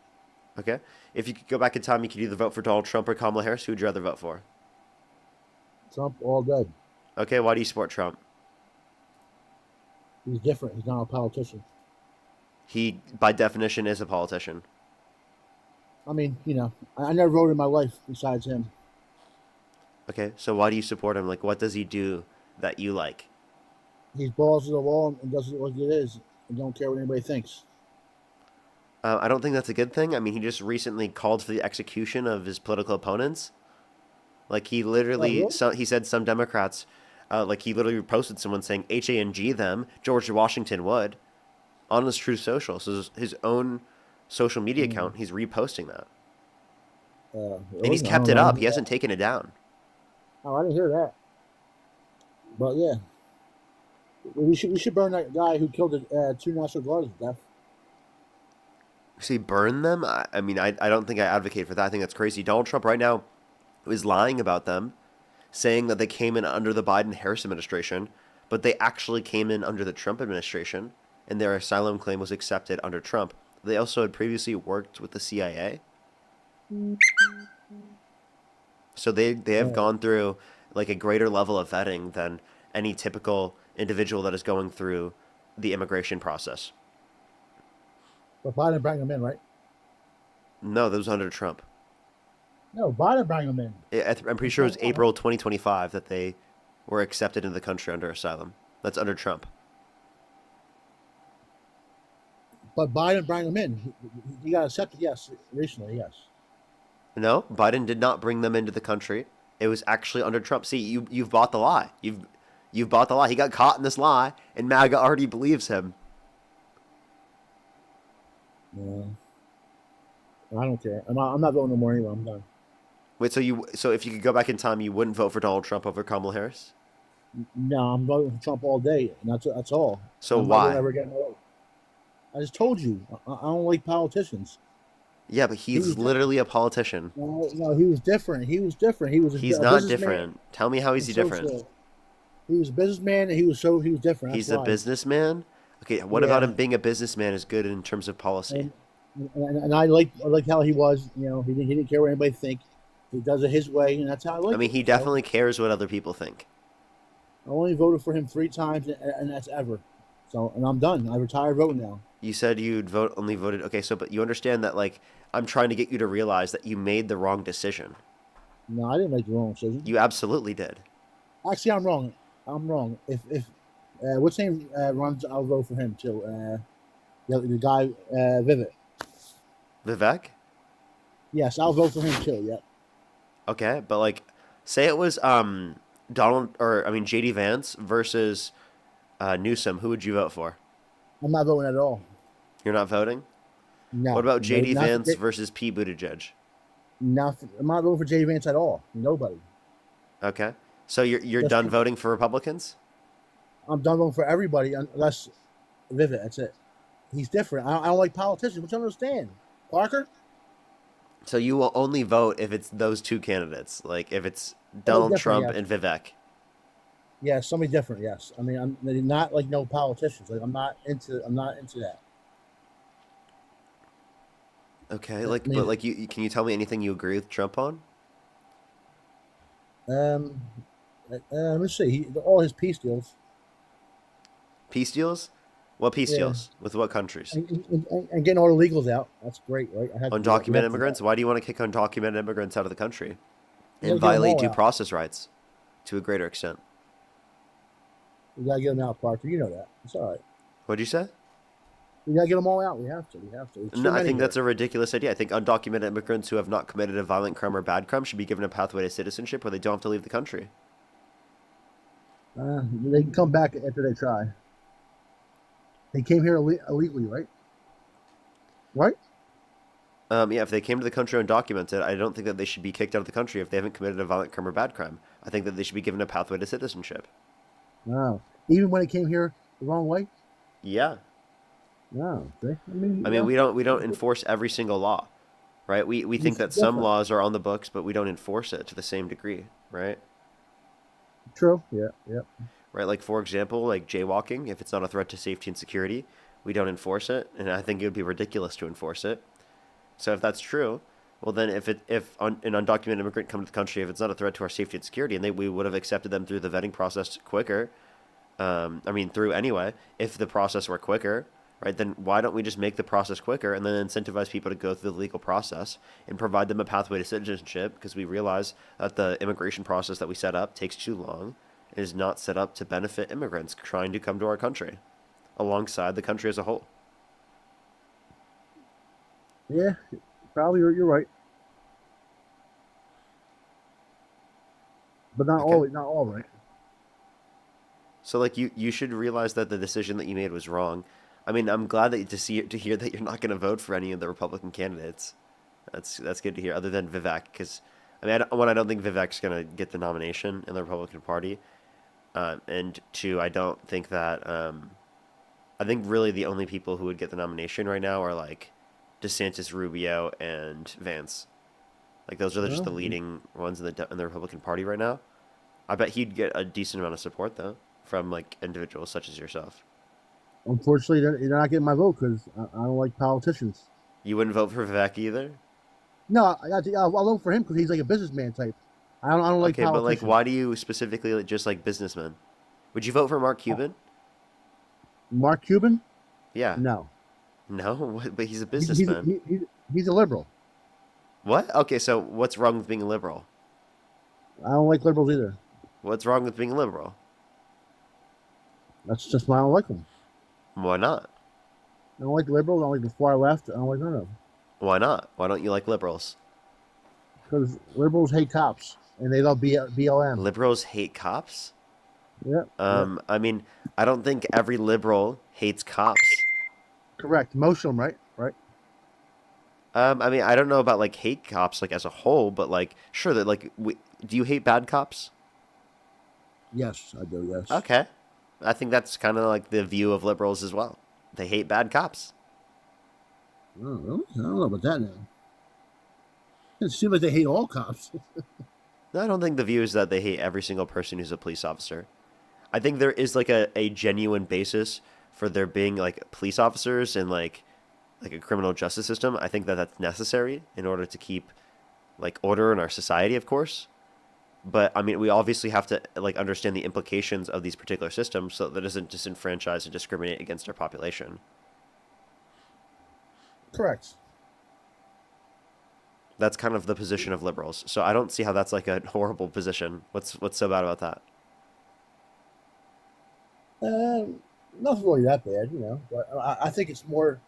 Okay. If you could go back in time, you could either vote for Donald Trump or Kamala Harris. Who would you rather vote for? Trump all day. Okay, why do you support Trump? He's different. He's not a politician. He, by definition, is a politician. I mean, I never voted in my life besides him. Okay, so why do you support him? Like, what does he do that you like? He's balls to the wall and does it like it is and don't care what anybody thinks. I don't think that's a good thing. I mean, he just recently called for the execution of his political opponents. Like, he literally, he said some Democrats, like, he literally posted someone saying HANG them, George Washington would, on his Truth Social. So his own social media account, he's reposting that. And he's kept it up. He hasn't taken it down. Oh, I didn't hear that. But yeah. We should burn that guy who killed the 2 National Guards to death. See, burn them? I mean, I don't think I advocate for that. I think that's crazy. Donald Trump right now is lying about them, saying that they came in under the Biden-Harris administration, but they actually came in under the Trump administration, and their asylum claim was accepted under Trump. They also had previously worked with the CIA. So they have gone through like a greater level of vetting than any typical individual that is going through the immigration process. But Biden brought him in, right? No, that was under Trump. No, Biden brought him in. I'm pretty sure it was April 2025 that they were accepted into the country under asylum. That's under Trump. But Biden brought him in. He got accepted, yes, recently, yes. No, Biden did not bring them into the country. It was actually under Trump. See, you've bought the lie. You've bought the lie. He got caught in this lie, and MAGA already believes him. Yeah. I don't care. I'm not voting no more anyway. I'm done. Wait, so if you could go back in time, you wouldn't vote for Donald Trump over Kamala Harris? No, I'm voting for Trump all day, and that's all. So I'm why? Not ever get my vote. I just told you. I don't like politicians. Yeah, but he's literally a politician. No, he was different. He was different. He was. He's not different. Tell me how is he different? He was a businessman, and he was different. He's a businessman. Okay, what about him being a businessman is good in terms of policy? And I like how he was. You know, he didn't care what anybody think. He does it his way, and that's how I like it. I mean, he definitely cares what other people think. I only voted for him 3 times, and that's ever. So, and I'm done. I retired voting now. You said you'd only voted. Okay, so but you understand that like I'm trying to get you to realize that you made the wrong decision. No, I didn't make the wrong decision. You absolutely did. Actually, I'm wrong. I'm wrong. If what's his name runs, I'll vote for him too. The guy Vivek? Yes, I'll vote for him too. Yep. Okay, but like, say it was JD Vance versus Newsom. Who would you vote for? I'm not voting at all. You're not voting? No. What about JD Vance versus Pete Buttigieg? I'm not voting for JD Vance at all. Nobody. Okay, so you're done voting for Republicans? I'm done voting for everybody unless Vivek. That's it. He's different. I don't like politicians. What you understand, Parker? So you will only vote if it's those 2 candidates, like if it's Donald Trump and Vivek. Yeah, somebody different. Yes, I mean I'm not like no politicians. Like I'm not into that. Okay, but can you tell me anything you agree with Trump on? Let's see. All his peace deals. Peace deals? What peace deals? With what countries? And getting all the illegals out. That's great, right? Undocumented immigrants? Why do you want to kick undocumented immigrants out of the country? And violate due process rights to a greater extent. We gotta get them out, Parker. You know that. It's all right. What'd you say? We gotta get them all out. We have to. No, I think that's a ridiculous idea. I think undocumented immigrants who have not committed a violent crime or bad crime should be given a pathway to citizenship where they don't have to leave the country. They can come back after they try. They came here illegally, right? Right? Yeah, if they came to the country undocumented, I don't think that they should be kicked out of the country if they haven't committed a violent crime or bad crime. I think that they should be given a pathway to citizenship. No. Even when they came here the wrong way? Yeah. No. I mean, we don't enforce every single law, right? We think that some laws are on the books, but we don't enforce it to the same degree, right? True. Yeah. Yep. Right, like for example, like jaywalking, if it's not a threat to safety and security, we don't enforce it, and I think it would be ridiculous to enforce it. So if that's true, well then if an undocumented immigrant come to the country, if it's not a threat to our safety and security, and we would have accepted them through the vetting process quicker, through anyway, if the process were quicker, right, then why don't we just make the process quicker and then incentivize people to go through the legal process and provide them a pathway to citizenship, because we realize that the immigration process that we set up takes too long and is not set up to benefit immigrants trying to come to our country alongside the country as a whole. Yeah, probably you're right. But not all right. So like you should realize that the decision that you made was wrong. I mean, I'm glad that to hear that you're not going to vote for any of the Republican candidates. That's good to hear, other than Vivek, because I don't think Vivek's going to get the nomination in the Republican Party. And two, I don't think that. I think really the only people who would get the nomination right now are like DeSantis, Rubio, and Vance. Like those are just the Well, leading ones in the Republican Party right now. I bet he'd get a decent amount of support though from like individuals such as yourself. unfortunately, they're not getting my vote because I don't like politicians. You wouldn't vote for Vivek either? No, I'll vote for him because he's like a businessman type. I don't like Okay, but like, politicians. why do you specifically just like businessmen? Would you vote for Mark Cuban? Mark Cuban? Yeah. No. No, What? But he's a He's businessman. he's a liberal. What? Okay, so what's wrong with being a liberal? I don't like liberals either. What's wrong with being a liberal? That's just why I don't like them. Why not? I don't like liberals. I don't like the far left. I don't like none of them. Why not? Why don't you like liberals? Because liberals hate cops and they love BLM. Liberals hate cops? Yeah. I mean, I don't think every liberal hates cops. Correct. Most of them, right? Right. I mean, I don't know about like hate cops like as a whole, but like sure that like do you hate bad cops? Yes, I do. Yes. Okay. I think that's kind of like the view of liberals as well. They hate bad cops. Oh, really? I don't know about that now. It seems like they hate all cops. No, I don't think the view is that they hate every single person who's a police officer. I think there is like a genuine basis for there being like police officers and like a criminal justice system. I think that that's necessary in order to keep like order in our society, of course. But I mean, we obviously have to like understand the implications of these particular systems so that it doesn't disenfranchise and discriminate against our population. Correct. That's kind of the position of liberals. So I don't see how that's like a horrible position. What's so bad about that? Nothing really that bad, you know. But I think it's more.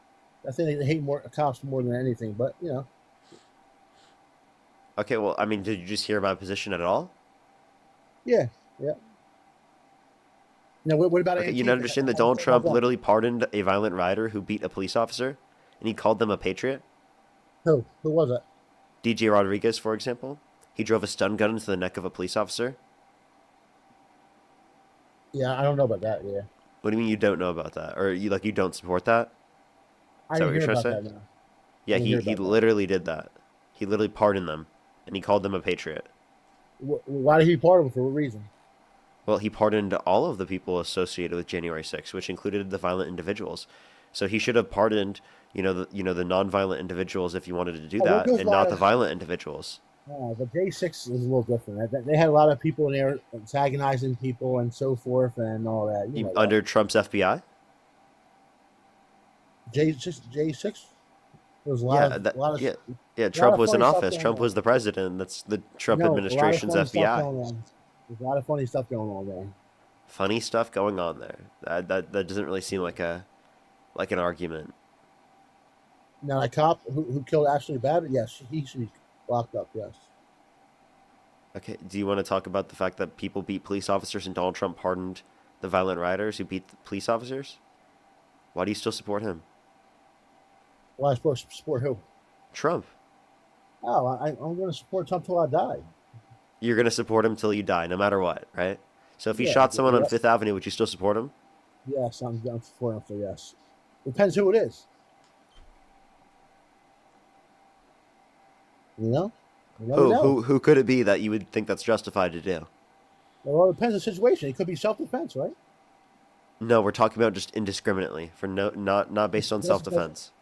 I think they hate more cops more than anything. But you know, Okay, well, I mean, did you just hear my position at all? yeah, yeah. Now, what about Okay, you Antifa? don't understand that How Donald about Trump them? literally pardoned a violent rioter who beat a police officer, and he called them a patriot? Who was it? DJ Rodriguez, for example. He drove a stun gun into the neck of a police officer. Yeah, I don't know about that. Yeah, What do you mean you don't know about that? Or you don't support that? I Is that what didn't you're hear trying about to that. say? No. Yeah, I didn't he hear about that. literally did that. He literally pardoned them, and he called them a patriot. Why did he pardon him? For what reason? Well, he pardoned all of the people associated with January 6th, which included the violent individuals. So he should have pardoned, the non-violent individuals if you wanted to do Oh, that, there's and a lot not the of. violent individuals. But J6 is a little different. They had a lot of people in there antagonizing people and so forth and all that. You know that. Under Trump's FBI? J6. There was a lot Yeah, of a lot of yeah, a lot Trump of was in funny stuff office. going Trump on. was the president. That's the Trump No, a lot of administration's funny stuff FBI. going on. There's a lot of funny stuff going on there. Funny stuff going on there. That doesn't really seem like an argument. Now, a cop who killed Ashley Babbitt, yes, he should be locked up. Yes. Okay, do you want to talk about the fact that people beat police officers and Donald Trump pardoned the violent rioters who beat the police officers? Why do you still support him? Well, I supposed to support who? Trump. Oh, I'm going to support Trump till I die. You're going to support him till you die, no matter what, right? So if he Yeah, shot someone on yes. Fifth Avenue, would you still support him? Yes, I'm supporting him. So yes, depends who it is. You know. You never know. Who could it be that you would think that's justified to do? Well, it depends on the situation. It could be self-defense, right? No, we're talking about just indiscriminately for not based on That's- self-defense.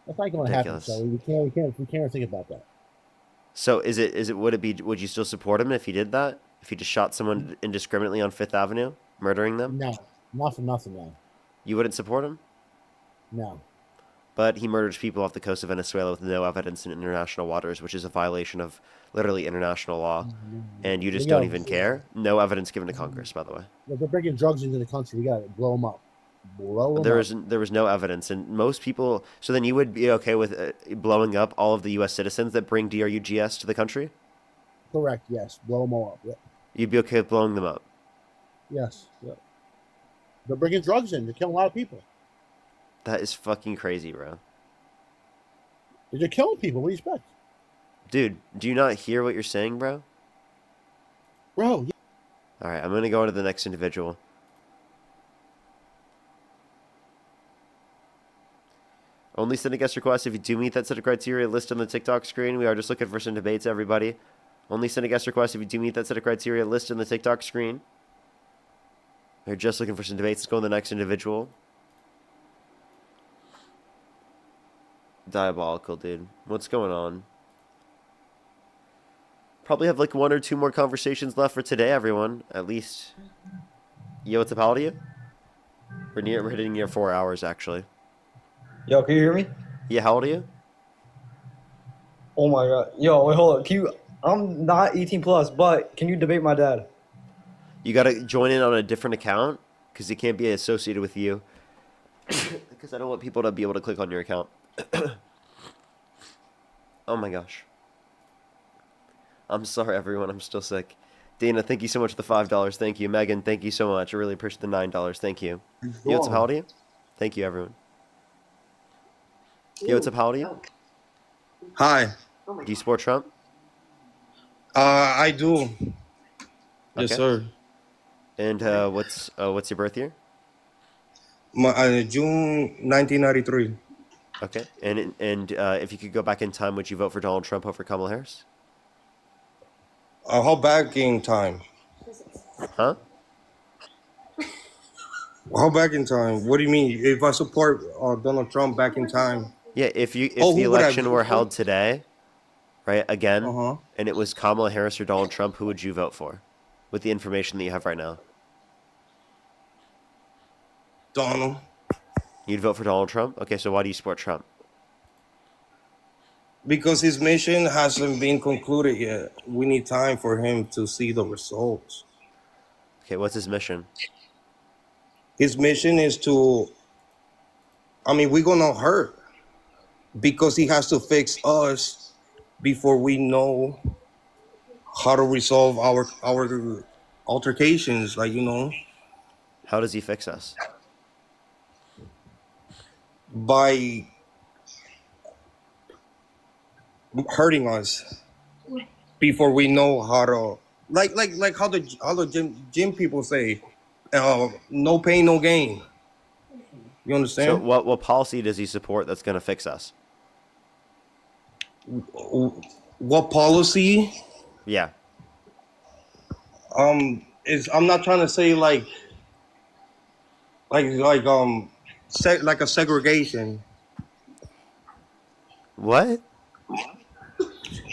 That's not going to happen. Ridiculous. So we can't think about that. So would you still support him if he did that? If he just shot someone indiscriminately on Fifth Avenue, murdering them? No, not for nothing. No, You wouldn't support him? no. But he murders people off the coast of Venezuela with no evidence in international waters, which is a violation of literally international law. And you just Yeah. don't even care? No evidence given to Congress, by the way. If they're bringing drugs into the country, we got to blow them up. Blow them up. There was no evidence, and most people. So then you would be okay with blowing up all of the U.S. citizens that bring DRUGS to the country? Correct. Yes, blow them all up. Yep. You'd be okay with blowing them up? Yes. Yep. They're bringing drugs in. They're killing a lot of people. That is fucking crazy, bro. They're killing people. What do you expect, Dude, do you not hear what you're saying, bro? bro? All right, I'm going to go on to the next individual. Only send a guest request if you do meet that set of criteria listed on the TikTok screen. We are just looking for some debates, everybody. Only send a guest request if you do meet that set of criteria listed on the TikTok screen. We're just looking for some debates. Let's go on the next individual. Diabolical, dude. What's going on? Probably have like 1 or 2 more conversations left for today, everyone. At least. Yo, what's up? How old are you? We're hitting near 4 hours, actually. Yo, can you hear me? Yeah, how old are you? Oh my god. Yo, wait, hold on. I'm not 18 plus, but can you debate my dad? You gotta join in on a different account because it can't be associated with you. Because I don't want people to be able to click on your account. Oh my gosh. I'm sorry, everyone. I'm still sick. Dana, thank you so much for the $5. Thank you. Megan, thank you so much. I really appreciate the $9. Thank you. Yo, what's up? How old are you? Thank you, everyone. Yo, what's up? How old are you? Hi. Do you support Trump? I do. Yes, Okay. sir. And what's your birth year? June 1993. Okay. And if you could go back in time, would you vote for Donald Trump over Kamala Harris? How back in time? Huh? How back in time? What do you mean? If I support Donald Trump back in time? Yeah, if the who would I election vote were for? held today, right, again, Uh-huh. and it was Kamala Harris or Donald Trump, who would you vote for with the information that you have right now? Donald. You'd vote for Donald Trump? Okay, so why do you support Trump? Because his mission hasn't been concluded yet. We need time for him to see the results. Okay, what's his mission? His mission is to, we're gonna hurt because he has to fix us before we know how to resolve our altercations, How does he fix us? by hurting us before we know how to, like how the gym people say, no pain, no gain. You So understand? what policy does he support that's going to fix us? What policy? Yeah. Is I'm not trying to say like a segregation. What?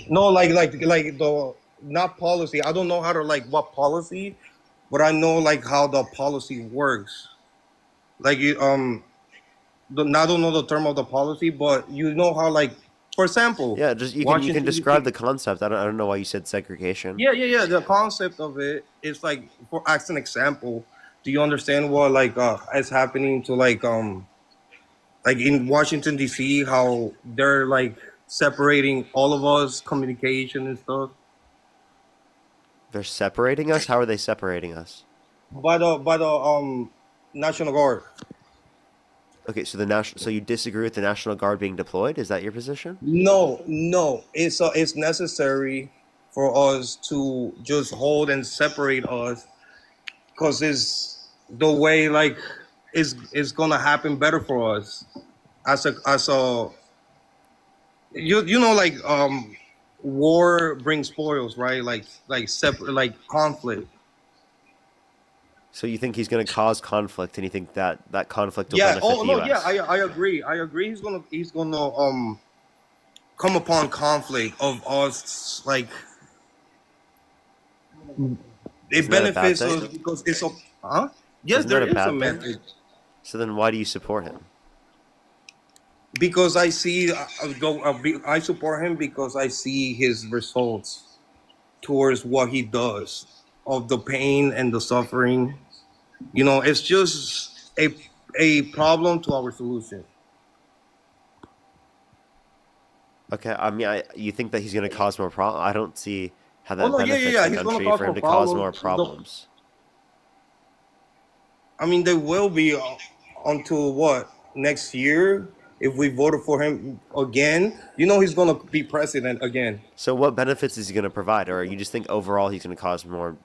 No, like the not policy. I don't know how to what policy, but I know how the policy works. I don't know the term of the policy, but you know how for example, Yeah, just you can Washington, describe D.C. the concept. I don't know why you said segregation. Yeah. The concept of it is for as an example. Do you understand what is happening to in Washington D.C. how they're separating all of us, communication and stuff They're separating us? How are they separating us? by the National Guard. Okay, so you disagree with the National Guard being deployed? Is that your position? No. It's necessary for us to just hold and separate us because it's the way it's gonna happen better for us as a war brings spoils, right? Separate conflict. So you think he's going to cause conflict, and you think that conflict will Yeah. benefit Oh the no. U.S.? Yeah. I agree. He's gonna come upon conflict of us it Isn't that a bad benefits thing? us because it's a huh? Yes, Isn't there that a is a bad thing? method So then why do you support him? because I see I support him because I see his results towards what he does of the pain and the suffering. It's just a problem to our solution. Okay, you think that he's going to cause more problems? I don't see how Oh that no, benefits yeah. the He's gonna country cause for him more to cause more problems. problems. There will be until what next year if we voted for him again. He's gonna be president again. So what benefits is he going to provide? Or you just think overall he's going to cause more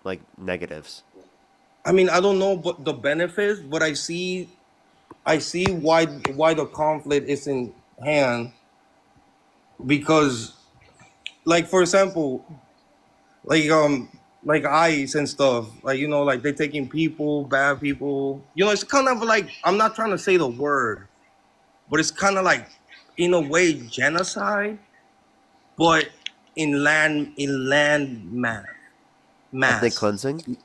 like negatives. I mean, I don't know but the benefits, but I see why the conflict is in hand because, like for example, like like ICE and stuff, like like they're taking people, bad people. It's kind of like I'm not trying to say the word, but it's kind of like in a way genocide, but in land Ethnic mass. cleansing?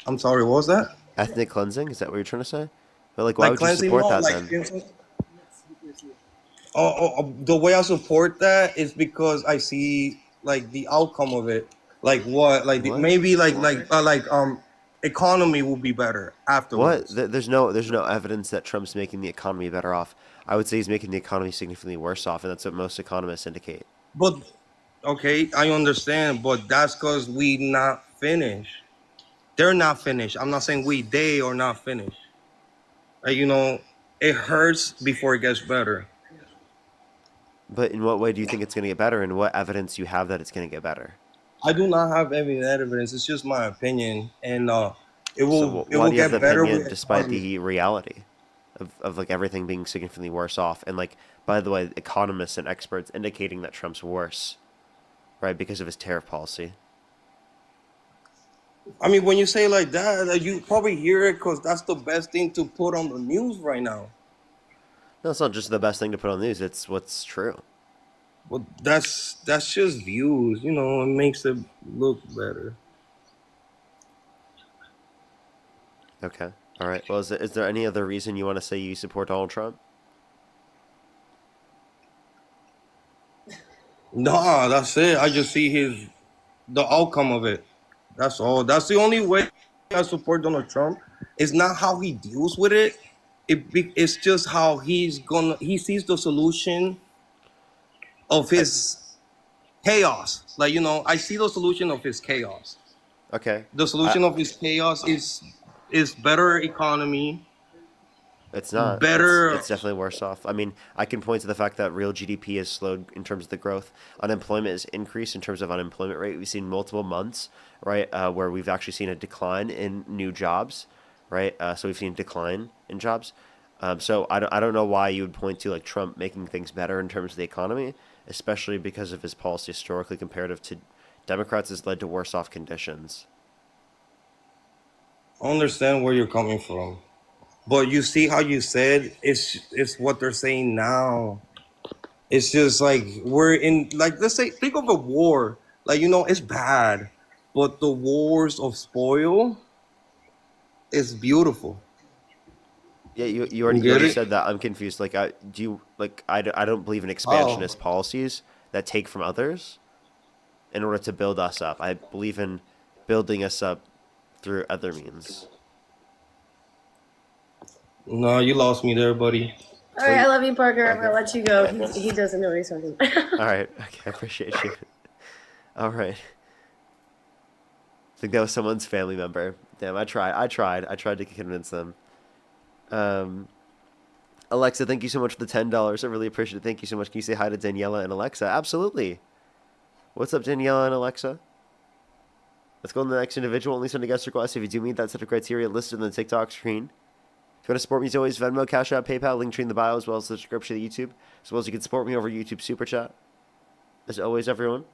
I'm sorry, what was that? Ethnic cleansing? Is that what you're trying to say? But like, why Like would you cleansing? support No, that like then? the way I support that is because I see like the outcome of it, like what, like What? maybe economy will be better What? afterwards. There's no evidence that Trump's making the economy better off. I would say he's making the economy significantly worse off, and that's what most economists indicate. But okay, I understand, but that's because we not finished. They're not finished. I'm not saying they are not finished. Like, it hurts before it gets better. But in what way do you think it's going to get better, and what evidence you have that it's going to get better? I do not have any evidence. It's just my opinion, and it So will it why will do you have the get better opinion with despite economy. the reality of like everything being significantly worse off? And like, by the way, economists and experts indicating that Trump's worse, right, because of his tariff policy. I mean, when you say like that, you probably hear it because that's the best thing to put on the news right now. No, it's not just the best thing to put on the news. It's what's true. But that's just views. It makes it look better. Okay. All right. Well, is there any other reason you want to say you support Donald Trump? Nah, that's it. I just see the outcome of it. That's all. That's the only way I support Donald Trump. It's not how he deals with it. It's just how he sees the solution of I, his chaos. Like, I see the solution of his chaos. okay. The I, solution of his chaos is better economy, It's not. better. It's definitely worse off. I mean, I can point to the fact that real GDP has slowed in terms of the growth. Unemployment has increased in terms of unemployment rate. We've seen multiple months, right, where we've actually seen a decline in new jobs, right? So we've seen a decline in jobs. So I don't know why you would point to like Trump making things better in terms of the economy, especially because of his policy historically comparative to Democrats has led to worse off conditions. I understand where you're coming from, but you see how you said it's what they're saying now. It's just like we're in, like, let's say, think of a war. Like, it's bad, but the wars of spoil is beautiful. Yeah, you You you get already it? said that. I'm confused. Like, do you like I don't believe in Oh, expansionist policies that take from others in order to build us up. I believe in building us up through other means. no, you lost me there, buddy. All right, I love you, Parker. I'm Okay. gonna let you go. He doesn't know what he's talking about. All right. Okay, I appreciate you. All right. I think that was someone's family member. Damn, I tried to convince them. Um, Alexa, thank you so much for the $10. I really appreciate it. Thank you so much. Can you say hi to Daniela and Alexa? Absolutely. What's up, Daniela and Alexa? Let's go on to the next individual. Only send a guest request if you do meet that set of criteria listed on the TikTok screen. If you want to support me, as always, Venmo, Cash App, PayPal, link tree in the bio, as well as the description of YouTube. As well as you can support me over YouTube Super Chat. As always, everyone.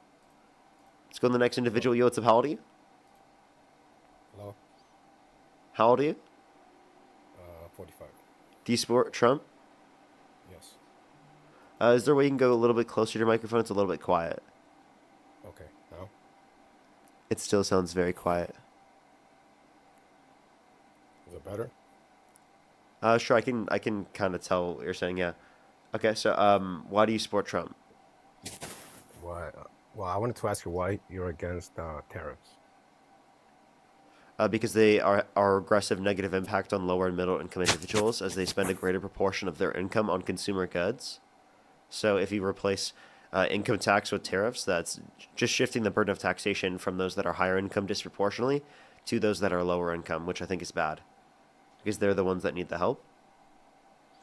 Let's go on to the next individual. Yo, what's up? How old are you? Hello, How old are you? 45. Do you support Trump? Yes. Is there a way you can go a little bit closer to your microphone? It's a little bit quiet. Okay. Now, It still sounds very quiet. is it better? Sure, I can kind of tell what you're saying, yeah. Okay, so why do you support Trump? Why? Well, I wanted to ask you why you're against tariffs. Because they are aggressive negative impact on lower and middle income individuals as they spend a greater proportion of their income on consumer goods. So if you replace income tax with tariffs, that's just shifting the burden of taxation from those that are higher income disproportionately to those that are lower income, which I think is bad because they're the ones that need the help.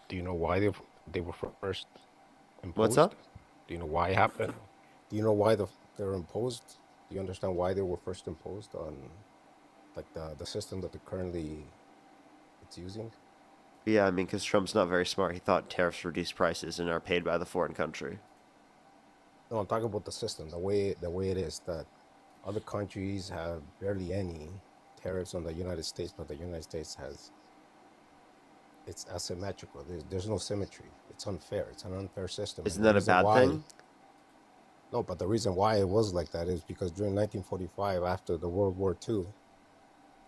Do you know why they were first imposed? What's up? Do you know why it happened? Do you know why they're imposed? Do you understand why they were first imposed on, like the system that they're currently it's using? Yeah, I mean, because Trump's not very smart. He thought tariffs reduce prices and are paid by the foreign country. No, I'm talking about the system, the way it is that other countries have barely any tariffs on the United States, but the United States has it's asymmetrical. There's no symmetry. It's unfair. It's an unfair system, and Isn't the that a reason bad why thing? no, but the reason why it was like that is because during 1945, after the World War II,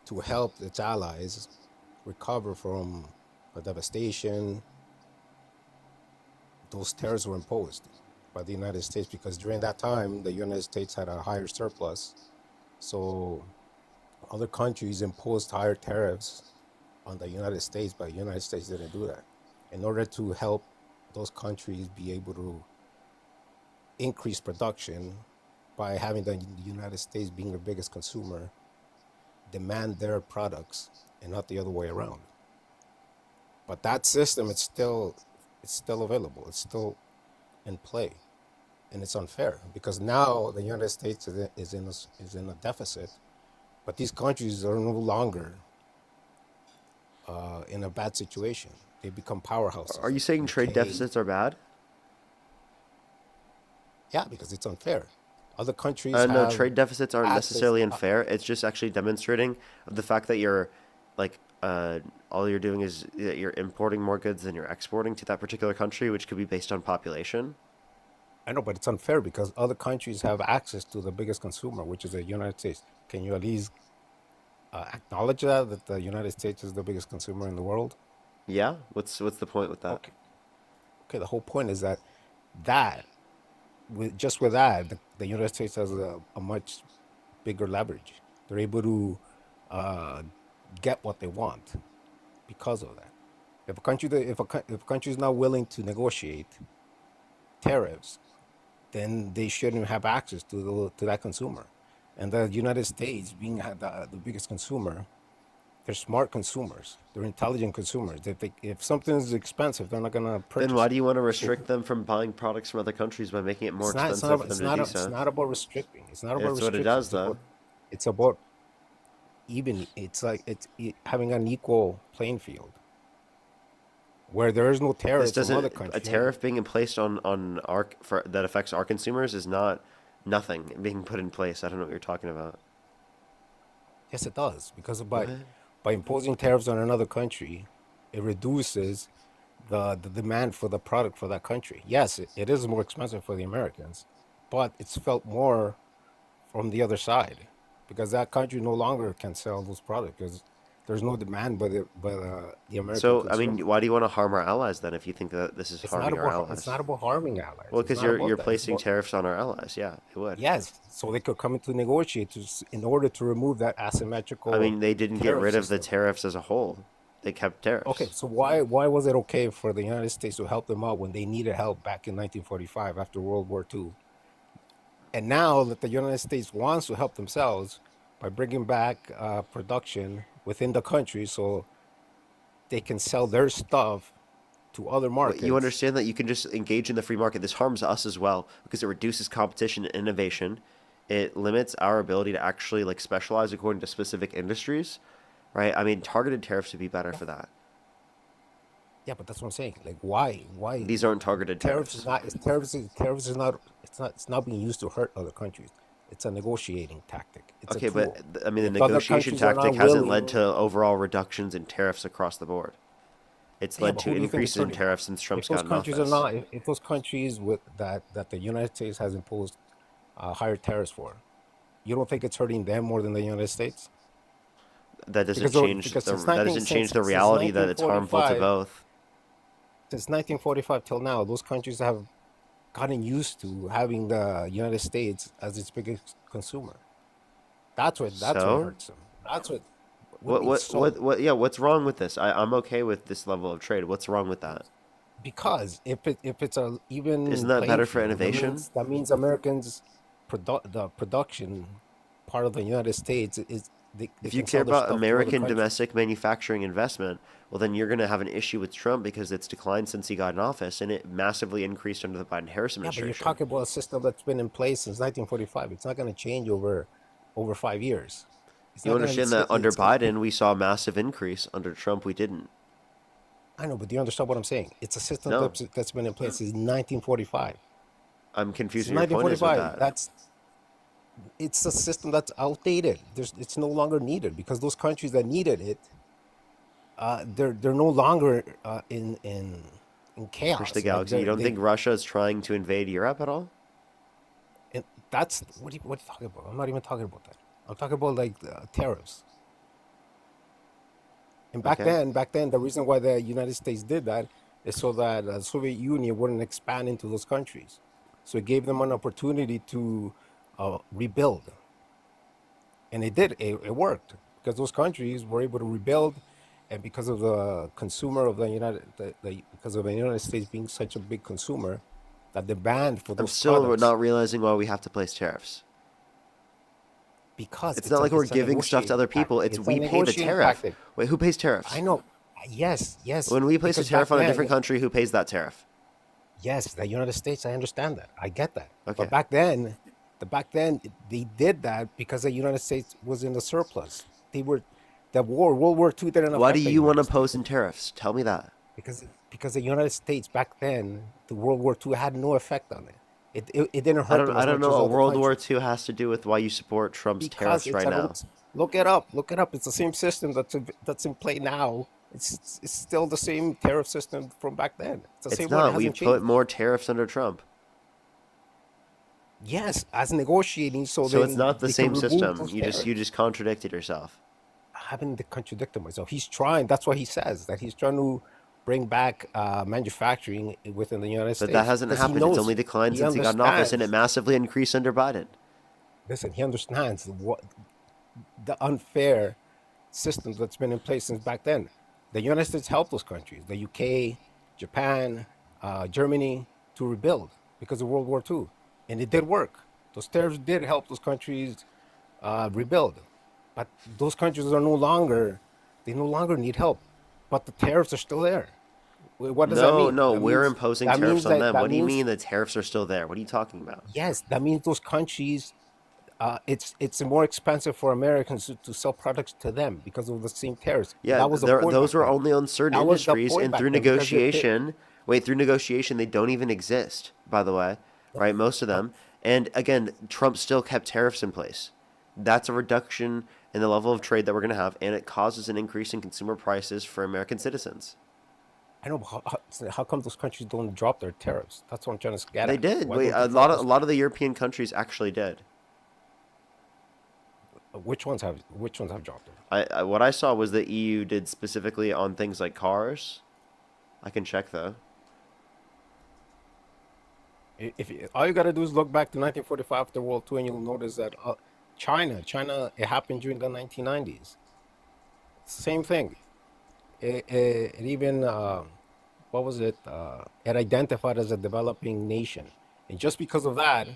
to help its allies recover from the devastation, those tariffs were imposed by the United States because during that time the United States had a higher surplus, so other countries imposed higher tariffs on the United States, but the United States didn't do that. In order to help those countries be able to increase production by having the United States being the biggest consumer, demand their products and not the other way around. But that system, it's still available. It's still in play, and it's unfair because now the United States is in a deficit, but these countries are no longer in a bad situation. They become powerhouses. Are you Like saying trade UK, deficits are bad? yeah, because it's unfair. Other countries No, have trade deficits aren't access. necessarily unfair. It's just actually demonstrating the fact that you're, like, all you're doing is that you're importing more goods than you're exporting to that particular country, which could be based on population. I know, but it's unfair because other countries have access to the biggest consumer, which is the United States. Can you at least acknowledge that the United States is the biggest consumer in the world? Yeah? What's the point with that? Okay. Okay. The whole point is that with that, the United States has a much bigger leverage. They're able to uh, get what they want because of that. If a country is not willing to negotiate tariffs, then they shouldn't have access to that consumer. And the United States, being the biggest consumer, they're smart consumers. They're intelligent consumers. If something is expensive, they're not gonna Then purchase why it. do you want to So restrict them from buying products from other countries by making it more it's not expensive for about, them to do it's so? not about restricting. It's not about It's what it restriction. does, though. It's about even. It's like having an equal playing field where there is no This tariffs from other doesn't a countries. tariff being placed on our for that affects our consumers is not nothing being put in place. I don't know what you're talking about. Yes, it does because What? by imposing tariffs on another country, it reduces the demand for the product for that country. Yes, it is more expensive for the Americans, but it's felt more from the other side because that country no longer can sell those products because there's no demand by the American So, I consumer. mean, why do you want to harm our allies then if you think that this is It's not harming our about it's allies? not about harming allies. Well, It's because not you're about that. It's placing about tariffs on our allies. Yeah, it would. yes, so they could come in to negotiate in order to remove that I asymmetrical mean, they didn't get tariff rid of the system. tariffs as a whole. They kept Okay, tariffs. so why was it okay for the United States to help them out when they needed help back in 1945 after World War II? And now that the United States wants to help themselves by bringing back production within the country so they can sell their stuff to other But you markets. understand that you can just engage in the free market. This harms us as well because it reduces competition and innovation. It limits our ability to actually like specialize according to specific industries, right? I mean, targeted tariffs would be better for that. Yeah, but that's what I'm saying. Like, why? These aren't targeted Tariffs is tariffs. not. Tariffs is not. It's not being used to hurt other countries. It's a negotiating tactic. It's a Okay, but tool. I mean, the If other negotiation countries are tactic not hasn't led willing, to overall reductions in tariffs across the board. It's yeah, led but to who do you think it's increases in hurting? tariffs since If Trump's those gotten countries are office. not, if those countries with that the United States has imposed higher tariffs for, you don't think it's hurting them more than the United States? That doesn't Because change because the that doesn't change the since reality that it's harmful to 1945 both. since 1945 till now, those countries have gotten used to having the United States as its biggest consumer. That's what So, hurts them. What means so? yeah, what's wrong with this? I'm okay with this level of trade. What's wrong with that? Because if it's a even Isn't that playing better for field, innovation? that means Americans the production part of the United States is they If you can care sell their about stuff to other American countries. domestic manufacturing investment, well, then you're going to have an issue with Trump because it's declined since he got in office, and it massively increased under the Biden-Harris Yeah, but you're administration. talking about a system that's been in place since 1945. It's not going to change over 5 years. It's You not going to. understand that under Biden, we saw a massive increase. Under Trump, we didn't. I know, but do you understand what I'm saying? It's a system No. that's been in place since 1945. I'm confused Since what your point is with 1945, that. it's a system that's outdated. It's no longer needed because those countries that needed it, they're no longer in Push chaos. the Like galaxy. You don't they think Russia is trying to invade Europe at all? and that's what are you talking about? I'm not even talking about that. I'm talking about like tariffs. And Okay. back then, the reason why the United States did that is so that the Soviet Union wouldn't expand into those countries. So it gave them an opportunity to rebuild, and it did. It worked because those countries were able to rebuild, and because of the consumer of because of the United States being such a big consumer, that demand for I'm those still products not realizing why we have to place tariffs. because It's not like we're it's a giving stuff to negotiating other people. tactic. It's It's a we pay the negotiating tariff. tactic. Wait, who pays I tariffs? know. Yes, When we place a because back tariff on a different then, country, who pays that tariff? yes, the United States. I understand that. I get that. Okay. But back then, they did that because the United States was in the surplus. World War II didn't Why do affect the you want United to pose States in tariffs? Tell me that. because the United States back then, the World War II had no effect on it. It didn't hurt them I as don't much know as what other World War countries II has to do with why you support Trump's because tariffs it's right an now. look it up. Look it up. It's the same system that's in play now. It's still the same tariff system from back then. It's the It's same one. It not. We've hasn't put changed. more tariffs under Trump. Yes, as negotiating, so So it's then not the they can same remove system. those You tariffs. just contradicted yourself. I haven't contradicted myself. He's trying. That's what he says. That he's trying to bring back manufacturing within the United But that States hasn't because he happened. It's knows only declined he since he got in office, and it understands. massively increased under Biden. Listen, he understands what the unfair system that's been in place since back then. The United States helped those countries, the UK, Japan, Germany, to rebuild because of World War II, and it did work. Those tariffs did help those countries rebuild, but those countries are no longer they no longer need help, but the tariffs are still there. What does that No, mean? no, we're imposing That tariffs means on them. that What do you means mean the tariffs are still there? What are you talking about? yes, that means those countries it's more expensive for Americans to sell products to them because of the same tariffs. Yeah, That was the point those back were then. only on certain That was the industries, point and back through then because negotiation. Wait, through negotiation, they don't even exist. By the way, right? Most of them. And again, Trump still kept tariffs in place. That's a reduction in the level of trade that we're going to have, and it causes an increase in consumer prices for American citizens. I know, but how come those countries don't drop their tariffs? That's what I'm trying to get They at. did. Why Wait, don't they a drop lot of the European countries actually did. which ones have dropped them? What I saw was the EU did specifically on things like cars. I can check though. All you got to do is look back to 1945 after World War II, and you'll notice that China, it happened during the 1990s. Same thing. It even what was it? It identified as a developing nation, and just because of that,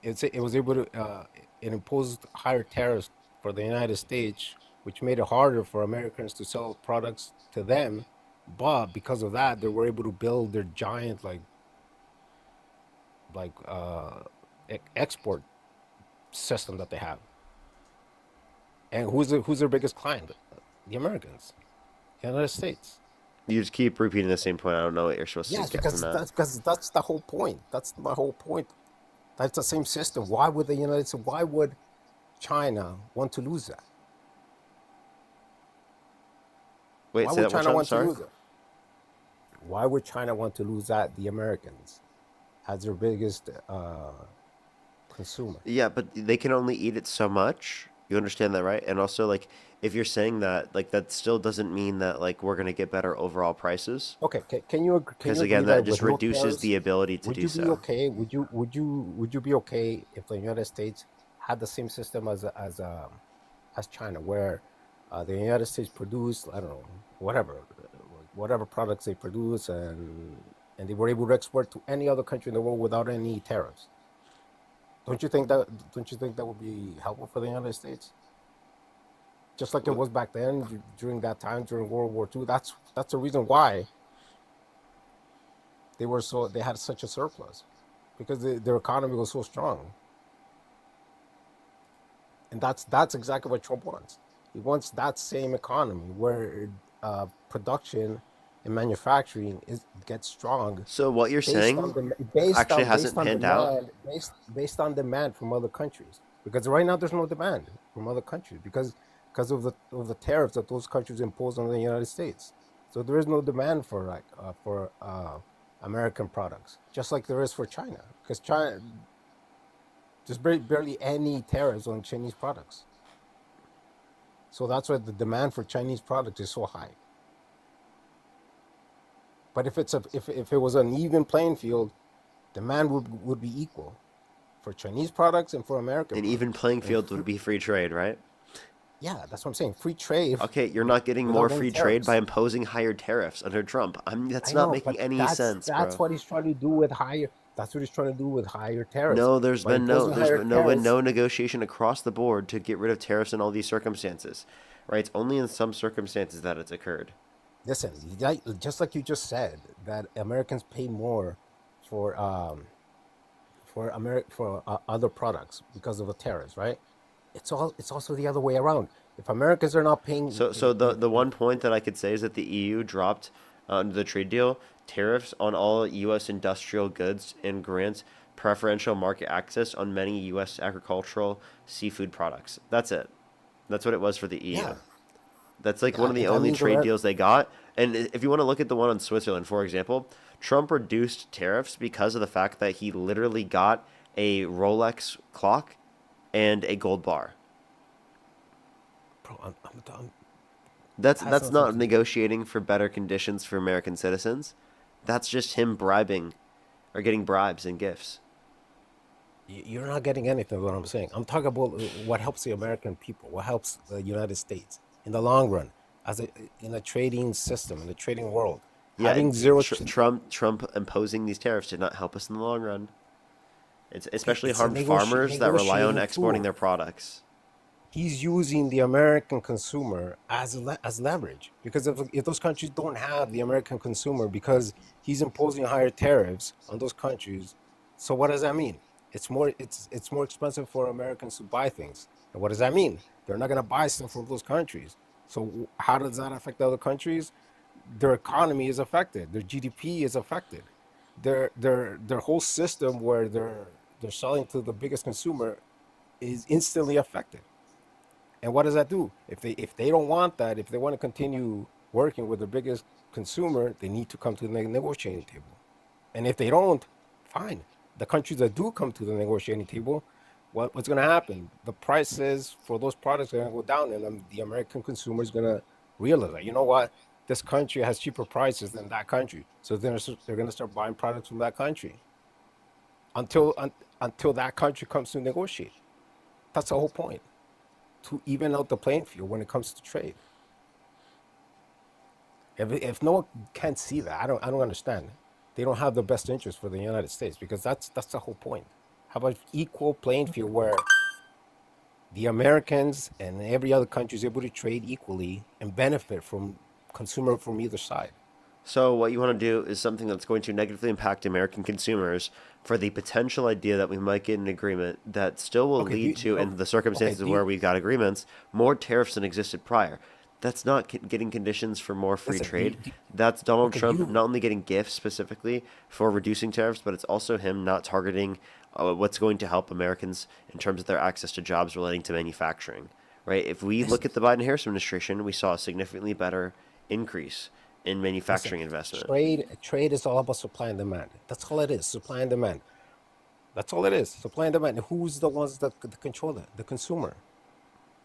it was able to it imposed higher tariffs for the United States, which made it harder for Americans to sell products to them. But because of that, they were able to build their giant export system that they have. And who's their biggest client? The Americans, the United States. You just keep repeating the same point. I don't know what you're supposed Yes, to get from that. because that's the whole point. That's my whole point. That's the same system. Why would the United States? Why would China want to lose that? Wait, Why say would that one China time. want to Sorry. lose it? Why would China want to lose that? The Americans as their biggest consumer. Yeah, but they can only eat it so much. You understand that, right? And also, like, if you're saying that, like, that still doesn't mean that, like, we're gonna get better overall prices. Okay, can you Because agree again, that that just with no reduces tariffs, the ability to would do you be so. okay? Would you be okay if the United States had the same system as China, where the United States produced, I don't know, whatever products they produce, and they were able to export to any other country in the world without any tariffs? Don't you think that would be helpful for the United States? just like it was back then during that time during World War II. That's the reason why they had such a surplus, because their economy was so strong. And that's exactly what Trump wants. He wants that same economy where production and manufacturing gets strong So what you're saying actually hasn't panned out. based on demand from other countries. Because right now there's no demand from other countries because of the tariffs that those countries impose on the United States. So there is no demand for American products, just like there is for China, because China there's barely any tariffs on Chinese products. So that's why the demand for Chinese products is so high. But if it was an even playing field, demand would be equal for Chinese products and for American An products. even playing field would be free trade, right? Yeah, that's what I'm saying. Free trade. Okay, you're not getting without more any free trade tariffs. by imposing higher tariffs under Trump. That's I not know, making but any sense, that's bro. what he's trying to do with higher. That's what he's trying to do with higher tariffs. No, there's By been imposing higher been tariffs. no negotiation across the board to get rid of tariffs in all these circumstances, right? It's only in some circumstances that it's occurred. Listen, just like you just said, that Americans pay more for other products because of the tariffs, right? It's also the other way around. If Americans are not paying, So the one point that I could say is that the EU dropped under the trade deal tariffs on all U.S. industrial goods and grants preferential market access on many U.S. agricultural seafood products. That's it. That's what it was for the EU. yeah, That's like one of the that only means trade deals they got. And if you want to look at the one on Switzerland, for example, Trump reduced tariffs because of the fact that he literally got a Rolex clock and a gold bar. bro, I'm That's has that's nothing not to do. negotiating for better conditions for American citizens. That's just him bribing or getting bribes and gifts. You're not getting anything. What I'm saying. I'm talking about what helps the American people, what helps the United States in the long run, in a trading system, in the trading world. Yeah, Having zero. Trump imposing these tariffs did not help us in the long run. It's especially It's a harmed farmers that rely on negotiating exporting tool. their products. He's using the American consumer as leverage, because if those countries don't have the American consumer, because he's imposing higher tariffs on those countries, so what does that mean? It's more expensive for Americans to buy things. And what does that mean? They're not going to buy stuff from those countries. So how does that affect the other countries? Their economy is affected. Their GDP is affected. Their whole system where they're selling to the biggest consumer is instantly affected. And what does that do? If they don't want that, if they want to continue working with the biggest consumer, they need to come to the negotiating table. And if they don't, fine. The countries that do come to the negotiating table, what's going to happen? The prices for those products are going to go down, and the American consumer is going to realize that, you know what? This country has cheaper prices than that country. So they're going to start buying products from that country until that country comes to negotiate. That's the whole point, to even out the playing field when it comes to trade. If no one can see that, I don't understand. They don't have the best interest for the United States, because that's the whole point. How about equal playing field where the Americans and every other country is able to trade equally and benefit from consumer from either side? So what you want to do is something that's going to negatively impact American consumers for the potential idea that we might get an agreement that still will lead to, in the circumstances where we've got agreements, more tariffs than existed prior. That's not getting conditions for more free trade. That's Donald Trump not only getting gifts specifically for reducing tariffs, but it's also him not targeting what's going to help Americans in terms of their access to jobs relating to manufacturing, right? If we look at the Biden-Harris administration, we saw a significantly better increase in manufacturing investment. Trade is all about supply and demand. That's all it is. Supply and demand. That's all it is. Supply and demand. And who's the ones that control that? The consumer.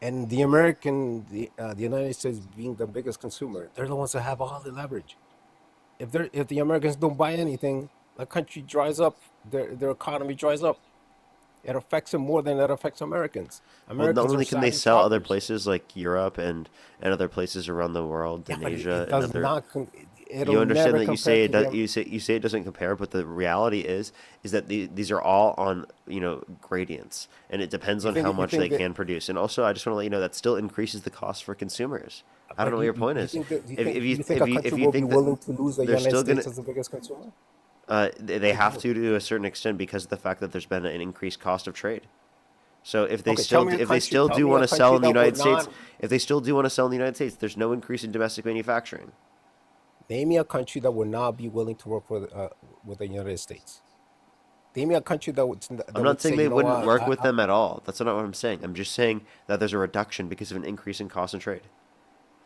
And the United States being the biggest consumer, they're the ones that have all the leverage. If the Americans don't buy anything, the country dries up. Their economy dries up. It affects them more than it affects Americans. Well, not only can they sad sell other shoppers. places like Europe and other places around the world, in But Asia, it and does other. not. it'll You understand never that compare to the. you say it doesn't compare, but the reality is that these are all on gradients, and it depends You on think how you much they think that, can produce. And also, I just want to let you know that still increases the cost for consumers. I don't but know what your point you is. think that you If think if you you think a if country you will be think that willing to lose the they're United still gonna States as the biggest consumer? they Like, have to a certain extent because of the fact that there's been an increased cost of trade. So okay, tell me a if they country. still Tell do me want a to sell country in the that would United States, not. if they still do want to sell in the United States, there's no increase in domestic manufacturing. Name me a country that would not be willing to work with the United States. Name me a country I'm that not would saying say, they you know wouldn't what, work with them at all. That's not what I'm saying. I'm just saying that there's a reduction because of an increase in cost and trade.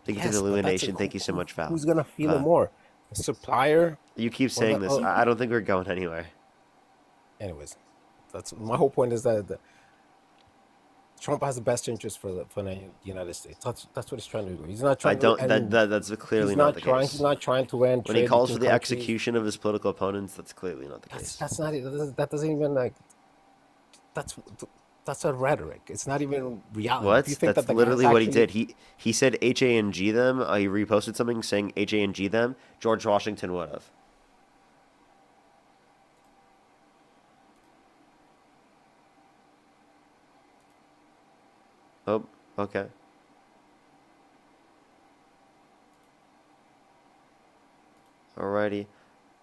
Thank you for the yes, but illumination. Thank you so much, Val. who's gonna feel it more, the supplier You keep or the? saying this. I don't think we're going anywhere. Anyways, that's my whole point is that Trump has the best interest for the United States. That's what he's trying to do. He's not I trying to don't. end. That's clearly He's not not the trying. He's case. not trying to end When he trade calls for between the countries. execution of his political opponents, that's clearly not the That's case. that's not. That doesn't even like. That's that's a rhetoric. It's not even reality. If you What? think that That's the guy's literally what he actually did. He said HANG them. He reposted something saying HANG them. George Washington would have. Oh, okay. Alrighty.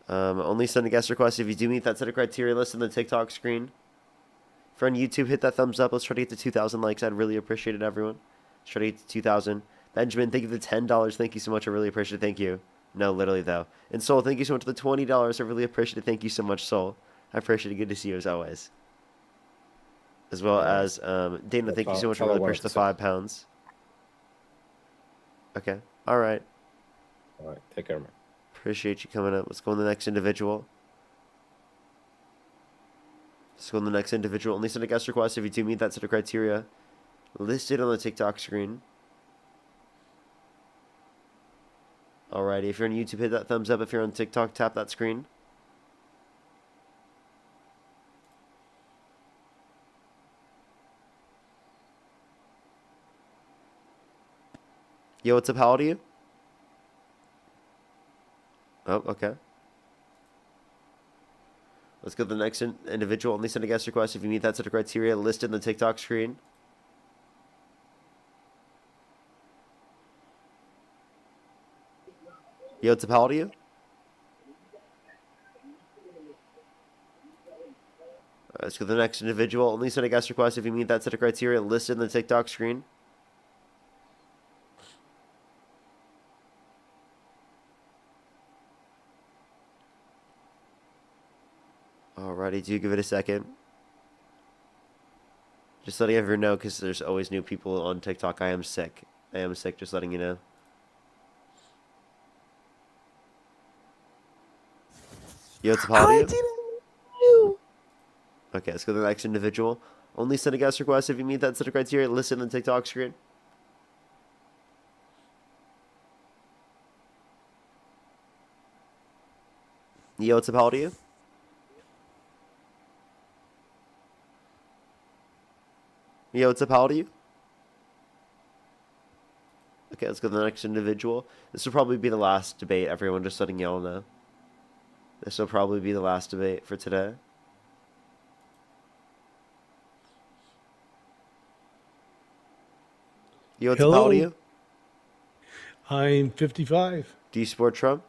Only send a guest request if you do meet that set of criteria listed in the TikTok screen. If you're on YouTube, hit that thumbs up. Let's try to get to 2,000 likes. I'd really appreciate it, everyone. Let's try to get to 2,000. Benjamin, thank you for the $10. Thank you so much. I really appreciate it. Thank you. No, literally, though. And Soul, thank you so much for the $20. I really appreciate it. Thank you so much, Soul. I appreciate it. Good to see you, as always. As well as Dana, thank you so much. I really appreciate the £5. Okay. All right. All right. Take care, man. Appreciate you coming up. Let's go on the next individual. Let's go on the next individual. Only send a guest request if you do meet that set of criteria listed on the TikTok screen. Alrighty, if you're on YouTube, hit that thumbs up. If you're on TikTok, tap that screen. Yo, what's up? How old are you? Oh, okay. Let's go to the next individual. Only send a guest request if you meet that set of criteria listed in the TikTok screen. Yo, what's up? How old are you? Let's go to the next individual. Only send a guest request if you meet that set of criteria listed in the TikTok screen. Alrighty, do give it a second. Just letting everyone know, because there's always new people on TikTok. I am sick. I am sick, just letting you know. Yo, it's a party. Okay, let's go to the next individual. Only send a guest request if you meet that set of criteria listed in the TikTok screen. Yo, what's up? How old are you? Yo, what's up? How old are you? Okay, let's go to the next individual. This will probably be the last debate, everyone, just letting y'all know. This will probably be the last debate for today. Yo, what's up? How old are you? I'm 55. Do you support Trump?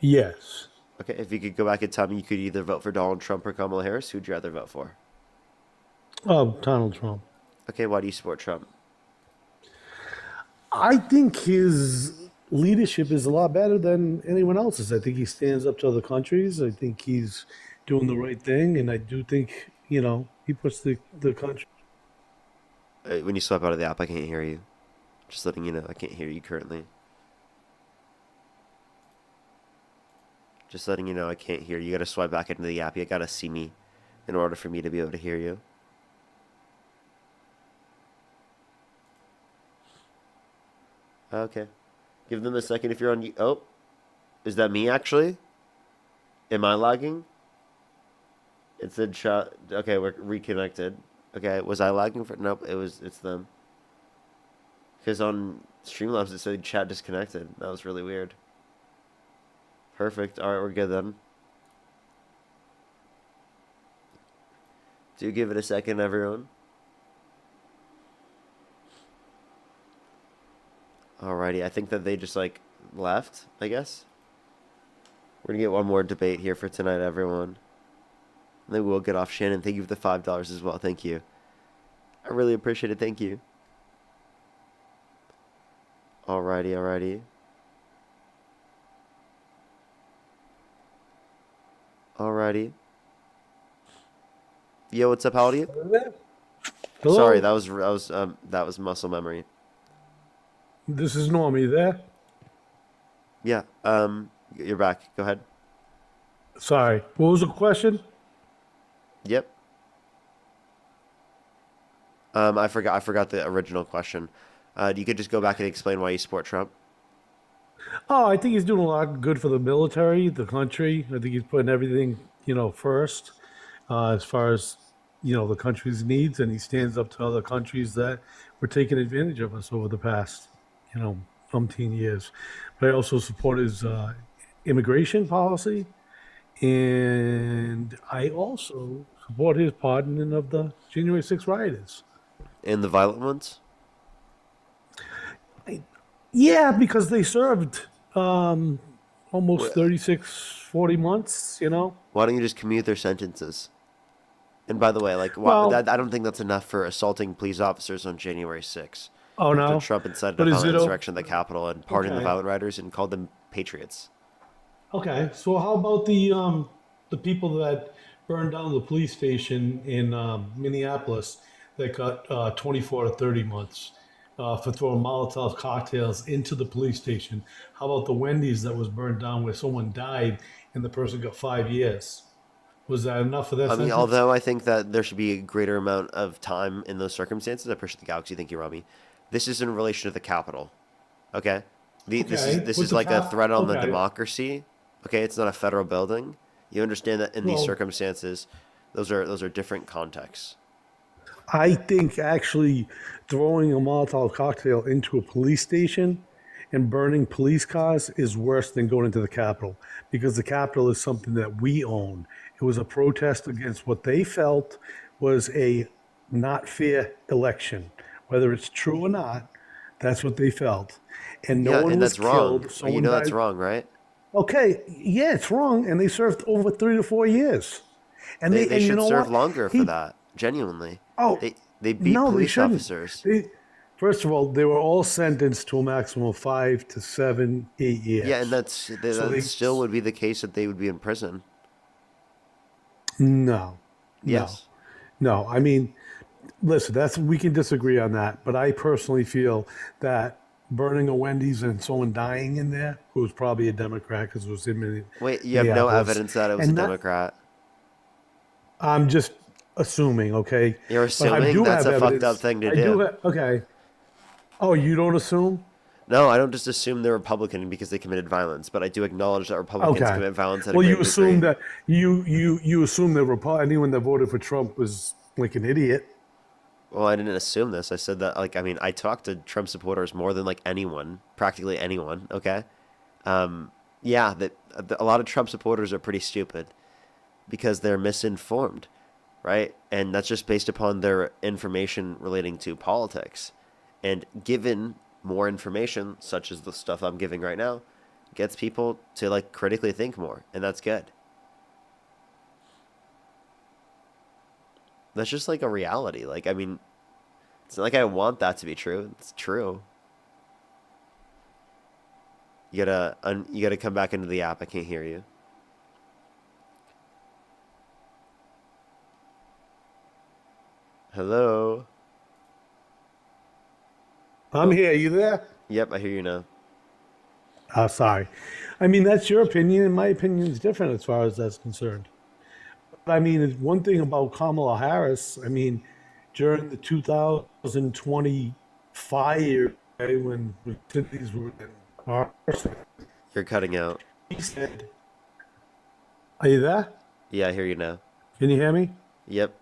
Yes. Okay, if you could go back in time, you could either vote for Donald Trump or Kamala Harris. Who'd you rather vote for? Oh, Donald Trump. Okay, why do you support Trump? I think his leadership is a lot better than anyone else's. I think he stands up to other countries. I think he's doing the right thing. And I do think, he puts the country. When you swipe out of the app, I can't hear you. Just letting you know, I can't hear you currently. Just letting you know, I can't hear you. You gotta swipe back into the app. You gotta see me in order for me to be able to hear you. Okay. Give them a second if you're on... Oh. Is that me, actually? Am I lagging? It said chat... Okay, we're reconnected. Okay, was I lagging for... Nope, it's them. Because on Streamlabs it said chat disconnected. That was really weird. Perfect. All right, we're good then. Do give it a second, everyone. Alrighty, I think that they just like left, I guess. We're gonna get one more debate here for tonight, everyone. And then we'll get off. Shannon, thank you for the $5 as well. Thank you. I really appreciate it. Thank you. Alrighty. Yo, what's up? How old are you? Hello? Sorry, that was muscle memory. This is Norm. Are you there? Yeah. You're back. Go ahead. Sorry. What was the question? Yep. I forgot the original question. You could just go back and explain why you support Trump. Oh, I think he's doing a lot good for the military, the country. I think he's putting everything, first, as far as, the country's needs, and he stands up to other countries that were taking advantage of us over the past, umpteen years. But I also support his immigration policy, and I also support his pardoning of the January 6th rioters. And the violent ones? Yeah, because they served almost 36, 40 months, Why don't you just commute their sentences? And by the way, I don't think that's enough for assaulting police officers on January 6th. Oh, no? After Trump incited But a is violent it insurrection at the Capitol and pardoned the Okay. violent rioters and called them patriots. Okay, so how about the people that burned down the police station in Minneapolis that got 24 to 30 months for throwing Molotov cocktails into the police station? How about the Wendy's that was burned down where someone died and the person got 5 years? Was that enough for that I mean, sentence? although I think that there should be a greater amount of time in those circumstances, I appreciate the galaxy. Thank you, Rami. This is in relation to the Capitol. Okay? This Okay, is with the like a threat on the okay. democracy. Okay, it's not a federal building. You understand that in these Well- circumstances, those are different contexts. I think actually throwing a Molotov cocktail into a police station and burning police cars is worse than going into the Capitol, because the Capitol is something that we own. It was a protest against what they felt was a not fair election. Whether it's true or not, that's what they felt. And no Yeah, one and was that's wrong. killed. You know that's wrong, right? Okay, yeah, it's wrong, and they served over 3 to 4 years. And They and you should know serve what? longer for He- that. Genuinely. Oh, They beat no, they police shouldn't. officers. First of all, they were all sentenced to a maximum of 5 to 7, 8 years. Yeah, and that they- still would be the case that they would be in prison. No. Yes. No. I mean, listen, we can disagree on that, but I personally feel that burning a Wendy's and someone dying in there, who was probably a Democrat because it was in Wait, you have no Minneapolis, evidence that it was a and not- Democrat. I'm just assuming, okay? You're But I assuming? do That's have a fucked evidence. up thing to I do. Okay. Oh, you don't assume? No, I don't just assume they're Republican because they committed violence, but I do acknowledge that Republicans Okay. commit violence at a Well, great you assume degree. that you assume that anyone that voted for Trump was like an idiot. Well, I didn't assume this. I said that, I talked to Trump supporters more than anyone, practically anyone. Okay, yeah, a lot of Trump supporters are pretty stupid because they're misinformed, right? And that's just based upon their information relating to politics. And given more information, such as the stuff I'm giving right now, gets people to critically think more, and that's good. That's just a reality. It's not like I want that to be true. It's true. You gotta come back into the app. I can't hear you. Hello. I'm here. You there? Yep, I hear you now. Oh, sorry. I mean, that's your opinion, and my opinion is different as far as that's concerned. But I mean, one thing about Kamala Harris, I mean, during the 2020 fire, okay, when cities were in arson, You're cutting out. he said, "Are you there? Yeah, I hear you now. Can you hear me?" Yep.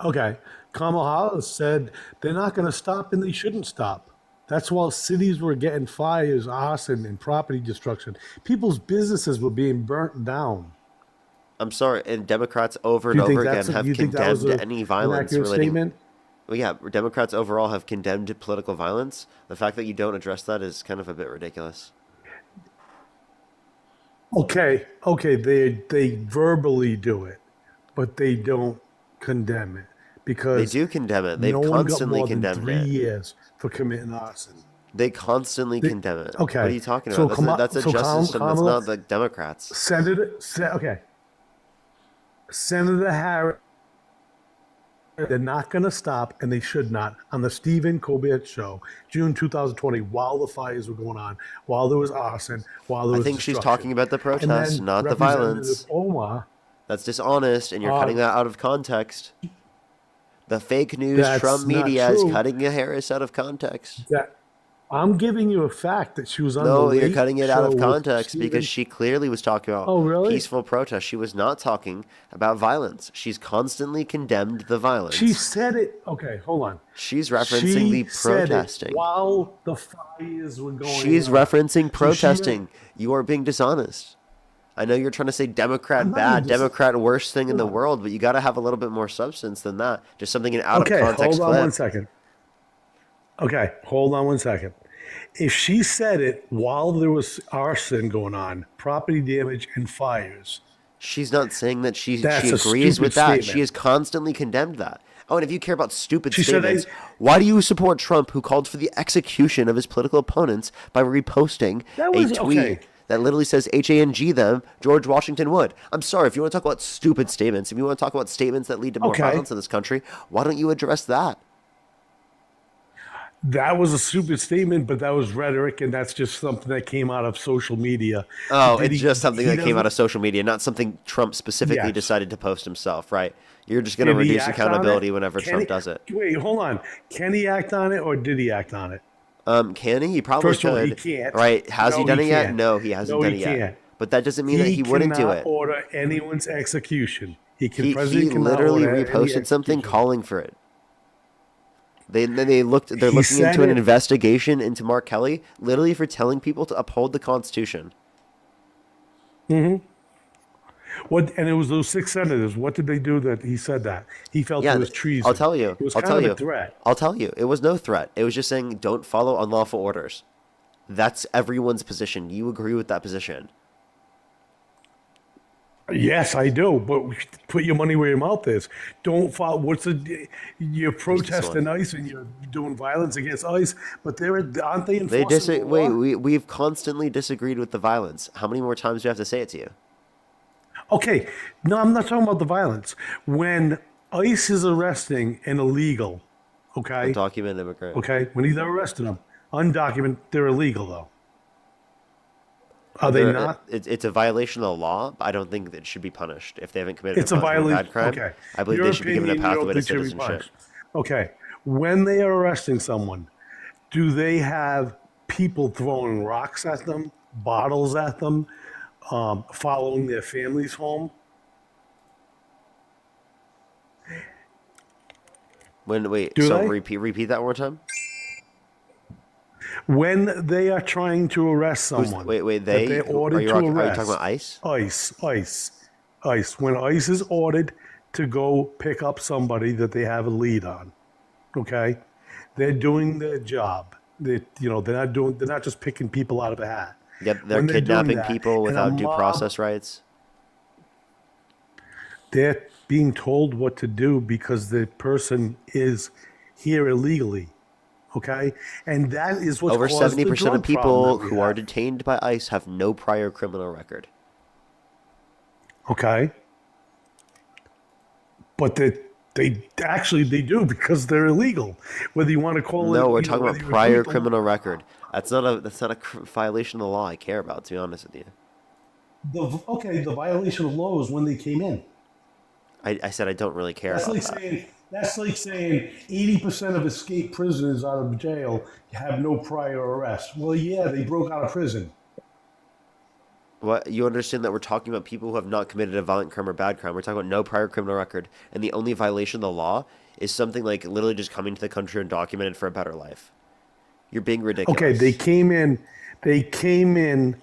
Okay. Kamala Harris said they're not going to stop and they shouldn't stop. That's while cities were getting fires, arson, and property destruction. People's businesses were being burnt down. I'm sorry, and Democrats over Do and you think over again do have you think that was condemned any an violence accurate relating. statement? Well, yeah, Democrats overall have condemned political violence. The fact that you don't address that is kind of a bit ridiculous. Okay, they verbally do it, but they don't condemn it They because do condemn it. They've no one got constantly more than condemned 3 it. years for committing arson. They constantly They, condemn it. okay, What are you talking so about? That's a justice system. That's Kamala, not the Democrats. Senator Harris, they're not going to stop, and they should not, on the Stephen Colbert Show, June 2020, while the fires were going on, while there was arson, while there I was think she's destruction. talking about the And protests, then not the Representative violence. Omar, That's dishonest, and you're uh, cutting that out of context. The fake news that's Trump not media is true. cutting Harris out of context. That I'm giving you a fact that she was on No, the you're Late cutting it out Show of with context Stephen. because she clearly was talking about Oh, really? peaceful protest. She was not talking about violence. She's constantly condemned the violence. She said it. Okay, hold on. She's referencing the said it protesting. while the fires were going She's on. referencing So protesting. You are being dishonest. I know you're trying to say Democrat I'm not bad, being Democrat worst thing in the Hold on. world, but you got to have a little bit more substance than that. Just something in out Okay, of context hold on clip. 1 second. Okay, hold on 1 second. If she said it while there was arson going on, property damage and fires, She's not saying that she that's a agrees with stupid that. She statement. has constantly condemned that. Oh, and if you care about stupid She said statements, why do you support Trump, who called for the execution of his political opponents by reposting That a was- tweet okay. that literally says HANG them, George Washington Wood? I'm sorry, if you want to talk about stupid statements, if you want to talk about statements that lead to more Okay. violence in this country, why don't you address that? That was a stupid statement, but that was rhetoric, and that's just something that came out of social media. Oh, Did it's he- just something he that came out doesn't- of social media, not something Trump specifically Yes. decided to post himself, right? You're just going to Did he reduce act on it? accountability whenever Can Trump he- does it. Wait, hold on. Can he act on it, or did he act on it? Can he? He probably First of all, he could. can't. Right? Has he No, done he it yet? can't. No, he hasn't No, done he it yet. can't. But that doesn't mean that he wouldn't do cannot it. order anyone's execution. He can. He President cannot literally order any reposted something execution. calling for it. They're looking He into said an it- investigation into Mark Kelly, literally for telling people to uphold the Constitution. Mm-hmm. What? And it was those 6 senators. What did they do that he said that? He felt it was treason. I'll tell you. It was I'll kind tell of you. a threat. I'll tell you. It was no threat. It was just saying don't follow unlawful orders. That's everyone's position. You agree with that position. Yes, I do. But put your money where your mouth is. Don't follow. What's the? You're protesting ICE and you're doing violence against ICE, but aren't they They enforcing the law? we've constantly disagreed with the violence. How many more times do I have to say it to you? Okay, no, I'm not talking about the violence. When ICE is arresting an illegal, okay, Undocumented immigrant. okay, when they're arresting them, undocumented, they're illegal though. Are they not? It's a violation of the law, but I don't think that it should be punished if they haven't committed It's a a bad violation. crime. Okay, I believe Your they should be given a opinion, you don't pathway to think should be citizenship. punished. Okay, when they are arresting someone, do they have people throwing rocks at them, bottles at them, following their families home? Wait, Do so they? repeat that one more time. When they are trying to arrest Who's- someone, wait, that they? they're Who- ordered are you to talking arrest. about ICE? ICE. When ICE is ordered to go pick up somebody that they have a lead on, okay, they're doing their job. They're not just picking people out of a hat. Yep, they're When doing kidnapping that, people and a without due mob- process rights. They're being told what to do because the person is here illegally. Okay, and that is what's Over caused the 70% of drug people problem that we who are have. detained by ICE have no prior criminal record. Okay. But they actually they do because they're illegal. Whether you want to call it No, we're you know, talking whether about you prior agree to- criminal record. That's not a violation of the law I care about, to be honest with you. the violation of law is when they came in. I said I don't really care That's about like that. saying 80% of escaped prisoners out of jail have no prior arrest. Well, yeah, they broke out of prison. What, you understand that we're talking about people who have not committed a violent crime or bad crime. We're talking about no prior criminal record, and the only violation of the law is something like literally just coming to the country undocumented for a better life. You're being ridiculous. Okay, they came in. They came in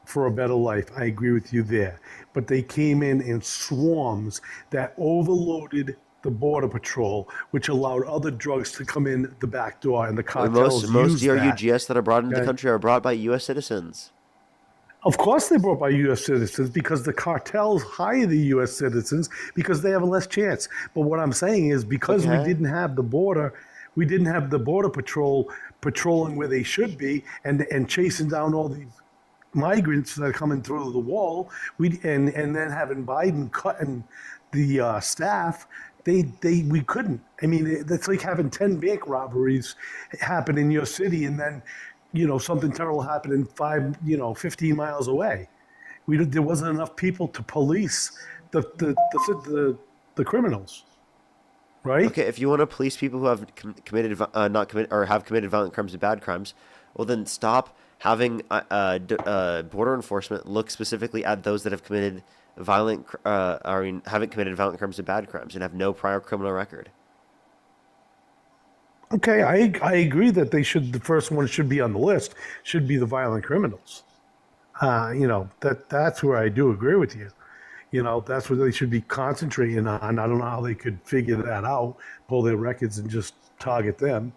for a better life. I agree with you there. But they came in swarms that overloaded the border patrol, which allowed other drugs to come in the back door, and the cartels Most used that. DRUGS that are brought into the Okay? country are brought by U.S. citizens. Of course, they brought by U.S. citizens because the cartels hire the U.S. citizens because they have a less chance. But what I'm saying is because we Okay. didn't have the border, we didn't have the border patrol patrolling where they should be and chasing down all these migrants that are coming through the wall. And then having Biden cutting the staff. We couldn't. I mean, that's like having 10 bank robberies happen in your city and then something terrible happened in 15 miles away. There wasn't enough people to police the criminals, right? Okay, if you want to police people who have have committed violent crimes and bad crimes, well then stop having border enforcement look specifically at those that have committed haven't committed violent crimes and bad crimes and have no prior criminal record. Okay, I agree that the first one should be on the list, should be the violent criminals. That's where I do agree with you. That's what they should be concentrating on. I don't know how they could figure that out, pull their records and just target them.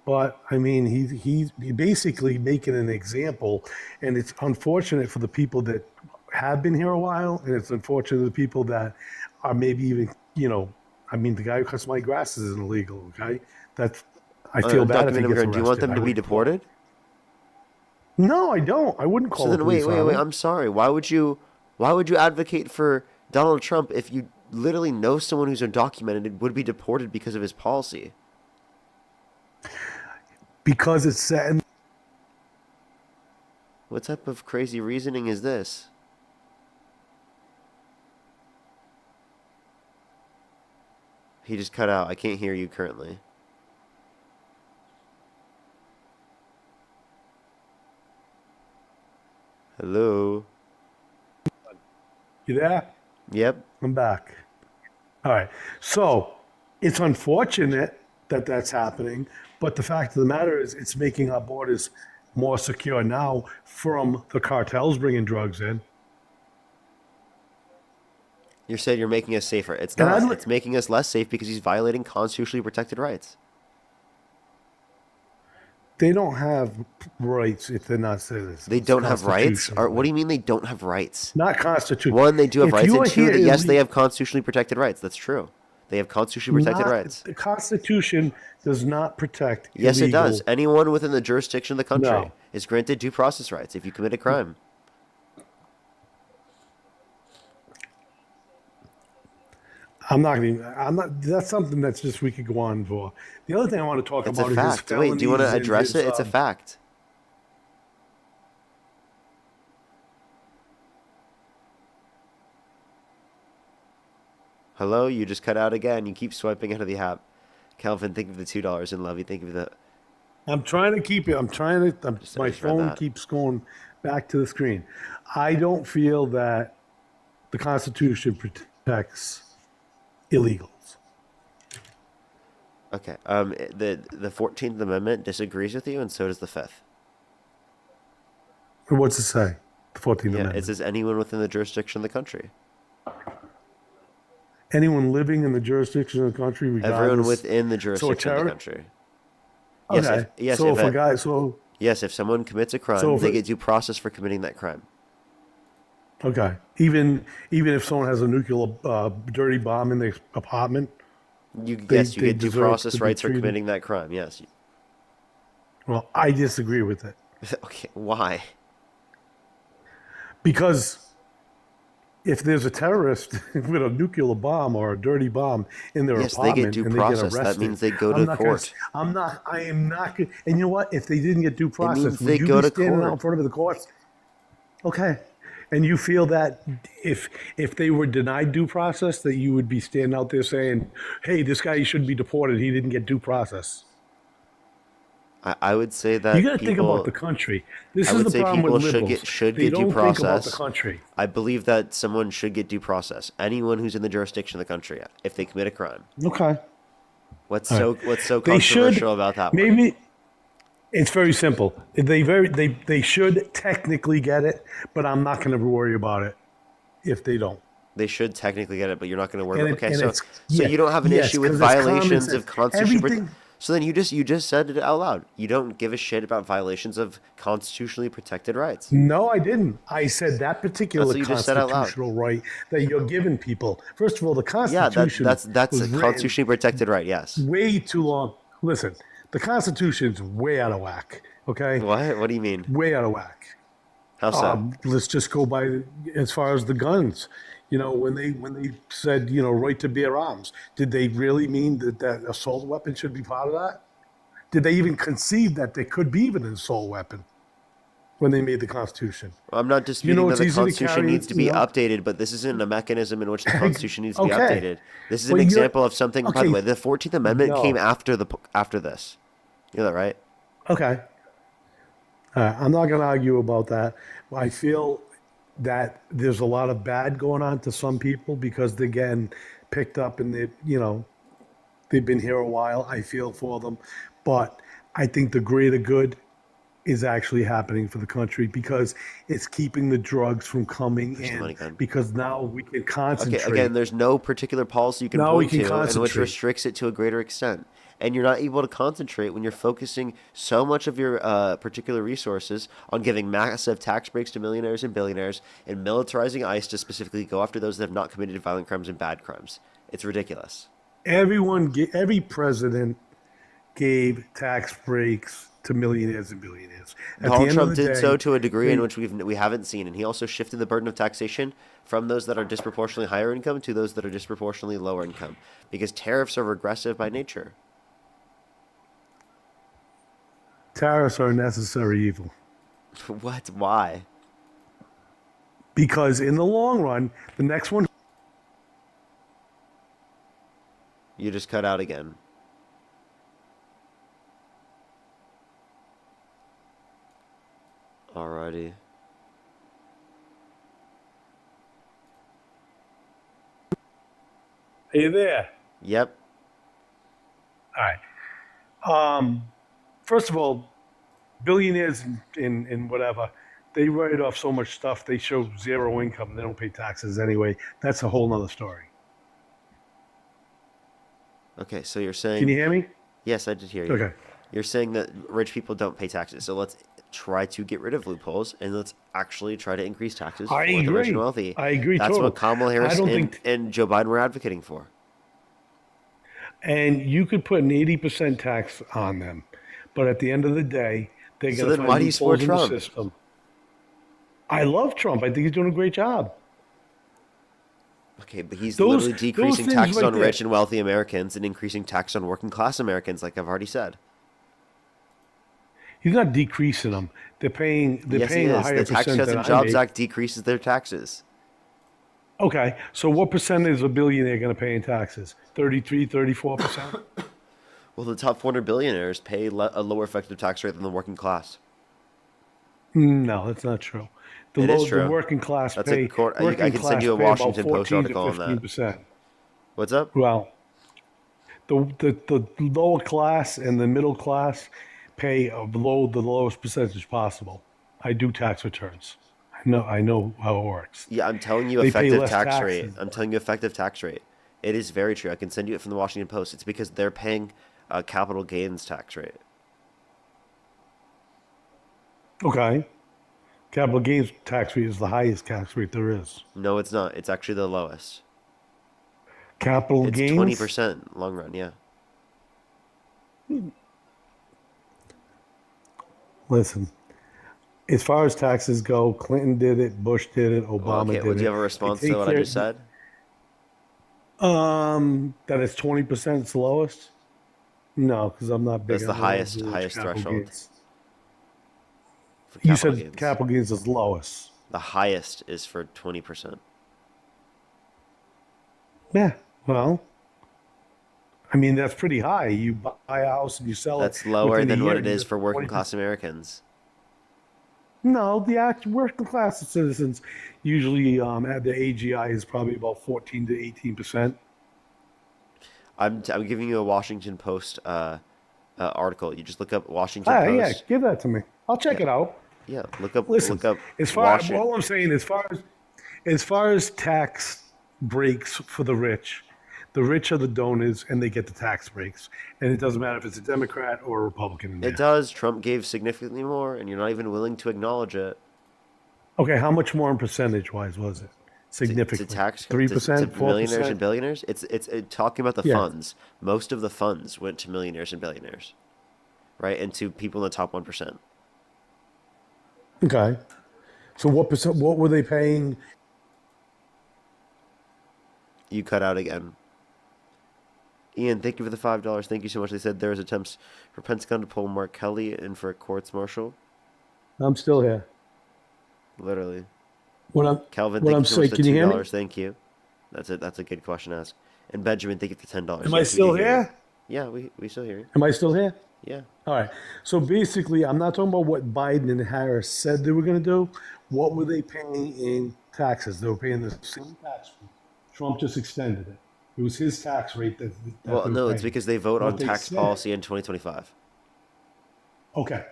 But I mean, he's basically making an example, and it's unfortunate for the people that have been here a while, and it's unfortunate for the people that are maybe even, I mean, the guy who cuts my grass is illegal. Okay, I feel bad if he gets arrested. Do you want them to be deported? No, I don't. I wouldn't call. So then, wait. I'm sorry. Why would you advocate for Donald Trump if you literally know someone who's undocumented and would be deported because of his policy? Because it's set. What type of crazy reasoning is this? He just cut out. I can't hear you currently. Hello? You there? Yep. I'm back. All right. So it's unfortunate that that's happening, but the fact of the matter is it's making our borders more secure now from the cartels bringing drugs in. You said you're making us safer. It's And not. I'd li- It's making us less safe because he's violating constitutionally protected rights. They don't have rights if they're not citizens. They don't have rights? Constitutional What do you mean they don't have rights? Not constitutional. One, they do have If rights, you and are two, here yes, they illegally- have constitutionally protected rights. That's true. They have constitutionally protected rights. The Constitution does not protect. Yes, it illegal- does. Anyone within the jurisdiction of the country No. is granted due process rights if you commit a crime. I'm not. That's something that's just we could go on for. The other thing I want to talk It's about a is his fact. Wait, do you want to felonies and address his, it? It's a fact. Hello, you just cut out again. You keep swiping out of the app. Calvin, think of the $2, and Lovey, think of the. I'm trying to keep it. My just read phone that. keeps going back to the screen. I don't feel that the Constitution protects illegals. Okay. The 14th Amendment disagrees with you, and so does the 5th. What's it say? The 14th Yeah, Amendment. it says anyone within the jurisdiction of the country. Anyone living in the jurisdiction of the country, regardless. Everyone within the jurisdiction of the country. Yes, Okay. yes. So if a guy, Yes, if someone commits a crime, So if they it- get due process for committing that crime. okay, even if someone has a nuclear dirty bomb in their apartment, You they get due deserve process to be rights for treated- committing that crime. Yes. Well, I disagree with it Okay. Why? because if there's a terrorist with a nuclear bomb or a dirty bomb in their Yes, they get apartment due and process. they That get arrested, means they go to I'm not gonna court. s- I'm not. I am not. And you know what? If they didn't get due process, means would they you go be to standing court. out in front of the courts? Okay. And you feel that if they were denied due process, that you would be standing out there saying, "Hey, this guy shouldn't be deported. He didn't get due process." I would say that You got to think people- about the country. This I is would the say problem people with should liberals. get They due don't think about process. the country. I believe that someone should get due process. Anyone who's in the jurisdiction of the country, if they commit a crime. Okay. What's All so right. what's so They should- controversial about that one? Maybe It's very simple. They should technically get it, but I'm not going to worry about it if they don't. They should technically get it, but you're not going to worry And about. Okay, and so it's you don't have an yes, issue with because it's common violations sense. of constitutional. Everything. So then you just said it out loud. You don't give a shit about violations of constitutionally protected rights. No, I didn't. I said that particular That's what you just said out loud. constitutional right that you're giving people. First of all, the Yeah, Constitution that's was a written constitutionally protected right. Yes. way too long. Listen, the Constitution's way out of whack. Okay, What? What do you mean? way out of whack. How so? Let's just go by as far as the guns. You know, when they said, you know, right to bear arms, did they really mean that assault weapon should be part of that? Did they even conceive that there could be even an assault weapon when they made the Constitution? I'm not disputing You know, that it's the easy to Constitution carry, needs to be you know. updated, but this isn't a mechanism in which the Constitution needs to be Okay. updated. This is an Well, you're- example of something. By the okay. way, the 14th Amendment No. came after this. You know that, right? Okay. I'm not going to argue about that. I feel that there's a lot of bad going on to some people because they're getting picked up and they've been here a while. I feel for them. But I think the greater good is actually happening for the country because it's keeping the drugs from coming Push the money in gun. because now we can concentrate. Okay, again, there's no particular policy you can Now we point can to in which concentrate. restricts it to a greater extent. And you're not able to concentrate when you're focusing so much of your particular resources on giving massive tax breaks to millionaires and billionaires and militarizing ICE to specifically go after those that have not committed violent crimes and bad crimes. It's ridiculous. Every president gave tax breaks to millionaires and billionaires. At the Donald end Trump of the did day, so to a degree they- in which we haven't seen, and he also shifted the burden of taxation from those that are disproportionately higher income to those that are disproportionately lower income, because tariffs are regressive by nature. tariffs are a necessary evil What? Why? because in the long run, the next one. You just cut out again. Alrighty. Are you there? Yep. All right. First of all, billionaires in whatever, they write off so much stuff. They show zero income. They don't pay taxes anyway. That's a whole nother story. Okay, so you're saying... Can you hear me? Yes, I did hear you. Okay. You're saying that rich people don't pay taxes. So let's try to get rid of loopholes and let's actually try to increase taxes for I the rich agree. and wealthy. I agree That's totally. what Kamala Harris I don't and, think- and Joe Biden were advocating for. And you could put an 80% tax on them, but at the end of the day, they're So going to then find why do you support loopholes in the Trump? system. I love Trump. I think he's doing a great job. Okay, but he's Those- literally those decreasing things taxes right on there. rich and wealthy Americans and increasing tax on working class Americans, like I've already said. He's not decreasing them. They're paying. They're Yes, he paying a is. higher The Tax percent Cuts than and I Jobs make. Act decreases their taxes. Okay, so what percentage is a billionaire going to pay in taxes? 33, 34%? Well, the top 400 billionaires pay a lower effective tax rate than the working class. No, that's not true. It is true. The working class That's a pay. court- I working can send you a class pay Washington about Post 14 to article on that. 15%. What's up? Well, the lower class and the middle class pay below the lowest percentage possible. I do tax returns. I know how it works. Yeah, I'm telling you They pay effective less tax taxes. rate. I'm telling you effective tax rate. It is very true. I can send you it from the Washington Post. It's because they're paying a capital gains tax rate. Okay. Capital gains tax rate is the highest tax rate there is. No, it's not. It's actually the lowest. Capital It's gains? 20% long run, yeah. Listen, as far as taxes go, Clinton did it, Bush did it, Obama Okay, did well, it. do you have a They response take to what I care- just said? That it's 20% is the lowest? No, because I'm not big That's the on highest capital threshold. gains. For You capital said gains. capital gains is lowest. The highest is for 20%. Yeah, well, I mean, that's pretty high. You buy a house and you sell it. That's lower within a than what year, it you is get for working 20%. class Americans. No, the actual working class citizens usually at the AGI is probably about 14 to 18%. I'm giving you a Washington Post article. You just look up Washington Ah, yeah, Post. give that to me. I'll check it out. Yeah, look up Listen, look up as far Washington. all I'm saying, as far as tax breaks for the rich are the donors, and they get the tax breaks, and it doesn't matter if it's a Democrat or a Republican in It there. does. Trump gave significantly more, and you're not even willing to acknowledge it. Okay, how much more in percentage wise was it? Significantly, To tax 3%, to millionaires and 4%. billionaires. It's talking about the Yeah. funds. Most of the funds went to millionaires and billionaires, right, and to people in the top 1%. Okay, so what percent? What were they paying? You cut out again. Ian, thank you for the $5. Thank you so much. They said there was attempts for Pentagon to pull Mark Kelly in for a courts martial. I'm still here. Literally. What I'm Calvin, what thank I'm you so much saying. for Can the you hear me? $2. Thank you. That's a good question to ask. And Benjamin, thank you for $10. Am I Yes, we still do hear you. here? Yeah, we still hear you. Am I still here? Yeah. All right. So basically, I'm not talking about what Biden and Harris said they were going to do. What were they paying in taxes? They were paying the same tax rate. Trump just extended it. It was his tax rate that Well, they were no, paying. it's because they vote What on they tax said- policy in 2025. Okay.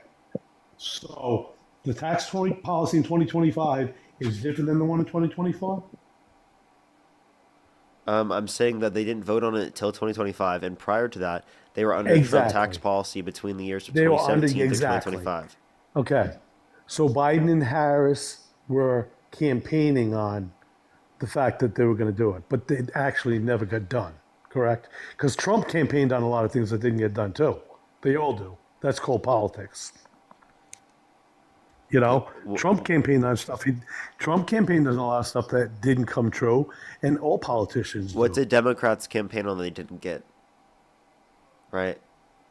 So the tax policy in 2025 is different than the one in 2024? I'm saying that they didn't vote on it until 2025, and prior to that, they were under Trump tax Exactly. policy between the years of They were under 2017 to exactly. 2025. Okay. So Biden and Harris were campaigning on the fact that they were going to do it, but they actually never got done, correct? Because Trump campaigned on a lot of things that didn't get done too. They all do. That's called politics. You know, Trump campaigned on stuff. Trump campaigned on a lot of stuff that didn't come true, and all politicians What do. did Democrats campaign on that they didn't get? Right?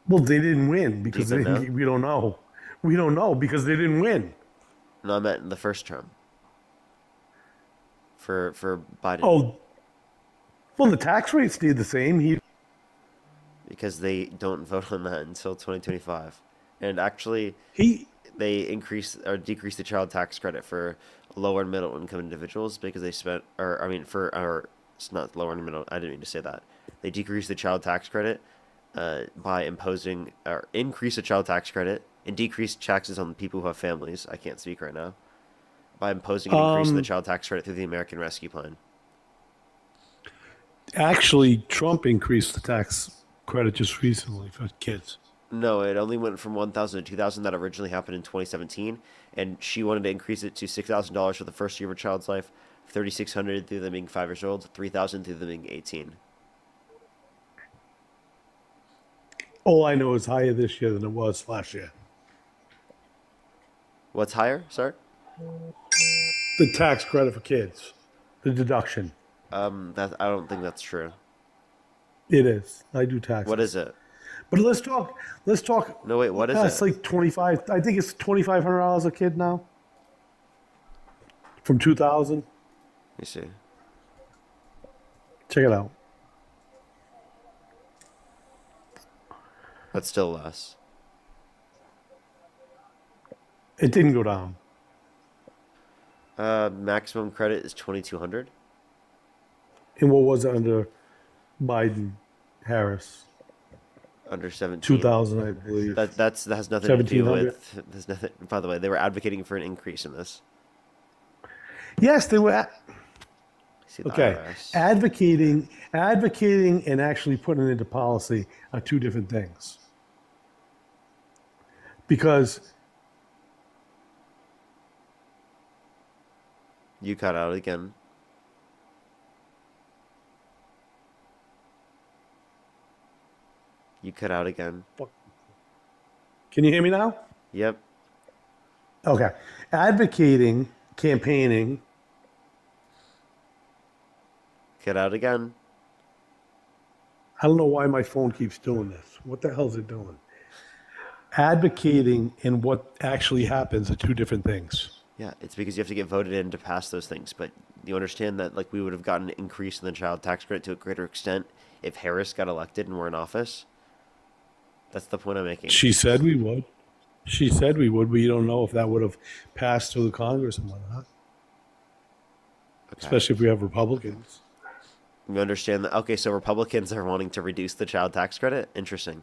Well, they didn't win because you they know? didn't, we don't know. We don't know because they didn't win. No, I meant in the first term. For Biden. Oh, well, the tax rate stayed the same. Because they don't vote on that until 2025. And actually, they increase or decrease the child tax credit for lower and middle income individuals because they spent, it's not lower and middle, I didn't mean to say that. They decrease the child tax credit by imposing, or increase the child tax credit and decrease taxes on people who have families. I can't speak right now. By imposing an increase in the child tax credit through the American Rescue Plan. Actually, Trump increased the tax credit just recently for kids. No, it only went from 1,000 to 2,000. That originally happened in 2017, and she wanted to increase it to $6,000 for the first year of a child's life, $3,600 through them being 5 years old, $3,000 through them being 18. All I know is higher this year than it was last year. What's higher? Sorry. The tax credit for kids, the deduction. That I don't think that's true. It is. I do taxes. What is it? But let's talk. No, wait. What is It's it? like 25. I think it's $2,500 a kid now. From 2000. Let me see. Check it out. That's still less. It didn't go down. Maximum credit is 2,200. And what was it under Biden, Harris? Under 17. 2000, I believe. That has nothing to do 1,700. with. There's nothing. By the way, they were advocating for an increase in this. Yes, they were. See the Okay, IRS. advocating, and actually putting it into policy are two different things. Because You cut out again. You cut out again. can you hear me now? Yep. Okay, advocating, campaigning. Cut out again. I don't know why my phone keeps doing this. What the hell is it doing? Advocating and what actually happens are two different things. Yeah, it's because you have to get voted in to pass those things. But you understand that, like, we would have gotten an increase in the child tax credit to a greater extent if Harris got elected and were in office. That's the point I'm making. She said we would. She said we would, but you don't know if that would have passed through the Congress and whatnot. Okay. Especially if we have Republicans. You understand that? Okay, so Republicans are wanting to reduce the child tax credit? Interesting.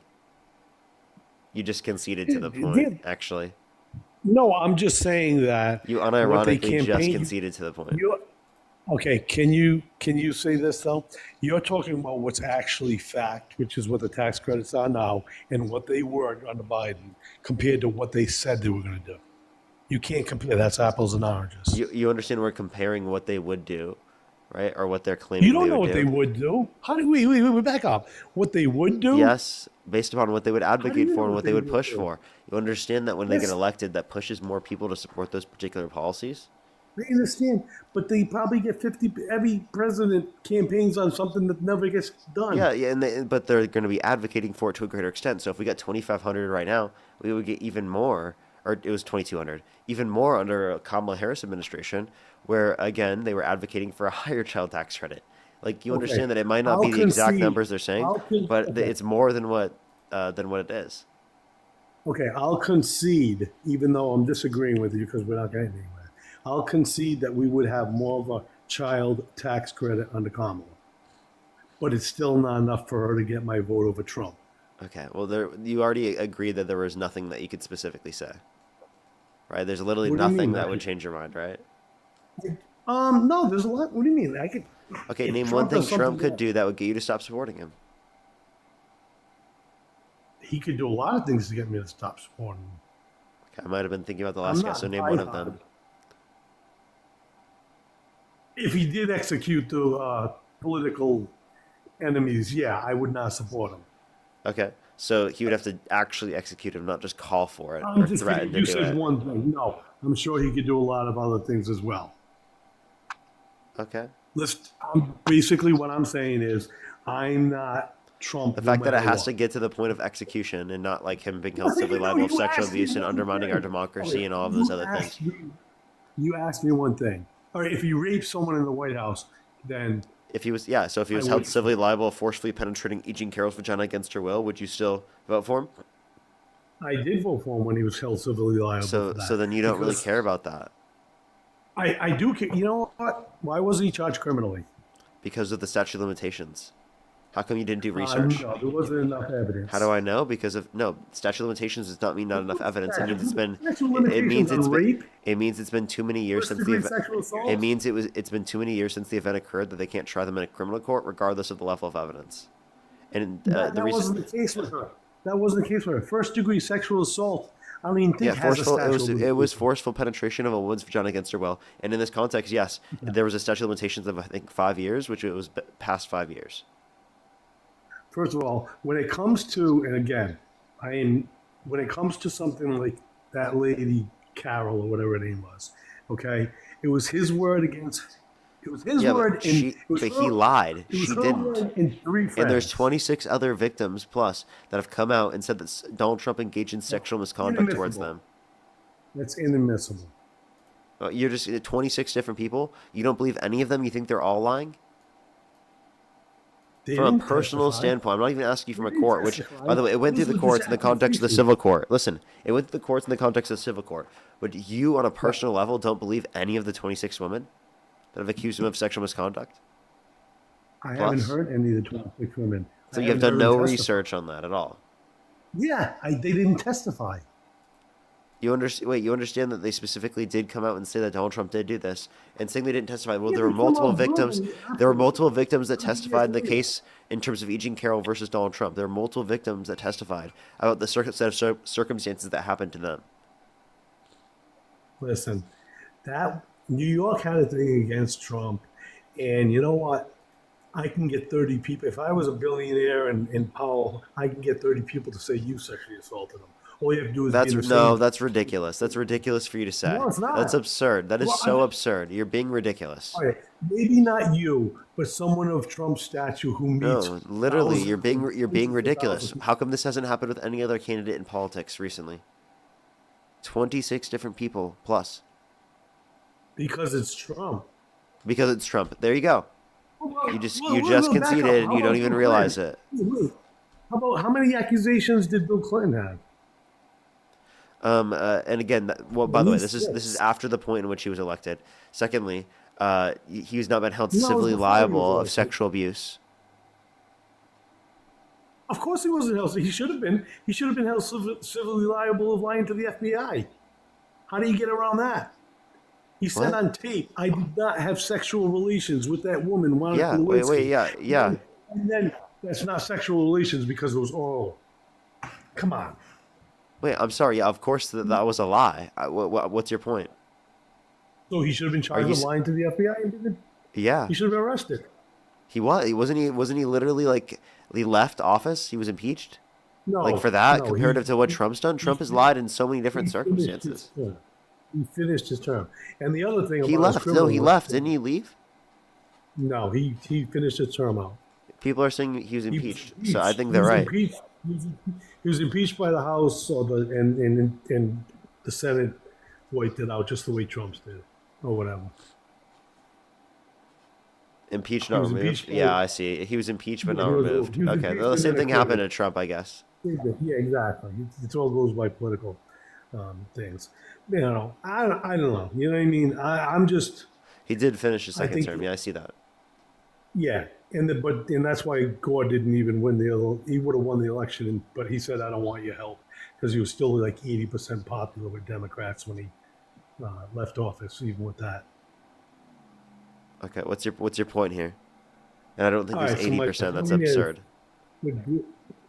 You just conceded to the Yeah. point, actually. No, I'm just saying that You what they unironically just campaign. conceded to the point. You okay? Can you say this though? You're talking about what's actually fact, which is what the tax credits are now, and what they were under Biden compared to what they said they were going to do. You can't compare. That's apples and oranges. You understand we're comparing what they would do, right? Or what they're You claiming don't they know would what they do. would do. How do we back up? What they would do? Yes, based upon what they would How do advocate you for know and what what they they would would push do? for. You understand that when they get Yes. elected, that pushes more people to support those particular policies? I understand, but they probably get 50. Every president campaigns on something that never gets done. Yeah, yeah, but they're going to be advocating for it to a greater extent. So if we got 2,500 right now, we would get even more, or it was 2,200, even more under a Kamala Harris administration, where again they were advocating for a higher child tax credit. Like you Okay, understand that it might not I'll be the exact concede. numbers they're saying, but Okay. it's more than what it is. Okay, I'll concede, even though I'm disagreeing with you because we're not getting anywhere. I'll concede that we would have more of a child tax credit under Kamala, but it's still not enough for her to get my vote over Trump. Okay, well, you already agreed that there was nothing that you could specifically say, right? There's literally What do you nothing mean? that would change your mind, right? No, there's a lot. What do you mean? I could. Okay, if name one thing does something Trump could that- do that would get you to stop supporting him. He could do a lot of things to get me to stop supporting him. Okay, I might have been thinking about the I'm last guy, not so name one of diehard. them. If he did execute the political enemies, yeah, I would not support him. Okay, so he would have to actually execute him, not just call for it I'm or just threaten kidding. to You do said it. one thing. No, I'm sure he could do a lot of other things as well. Okay. Basically, what I'm saying is, I'm not Trump. The no fact that it matter has what. to get to the point of execution and not like him being held Well, civilly you know, liable of you sexual asked me abuse and one undermining our thing. democracy and all of You those other asked things. You asked me one thing. All right, if you rape someone in the White House, then If he was, yeah, so if he I was held would- civilly liable of forcefully penetrating E. Jean Carroll's vagina against her will, would you still vote for him? I did vote for him when he was held civilly liable So, for that. so then you don't really Because care about that I do care. You know what? Why wasn't he charged criminally? because of the statute of limitations. How come you didn't do research? No, there wasn't enough evidence. How do I know? Because of no statute of limitations does not mean not enough evidence. It means it's been. Statute of It means limitations on it's been. rape? It means it's been too many years since the First-degree event. sexual assault? It means it's been too many years since the event occurred that they can't try them in a criminal court regardless of the level of evidence. And That the reason. wasn't the case with her. That wasn't the case with her. First degree sexual assault. I don't even think Yeah, has a forceful. statute. of It was limitations. forceful penetration of a woman's vagina against her will. And in this context, yes, there was a statute of limitations of I think 5 years, which it was past 5 years. First of all, when it comes to, and again, when it comes to something like that lady Carol or whatever her name was, okay, it was his word against. It was his Yeah, word, but, it was he her- lied. It was She her didn't. word and three friends. And there's 26 other victims plus that have come out and said that Donald Trump engaged in sexual misconduct towards them. That's inadmissible. You're just 26 different people. You don't believe any of them. You think they're all lying. They From a didn't personal testify. standpoint, I'm not even asking you from a didn't court. Which, testify. by the way, it went through the This was courts just in the context of the accusation. civil court. Listen, it went through the courts in the context of the civil court. But you, on a personal level, don't believe any of the 26 women that have accused him of sexual misconduct. I Plus? haven't heard any of the 26 women. So I you have haven't done heard no them testify. research on that at all. Yeah, they didn't testify. You understand? Wait, you understand that they specifically did come out and say that Donald Trump did do this, and saying they didn't testify. Well, Yeah, there were they come multiple out victims. verbally, There were absolutely. multiple victims that testified in the yes. case in terms of E. Jean Carroll versus Donald Trump. There were multiple victims that testified about the set of circumstances that happened to them. Listen, that New York had a thing against Trump, and you know what? I can get 30 people. If I was a billionaire in Powell, I can get 30 people to say you sexually assaulted them. All you have to do is be in the same. That's ridiculous. That's ridiculous for you to say. No, it's not. That's absurd. That is Well, so absurd. You're being ridiculous. All right, maybe not you, but someone of Trump's stature who meets. No, literally, thousands you're being of ridiculous. thousands. How come this hasn't happened with any other candidate in politics recently? 26 different people plus. Because it's Trump. Because it's Trump. There you go. Well, You just well, you well, just back up. conceded and How you don't about even Bill realize Clinton? it. Wait. How many accusations did Bill Clinton have? And again, by the way, this is Six. after the point in which he was elected. Secondly, he's not been held No, it was civilly before he was liable of elected. sexual abuse. Of course he wasn't held. He should have been. He should have been held civilly liable of lying to the FBI. How do you get around that? He said What? on tape, "I did not have sexual relations with that woman, Monica Yeah. Wait. Lewinsky." Yeah. And then that's not sexual relations because it was oral. Come on. Wait. I'm sorry. Yeah. Of course that was a lie. What's your point? So he should have been Are charged you? with lying to the FBI and didn't. Yeah. He should have been arrested. He was. Wasn't he? Wasn't he literally like he left office? He was impeached. No. Like for that, no, comparative to what Trump's done, Trump has lied in so many different circumstances. He finished his term. And the other thing He about his left. criminal No, he record- left. Didn't he leave? No, he finished his term out. People are saying he was He was impeached. So I think they're right. He was impeached by the House and the Senate wiped it out just the way Trump's did or whatever. Impeached, He not was removed. impeached by- Yeah, I see. He was impeached, but Yeah, not he was- removed. he was Okay, impeached well, the and same then thing happened acquitted. to Trump, I guess. Yeah, exactly. It all goes by political things. You know, I don't know. You know what I mean? I'm just He did finish his I second think- term. Yeah, I see that. yeah, and that's why Gore didn't even win he would have won the election, but he said I don't want your help because he was still like 80% popular with Democrats when he left office, even with that. Okay, what's your point here? And I don't think All he's right, so my 80%. That's point is- absurd.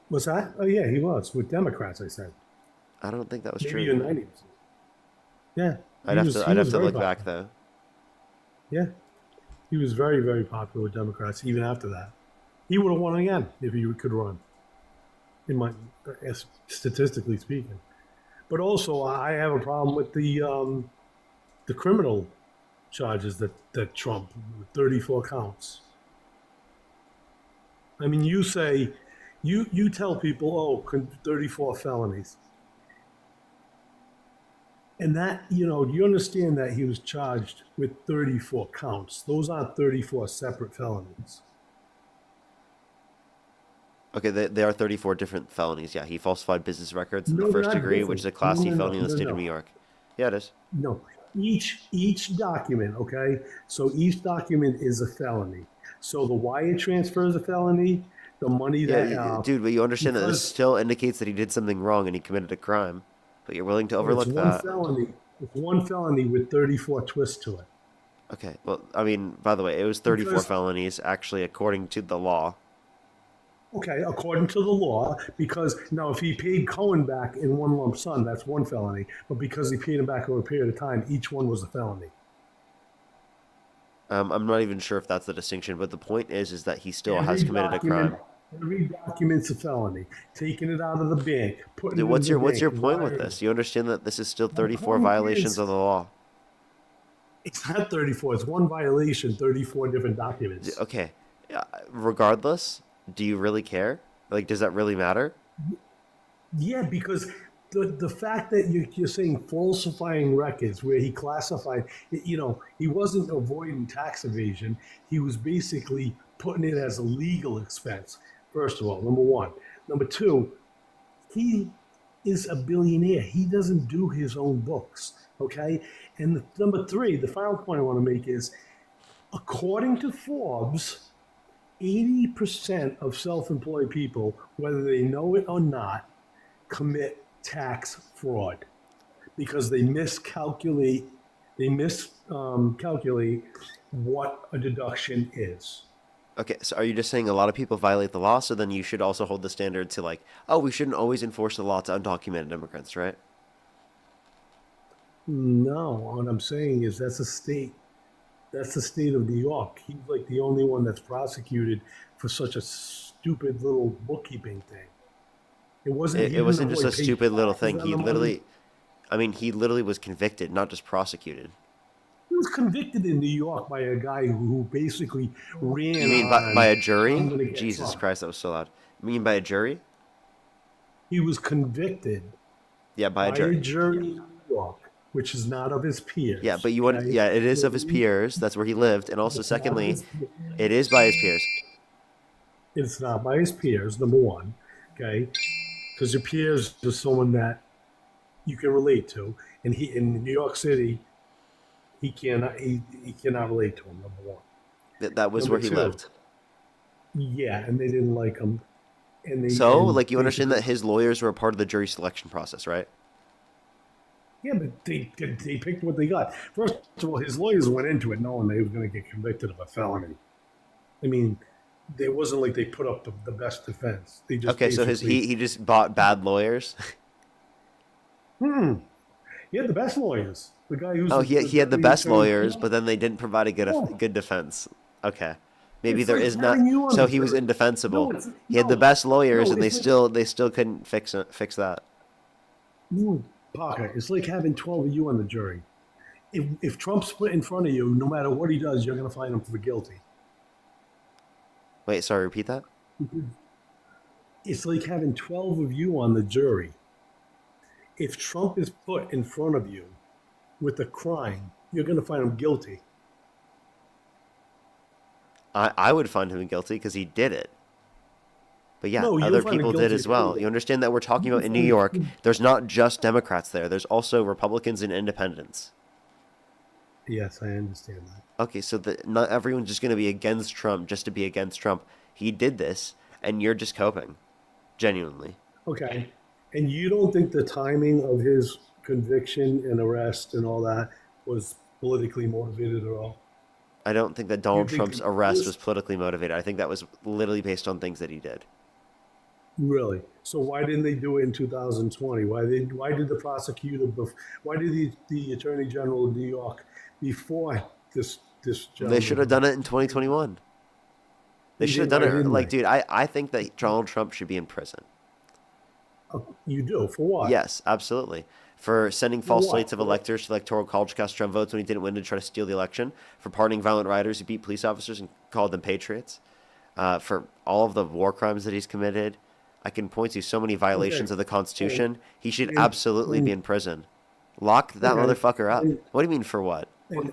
What's that? Oh yeah, he was with Democrats. I said I don't think that was maybe true. even 90%. Yeah, I'd have to very look popular. back though. Yeah, he was very, very popular with Democrats. Even after that, he would have won again if he could run. Statistically speaking, but also I have a problem with the criminal charges that Trump 34 counts. I mean, you say you tell people, 34 felonies. And that, you understand that he was charged with 34 counts. Those aren't 34 separate felonies. Okay, they are 34 different felonies. Yeah, he falsified business records in No, the they're first not degree, different. which is a Class C No, felony in the no, state no. of New York. Yeah, it is. No, each document, okay? So each document is a felony. So the wire transfer is a felony. The money that... Dude, but you understand that this because- still indicates that he did something wrong and he committed a crime. But you're willing to overlook it's one that. felony. It's one felony with 34 twists to it. Okay, well, I mean, by the way, it was 34 Because- felonies, actually, according to the law. Okay, according to the law, because now if he paid Cohen back in one lump sum, that's one felony. But because he paid him back over a period of time, each one was a felony. I'm not even sure if that's the distinction, but the point is that he still Every has committed a document- crime. Every document's a felony. Taking it out of the bank, putting Dude, it what's in the your bank, point with wiring this? You understand that this is still My 34 point violations is- of the law. It's not 34. It's one violation, 34 different documents. Okay, regardless, do you really care? Like, does that really matter? Yeah, because the fact that you're saying falsifying records where he classified, he wasn't avoiding tax evasion. He was basically putting it as a legal expense, first of all, number one. Number two, he is a billionaire. He doesn't do his own books, okay? And number three, the final point I want to make is, according to Forbes, 80% of self-employed people, whether they know it or not, commit tax fraud because they miscalculate what a deduction is. Okay, so are you just saying a lot of people violate the law, so then you should also hold the standard to like, oh, we shouldn't always enforce the law to undocumented immigrants, right? No, what I'm saying is that's the state of New York. He's like the only one that's prosecuted for such a stupid little bookkeeping thing. It wasn't. It wasn't just a stupid little thing. He literally He literally was convicted, not just prosecuted. He was convicted in New York by a guy who basically ran. You mean on, by a "I'm gonna jury? get Jesus Trump." Christ, that was so loud. You mean by a jury? He was convicted Yeah, by a by a jury. jury in New York, which is not of his peers. Yeah, but you want, okay? yeah, it is of his peers. That's where he lived, and also It's not secondly, his peers. it is by his peers. It's not by his peers, number one, okay? Because your peers is someone that you can relate to, and he in New York City, he cannot relate to him. Number one. That was Number where he two, lived. Yeah, and they didn't like him, And they So, and like, you understand that basically- his lawyers were a part of the jury selection process, right? Yeah, but they picked what they got. First of all, his lawyers went into it knowing they were going to get convicted of a felony. I mean, it wasn't like they put up the best defense. They just Okay, so basically, he just bought bad lawyers. he had the best lawyers. The guy who's Oh, he had the best attorney lawyers, general. but then they didn't provide a good defense. Okay, maybe It's there like is not. having you on So the he was jury. indefensible. No, it's- He had the no, best lawyers, no, and they it's like- still couldn't fix that. No, Parker, it's like having 12 of you on the jury. If Trump's put in front of you, no matter what he does, you're going to find him for guilty. Wait, sorry, repeat that. It's like having 12 of you on the jury. If Trump is put in front of you with a crime, you're going to find him guilty. I would find him guilty because he did it. But yeah, No, you'll other find him people did guilty as if well. you- You understand that we're talking about in New York, there's not just Democrats there. There's also Republicans and independents. Yes, I understand that. Okay, so not everyone's just going to be against Trump just to be against Trump. He did this, and you're just coping. Genuinely. Okay. And you don't think the timing of his conviction and arrest and all that was politically motivated at all? I don't think that Donald think Trump's it arrest was- was politically motivated. I think that was literally based on things that he did. Really? So why didn't they do it in 2020? Why did the prosecutor? Why did the Attorney General of New York before this? They should have done it in 2021. They They should have did, done why it. didn't Like, they? dude, I think that Donald Trump should be in prison. You do for what? Yes, absolutely. For sending false what? slates of electors to electoral college cast Trump votes when he didn't win to try to steal the election. For pardoning violent rioters who beat police officers and called them patriots. For all of the war crimes that he's committed. I can point to so many violations Okay. of the Constitution. He should And- absolutely be in prison. Lock that Okay. motherfucker up. And- What do you mean for what? And,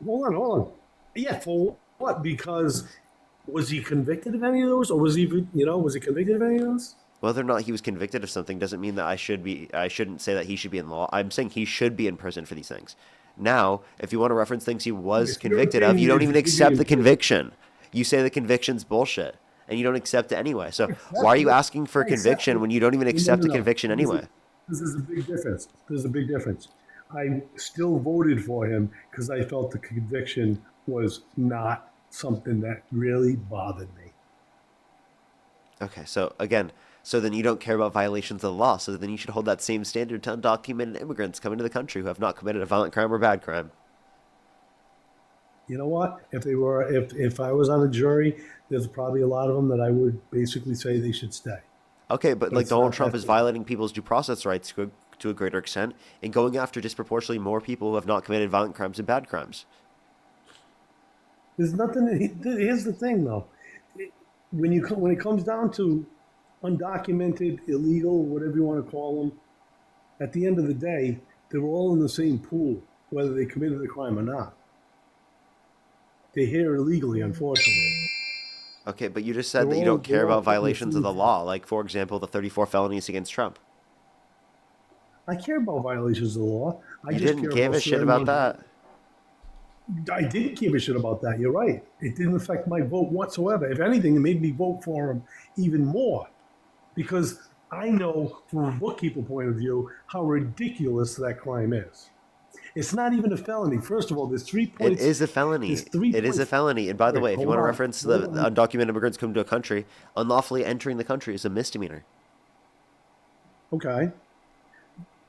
hold on. Yeah, for what? Because was he convicted of any of those, or was he convicted of any of those? Whether or not he was convicted of something doesn't mean that I shouldn't say that he should be in law. I'm saying he should be in prison for these things. Now, if you want to reference things he was If you're convicted of, you saying don't he even should be accept in the prison- conviction. You say the conviction's bullshit, and you don't accept it anyway. So why are you asking for a I accept conviction it. when you don't even No, accept no, the no. conviction anyway? This is a big difference. There's a big difference. I still voted for him because I felt the conviction was not something that really bothered me. Okay, so again, so then you don't care about violations of the law. So then you should hold that same standard to undocumented immigrants coming to the country who have not committed a violent crime or bad crime. You know what? If I was on a jury, there's probably a lot of them that I would basically say they should stay. Okay, but But like it's Donald not Trump that is big. violating people's due process rights to a greater extent and going after disproportionately more people who have not committed violent crimes and bad crimes. There's nothing. Here's the thing, though. When it comes down to undocumented, illegal, whatever you want to call them, at the end of the day, they're all in the same pool, whether they committed the crime or not. They're here illegally, unfortunately. Okay, but you just said They're that you all- don't care they're all about violations of the included. law, like for example, the 34 felonies against Trump. I care about violations of the law. I You just didn't care give a shit certain about ones- that. I didn't give a shit about that. You're right. It didn't affect my vote whatsoever. If anything, it made me vote for him even more because I know from a bookkeeper point of view how ridiculous that crime is. It's not even a felony. First of all, there's 3 It points. is a felony. There's 3 It is a points. felony. And by the Wait, way, if you hold want to on. reference the Hold on. undocumented immigrants come to a country, unlawfully entering the country is a misdemeanor. Okay.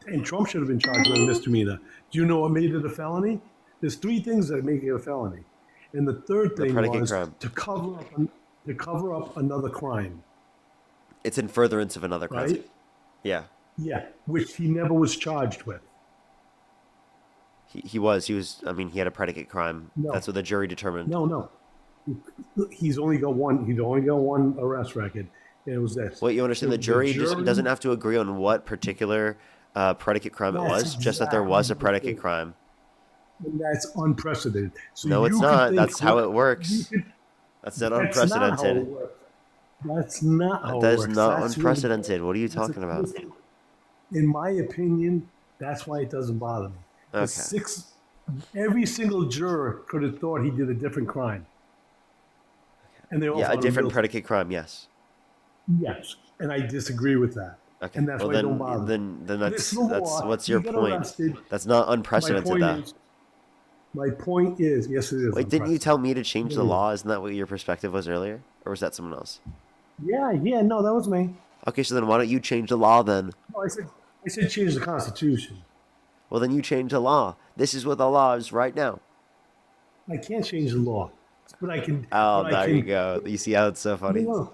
And Trump should have been charged with a misdemeanor. Do you know what made it a felony? There's 3 things that make it a felony. And the third The thing predicate was crime. to cover up another crime. It's in furtherance of another crime. Right? Yeah. Yeah, which he never was charged with. He was, I mean, he had a predicate crime. No. That's what the jury determined. No. He's only got one arrest record, and it was this. What you understand, the jury just doesn't have to agree on what particular predicate crime it That's was, just that there was a exactly predicate it. crime. And that's unprecedented. So No, you it's could not. think That's how what- it works. you could- That's not That's not how it unprecedented. works. That's not how That it is works. not That's really- unprecedented. What are you that's talking about? In my opinion, that's why it doesn't bother me. The Okay. Every single juror could have thought he did a different crime. And they all Yeah, a found him different guilty. predicate crime, yes. Yes, and I disagree with that. Okay. And that's Well, why it don't bother me. then It's the that's law. what's You your get point? arrested. That's not My unprecedented, point though. is, my point is, yes, it is Wait, didn't you unprecedented. tell me to change the It is. law? Isn't that what your perspective was earlier, or was that someone else? Yeah, no, that was me. Okay, so then why don't you change the law then? No, I said change the Constitution. Well, then you change the law. This is what the law is right now. I can't change the law, but I can. Oh, But I there you can. go. You see how it's so No, funny? no,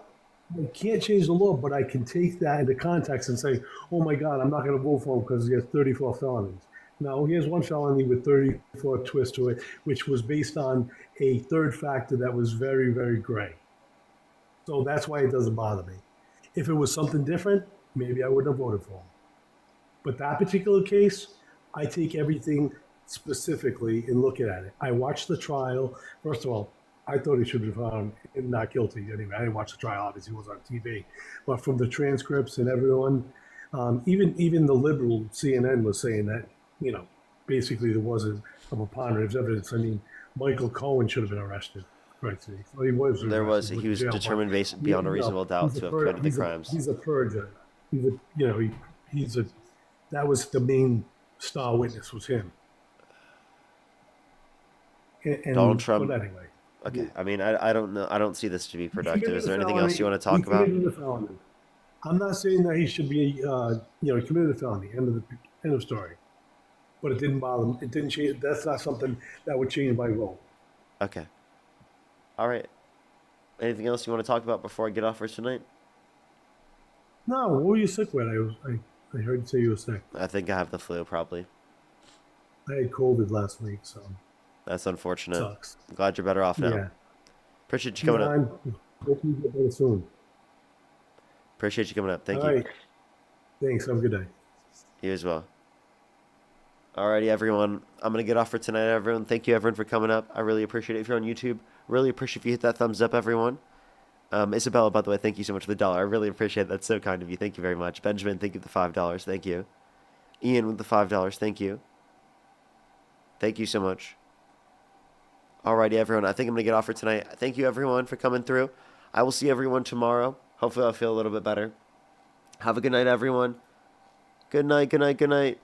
I can't change the law, but I can take that into context and say, "Oh my God, I'm not going to vote for him because he has 34 felonies." Now he has one felony with 34 twists to it, which was based on a third factor that was very, very gray. So that's why it doesn't bother me. If it was something different, maybe I wouldn't have voted for him. But that particular case, I take everything specifically and look at it. I watched the trial. First of all, I thought he should be found not guilty anyway. I didn't watch the trial, obviously, it was on TV. But from the transcripts and everyone, even the liberal CNN was saying that, basically there wasn't a preponderance of evidence. I mean, Michael Cohen should have been arrested. Right, well, he was There was. arrested, went He to was jail, but determined beyond a reasonable doubt he's to have committed the crimes. he's a perjurer. He's a, he's a, that was the main star witness was him. And Donald Trump. But anyway. Okay. I mean, I don't know. I don't see this to be productive. Is there anything felony. else you want to He talk about? committed a felony. I'm not saying that he should be, he committed a felony. End of story. But it didn't bother him. It didn't change. That's not something that would change my vote. Okay. All right. Anything else you want to talk about before I get off for tonight? No, what were you sick with? I heard you say you were sick. I think I have the flu, probably. I had COVID last week, so. That's unfortunate. Sucks. I'm glad you're better off now. Yeah. Appreciate you coming up. Hope you get better soon. Appreciate you coming up. Thank All you. right. Thanks. Have a good day. You as well. Alrighty, everyone. I'm going to get off for tonight, everyone. Thank you, everyone, for coming up. I really appreciate it. If you're on YouTube, really appreciate if you hit that thumbs up, everyone. Isabella, by the way, thank you so much for the $1. I really appreciate it. That's so kind of you. Thank you very much. Benjamin, thank you for the $5. Thank you. Ian with the $5. Thank you. Thank you so much. Alrighty, everyone. I think I'm going to get off for tonight. Thank you, everyone, for coming through. I will see everyone tomorrow. Hopefully, I'll feel a little bit better. Have a good night, everyone. Good night, good night, good night.